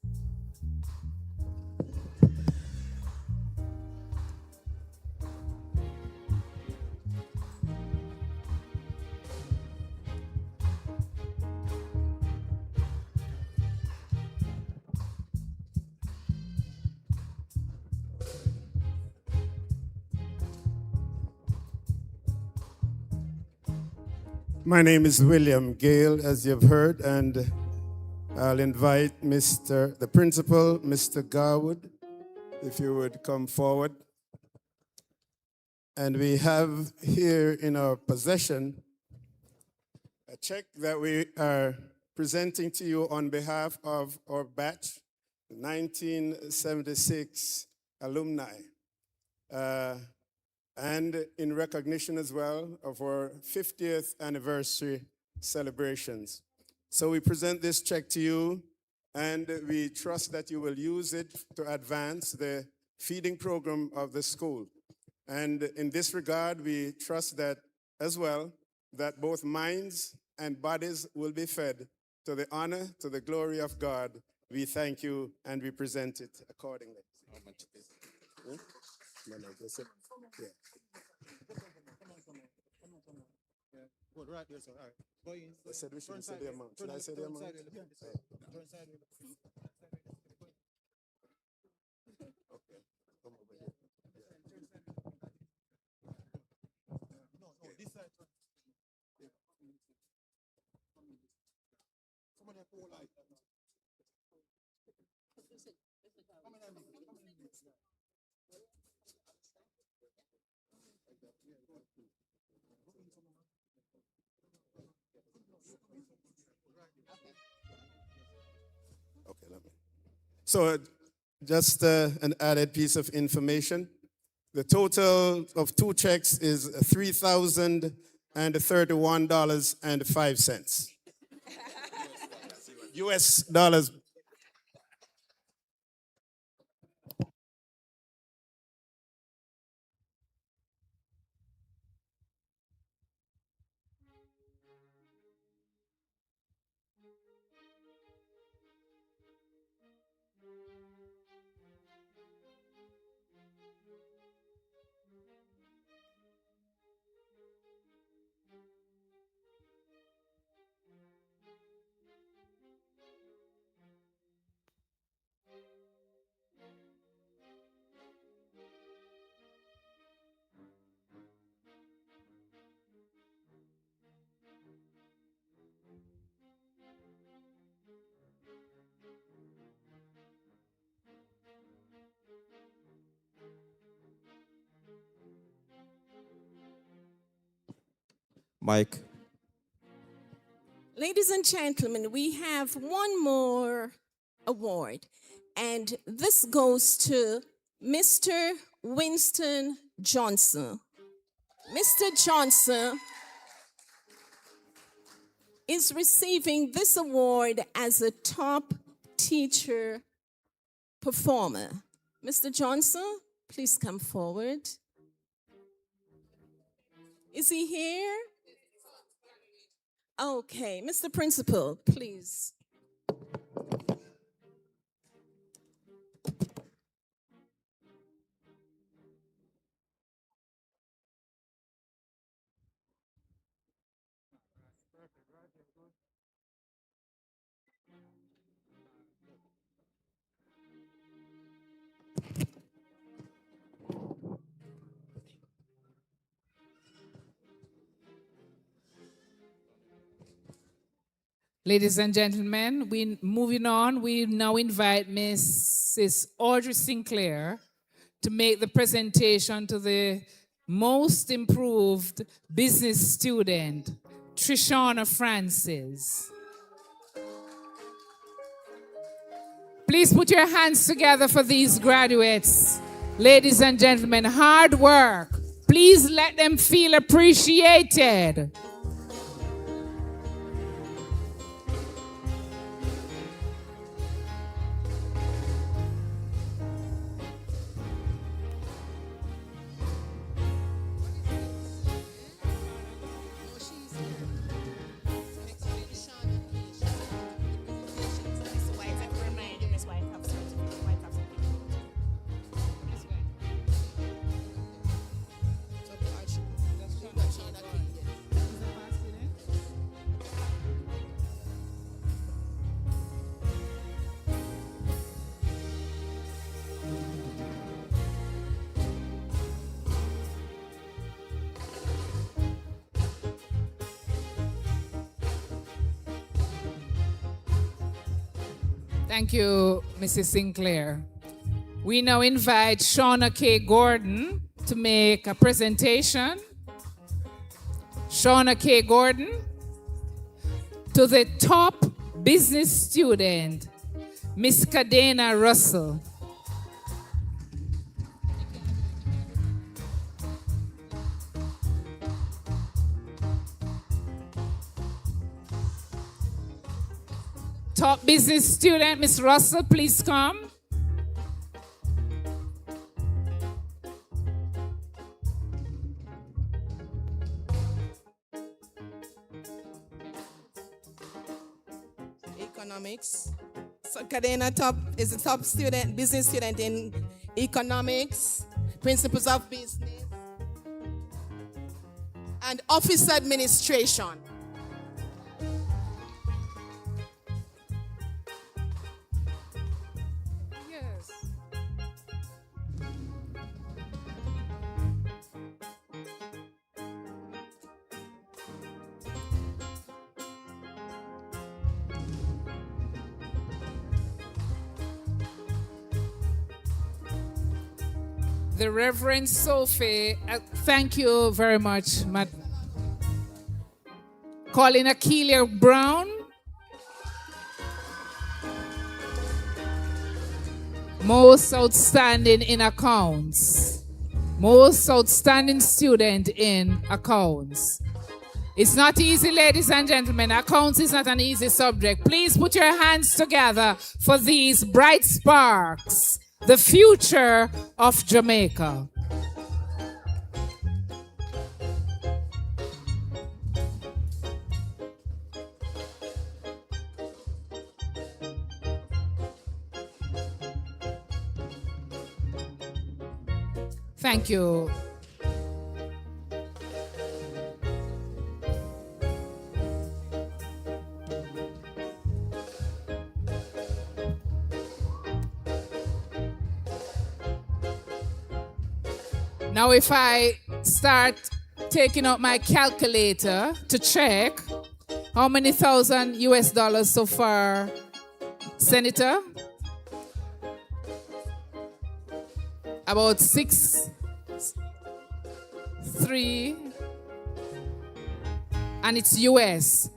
My name is William Gale, as you've heard, and I'll invite the principal, Mr. Garwood, if you would come forward. And we have here in our possession a check that we are presenting to you on behalf of our batch, 1976 alumni. And in recognition as well of our 50th anniversary celebrations. So we present this check to you, and we trust that you will use it to advance the feeding program of the school. And in this regard, we trust that as well, that both minds and bodies will be fed to the honor, to the glory of God. We thank you, and we present it accordingly. Right here, sir. All right. Go in. I said we shouldn't say the amount. Should I say the amount? Okay. Come over here. No, this side. Somebody pull like that. Okay, let me. So just an added piece of information. The total of two checks is $3,031.05. US dollars. Mike. Ladies and gentlemen, we have one more award, and this goes to Mr. Winston Johnson. Mr. Johnson is receiving this award as a top teacher performer. Mr. Johnson, please come forward. Is he here? Okay, Mr. Principal, please. Ladies and gentlemen, moving on, we now invite Mrs. Audrey Sinclair to make the presentation to the most improved business student, Trishana Francis. Please put your hands together for these graduates. Ladies and gentlemen, hard work. Please let them feel appreciated. Thank you, Mrs. Sinclair. We now invite Shauna K. Gordon to make a presentation. Shauna K. Gordon, to the top business student, Miss Kadena Russell. Top business student, Miss Russell, please come. Economics. So Kadena top is a top student, business student in economics, principles of business, and office administration. The Reverend Sophie, thank you very much, Colin Akelia Brown. Most outstanding in accounts. Most outstanding student in accounts. It's not easy, ladies and gentlemen. Accounts is not an easy subject. Please put your hands together for these bright sparks. The future of Jamaica. Thank you. Now, if I start taking out my calculator to check how many thousand US dollars so far, Senator? About 3, and it's US.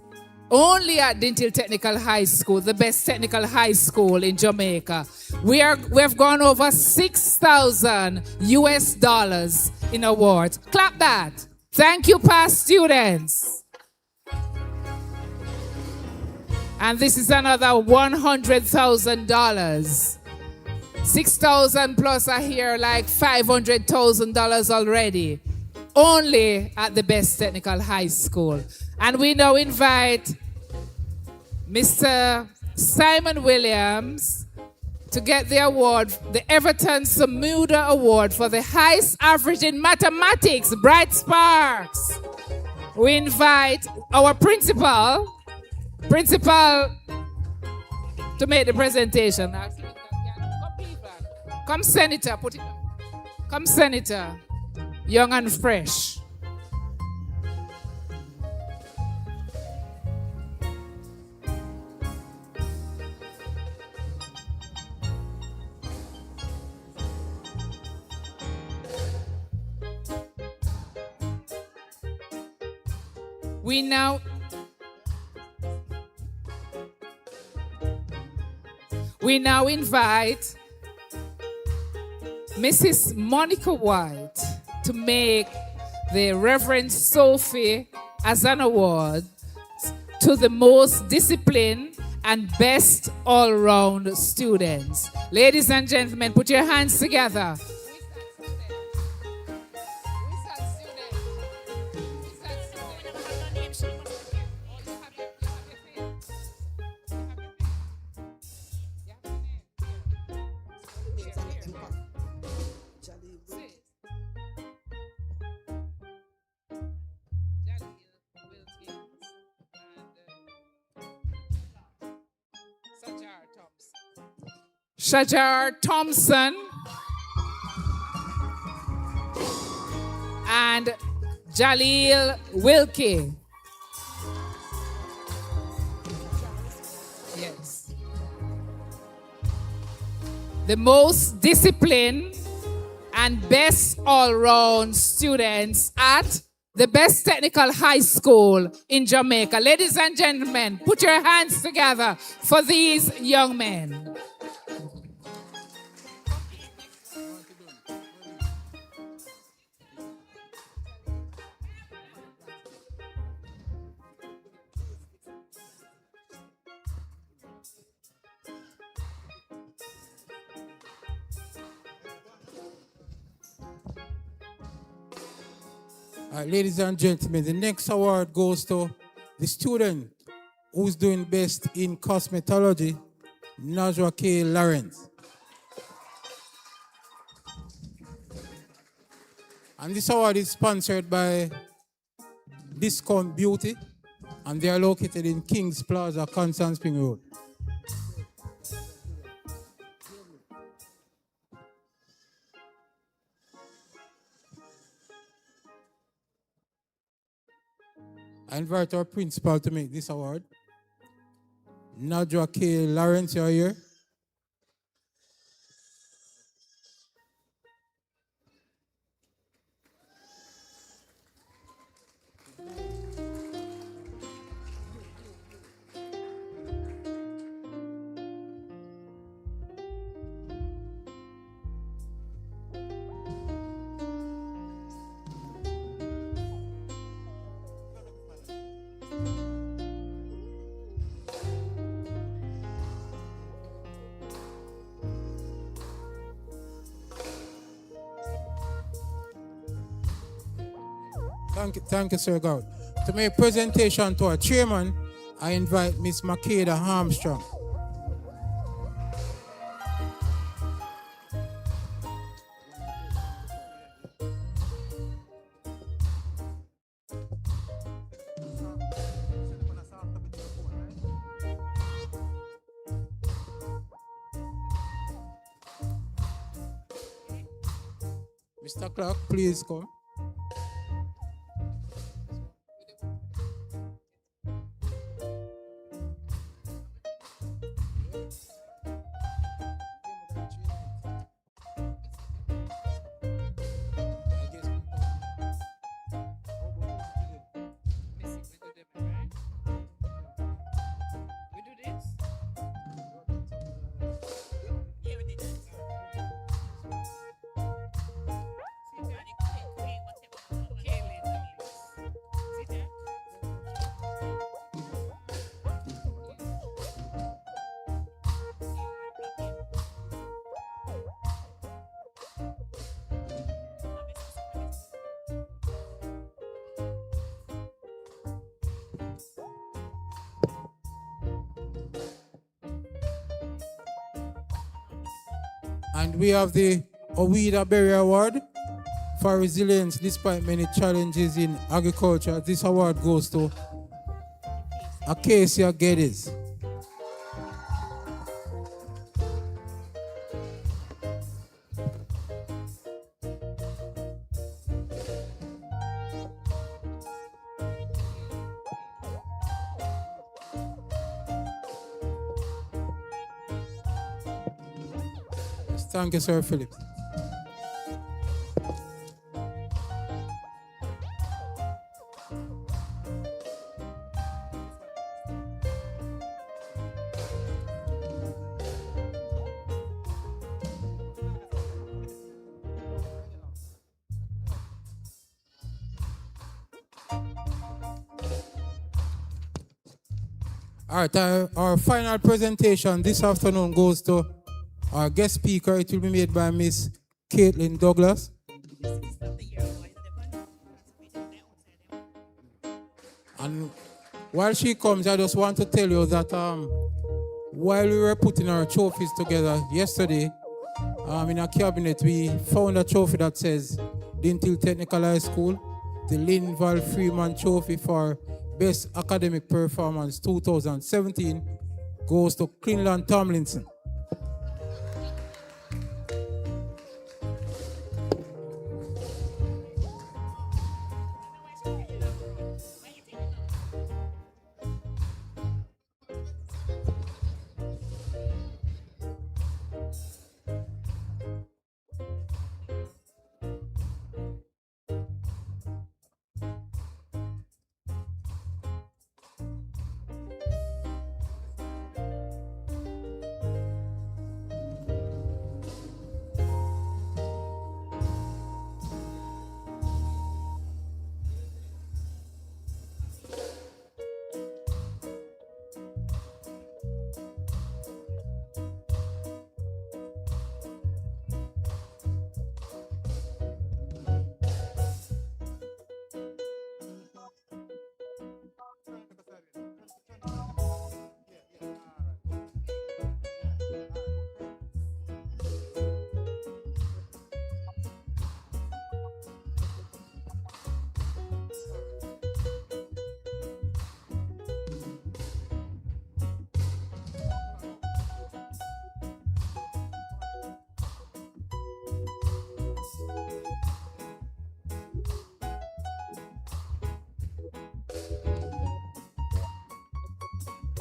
Only at Dinthill Technical High School, the best technical high school in Jamaica. We have gone over 6,000 US dollars in awards. Clap that. Thank you, past students. And this is another $100,000. 6,000 plus are here, like $500,000 already. Only at the best technical high school. And we now invite Mr. Simon Williams to get the award, the Everton Samuda Award for the highest average in mathematics, Bright Sparks. We invite our principal to make the presentation. Come, Senator, put it on. Come, Senator, young and fresh. We now invite Mrs. Monica White to make the Reverend Sophie as an award to the most disciplined and best all-round students. Ladies and gentlemen, put your hands together. Shajar Thompson and Jaleel Wilkie. Yes. The most disciplined and best all-round students at the best technical high school in Jamaica. Ladies and gentlemen, put your hands together for these young men. All right, ladies and gentlemen, the next award goes to the student who's doing best in cosmetology, Najwa K. Lawrence. And this award is sponsored by Discount Beauty, and they are located in Kings Plaza, Constant Spring Road. I invite our principal to make this award. Najwa K. Lawrence, you are here. Thank you, Sir God. To make a presentation to our chairman, I invite Miss Makeda Armstrong. Mr. Clark, please come. And we have the Owida Berry Award for resilience despite many challenges in agriculture. This award goes to Acacia Geddes. Thank you, Sir Phillips. All right, our final presentation this afternoon goes to our guest speaker. It will be made by Miss Caitlin Douglas. And while she comes, I just want to tell you that while we were putting our trophies together yesterday, in our cabinet, we found a trophy that says Dinthill Technical High School, the Linval Freeman Trophy for Best Academic Performance 2017 goes to Clinland Tomlinson.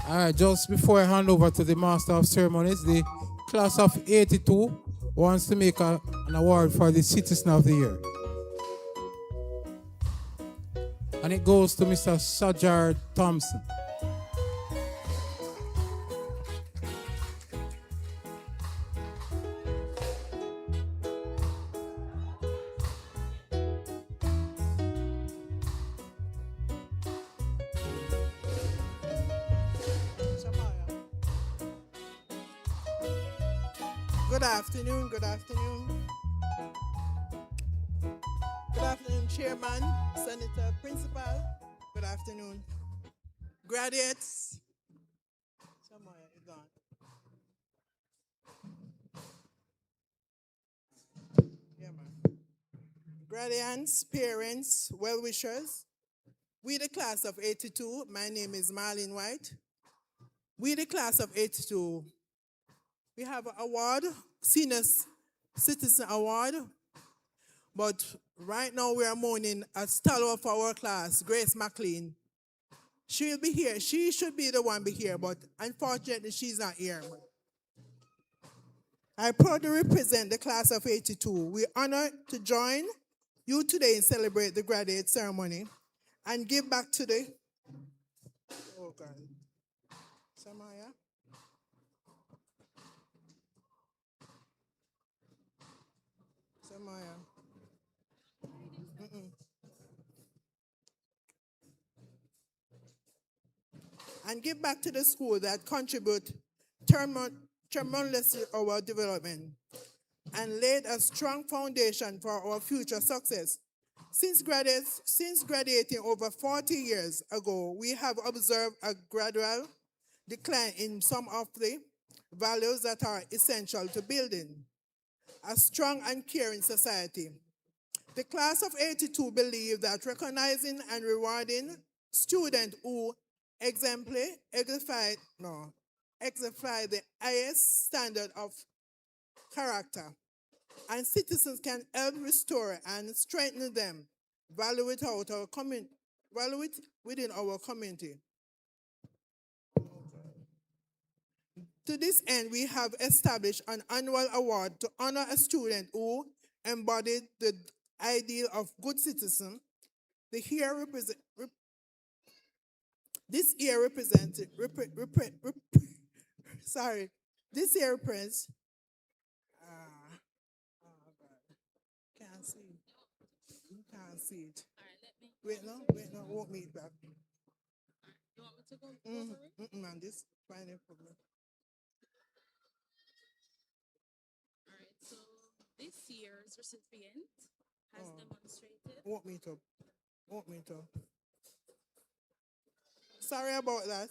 All right, just before I hand over to the Master of Ceremonies, the class of 82 wants to make an award for the Citizen of the Year. And it goes to Mr. Sajard Thompson. Good afternoon, good afternoon. Good afternoon, Chairman, Senator, Principal. Good afternoon. Graduates. Somewhere it's gone. Yeah, man. Graduates, parents, well-wishers. We the class of 82. My name is Marlene White. We the class of 82. We have an award, Senior Citizen Award, but right now we are mourning a stalwart of our class, Grace McLean. She'll be here. She should be the one be here, but unfortunately she's not here. I proudly represent the class of 82. We're honored to join you today and celebrate the graduate ceremony and give back to the, oh God, Samaya. Samaya. And give back to the school that contribute tremendously to our development and laid a strong foundation for our future success. Since graduating over 40 years ago, we have observed a gradual decline in some of the values that are essential to building a strong and caring society. The class of 82 believe that recognizing and rewarding students who exemplify the highest standard of character, and citizens can help restore and strengthen them, value it within our community. To this end, we have established an annual award to honor a student who embodied the ideal of good citizen. This year represents can't see it. You can't see it. Wait, no, won't meet back. Man, this final problem. All right, so this year's recipient has demonstrated. Walk me up. Walk me up. Sorry about that.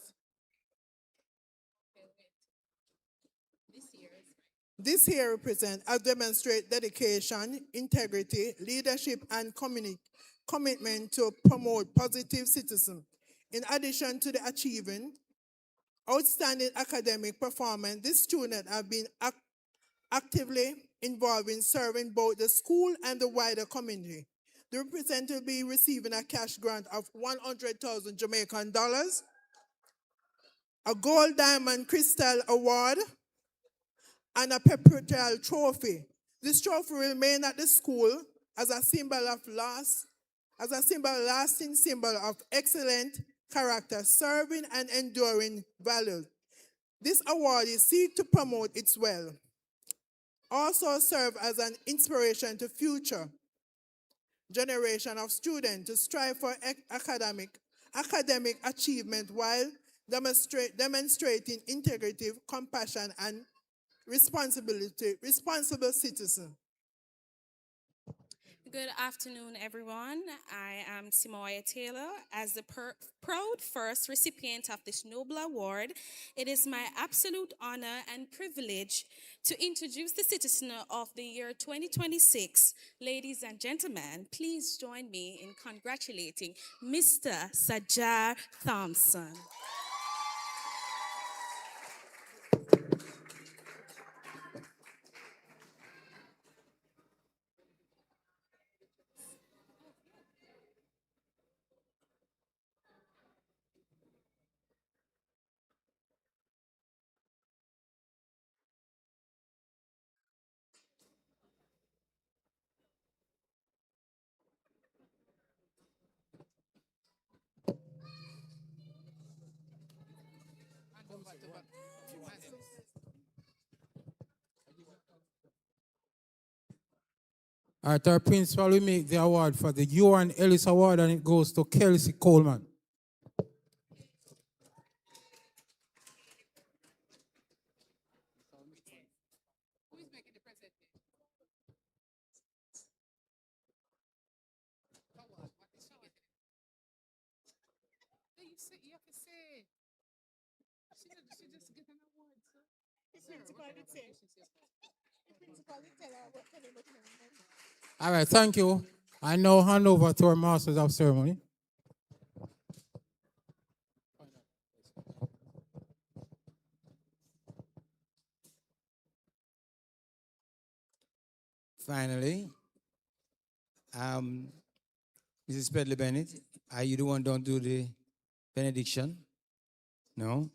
This year represent and demonstrate dedication, integrity, leadership, and commitment to promote positive citizen. In addition to the achieving outstanding academic performance, these students have been actively involved in serving both the school and the wider community. The representative will be receiving a cash grant of 100,000 Jamaican dollars, a gold diamond crystal award, and a perpetual trophy. This trophy will remain at the school as a symbol of lasting symbol of excellent character, serving and enduring values. This award is seek to promote its well. Also serve as an inspiration to future generation of students to strive for academic achievement while demonstrating integrity, compassion, and responsible citizen. Good afternoon, everyone. I am Simoya Taylor. As the proud first recipient of this noble award, it is my absolute honor and privilege to introduce the citizen of the year 2026. Ladies and gentlemen, please join me in congratulating Mr. Sajar Thompson. All right, our principal will make the award for the Johan Ellis Award, and it goes to Kelsey Coleman. All right, thank you. I now hand over to our Masters of Ceremony. Finally, Mrs. Pedley Bennett, are you the one don't do the benediction? No?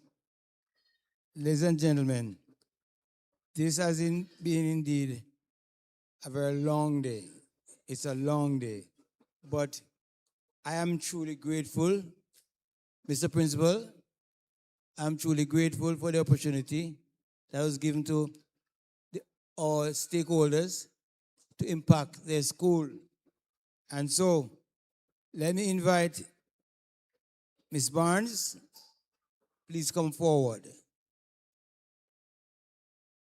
Ladies and gentlemen, this has been indeed a very long day. It's a long day. But I am truly grateful, Mr. Principal. I'm truly grateful for the opportunity that was given to all stakeholders to impact their school. And so, let me invite Ms. Barnes. Please come forward.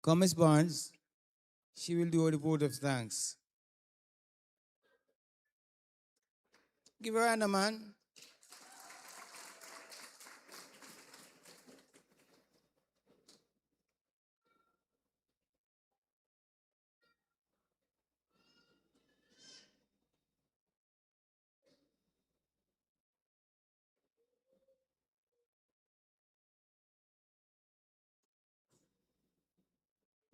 Come, Ms. Barnes. She will do the vote of thanks. Give her a hand, man.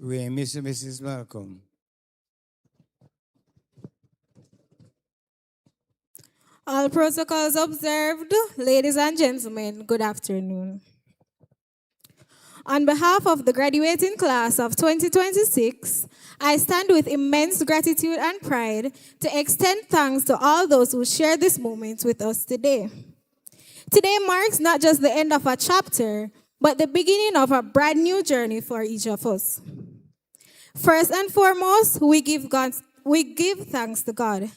Mrs. Malcolm. All protocols observed. Ladies and gentlemen, good afternoon. On behalf of the graduating class of 2026, I stand with immense gratitude and pride to extend thanks to all those who share this moment with us today. Today marks not just the end of a chapter, but the beginning of a brand new journey for each of us. First and foremost, we give thanks to God,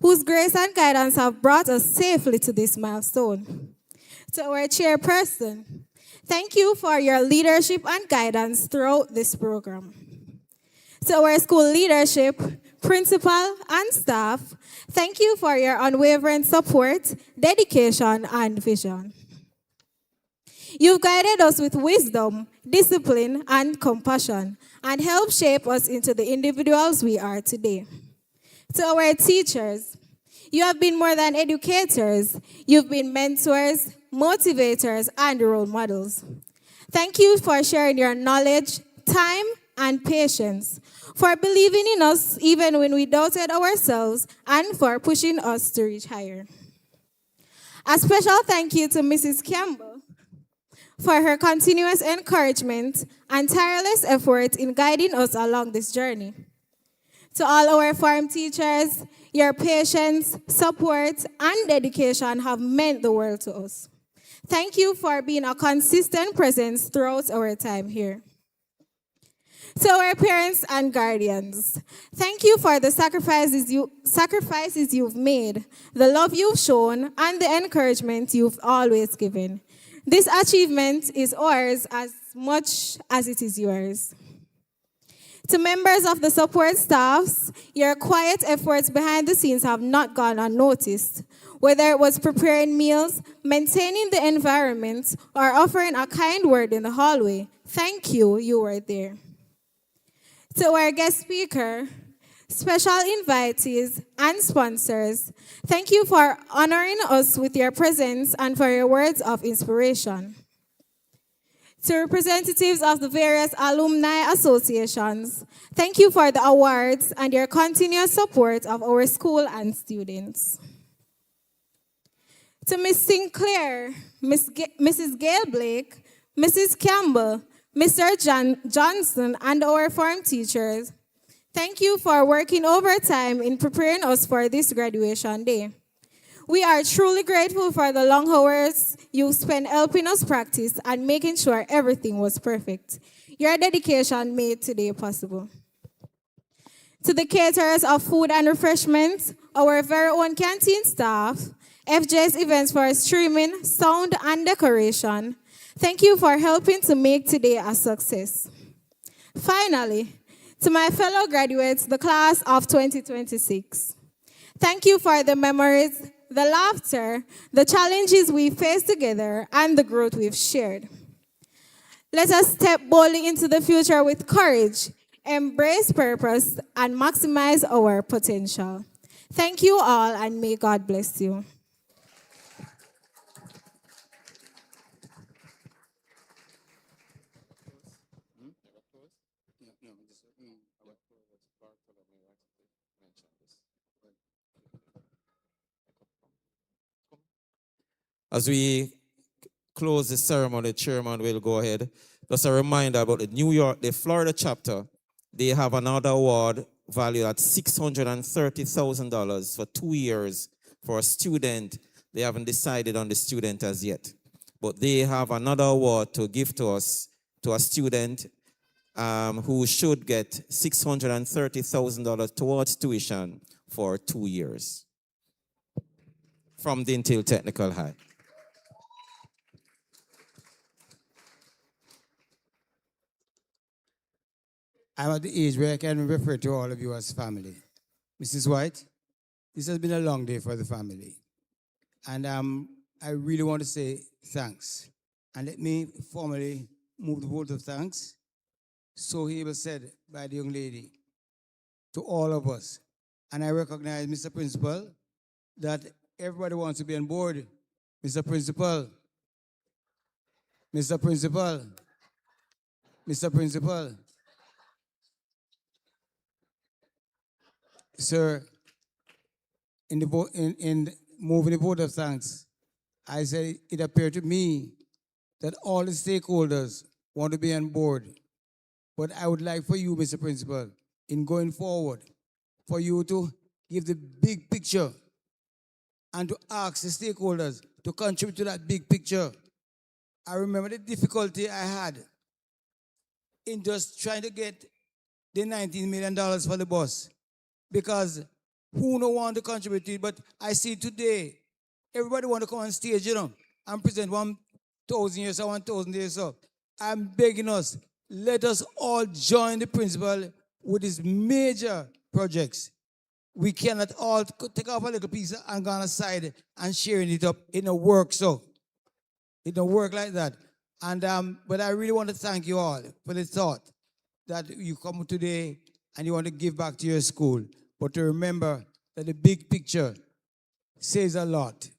whose grace and guidance have brought us safely to this milestone. To our chairperson, thank you for your leadership and guidance throughout this program. To our school leadership, principal, and staff, thank you for your unwavering support, dedication, and vision. You've guided us with wisdom, discipline, and compassion, and helped shape us into the individuals we are today. To our teachers, you have been more than educators. You've been mentors, motivators, and role models. Thank you for sharing your knowledge, time, and patience, for believing in us even when we doubted ourselves, and for pushing us to reach higher. A special thank you to Mrs. Campbell for her continuous encouragement and tireless effort in guiding us along this journey. To all our farm teachers, your patience, support, and dedication have meant the world to us. Thank you for being a consistent presence throughout our time here. To our parents and guardians, thank you for the sacrifices you've made, the love you've shown, and the encouragement you've always given. This achievement is ours as much as it is yours. To members of the support staffs, your quiet efforts behind the scenes have not gone unnoticed. Whether it was preparing meals, maintaining the environment, or offering a kind word in the hallway, thank you, you were there. To our guest speaker, special invitees, and sponsors, thank you for honoring us with your presence and for your words of inspiration. To representatives of the various alumni associations, thank you for the awards and your continuous support of our school and students. To Ms. Sinclair, Mrs. Gail Blake, Mrs. Campbell, Mr. Johnson, and our farm teachers, thank you for working overtime in preparing us for this graduation day. We are truly grateful for the long hours you spent helping us practice and making sure everything was perfect. Your dedication made today possible. To the caterers of food and refreshments, our very own canteen staff, FJ's events for streaming, sound, and decoration, thank you for helping to make today a success. Finally, to my fellow graduates, the class of 2026, thank you for the memories, the laughter, the challenges we faced together, and the growth we've shared. Let us step boldly into the future with courage, embrace purpose, and maximize our potential. Thank you all, and may God bless you. As we close the ceremony, the chairman will go ahead. Just a reminder about the Florida chapter. They have another award valued at $630,000 for 2 years for a student. They haven't decided on the student as yet. But they have another award to give to us, to a student who should get $630,000 towards tuition for 2 years from Dinthill Technical High. I'm at the age where I can refer to all of you as family. Mrs. White, this has been a long day for the family. And I really want to say thanks. And let me formally move the vote of thanks. So he was said by the young lady to all of us. And I recognize, Mr. Principal, that everybody wants to be on board. Mr. Principal, Mr. Principal, Mr. Principal. Sir, in moving the vote of thanks, I said it appeared to me that all the stakeholders want to be on board. But I would like for you, Mr. Principal, in going forward, for you to give the big picture and to ask the stakeholders to contribute to that big picture. I remember the difficulty I had in just trying to get the $19 million for the bus. Because who no want to contribute to it, but I see today, everybody want to come on stage, you know. and present 1,000 years or 1,000 years so. I'm begging us, let us all join the principal with these major projects. We cannot all take off a little piece and go on aside and sharing it up. It don't work so. It don't work like that. And but I really want to thank you all for the thought that you come today and you want to give back to your school. But to remember that the big picture says a lot.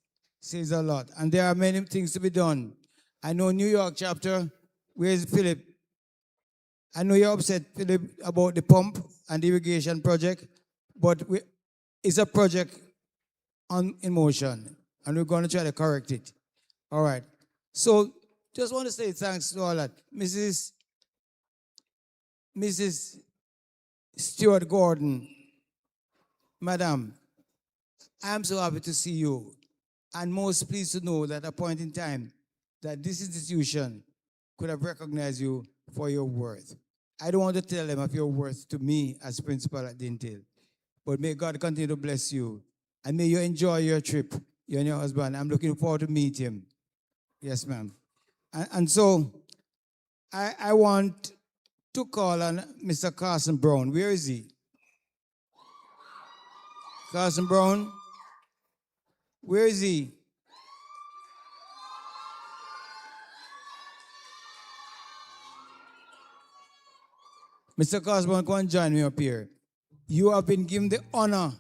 Says a lot. And there are many things to be done. I know New York chapter, where's Philip? I know you're upset, Philip, about the pump and the irrigation project, but it's a project in motion, and we're going to try to correct it. All right. So just want to say thanks to all that. Mrs. Stewart Gordon, Madam, I'm so happy to see you, and most pleased to know that at a point in time that this institution could have recognized you for your worth. I don't want to tell them of your worth to me as principal at Dinthill, but may God continue to bless you, and may you enjoy your trip, you and your husband. I'm looking forward to meet him. Yes, ma'am. And so I want to call on Mr. Carson Brown. Where is he? Carson Brown? Where is he? Mr. Cosmo, come and join me up here. You have been given the honor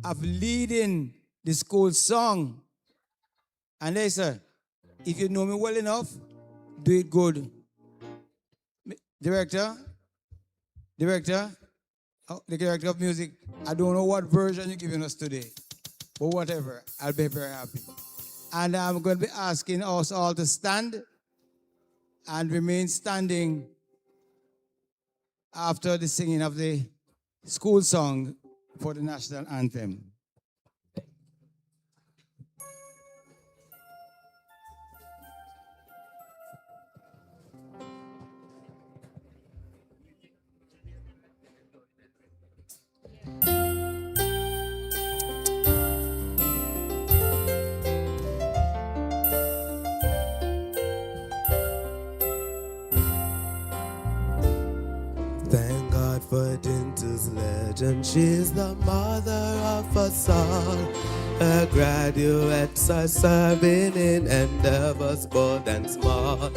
of leading the school song. And listen, if you know me well enough, do it good. Director, the director of music, I don't know what version you're giving us today, but whatever, I'll be very happy. And I'm going to be asking us all to stand and remain standing after the singing of the school song for the national anthem. Thank God for Dintill's legend. She's the mother of us all. Her graduates are serving in endeavors bold and small.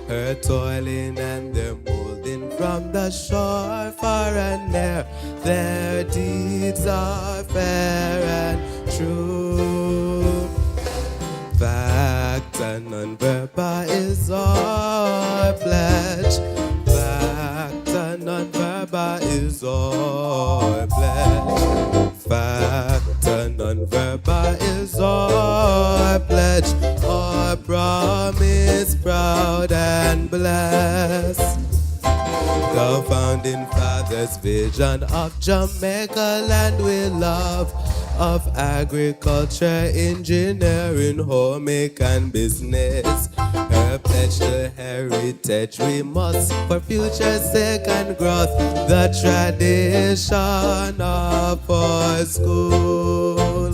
Her toiling and their molding from the shore far and near. Their deeds are fair and true. Fact and non-verbal is our pledge. Non-verbal is our pledge. Fact and non-verbal is our pledge. Our promise, proud and blessed. The founding fathers' vision of Jamaica land we love, of agriculture, engineering, homemaking and business. Her pledge to heritage we must, for future's sake and growth, the tradition of our school.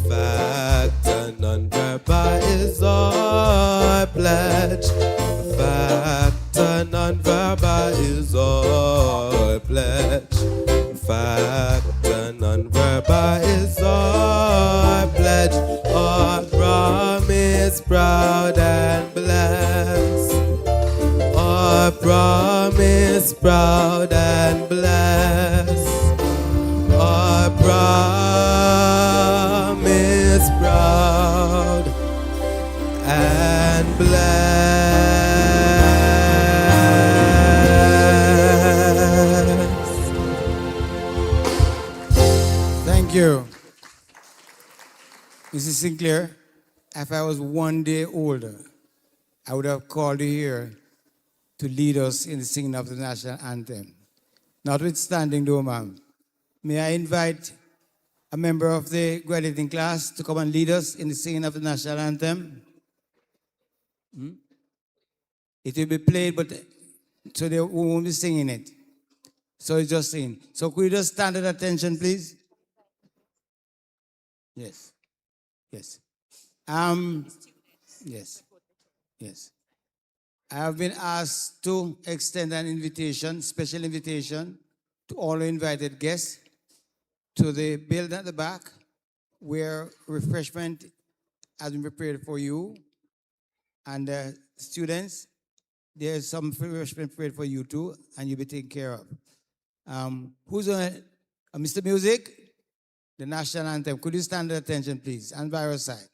Fact and non-verbal is our pledge. Fact and non-verbal is our pledge. Fact and non-verbal is our pledge. Our promise, proud and blessed. Our promise, proud and blessed. Our promise, proud and blessed. Thank you. Mrs. Sinclair, if I was 1 day older, I would have called you here to lead us in the singing of the national anthem. Notwithstanding though, ma'am, may I invite a member of the graduating class to come and lead us in the singing of the national anthem? It will be played, but so they won't be singing it. So it's just singing. So could you just stand at attention, please? Yes. Yes. Yes. I have been asked to extend an invitation, special invitation, to all invited guests to the building at the back where refreshment has been prepared for you. And students, there's some refreshment prepared for you too, and you'll be taken care of. Who's on Mr. Music? The national anthem. Could you stand at attention, please? And by your side.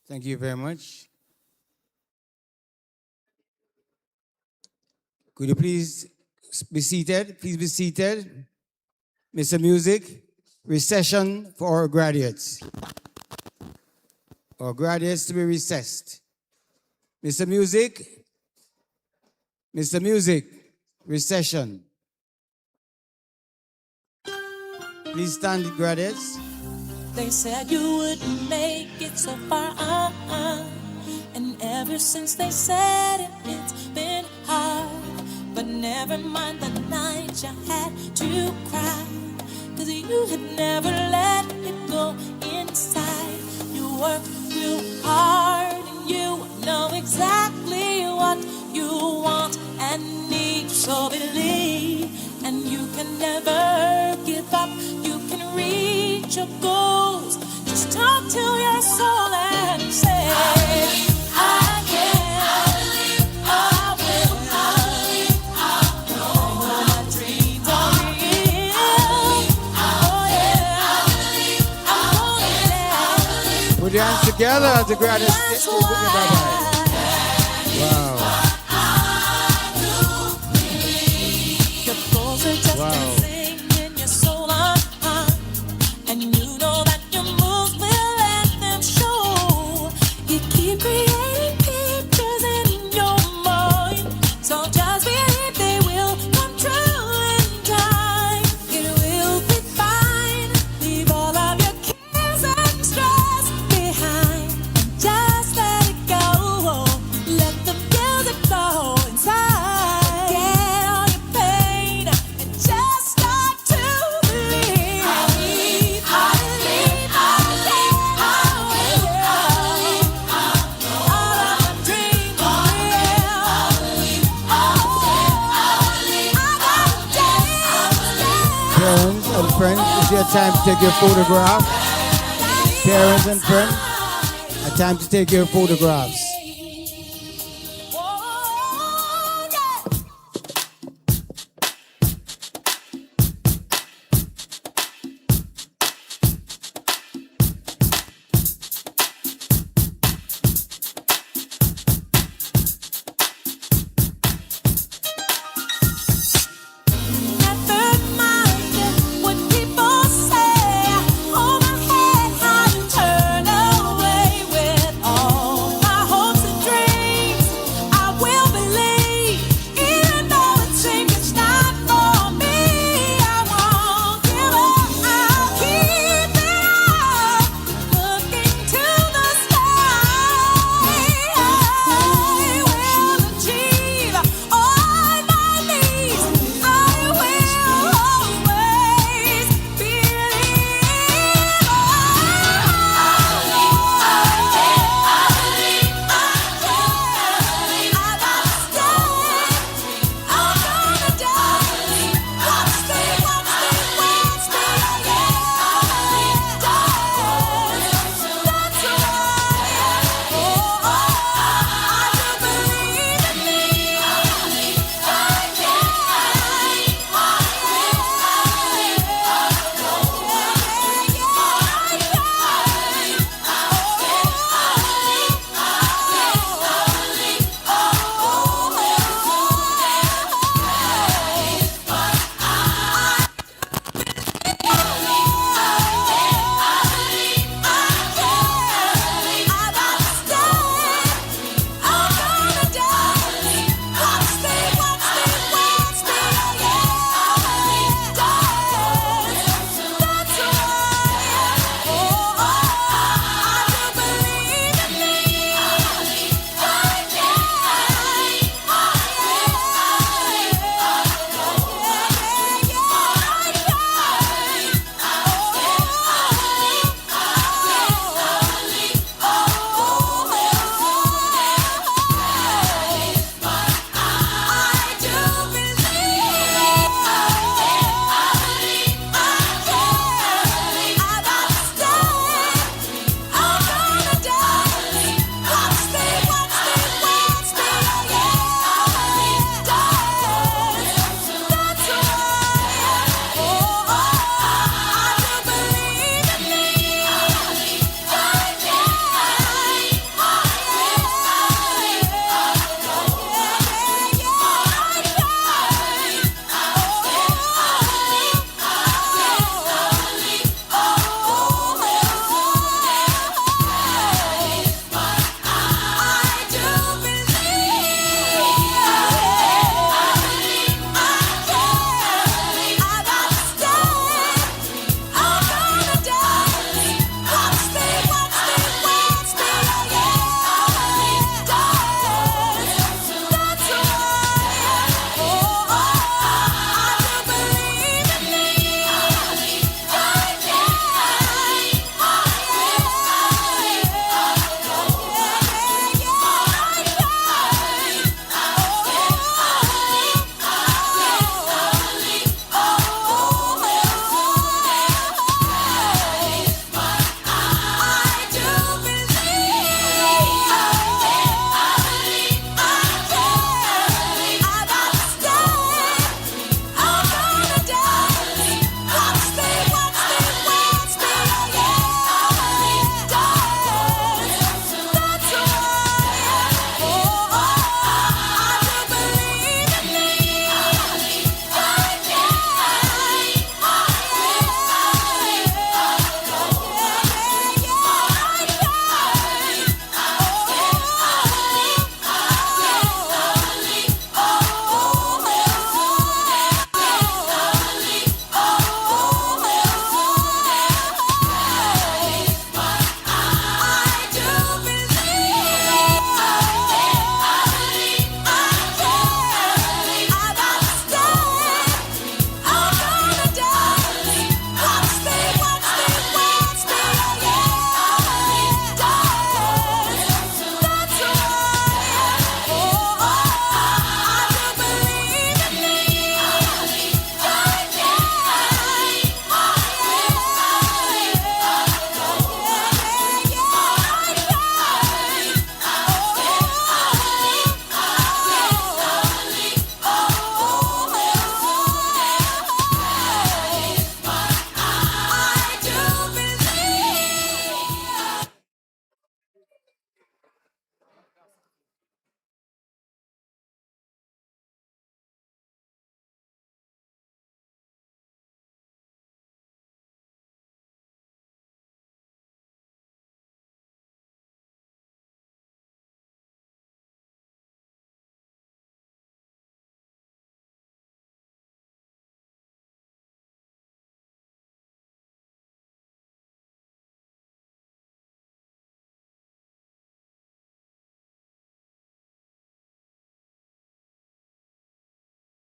Thank you very much. Could you please be seated? Please be seated. Mr. Music, recession for our graduates. Our graduates to be recessed. Mr. Music, recession. Please stand, graduates. They said you wouldn't make it so far, and ever since they said it, it's been hard. But never mind the night you had to cry, 'cause you had never let it go inside. You worked real hard and you know exactly what you want and need. So believe, and you can never give up. You can reach your goals. Just talk to your soul and say, I can, I believe, I will, I believe, I know my dreams are real. Oh yeah, I believe, I believe, Put your hands together as the graduates. Wow. Your goals are just dancing in your soul, and you know that your moves will let them show. You keep creating pictures in your mind, so just believe they will come true in time. It will be fine. Leave all of your cares and stress behind, and just let it go. Let the music flow inside. Get all your pain and just start to believe. I believe, I believe, I believe, I will. All of my dreams are real. I believe, Parents and friends, it's your time to take your photograph. Parents and friends, a time to take your photographs.